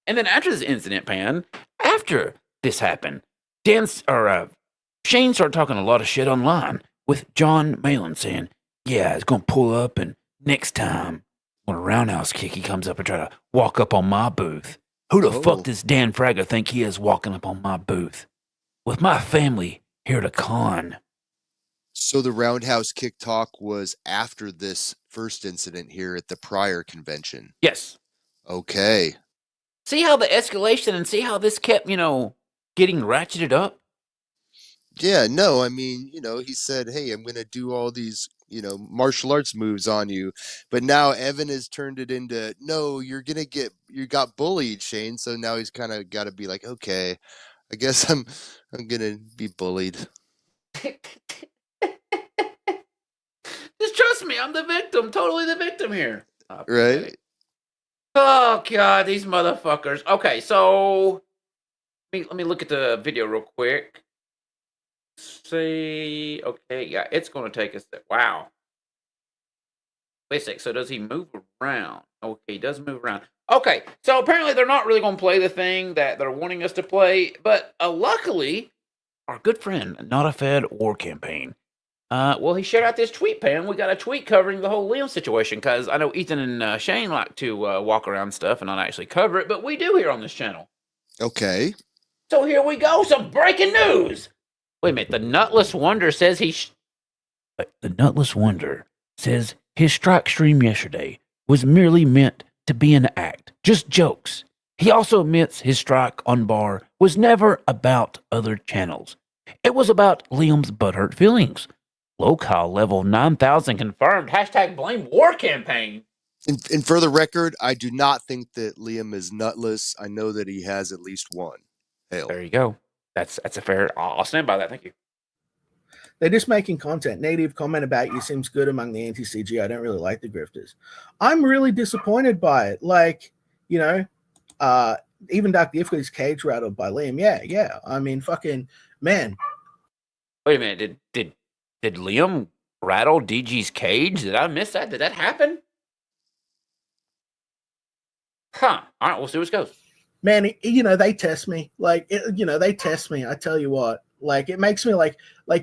And then after this incident, Pan, after this happened, Shane started talking a lot of shit online with John Malin saying, yeah, it's going to pull up and next time when a roundhouse kick, he comes up and try to walk up on my booth. Who the fuck does Dan Fraga think he is walking up on my booth? With my family here at a con. So the roundhouse kick talk was after this first incident here at the prior convention? Yes. Okay. See how the escalation and see how this kept, you know, getting ratcheted up? Yeah, no, I mean, you know, he said, hey, I'm going to do all these, you know, martial arts moves on you. But now Evan has turned it into, no, you got bullied, Shane. So now he's kind of got to be like, okay, I guess I'm going to be bullied. Just trust me, I'm the victim, totally the victim here. Right? Oh, God, these motherfuckers. Okay, so let me look at the video real quick. See, okay, yeah, it's going to take us there. Wow. Wait a sec, so does he move around? Okay, he does move around. Okay, so apparently they're not really going to play the thing that they're wanting us to play, but luckily, our good friend, Not a Fed War Campaign, well, he shared out this tweet, Pan. We got a tweet covering the whole Liam situation, because I know Ethan and Shane like to walk around stuff and not actually cover it, but we do here on this channel. Okay. So here we go, some breaking news. Wait a minute, the Nutless Wonder says his strike stream yesterday was merely meant to be an act, just jokes. He also admits his strike on Bar was never about other channels. It was about Liam's butthurt feelings. Locale level 9,000 confirmed. # blame war campaign. And for the record, I do not think that Liam is nutless. I know that he has at least one. Hail. There you go. That's a fair. I'll stand by that. Thank you. They're just making content. Negative comment about you seems good among the anti-CG. I don't really like the grifters. I'm really disappointed by it. Like, you know, even Dark Gift got his cage rattled by Liam. Yeah. I mean, fucking man. Wait a minute. Did Liam rattle DG's cage? Did I miss that? Did that happen? Huh. All right, we'll see what goes. Man, you know, they test me. They test me. I tell you what. Like, it makes me like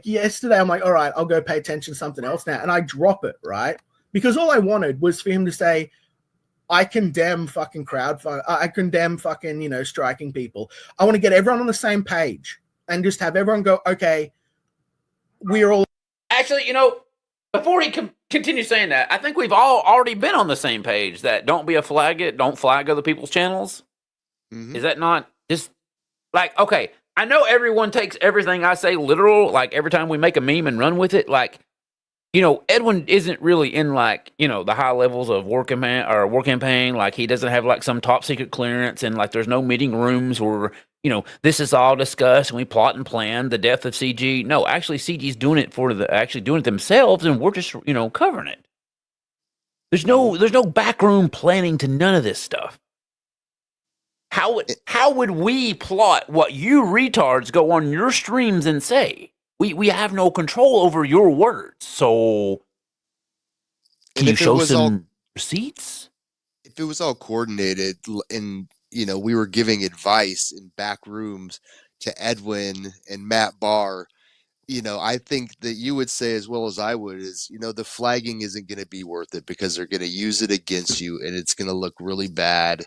yesterday, I'm like, all right, I'll go pay attention to something else now. And I drop it, right? Because all I wanted was for him to say, I condemn fucking I condemn fucking, you know, striking people. I want to get everyone on the same page and just have everyone go, okay, we're all. Actually, you know, before he continues saying that, I think we've all already been on the same page that don't be a flag it, don't flag other people's channels. Is that not just like, okay, I know everyone takes everything I say literal, like every time we make a meme and run with it, like, you know, Edwin isn't really in like, you know, the high levels of war campaign. Like he doesn't have like some top secret clearance and like there's no meeting rooms where, you know, this is all discussed and we plot and plan the death of CG. No, actually CG's doing it actually doing it themselves and we're just, you know, covering it. There's no backroom planning to none of this stuff. How would we plot what you retards go on your streams and say? We have no control over your words. So can you show some receipts? If it was all coordinated and, you know, we were giving advice in back rooms to Edwin and Matt Barr, you know, I think that you would say as well as I would is, you know, the flagging isn't going to be worth it because they're going to use it against you and it's going to look really bad.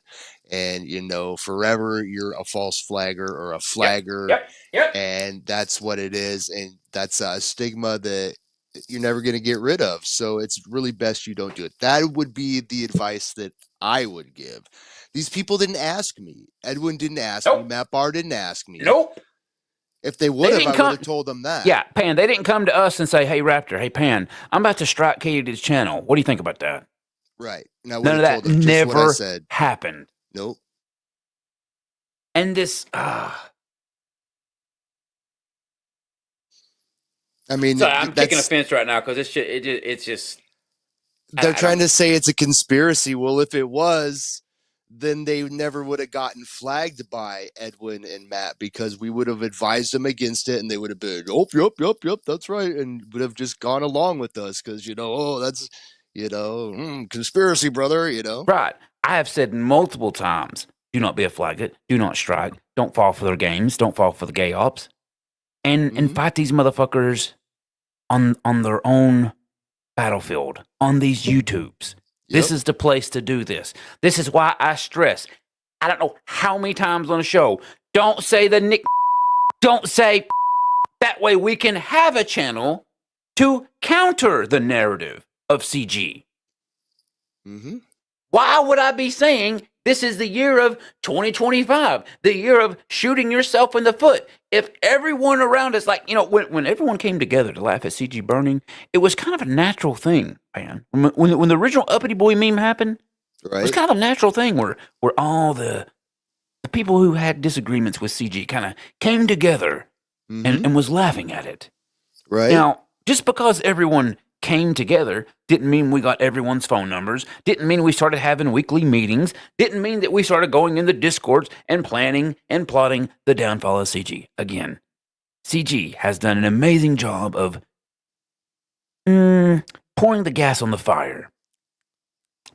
And, you know, forever you're a false flagger or a flagger. Yep. And that's what it is. And that's a stigma that you're never going to get rid of. So it's really best you don't do it. That would be the advice that I would give. These people didn't ask me. Edwin didn't ask me. Matt Barr didn't ask me. Nope. If they would have, I would have told them that. Yeah, Pan, they didn't come to us and say, hey, Raptor, hey, Pan, I'm about to strike Katie's channel. What do you think about that? Right. None of that never happened. Nope. And this, I mean, sorry, I'm kicking a fence right now because it's just. They're trying to say it's a conspiracy. Well, if it was, then they never would have gotten flagged by Edwin and Matt because we would have advised them against it and they would have been, yep, that's right. And would have just gone along with us because, you know, that's, you know, conspiracy, brother, you know. Right. I have said multiple times, do not be a flagget, do not strike, don't fall for their games, don't fall for the gay ops, and fight these motherfuckers on their own battlefield, on these YouTubes. This is the place to do this. This is why I stress, I don't know how many times on the show, don't say the nick, don't say that way we can have a channel to counter the narrative of CG. Why would I be saying this is the year of 2025, the year of shooting yourself in the foot? If everyone around us, like, you know, when everyone came together to laugh at CG burning, it was kind of a natural thing, man. When the original Uppity Boy meme happened, it was kind of a natural thing where all the people who had disagreements with CG kind of came together and was laughing at it. Right. Now, just because everyone came together didn't mean we got everyone's phone numbers, didn't mean we started having weekly meetings, didn't mean that we started going in the Discords and planning and plotting the downfall of CG. Again, CG has done an amazing job of pouring the gas on the fire.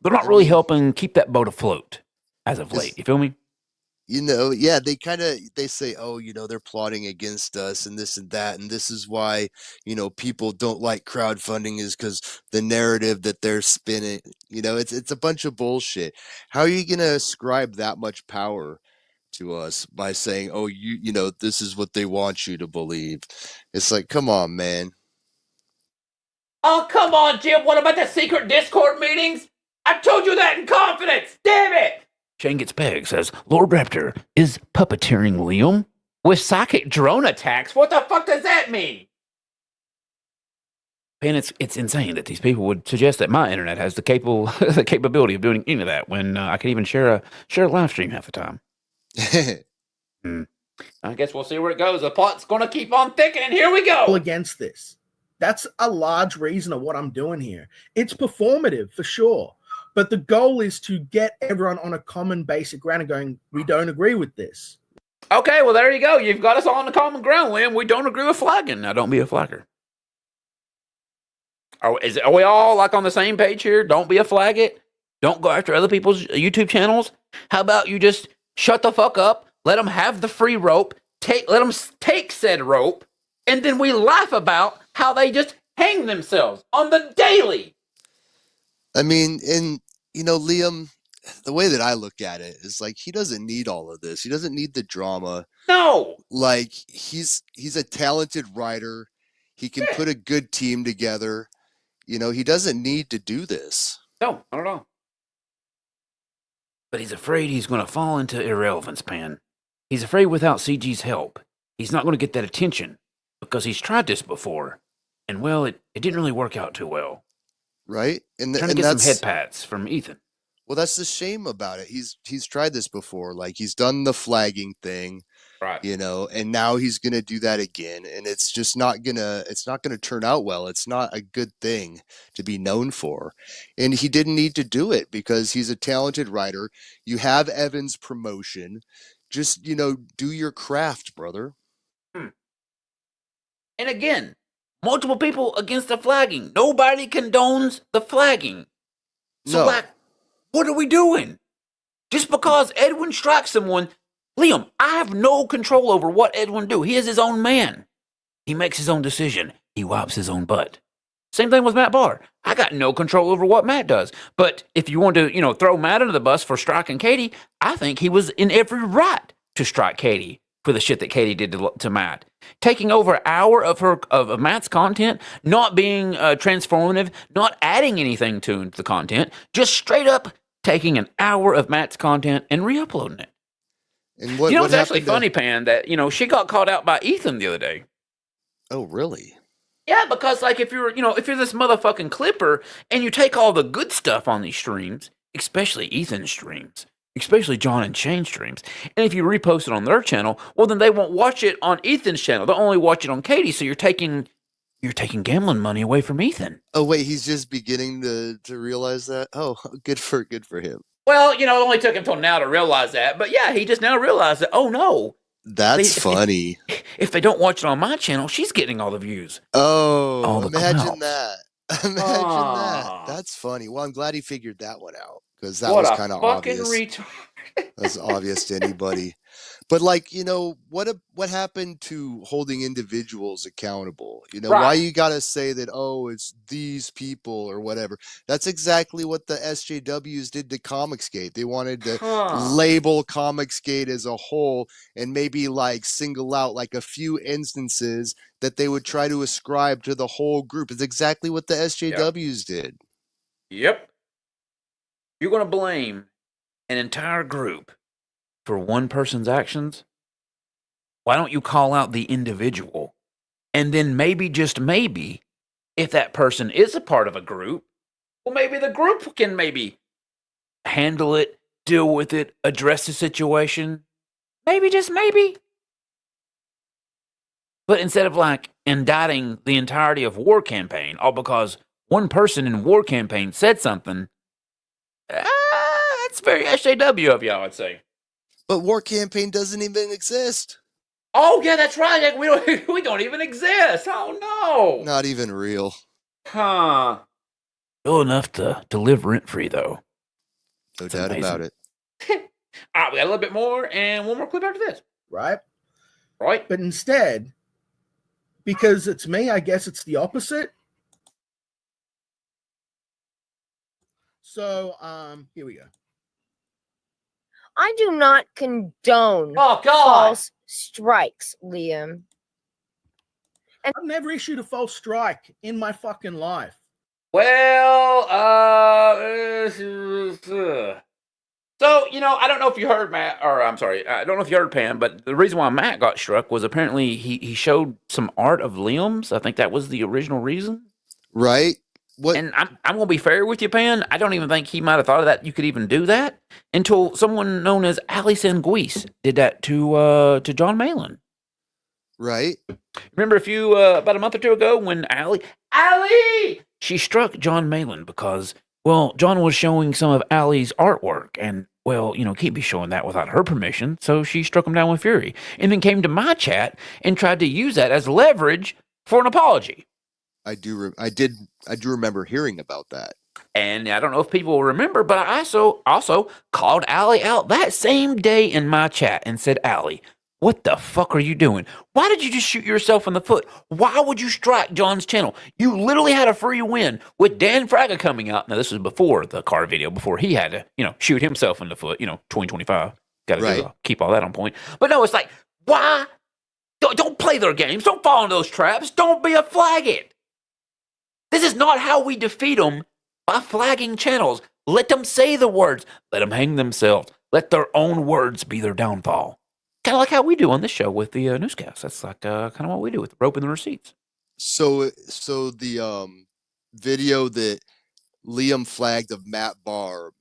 They're not really helping keep that boat afloat as of late. You feel me? You know, yeah, they say, oh, you know, they're plotting against us and this and that. And this is why, you know, people don't like crowdfunding is because the narrative that they're spinning, you know, it's a bunch of bullshit. How are you going to ascribe that much power to us by saying, oh, you know, this is what they want you to believe? It's like, come on, man. Oh, come on, Jim. What about the secret Discord meetings? I told you that in confidence. Damn it. Shane Gets Pegged says, Lord Raptor is puppeteering Liam with psychic drone attacks. What the fuck does that mean? And it's insane that these people would suggest that my internet has the capability of doing any of that when I can even share a live stream half the time. I guess we'll see where it goes. The plot's going to keep on thickening. Here we go. Against this. That's a large reason of what I'm doing here. It's performative for sure. But the goal is to get everyone on a common basic ground and going, we don't agree with this. Okay, well, there you go. You've got us all on the common ground, Liam. We don't agree with flagging. Now, don't be a flagger. Are we all like on the same page here? Don't be a flagget. Don't go after other people's YouTube channels. How about you just shut the fuck up, let them have the free rope, let them take said rope, and then we laugh about how they just hang themselves on the daily. I mean, and, you know, Liam, the way that I look at it is like he doesn't need all of this. He doesn't need the drama. No. Like he's a talented writer. He can put a good team together. You know, he doesn't need to do this. No, I don't know. But he's afraid he's going to fall into irrelevance, Pan. He's afraid without CG's help, he's not going to get that attention because he's tried this before. And, well, it didn't really work out too well. Right? Trying to get some head pats from Ethan. Well, that's the shame about it. He's tried this before. Like, he's done the flagging thing. Right. You know, and now he's going to do that again. And it's just not going to turn out well. It's not a good thing to be known for. And he didn't need to do it because he's a talented writer. You have Evan's promotion. Just, you know, do your craft, brother. And again, multiple people against the flagging. Nobody condones the flagging. So, No. like, what are we doing? Just because Edwin strikes someone, Liam, I have no control over what Edwin do. He is his own man. He makes his own decision. He wipes his own butt. Same thing with Matt Barr. I got no control over what Matt does. But if you want to, you know, throw Matt under the bus for striking Katie, I think he was in every right to strike Katie for the shit that Katie did to Matt. Taking over an hour of Matt's content, not being transformative, not adding anything to the content, just straight up taking an hour of Matt's content and re-uploading it. And what, you know, what it's actually happened to- funny, Pan, that, you know, she got called out by Ethan the other day. Oh, really? Yeah, because, like, if you're this motherfucking clipper and you take all the good stuff on these streams, especially Ethan's streams, especially John and Shane's streams, and if you repost it on their channel, well, then they won't watch it on Ethan's channel. They'll only watch it on Katie, so you're taking gambling money away from Ethan. Oh, wait, he's just beginning to realize that? Oh, good for him. Well, you know, it only took him till now to realize that, but yeah, he just now realized that, oh no. That's funny. If they don't watch it on my channel, she's getting all the views. Oh, All the imagine clout. that. Imagine that. That's funny. Well, I'm glad he figured that one out because that What was a kind of fucking obvious. retard. That's obvious to anybody. But like, you know, what happened to holding individuals accountable? You know, why Right. you got to say that, oh, it's these people or whatever. That's exactly what the SJWs did to Comicsgate. They wanted to label Comicsgate as a whole and maybe like single out like a few instances that they would try to ascribe to the whole group. It's exactly what the SJWs did. Yep. You're going to blame an entire group for one person's actions? Why don't you call out the individual? And then maybe, just maybe, if that person is a part of a group, well, maybe the group can maybe handle it, deal with it, address the situation. Maybe, just maybe. But instead of like indicting the entirety of War Campaign, all because one person in War Campaign said something, that's very SJW of y'all, I'd say. But War Campaign doesn't even exist. Oh yeah, that's right. Like, we don't even exist. Oh no. Not even real. Huh. Still enough to live rent free though. No It's doubt amazing. about it. All right, we got a little bit more and one more clip after this. Right? Right. But instead, because it's me, I guess it's the opposite. So, here we go. I do not condone false strikes, Liam. I've never issued a false strike in my fucking life. Well, so, you know, I don't know if you heard Matt, or I'm sorry, I don't know if you heard Pam, but the reason why Matt got struck was apparently he showed some art of Liam's. I think that was the original reason. Right? What? And I'm going to be fair with you, Pan. I don't even think he might have thought of that. You could even do that until someone known as Ali Sanguis did that to John Malin. Right. Remember about a month or two ago when Ali, she struck John Malin because, well, John was showing some of Ali's artwork and, well, you know, can't be showing that without her permission. So she struck him down with fury and then came to my chat and tried to use that as leverage for an apology. I do remember hearing about that. And I don't know if people will remember, but I also called Allie out that same day in my chat and said, Allie, What the fuck are you doing? Why did you just shoot yourself in the foot? Why would you strike John's channel? You literally had a free win with Dan Fraga coming out. Now, this was before the car video, before he had to, shoot himself in the foot, 2025. Got to keep all that on point. But no, it's like, why? Don't play their games. Don't fall into those traps. Don't be a flag it. This is not how we defeat them, by flagging channels. Let them say the words. Let them hang themselves. Let their own words be their downfall. Kind of like how we do on this show with the newscast. That's like kind of what we do with the rope and the receipts. So the video that Liam flagged of Matt Barr,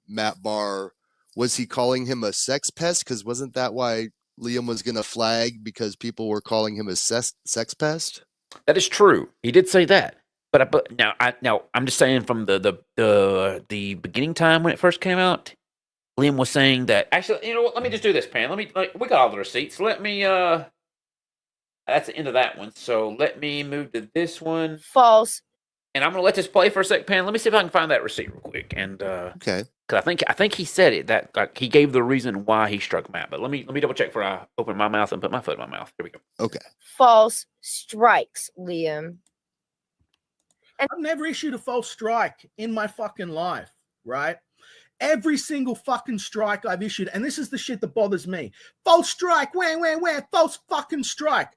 was he calling him a sex pest? Because wasn't that why Liam was going to flag, because people were calling him a sex pest? That is true. He did say that. But now I'm just saying from the beginning time when it first came out, Liam was saying that. Actually, you know what? Let me just do this, Pan. We got all the receipts. Let me that's the end of that one. So let me move to this one. False. And I'm gonna let this play for a sec, Pan. Let me see if I can find that receipt real quick. And okay, because I think he said it, that he gave the reason why he struck Matt. But let me double check before I open my mouth and put my foot in my mouth. Here we go. Okay. False strikes, Liam. I've never issued a false strike in my fucking life, right? Every single fucking strike I've issued, and this is the shit that bothers me. False strike, where, false fucking strike.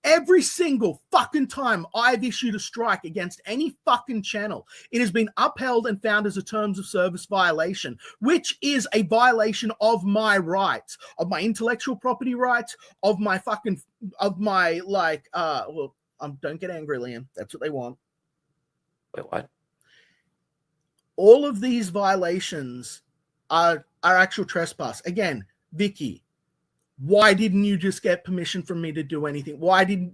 Every single fucking time I've issued a strike against any fucking channel, it has been upheld and found as a terms of service violation, which is a violation of my rights, of my intellectual property rights, of my fucking, of my, don't get angry, Liam. That's what they want. Wait, what? All of these violations are actual trespass. Again, Vicky, why didn't you just get permission from me to do anything? Why didn't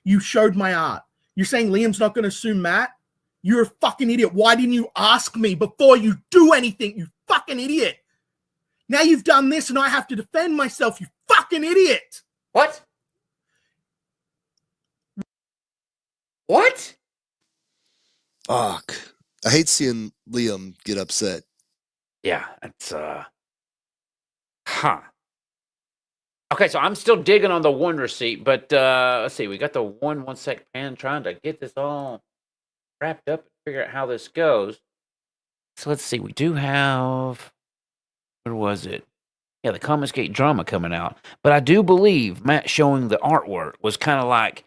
you showed my art? You're saying Liam's not going to sue Matt? You're a fucking idiot. Why didn't you ask me before you do anything, you fucking idiot? Now you've done this and I have to defend myself, you fucking idiot. What? What? Fuck. I hate seeing Liam get upset. Yeah, it's Okay, so I'm still digging on the one receipt, but let's see. We got the one sec, Pan, trying to get this all wrapped up and figure out how this goes. So let's see. We do have, where was it? Yeah, the Confiscate drama coming out. But I do believe Matt showing the artwork was kind of like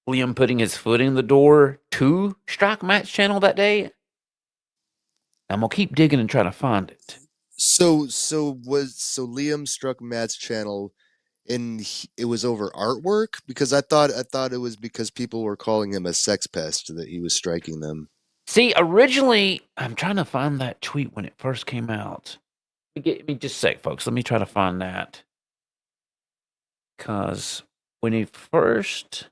Liam putting his foot in the door to strike Matt's channel that day. I'm gonna keep digging and trying to find it. So Liam struck Matt's channel, and it was over artwork, because I thought it was because people were calling him a sex pest that he was striking them. See, originally, I'm trying to find that tweet when it first came out. Give me just a sec, folks. Let me try to find that. Because when he first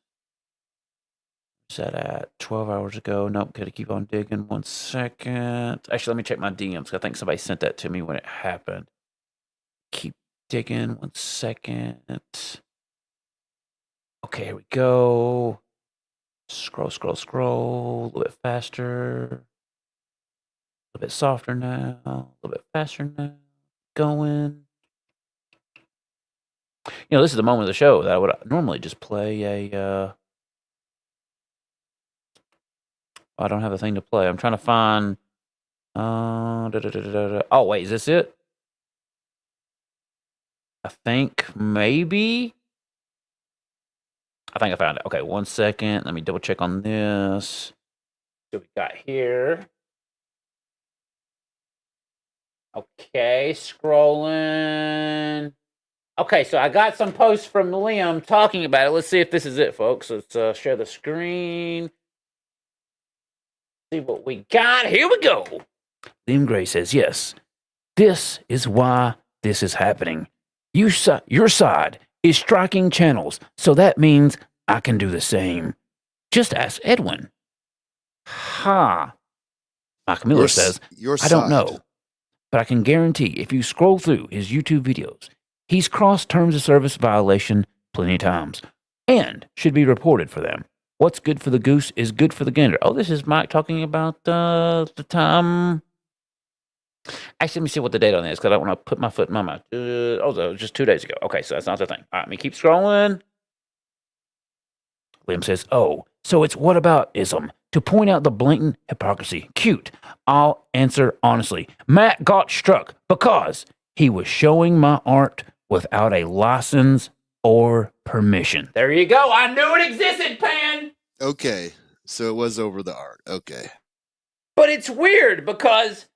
set at 12 hours ago. Nope, gotta keep on digging. 1 second. Actually, let me check my DMs. I think somebody sent that to me when it happened. Keep digging. 1 second. Okay, here we go. Scroll. A little bit faster. A little bit softer now. A little bit faster now. Going. You know, this is the moment of the show that I would normally just play a. I don't have a thing to play. I'm trying to find. Oh, wait, is this it? I think maybe. I think I found it. Okay, 1 second. Let me double check on this. What we got here? Okay, scrolling. Okay, so I got some posts from Liam talking about it. Let's see if this is it, folks. Let's share the screen. See what we got. Here we go. Liam Gray says, yes, this is why this is happening. Your side is striking channels, so that means I can do the same. Just ask Edwin. Ha. Mike Miller says, I don't know, but I can guarantee if you scroll through his YouTube videos, he's crossed terms of service violation plenty of times and should be reported for them. What's good for the goose is good for the gander. Oh, this is Mike talking about the time Actually, let me see what the date on this, because I don't want to put my foot in my mouth. It was just 2 days ago. Okay, so that's not the thing. All right, let me keep scrolling. Liam says, oh, so it's whataboutism to point out the blatant hypocrisy. Cute. I'll answer honestly. Matt got struck because he was showing my art without a license or permission. There you go. I knew it existed, Pan. Okay, so it was over the art. Okay. But it's weird because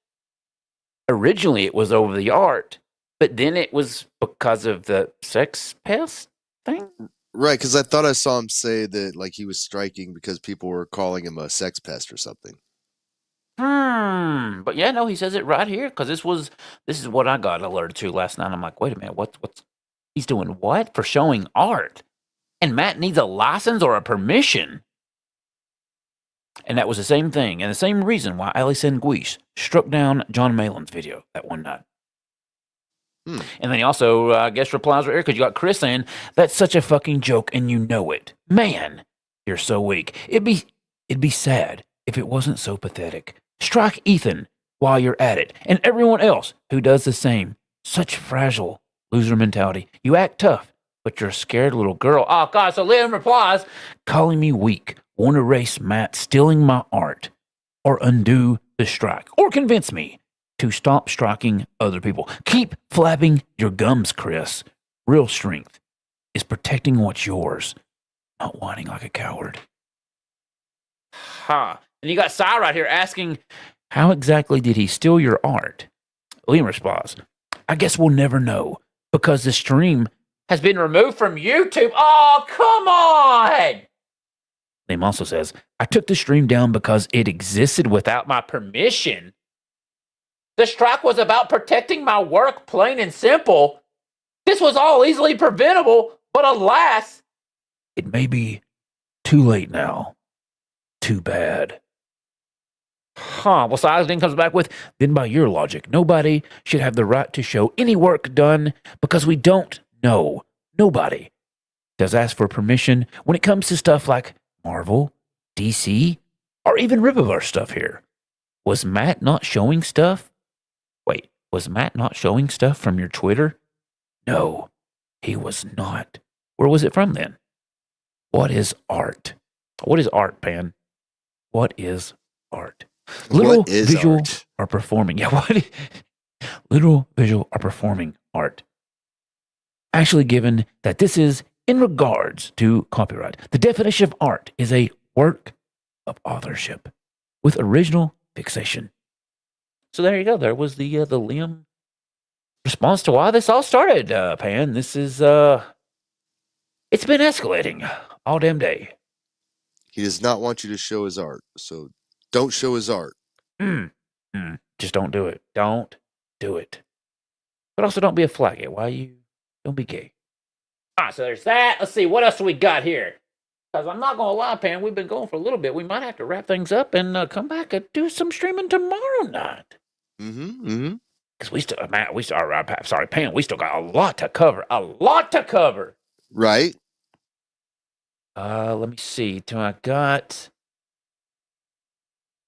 originally it was over the art, but then it was because of the sex pest thing. Right, because I thought I saw him say that like he was striking because people were calling him a sex pest or something. But yeah, no, he says it right here because this is what I got alerted to last night. I'm like, wait a minute, what's he's doing what for showing art? And Matt needs a license or a permission. And that was the same thing and the same reason why Alison Guiche struck down John Malin's video that one night. And then he also, I guess, replies right here because you got Chris saying, that's such a fucking joke and you know it. Man, you're so weak. It'd be sad if it wasn't so pathetic. Strike Ethan while you're at it and everyone else who does the same. Such fragile loser mentality. You act tough, but you're a scared little girl. Oh, God, so Liam replies, calling me weak. Want to erase Matt stealing my art or undo the strike or convince me to stop striking other people. Keep flapping your gums, Chris. Real strength is protecting what's yours, not whining like a coward. Ha. And you got Cy right here asking, how exactly did he steal your art? Liam responds, I guess we'll never know because the stream has been removed from YouTube. Oh, come on. Liam also says, I took the stream down because it existed without my permission. The strike was about protecting my work, plain and simple. This was all easily preventable, but alas, it may be too late now. Too bad. Well, Silas then comes back with, then by your logic, nobody should have the right to show any work done because we don't know. Nobody does ask for permission when it comes to stuff like Marvel, DC, or even Ripaverse stuff here. Was Matt not showing stuff? Wait, was Matt not showing stuff from your Twitter? No, he was not. Where was it from then? What is art? What is art, Pan? What is art? Literal visual art? Are performing. Yeah, what? Literal visual are performing art. Actually, given that this is in regards to copyright, the definition of art is a work of authorship with original fixation. So there you go. There was the Liam response to why this all started, Pan. This is, it's been escalating all damn day. He does not want you to show his art, so don't show his art. Just don't do it. Don't do it. But also don't be a flaggy. Don't be gay. All right, so there's that. Let's see, what else do we got here? Because I'm not going to lie, Pan, we've been going for a little bit. We might have to wrap things up and come back and do some streaming tomorrow night. Because we still, Pan, we still got a lot to cover. Right. Let me see. I got,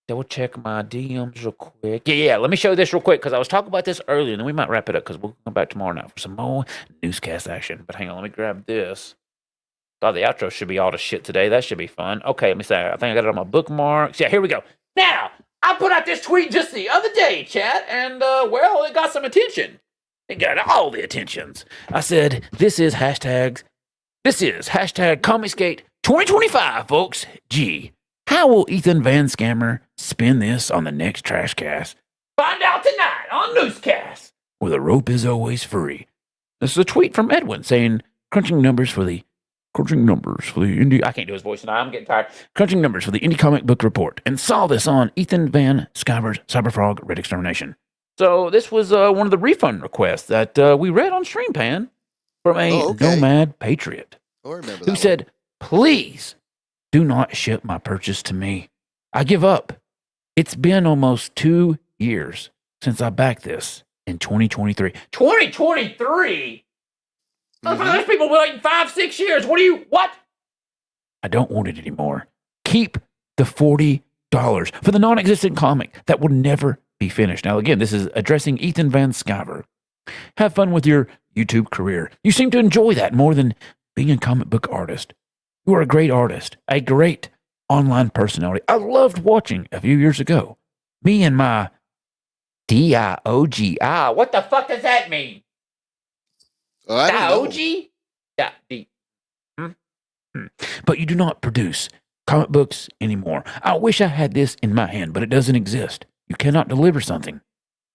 double check my DMs real quick. Yeah, let me show you this real quick because I was talking about this earlier and then we might wrap it up because we'll come back tomorrow night for some more newscast action. But hang on, let me grab this. Thought the outro should be all the shit today. That should be fun. Okay, let me see. I think I got it on my bookmarks. Yeah, here we go. Now, I put out this tweet just the other day, chat, and, well, it got some attention. It got all the attentions. I said, this is hashtag Comicsgate 2025, folks. Gee, how will Ethan Van Scammer spin this on the next Trash Cast? Find out tonight on Newscast, where the rope is always free. This is a tweet from Edwin saying, crunching numbers for the indie. I can't do his voice tonight. I'm getting tired. Crunching numbers for the Indie Comic Book Report, and saw this on Ethan Van Scammer's Cyberfrog Red Extermination. So this was one of the refund requests that we read on Stream Pan from a Nomad Patriot who said, please do not ship my purchase to me. I give up. It's been almost 2 years since I backed this in 2023. 2023? There's people waiting 5-6 years. What? I don't want it anymore. Keep the $40 for the non-existent comic that will never be finished. Now, again, this is addressing Ethan Van Sciver. Have fun with your YouTube career. You seem to enjoy that more than being a comic book artist. You are a great artist, a great online personality. I loved watching a few years ago. Me and my D-I-O-G-I. What the fuck does that mean? Oh, I don't know. Diogi? But you do not produce comic books anymore. I wish I had this in my hand, but it doesn't exist. You cannot deliver something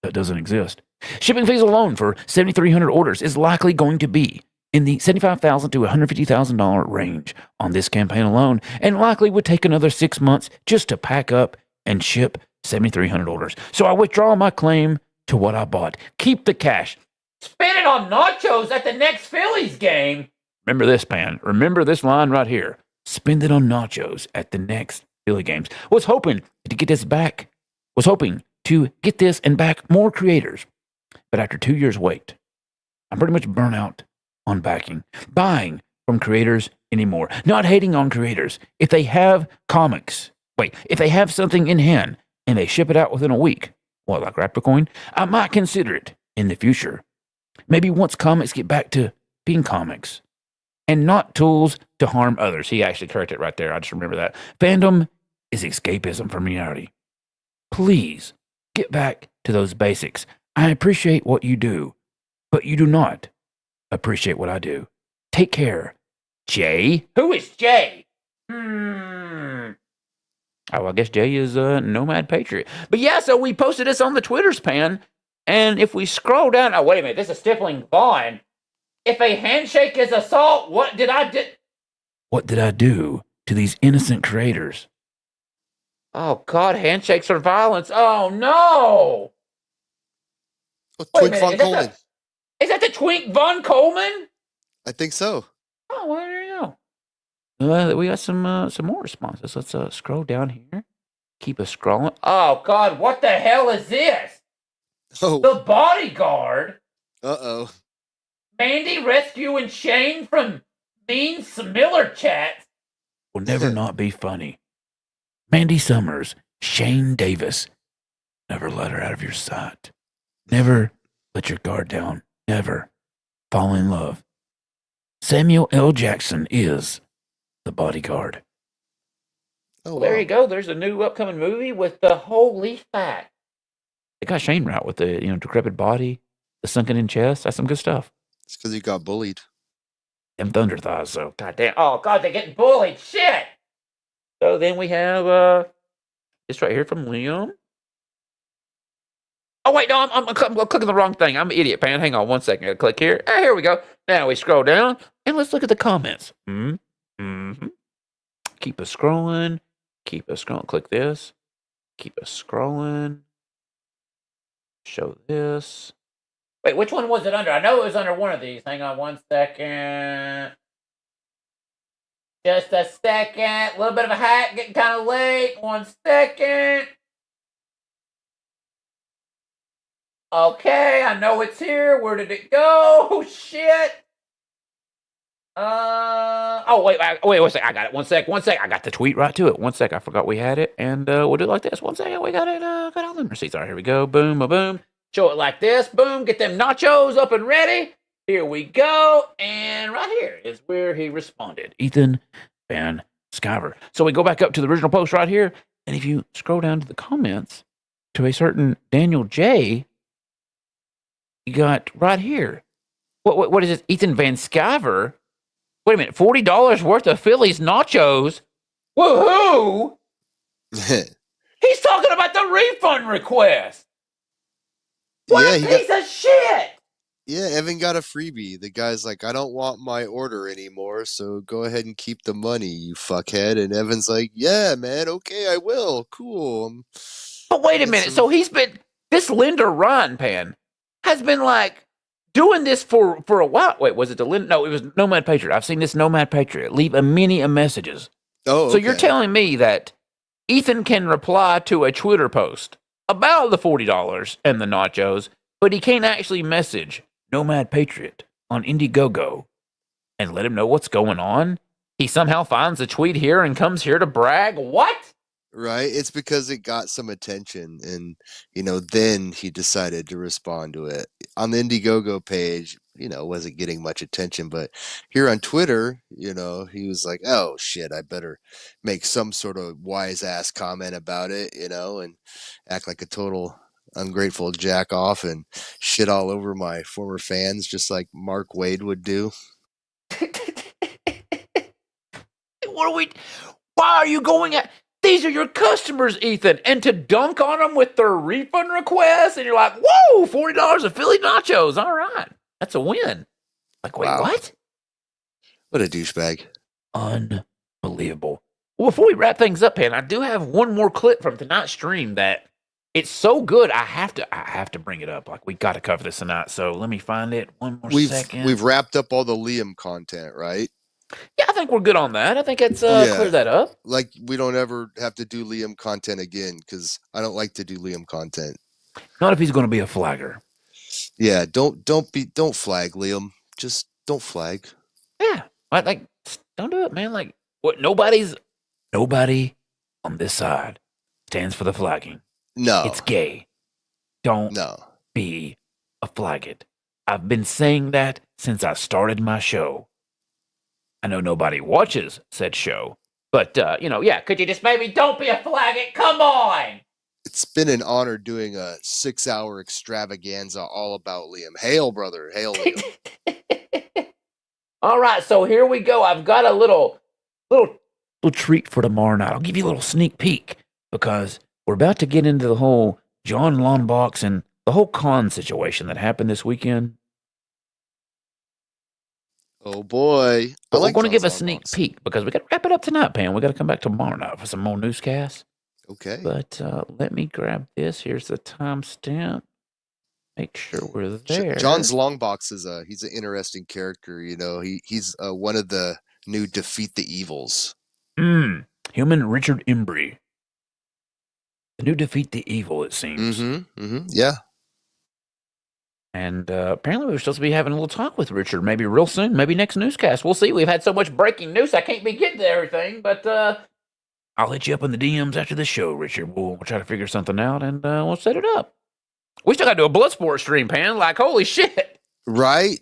that doesn't exist. Shipping fees alone for 7,300 orders is likely going to be in the $75,000 to $150,000 range on this campaign alone, and likely would take another 6 months just to pack up and ship 7,300 orders. So I withdraw my claim to what I bought. Keep the cash. Spend it on nachos at the next Phillies game. Remember this, Pan. Remember this line right here. Spend it on nachos at the next Philly games. Was hoping to get this and back more creators. But after 2 years' wait, I'm pretty much burnt out on buying from creators anymore. Not hating on creators. If they have if they have something in hand and they ship it out within a week, like Raptor Coin, I might consider it in the future. Maybe once comics get back to being comics and not tools to harm others. He actually corrected it right there. I just remember that. Fandom is escapism from reality. Please get back to those basics. I appreciate what you do, but you do not appreciate what I do. Take care, Jay. Who is Jay? Oh, I guess Jay is a Nomad Patriot. But yeah, so we posted this on the Twitter's, Pan. And if we scroll down, oh, wait a minute, this is Stippling Vaughn. If a handshake is assault, what did I do? What did I do to these innocent creators? Oh, God, handshakes are violence. Oh, no. Twink Von Coleman. Is that the Twink Von Coleman? I think so. Oh, well, there you go. We got some more responses. Let's scroll down here. Keep us scrolling. Oh, God, what the hell is this? Oh. The Bodyguard. Uh-oh. Mandy rescuing Shane from mean Miller chats. Will never not be funny. Mandy Summers, Shane Davis. Never let her out of your sight. Never let your guard down. Never fall in love. Samuel L. Jackson is the Bodyguard. Oh, well, there you go. There's a new upcoming movie with the holy fat. They got Shane right with the decrepit body, the sunken in chest. That's some good stuff. It's because he got bullied. Them thunder thighs, so goddamn. Oh God, they're getting bullied. Shit. So then we have this right here from Liam. Oh wait, no, I'm clicking the wrong thing. I'm an idiot, Pan. Hang on 1 second. I gotta click here. Here we go. Now we scroll down and let's look at the comments. Keep us scrolling. Keep us scrolling. Click this. Keep us scrolling. Show this. Wait, which one was it under? I know it was under one of these. Hang on 1 second. Just a second. A little bit of a hack. Getting kind of late. 1 second. Okay, I know it's here. Where did it go? Oh, shit. Oh, wait, 1 second. I got it. 1 sec. I got the tweet right to it. 1 sec. I forgot we had it. And we'll do it like this. 1 second. We got it. Got all the receipts. All right, here we go. Boom, boom. Show it like this. Boom. Get them nachos up and ready. Here we go. And right here is where he responded. Ethan Van Sciver. So we go back up to the original post right here. And if you scroll down to the comments to a certain Daniel J., you got right here. What is this? Ethan Van Sciver? Wait a minute. $40 worth of Phillies nachos? Woohoo! He's talking about the refund request. What a piece of shit! Yeah, Evan got a freebie. The guy's like, I don't want my order anymore, so go ahead and keep the money, you fuckhead. And Evan's like, yeah, man, okay, I will. Cool. But wait a minute. So he's been, this Linda Ryan Pan has been like doing this for a while. Wait, was it the Linda? No, it was Nomad Patriot. I've seen this Nomad Patriot leave a many messages. Oh, okay. So you're telling me that Ethan can reply to a Twitter post about the $40 and the nachos, but he can't actually message Nomad Patriot on Indiegogo and let him know what's going on? He somehow finds a tweet here and comes here to brag? What? Right? It's because it got some attention, and then he decided to respond to it. On the Indiegogo page, wasn't getting much attention, but here on Twitter, he was like, "Oh shit, I better make some sort of wise ass comment about it," and act like a total ungrateful jack off and shit all over my former fans, just like Mark Wade would do. Why are you going at? These are your customers, Ethan, and to dunk on them with their refund requests, and you're like, whoa, $40 of Philly nachos. All right. That's a win. Like, wait, Wow. what? What a douchebag. Unbelievable. Well, before we wrap things up, Pan, I do have one more clip from tonight's stream that it's so good, I have to bring it up. Like, we got to cover this tonight. So let me find it. One more second. We've wrapped up all the Liam content, right? Yeah, I think we're good on that. I think it's cleared that up. Like, we don't ever have to do Liam content again, because I don't like to do Liam content. Not if he's going to be a flagger. Yeah, don't flag Liam. Just don't flag. Yeah, like don't do it, man. Like, what? Nobody on this side stands for the flagging. No, it's gay. Don't be a flagged. I've been saying that since I started my show. I know nobody watches said show, but yeah. Could you just maybe don't be a flagged? Come on. It's been an honor doing a 6-hour extravaganza all about Liam. Hail, brother. Hail, Liam. All right, so here we go. I've got a little treat for tomorrow night. I'll give you a little sneak peek because we're about to get into the whole John Longbox and the whole con situation that happened this weekend. Oh boy. But we're going to give a sneak peek because we got to wrap it up tonight, Pan. We got to come back tomorrow night for some more newscasts. Okay. But let me grab this. Here's the timestamp. Make sure we're there. John's Longbox he's an interesting character. He's one of the new Defeat the Evils. Human Richard Embry. The new Defeat the Evil, it seems. Yeah. And apparently we were supposed to be having a little talk with Richard, maybe real soon, maybe next newscast. We'll see. We've had so much breaking news, I can't be getting to everything. But I'll hit you up in the DMs after the show, Richard. We'll try to figure something out, and we'll set it up. We still got to do a Bloodsport stream, Pan. Like, holy shit. Right?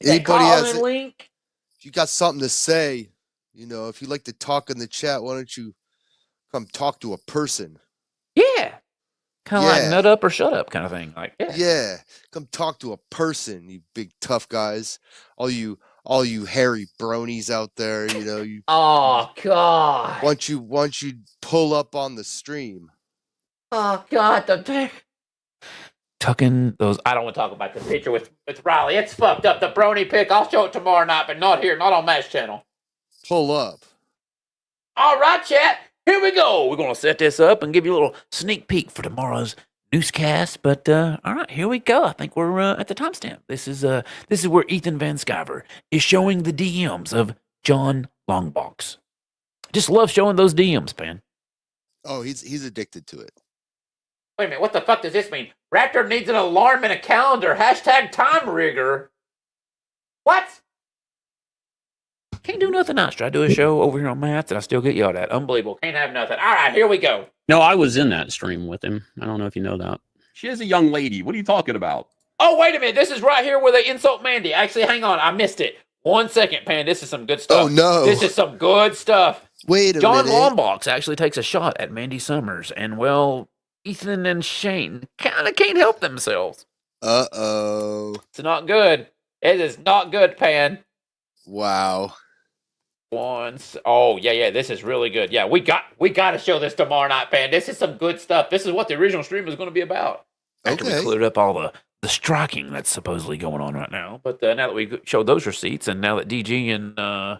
Anybody has link? If you got something to say, if you like to talk in the chat, why don't you come talk to a person? Yeah. Kind of like nut up or shut up kind of thing. Like, yeah. Come talk to a person, you big tough guys. All you hairy bronies out there, you. Oh God. Once you pull up on the stream. Oh God, the tucking those. I don't want to talk about the picture with Riley. It's fucked up. The brony pic. I'll show it tomorrow night, but not here, not on Matt's channel. Pull up. All right, chat. Here we go. We're going to set this up and give you a little sneak peek for tomorrow's newscast. But all right, here we go. I think we're at the timestamp. This is where Ethan Van Sciver is showing the DMs of John Longbox. Just love showing those DMs, man. Oh, he's addicted to it. Wait a minute, what the fuck does this mean? Raptor needs an alarm and a calendar. Hashtag time rigger. What? Can't do nothing else. Try to do a show over here on Matt's and I still get yelled at. Unbelievable. Can't have nothing. All right, here we go. No, I was in that stream with him. I don't know if you know that. She is a young lady. What are you talking about? Oh, wait a minute. This is right here where they insult Mandy. Actually, hang on. I missed it. 1 second, Pan. This is some good stuff. Oh, no. This is some good stuff. Wait a John minute. Longbox actually takes a shot at Mandy Summers. And, well, Ethan and Shane kind of can't help themselves. Uh-oh. It's not good. It is not good, Pan. Wow. Oh, yeah, this is really good. Yeah, we got to show this tomorrow night, Pan. This is some good stuff. This is what the original stream is going to be about. After we cleared up all the striking that's supposedly going on right now. But now that we showed those receipts, and now that DG and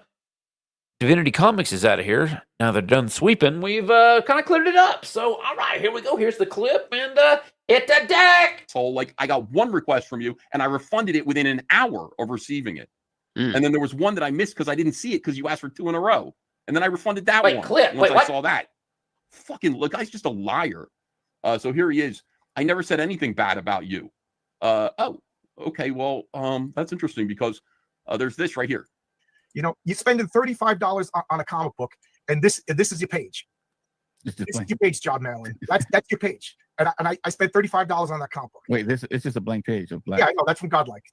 Divinity Comics is out of here, now they're done sweeping, we've kind of cleared it up. So, all right, here we go. Here's the clip, and hit the deck. So, I got one request from you, and I refunded it within an hour of receiving it. And then there was one that I missed because I didn't see it because you asked for 2 in a row. And then I refunded that one. Once I saw that. Fucking, look, guy's just a liar. So here he is. I never said anything bad about you. Oh, okay. Well, that's interesting because there's this right here. You're spending $35 on a comic book, and this is your page. This is your page, John Marilyn. That's your page. And I spent $35 on that comic book. Wait, it's just a blank page of black. Yeah, I know. That's from Godlike.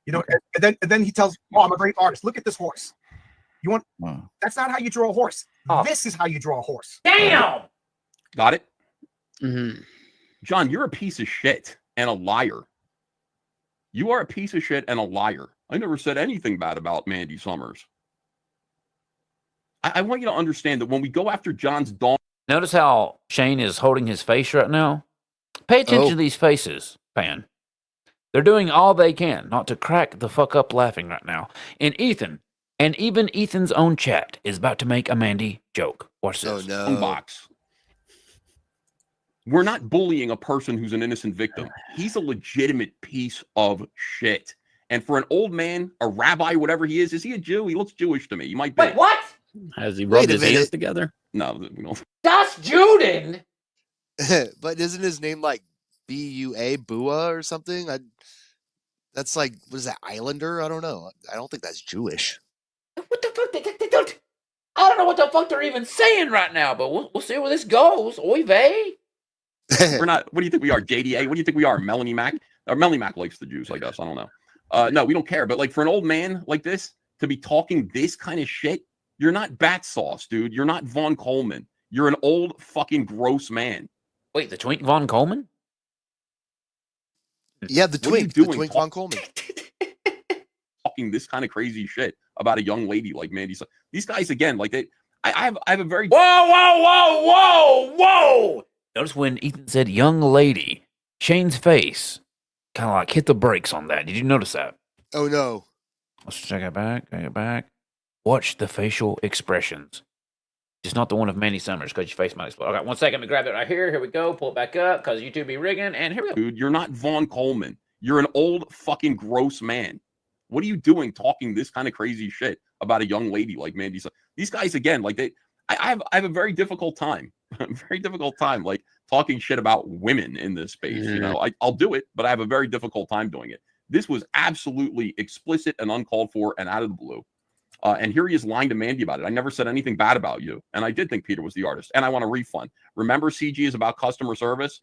You know, and then he tells, "Oh, I'm a great artist. Look at this horse. You want? Wow. That's not how you draw a horse. This is how you draw a horse." Damn. Got it? John, you're a piece of shit and a liar. You are a piece of shit and a liar. I never said anything bad about Mandy Summers. I want you to understand that when we go after John's dong. Notice how Shane is holding his face right now? Pay attention to these faces, Pan. They're doing all they can not to crack the fuck up laughing right now. And even Ethan's own chat is about to make a Mandy joke. Watch this. Oh, no. Box. We're not bullying a person who's an innocent victim. He's a legitimate piece of shit. And for an old man, a rabbi, whatever he is he a Jew? He looks Jewish to me. He might be. Wait, what? Has he rubbed his hands together? No. That's Juden. But isn't his name like B-U-A, Bua or something? That's like, what is that, Islander? I don't know. I don't think that's Jewish. What the fuck? I don't know what the fuck they're even saying right now, but we'll see where this goes. Oy vey. We're not. What do you think we are, JDA? What do you think we are, Melanie Mac? Or Melanie Mac likes the Jews, I guess. I don't know. No, we don't care. But like for an old man like this to be talking this kind of shit, you're not bat sauce, dude. You're not Von Coleman. You're an old fucking gross man. Wait, the Twink Von Coleman? Yeah, the Twink Von Coleman. Talking this kind of crazy shit about a young lady like Mandy. These guys again, like I have a very whoa. Notice when Ethan said young lady, Shane's face kind of like hit the brakes on that. Did you notice that? Oh no. Let's check it back. Watch the facial expressions. Just not the one of Mandy Summers, because your face might explode. Okay, 1 second. Let me grab it right here. Here we go. Pull it back up, because YouTube be rigging. And here we go. Dude, you're not Von Coleman. You're an old fucking gross man. What are you doing talking this kind of crazy shit about a young lady like Mandy? These guys, again, like I have a very difficult time. Like talking shit about women in this space. You know, I'll do it, but I have a very difficult time doing it. This was absolutely explicit and uncalled for and out of the blue. And here he is lying to Mandy about it. I never said anything bad about you. And I did think Peter was the artist. And I want a refund. Remember, CG is about customer service.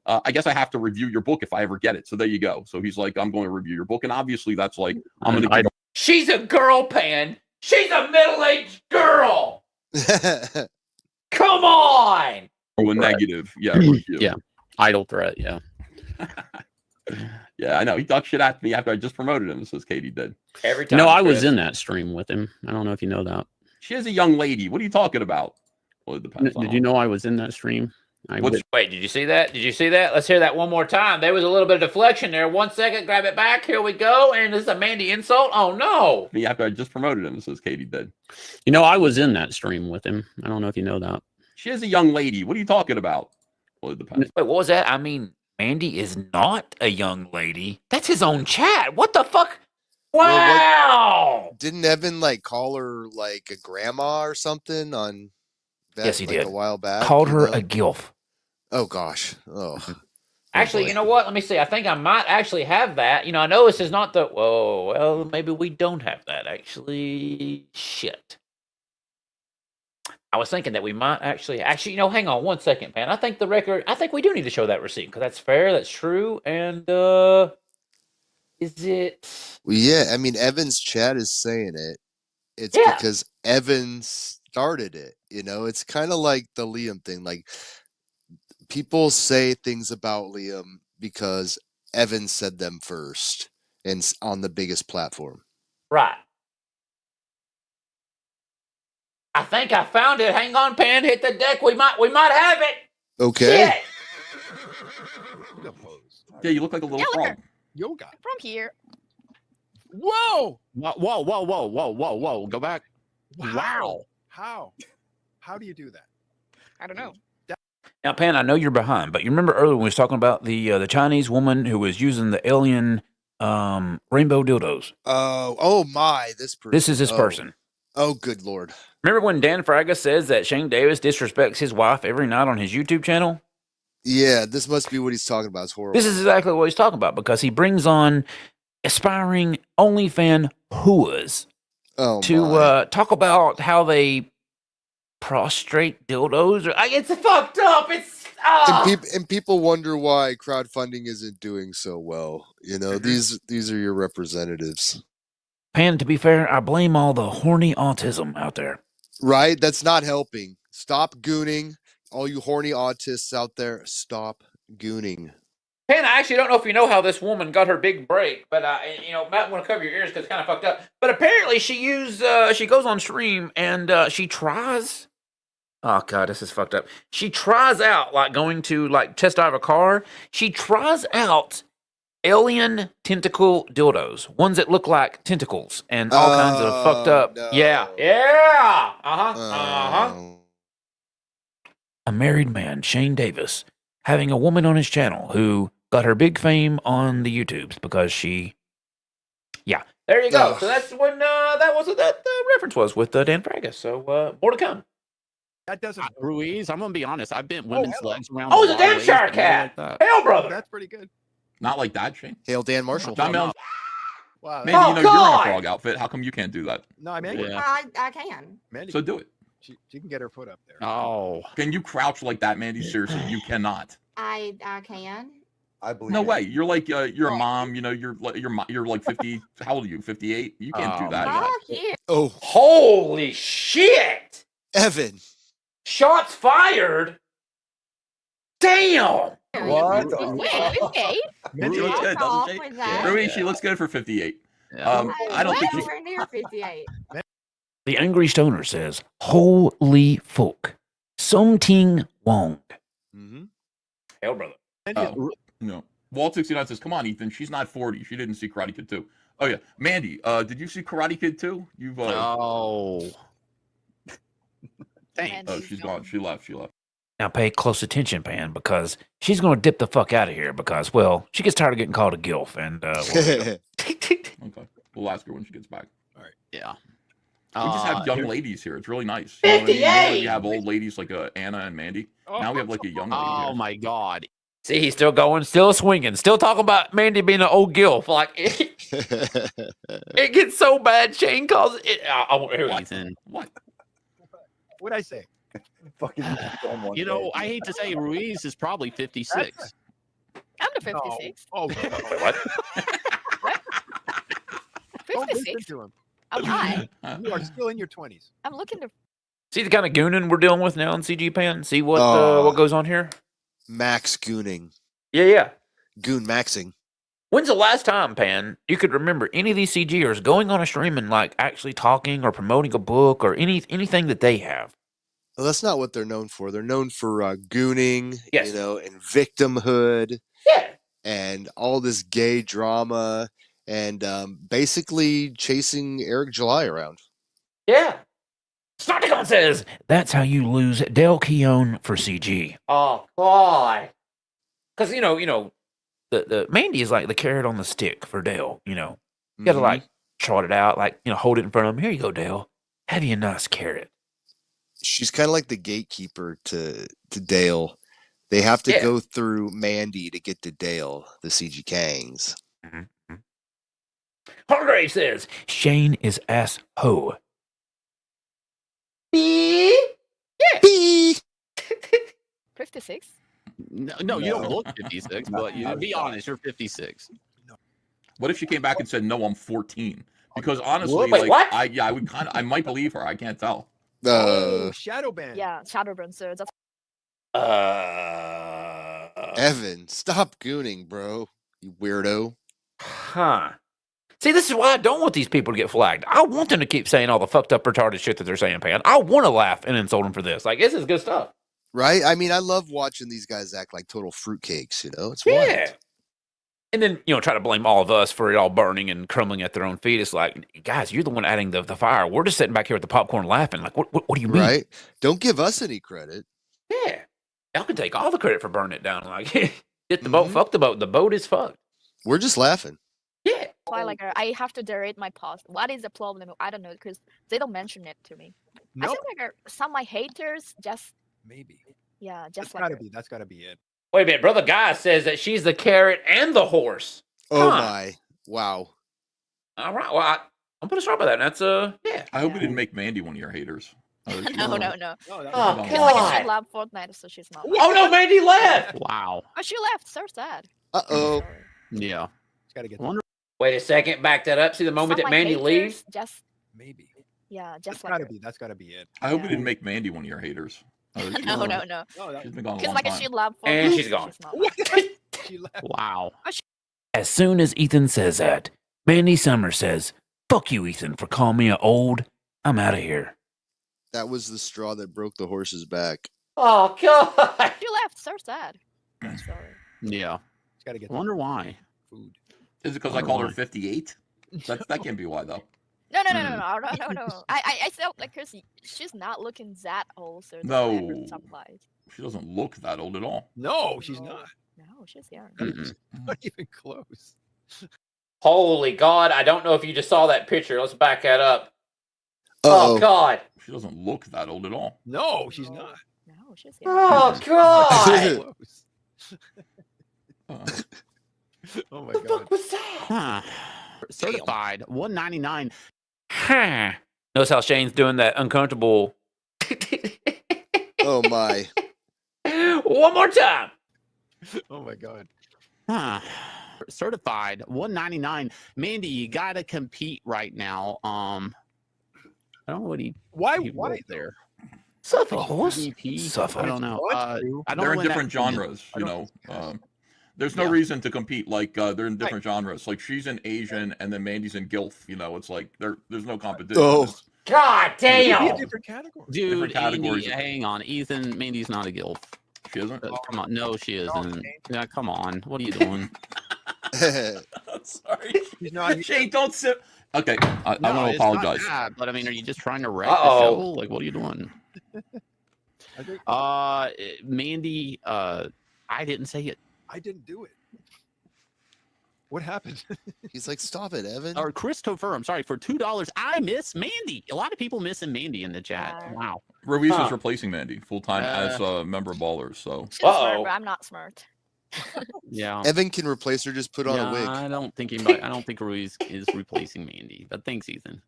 I guess I have to review your book if I ever get it. So there you go. So he's like, I'm going to review your book. And obviously that's like, I'm going to. She's a girl, Pan. She's a middle-aged girl. Come on. Oh, a negative. Yeah. Yeah. Idle threat. Yeah. Yeah, I know. He talked shit at me after I just promoted him, says Katie did. Every time. No, I was in that stream with him. I don't know if you know that. She is a young lady. What are you talking about? Well, it depends. Did you know I was in that stream? Wait, did you see that? Let's hear that one more time. There was a little bit of deflection there. 1 second, grab it back. Here we go. And this is a Mandy insult. Oh, no. Me after I just promoted him, says Katie did. You know, I was in that stream with him. I don't know if you know that. She is a young lady. What are you talking about? Well, it depends. Wait, what was that? I mean, Mandy is not a young lady. That's his own chat. What the fuck? Wow. Didn't Evan like call her like a grandma or something on that? Yes, he like, did. A while back. Called her a gilf. Oh gosh. Oh. Actually, you know what? Let me see. I think I might actually have that. You know, I know this is not the. Whoa. Well, maybe we don't have that. Actually, shit. I was thinking that we might actually, you know, hang on 1 second, man. I think we do need to show that receipt because that's fair, that's true, and is it? Well, yeah, I mean, Evan's chat is saying it. It's because Evan started it. You know, it's kind of like the Liam thing. Like people say things about Liam because Evan said them first and on the biggest platform. Right. I think I found it. Hang on, Pan. Hit the deck. We might have it. Okay. Shit. Yeah, you look like a little frog. Yoga. From here. Whoa. Whoa. Go back. Wow. How do you do that? I don't know. Now, Pan, I know you're behind, but you remember earlier when we was talking about the Chinese woman who was using the alien rainbow dildos? Oh my! This is this person. Oh, good Lord. Remember when Dan Fraga says that Shane Davis disrespects his wife every night on his YouTube channel? Yeah, this must be what he's talking about. It's horrible. This is exactly what he's talking about because he brings on aspiring OnlyFan whoas to talk about how they prostrate dildos. It's fucked up. It's And people wonder why crowdfunding isn't doing so well. You know, these are your representatives. Pan, to be fair, I blame all the horny autism out there. Right? That's not helping. Stop gooning. All you horny autists out there, stop gooning. Pan, I actually don't know if you know how this woman got her big break, but might want to cover your ears because it's kind of fucked up. But apparently, she goes on stream and she tries. Oh god, this is fucked up. She tries out going to test drive a car. She tries out alien tentacle dildos, ones that look like tentacles and all kinds of fucked up. No. Yeah. A married man, Shane Davis, having a woman on his channel who got her big fame on the YouTubes because she. Yeah, there you go. So that's when that reference was with Dan Fragus. So more to come. That doesn't. Ruiz, I'm gonna be honest. I've bent women's legs around. Oh, it's a damn shark cat. Hell, brother. That's pretty good. Not like that, Shane. Hail Dan Marshall. John Mills. Wow. Maybe you're in a frog outfit. How come you can't do that? No, I mean, I can. Mandy, So do it. she can get her foot up there. Oh. Can you crouch like that, Mandy? Seriously, you cannot. I can. I believe. No way. You're like you're a mom. You know, you're like 50. How old are you? 58. You can't do that. Fuck you. Oh, Holy shit! Evan. Shots fired. Damn. Wait, 58? She looks good, doesn't she? With that. Ruiz, she looks good for 58. I don't think Nowhere near 58. The Angry Stoner says, "Holy fuck, Something Wong." Hell, brother. No. Walt 69 says, "Come on, Ethan. She's not 40. She didn't see Karate Kid 2." Oh yeah, Mandy. Did you see Karate Kid 2? You've. Oh. Thanks. Oh, she's gone. She left. Now pay close attention, Pan, because she's going to dip the fuck out of here because, well, she gets tired of getting called a gilf. And, Okay. We'll ask her when she gets back. All right. Yeah. We just have young ladies here. It's really nice. You know what I mean? 58! We have old ladies like Anna and Mandy. Now we have like a young lady Oh here. my God. See, he's still going, still swinging, still talking about Mandy being an old gilf. Like, it gets so bad, Shane calls it. Ethan. What? What'd I say? Fucking. You know, I hate to say Ruiz is probably 56. I'm the 56. Oh, what? Don't listen 56? to him. I'm high. You are still in your 20s. I'm looking to. see the kind of gooning we're dealing with now in CG Pan? See what goes on here? Max gooning. Yeah. Goon maxing. When's the last time, Pan, you could remember any of these CGers going on a stream and actually talking or promoting a book or anything that they have? Well, that's not what they're known for. They're known for gooning, Yes. you know, and victimhood. Yeah. And all this gay drama and basically chasing Eric July around. Yeah. Snarticon says, "That's how you lose Del Keown for CG." Oh, God. Because, the Mandy is like the carrot on the stick for Dale, You got to trot it out, hold it in front of him. Here you go, Dale. Have you a nice carrot. She's kind of like the gatekeeper to Dale. They have to go through Mandy to get to Dale, the CG Kangs. Hargrave says, "Shane is ass ho." Yeah. 56? No, you don't look 56, but you be honest, you're 56. What if she came back and said, "No, I'm 14"? Because honestly, Wait, what? I might believe her. I can't tell. Shadowban. Yeah, Shadowburn, so that's. Evan, stop gooning, bro. You weirdo. Huh. See, this is why I don't want these people to get flagged. I want them to keep saying all the fucked up, retarded shit that they're saying, Pan. I want to laugh and insult them for this. This is good stuff. Right? I mean, I love watching these guys act like total fruitcakes, It's Yeah. wild. And then, try to blame all of us for it all burning and crumbling at their own feet. It's like, guys, you're the one adding the fire. We're just sitting back here with the popcorn laughing. What do you mean? Right? Don't give us any credit. Yeah. Y'all can take all the credit for burning it down. Get the boat, fuck the boat. The boat is fucked. We're just laughing. Yeah. Why, I have to narrate my past. What is the problem? I don't know, because they don't mention it to me. I feel some of my haters just. Maybe. Yeah, just That's gotta be it. Wait a minute. Brother Guy says that she's the carrot and the horse. Oh, my. Wow. All right. Well, I'm going to start by that. That's, yeah. I hope we didn't make Mandy one of your haters. No, no, no. Oh, Because like, God. she loved Fortnite, so she's not. Oh, no, Mandy left. Wow. Oh, she left. So sad. Uh-oh. Yeah. Gotta get Wonder. Wait a second. Back that up. See the moment Some that my Mandy haters leaves? Just maybe. yeah, just That's like gotta her. be. That's gotta be it. I hope we didn't make Mandy one of your haters. No, no, no. She's been gone a Because long like time. she loved Fortnite. And she's so gone. not. She left. Wow. As soon as Ethan says that, Mandy Summers says, "Fuck you, Ethan, for calling me a old. I'm out of here." That was the straw that broke the horse's back. Oh, God. She left. So sad. I'm sorry. Yeah. Gotta get. Wonder why. Food. Is it because I called her 58? That can't be why, though. No. I felt like she's not looking that old, so No. whatever supplies. She doesn't look that old at all. No, she's not. No, she's young. Not even close. Holy God. I don't know if you just saw that picture. Let's back that up. Uh-oh. Oh, God. She doesn't look that old at all. No, she's not. No, she's young. Oh, God. Oh my God. What's that? Certified 199. Huh. Notice how Shane's doing that uncomfortable. Oh my. One more time. Oh my God. Certified 199. Mandy, you gotta compete right now. I don't know what Why wrote there. Suffer horse. EVP? Suffer. I don't know. I don't They're know in when that different came in. genres, you know. There's no reason to compete. Like they're in different genres. Like she's in Asian, and then Mandy's in GILF. You know, it's like there's no competition. Oh. It's- God damn. Different category. Dude, Different categories. Andy, hang on. Ethan, Mandy's not a gilf. She isn't. Come on. No, she isn't. Yeah, come on. What are you doing? Sorry. She's not. Shane, don't sit. Okay, I No, want to it's not apologize. that, but I mean, are you just trying to wreck the show? Like, what are you doing? Mandy, I didn't say it. I didn't do it. What happened? He's like, stop it, Evan. Or Christopher, I'm sorry, for $2. I miss Mandy. A lot of people missing Mandy in the chat. Wow. Ruiz is replacing Mandy full time as a member of Ballers. So. She's smart, but I'm not smart. Yeah. Evan can replace her. Just put on a wig. I don't think Ruiz is replacing Mandy. But thanks, Ethan.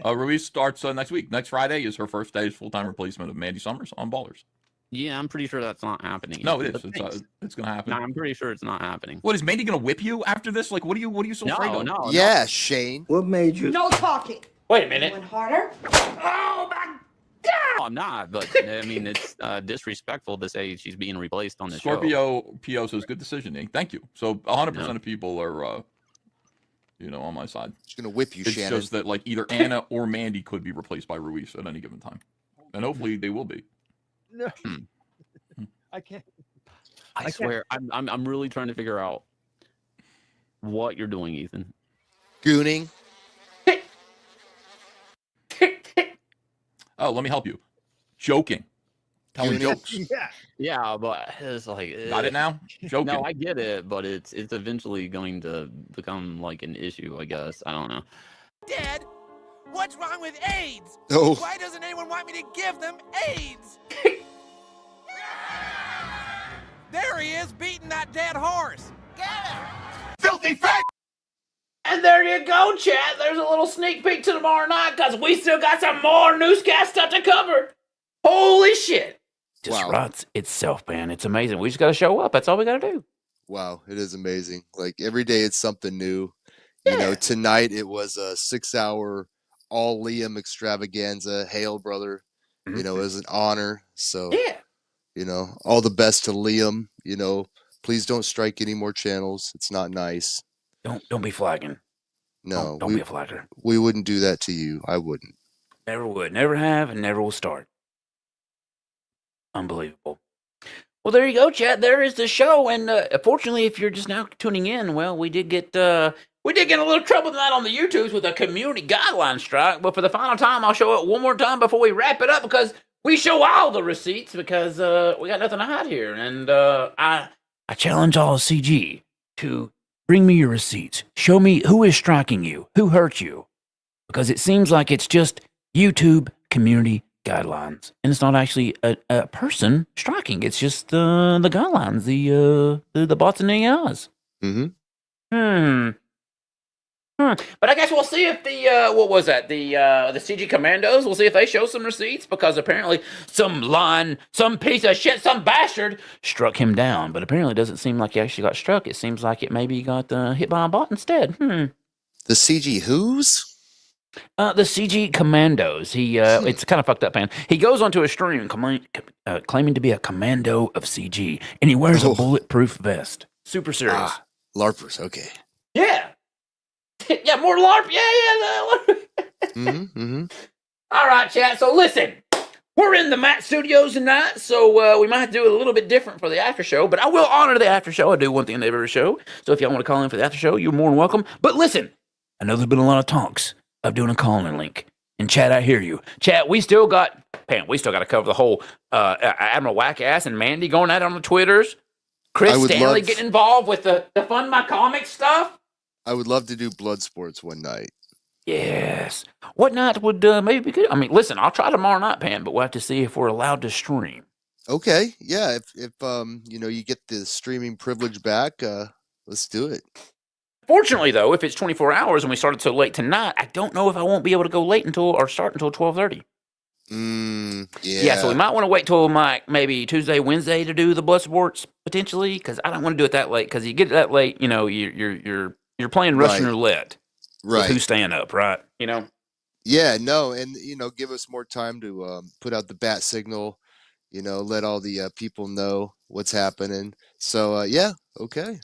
Ruiz starts next week. Next Friday is her first day as full time replacement of Mandy Summers on Ballers. Yeah, I'm pretty sure that's not happening. No, yet, it is. but It's going to happen. No, I'm pretty sure it's not happening. What is Mandy going to whip you after this? Like, what are you so afraid of? No. Yeah, Shane. What made you? No talking. Wait a minute. Went harder. Oh, my God. I'm not, but I mean, it's disrespectful to say she's being replaced on the show. Scorpio PO says good decision, Nate. Thank you. So 100% of people are, on my side. She's gonna whip you, it's Shannon. Just that like either Anna or Mandy could be replaced by Ruiz at any given time, and hopefully they will be. No. I can't. I swear, I'm really trying to figure out what you're doing, Ethan. Gooning. Oh, let me help you. Joking. Telling jokes. Yeah, but it's like Got it now? Joking. No, I get it, but it's eventually going to become like an issue, I guess. I don't know. Dad, what's wrong with AIDS? Oh. Why doesn't anyone want me to give them AIDS? There he is, beating that dead horse. Get him! Filthy fat! And there you go, chat. There's a little sneak peek to tomorrow night because we still got some more NOOSECAST stuff to cover. Holy shit. Just writes itself, man. It's amazing. We just got to show up. That's all we got to do. Wow, it is amazing. Like every day it's something new. You know, tonight it was a 6-hour all Liam extravaganza. Hail, brother. You know, it was an honor. So, all the best to Liam. You know, please don't strike any more channels. It's not nice. Don't be flagging. No, don't be a flagger. We wouldn't do that to you. I wouldn't. Never would. Never have and never will start. Unbelievable. Well, there you go, chat. There is the show. And fortunately, if you're just now tuning in, well, we did get a little trouble tonight on the YouTubes with a community guideline strike. But for the final time, I'll show it one more time before we wrap it up because we show all the receipts because we got nothing to hide here. And I challenge all CG to bring me your receipts. Show me who is striking you, who hurt you, because it seems like it's just YouTube community guidelines, and it's not actually a person striking. It's just the guidelines, the bots and the AIs. But I guess we'll see if the what was that? The CG Commandos. We'll see if they show some receipts because apparently some piece of shit, some bastard struck him down. But apparently it doesn't seem like he actually got struck. It seems like it maybe got hit by a bot instead. The CG who's? The CG Commandos. He it's kind of fucked up, man. He goes onto a stream claiming to be a commando of CG, and he wears a bulletproof vest. Super serious. LARPers. Okay. Yeah. Yeah, more LARP. Yeah. All right, chat. So listen, we're in the Matt Studios tonight, so we might have to do it a little bit different for the after show, but I will honor the after show. I do want the end of every show. So if y'all want to call in for the after show, you're more than welcome. But listen, I know there's been a lot of talks of doing a call-in link. And chat, I hear you. Chat, we still got to cover the whole Admiral Wackass and Mandy going at it on the Twitters. Chris Stanley getting involved with the Fund My Comics stuff. I would love to do blood sports one night. Yes. What night would maybe be good? I mean, listen, I'll try tomorrow night, Pan, but we'll have to see if we're allowed to stream. Okay. Yeah. If you get the streaming privilege back, let's do it. Fortunately, though, if it's 24 hours and we started so late tonight, I don't know if I won't be able to go late or start until 12:30. Yeah, so we might want to wait till maybe Tuesday, Wednesday to do the blood sports potentially, because I don't want to do it that late. Because you get it that late, you're playing Russian roulette. Right. Who's staying up, right? Yeah, no, and give us more time to put out the bat signal. Let all the people know what's happening. So yeah, okay.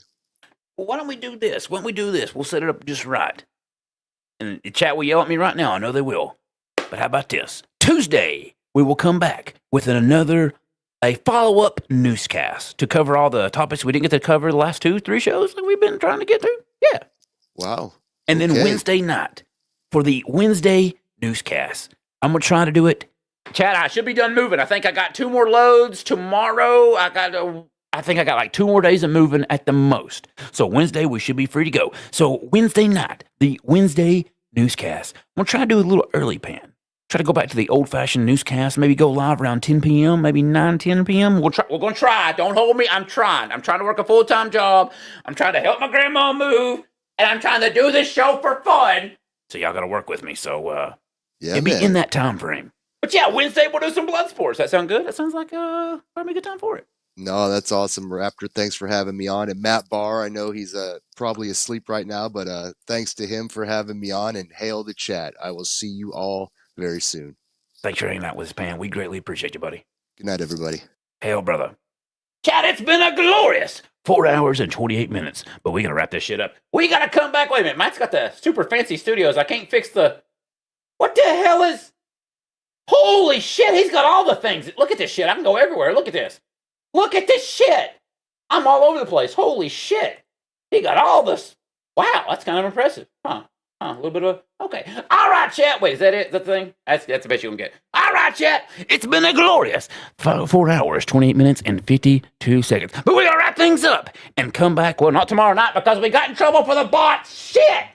Well, why don't we do this? Why don't we do this? We'll set it up just right. And the chat will yell at me right now. I know they will. But how about this? Tuesday, we will come back with a follow-up newscast to cover all the topics we didn't get to cover the last 2-3 shows that we've been trying to get through. Yeah. Wow. And then Wednesday night for the Wednesday newscast. I'm going to try to do it. Chat, I should be done moving. I think I got 2 more loads tomorrow. I think I got like 2 more days of moving at the most. So Wednesday, we should be free to go. So Wednesday night, the Wednesday newscast. I'm going to try to do a little early, Pan. Try to go back to the old-fashioned newscast, maybe go live around 10 p.m., maybe 9, 10 p.m. We're going to try. Don't hold me. I'm trying. I'm trying to work a full-time job. I'm trying to help my grandma move, and I'm trying to do this show for fun. So y'all got to work with me. So it'd be in that time frame. But yeah, Wednesday we'll do some blood sports. That sound good? That sounds like probably a good time for it. No, that's awesome, Raptor. Thanks for having me on. And Matt Barr, I know he's probably asleep right now, but thanks to him for having me on, and hail the chat. I will see you all very soon. Thanks for hanging out with us, Pan. We greatly appreciate you, buddy. Good night, everybody. Hail, brother. Chat, it's been a glorious 4 hours and 28 minutes, but we got to wrap this shit up. We got to come back. Wait a minute. Matt's got the super fancy studios. I can't fix what the hell is... Holy shit, he's got all the things. Look at this shit. I can go everywhere. Look at this. Look at this shit. I'm all over the place. Holy shit. He got all this. Wow, that's kind of impressive. Huh. A little bit of... Okay. All right, chat. Wait, is that it? The thing? That's the best you can get. All right, chat. It's been a glorious 4 hours, 28 minutes, and 52 seconds. But we're going to wrap things up and come back. Well, not tomorrow night because we got in trouble for the bots. Shit.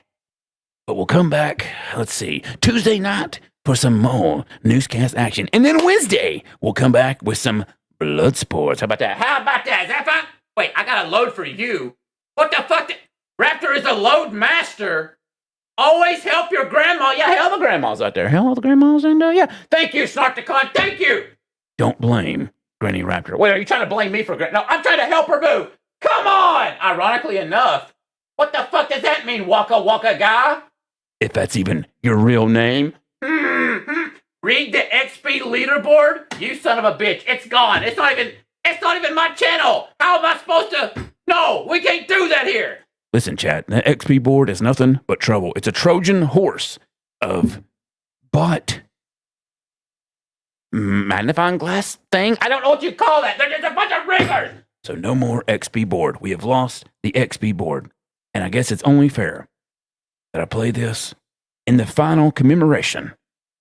But we'll come back, let's see, Tuesday night for some more newscast action. And then Wednesday, we'll come back with some blood sports. How about that? How about that? Is that fine? Wait, I got a load for you. What the fuck? Raptor is a load master. Always help your grandma. Yeah, help the grandmas out there. Help all the grandmas. And yeah. Thank you, Snarkticon. Thank you. Don't blame Granny Raptor. Wait, are you trying to blame me for No, I'm trying to help her move. Come on. Ironically enough. What the fuck does that mean, Waka Waka guy? If that's even your real name. Read the XP leaderboard? You son of a bitch. It's gone. It's not even my channel. How am I supposed to... No, we can't do that here. Listen, chat, the XP board is nothing but trouble. It's a Trojan horse of bot magnifying glass thing. I don't know what you call that. They're just a bunch of ringers. So no more XP board. We have lost the XP board. And I guess it's only fair that I play this in the final commemoration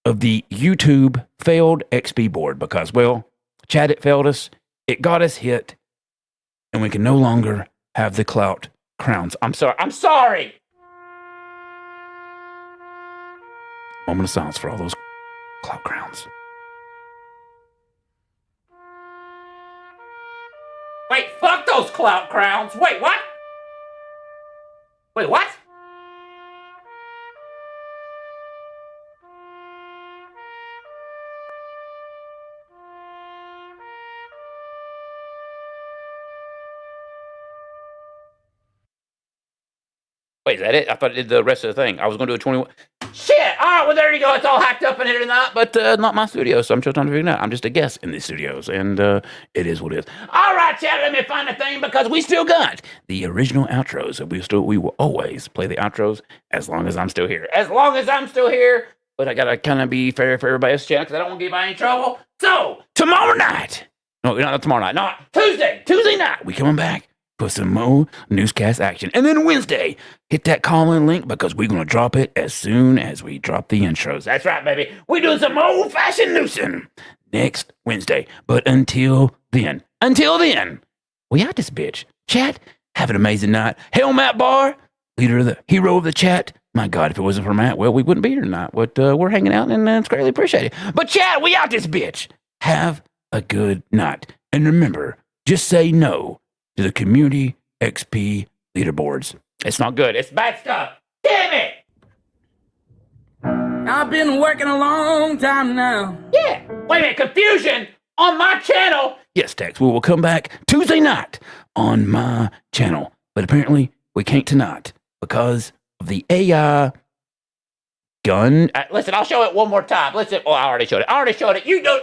of the YouTube failed XP board because, well, chat, it failed us. It got us hit. And we can no longer have the clout crowns. I'm sorry. Moment of silence for all those clout crowns. Wait, fuck those clout crowns. Wait, what? Wait, what? Wait, is that it? I thought it did the rest of the thing. I was going to do a 21. Shit! All right, well, there you go. It's all hacked up in here tonight, but not my studio, so I'm still trying to figure it out. I'm just a guest in these studios, and it is what it is. All right, chat, let me find the thing, because we still got the original outros. We will always play the outros as long as I'm still here. As long as I'm still here, but I got to kind of be fair for everybody else's chat, because I don't want to give anybody any trouble. So, tomorrow night, no, not tomorrow night, not Tuesday night, we coming back for some more newscast action. And then Wednesday, hit that call-in link, because we're going to drop it as soon as we drop the intros. That's right, baby. We're doing some old-fashioned noosing next Wednesday. But until then, we out this bitch. Chat, have an amazing night. Hell, Matt Barr, hero of the chat. My God, if it wasn't for Matt, well, we wouldn't be here tonight. But we're hanging out, and it's greatly appreciated. But chat, we out this bitch. Have a good night. And remember, just say no to the community XP leaderboards. It's not good. It's bad stuff. Damn it! I've been working a long time now. Yeah. Wait a minute, confusion on my channel. Yes, Tex, we will come back Tuesday night on my channel. But apparently, we can't tonight because of the AI gun. Listen, I'll show it one more time. Listen. Oh, I already showed it. You know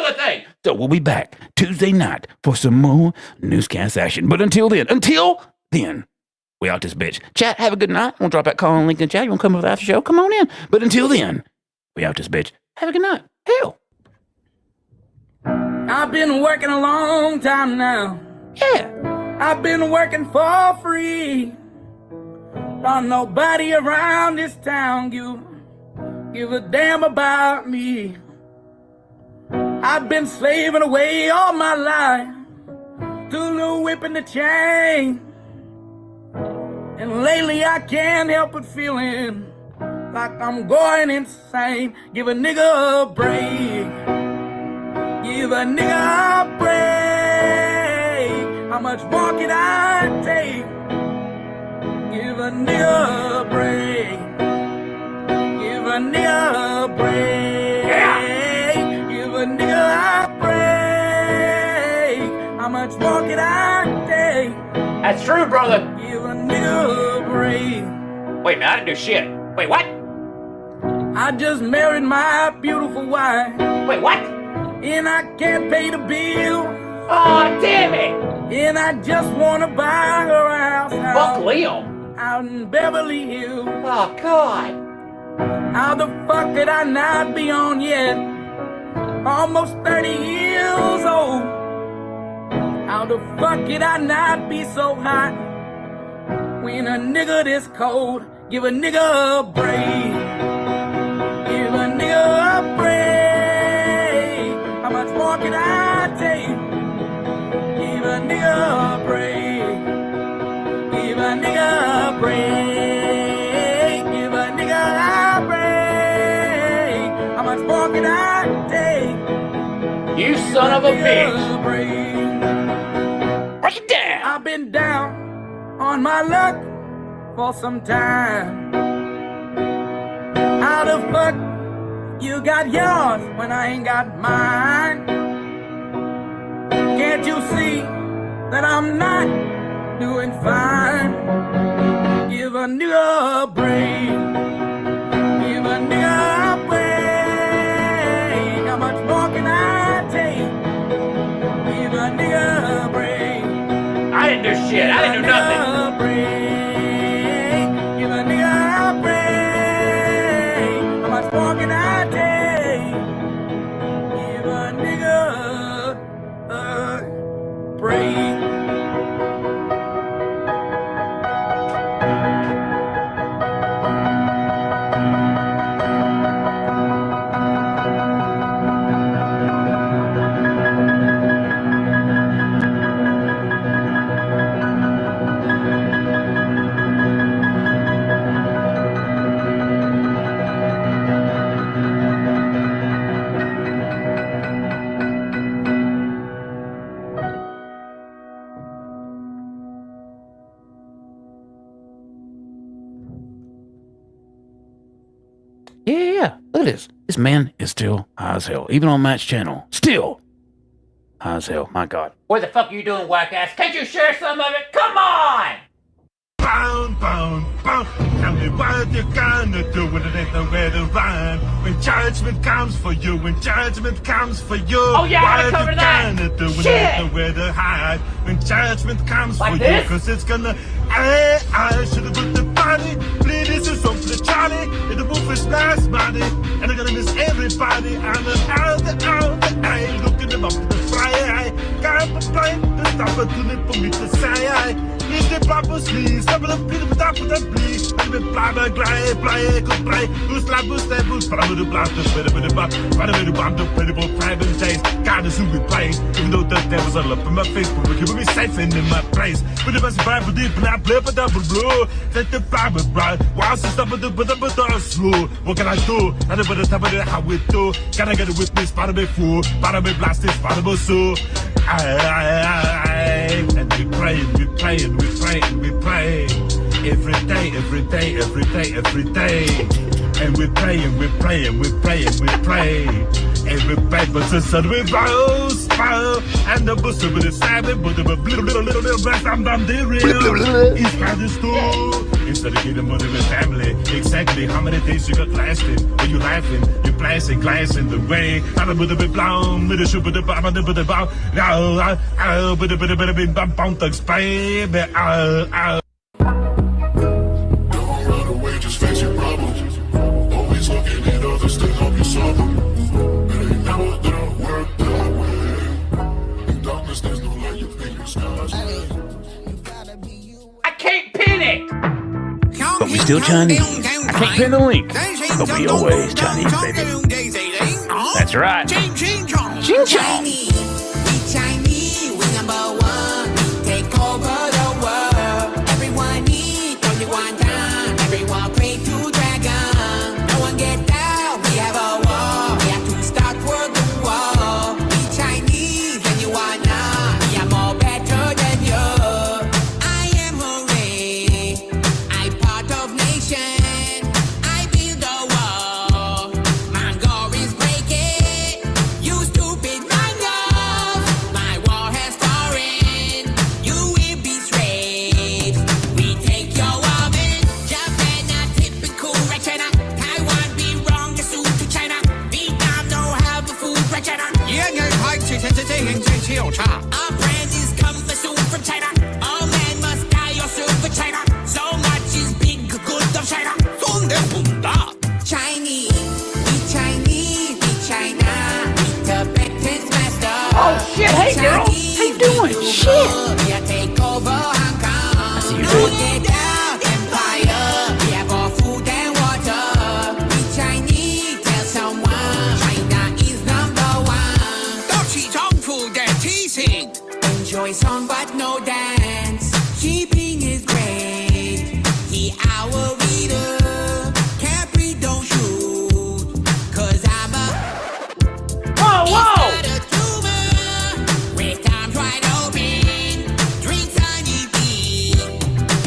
the thing. So we'll be back Tuesday night for some more newscast action. But until then, we out this bitch. Chat, have a good night. We'll drop that call and link in the chat. You want to come over after show? Come on in. But until then, we out this bitch. Have a good night. Hell. I've been working a long time now. Yeah. I've been working for free. Don't nobody around this town give a damn about me. I've been slaving away all my life to the whip and the chain. And lately I can't help but feeling like I'm going insane. Give a nigga a break. Give a nigga a break. How much more can I take? Give a nigga a break. Give a nigga a break. Give a nigga a break. How much more can I take? That's true, brother. Give a nigga a break. Wait a minute, I didn't do shit. Wait, what? I just married my beautiful wife. Wait, what? And I can't pay the bill. Oh, damn it. And I just want to buy her house. Fuck Leo. Out in Beverly Hills. Oh, God. How the fuck did I not be on yet? Almost 30 years old. How the fuck did I not be so hot? When a nigga this cold, give a nigga a break. Give a nigga a break. How much more can I take? Give a nigga a break. Give a nigga a break. Give a nigga a break. How much more can I take? You son of a bitch. Break it down. I've been down on my luck for some time. How the fuck you got yours when I ain't got mine? Can't you see that I'm not doing fine? Give a nigga a break. Give a nigga a break. How much more can I take? Give a nigga a break. I didn't do shit. I didn't do nothing. Give a nigga a break. How much more can I take? Give a nigga a break. Yeah, look at this. This man is still high as hell. Even on Matt's channel. Still high as hell. My God. What the fuck are you doing, whack ass? Can't you share some of it? Come on! pound, pound, pound. Tell me what you're gonna do when it ain't nowhere to run. When judgment comes for you, when judgment comes for you. Oh yeah, I what covered you that. gonna do when Shit. it ain't nowhere to hide. When judgment comes Like for this? you, cause it's gonna. I should have put the body. Please, this is from the Charlie. In the roof is nice body. And I'm gonna miss everybody. I'm out, I looking them up in the fry. Can't complain, the stop it to for me to say. If the papa's please, some of the people with that please. I'm a blabber, play, good play. Who's like, who's that, who's probably the blast, the better with the butt. Right away, the bomb, the credible private days. God is who we play. Even though the devil's all up in my face, but we're keeping me safe and in my place. But if I survive with deep and I play for double blue, let the blabber ride. While since I'm the slow. What can I do? I don't know the time of it, how we do. Can I get a witness? Bada be fool, bada be blasted, bada be so. And we pray, and we pray, and we pray, and we pray. Every day, every day, every day, every day. And we pray, and we pray, and we pray, and we pray. Every paper says that we bow, and the bus with the salmon, but the little breast, I'm the real. It's kind of stool. Instead of getting money with family, exactly how many days you got lasting? When you laughing, you blasting glass in the way. I don't put a bit blown, with a shoe, but the bomb, but the bomb. No, but the bump on thugs, baby. Don't run away, just face your problems. Always looking at others to help you solve them. It ain't never gonna work that way. In darkness, there's no light, your fingers scars. I can't pin it. But we still Chinese. I can't pin the link. But we always Chinese, baby. That's right. Ching chong. Chinese, we #1. Take over the world. Everyone eat, only one time. Everyone pray to dragon. No one get down, we have a war. We have to start world the war. We Chinese, and you are not. We are more better than you. I am hooray. I'm part of nation. I build the wall. Mongol is breaking. You stupid Mongols. My wall has fallen. You will be slaves. We take your woman. Japan not typical right China. Taiwan be wrong to sue to China. Vietnam don't have the food right China. Our brand is come for soon from China. All men must die or soon for China. So much is big good of China. Chinese, we China. We Tibetan's master. Oh shit, hey girl. How you doing? Shit. We take over Hong Kong. I see you doing. Empire. We have all food and water. We Chinese, tell someone. China is #1. Enjoy song but no dance. Keeping is great. He our leader. Capri don't shoot. Cause I'm a. Whoa! With arms wide open, drinks on EP.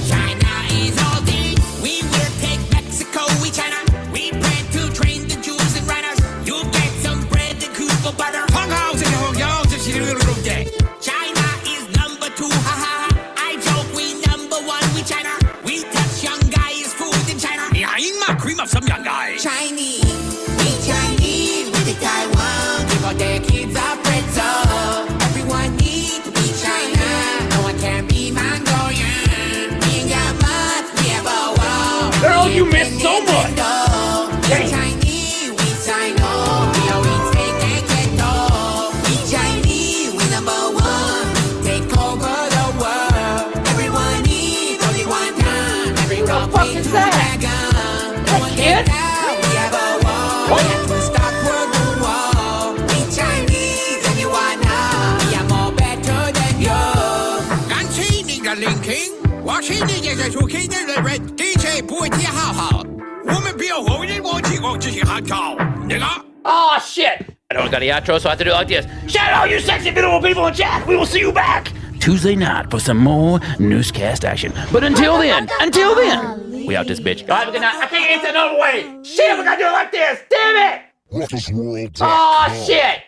China is all day. We will take Mexico, we China. We plan to train the Jews and runners. You'll get some bread and Cuba butter. China is #2, haha. I joke we #1, we China. We touch young guys' food in China. Cream of some young guy. Chinese, we take Taiwan. Give all their kids a pretzel. Everyone need to be China. No one can be Mongolian. We ain't got much, we have a wall. Girl, you missed so much. We Chinese, we China. We always take and get no. We Chinese, we #1. Take over the world. Everyone need only one time. Everyone fuck pray is to that? dragon. No one kid? get down, we have a war. We have to start world the war. We Chinese, and you are not. We are more better than you. 感谢你的聆听，我是你的收听的人，的确不会太好。我们不要后人忘记我这些喊口，那个。 Oh shit! I don't got the outro, so I have to do it like this. Shout out, you sexy beautiful people in chat. We will see you back Tuesday night for some more NOOSECAST action. But until then, we out this bitch. Y'all have a good night. I can't answer another way. Shit, we gotta do it like this. Damn it! Oh shit!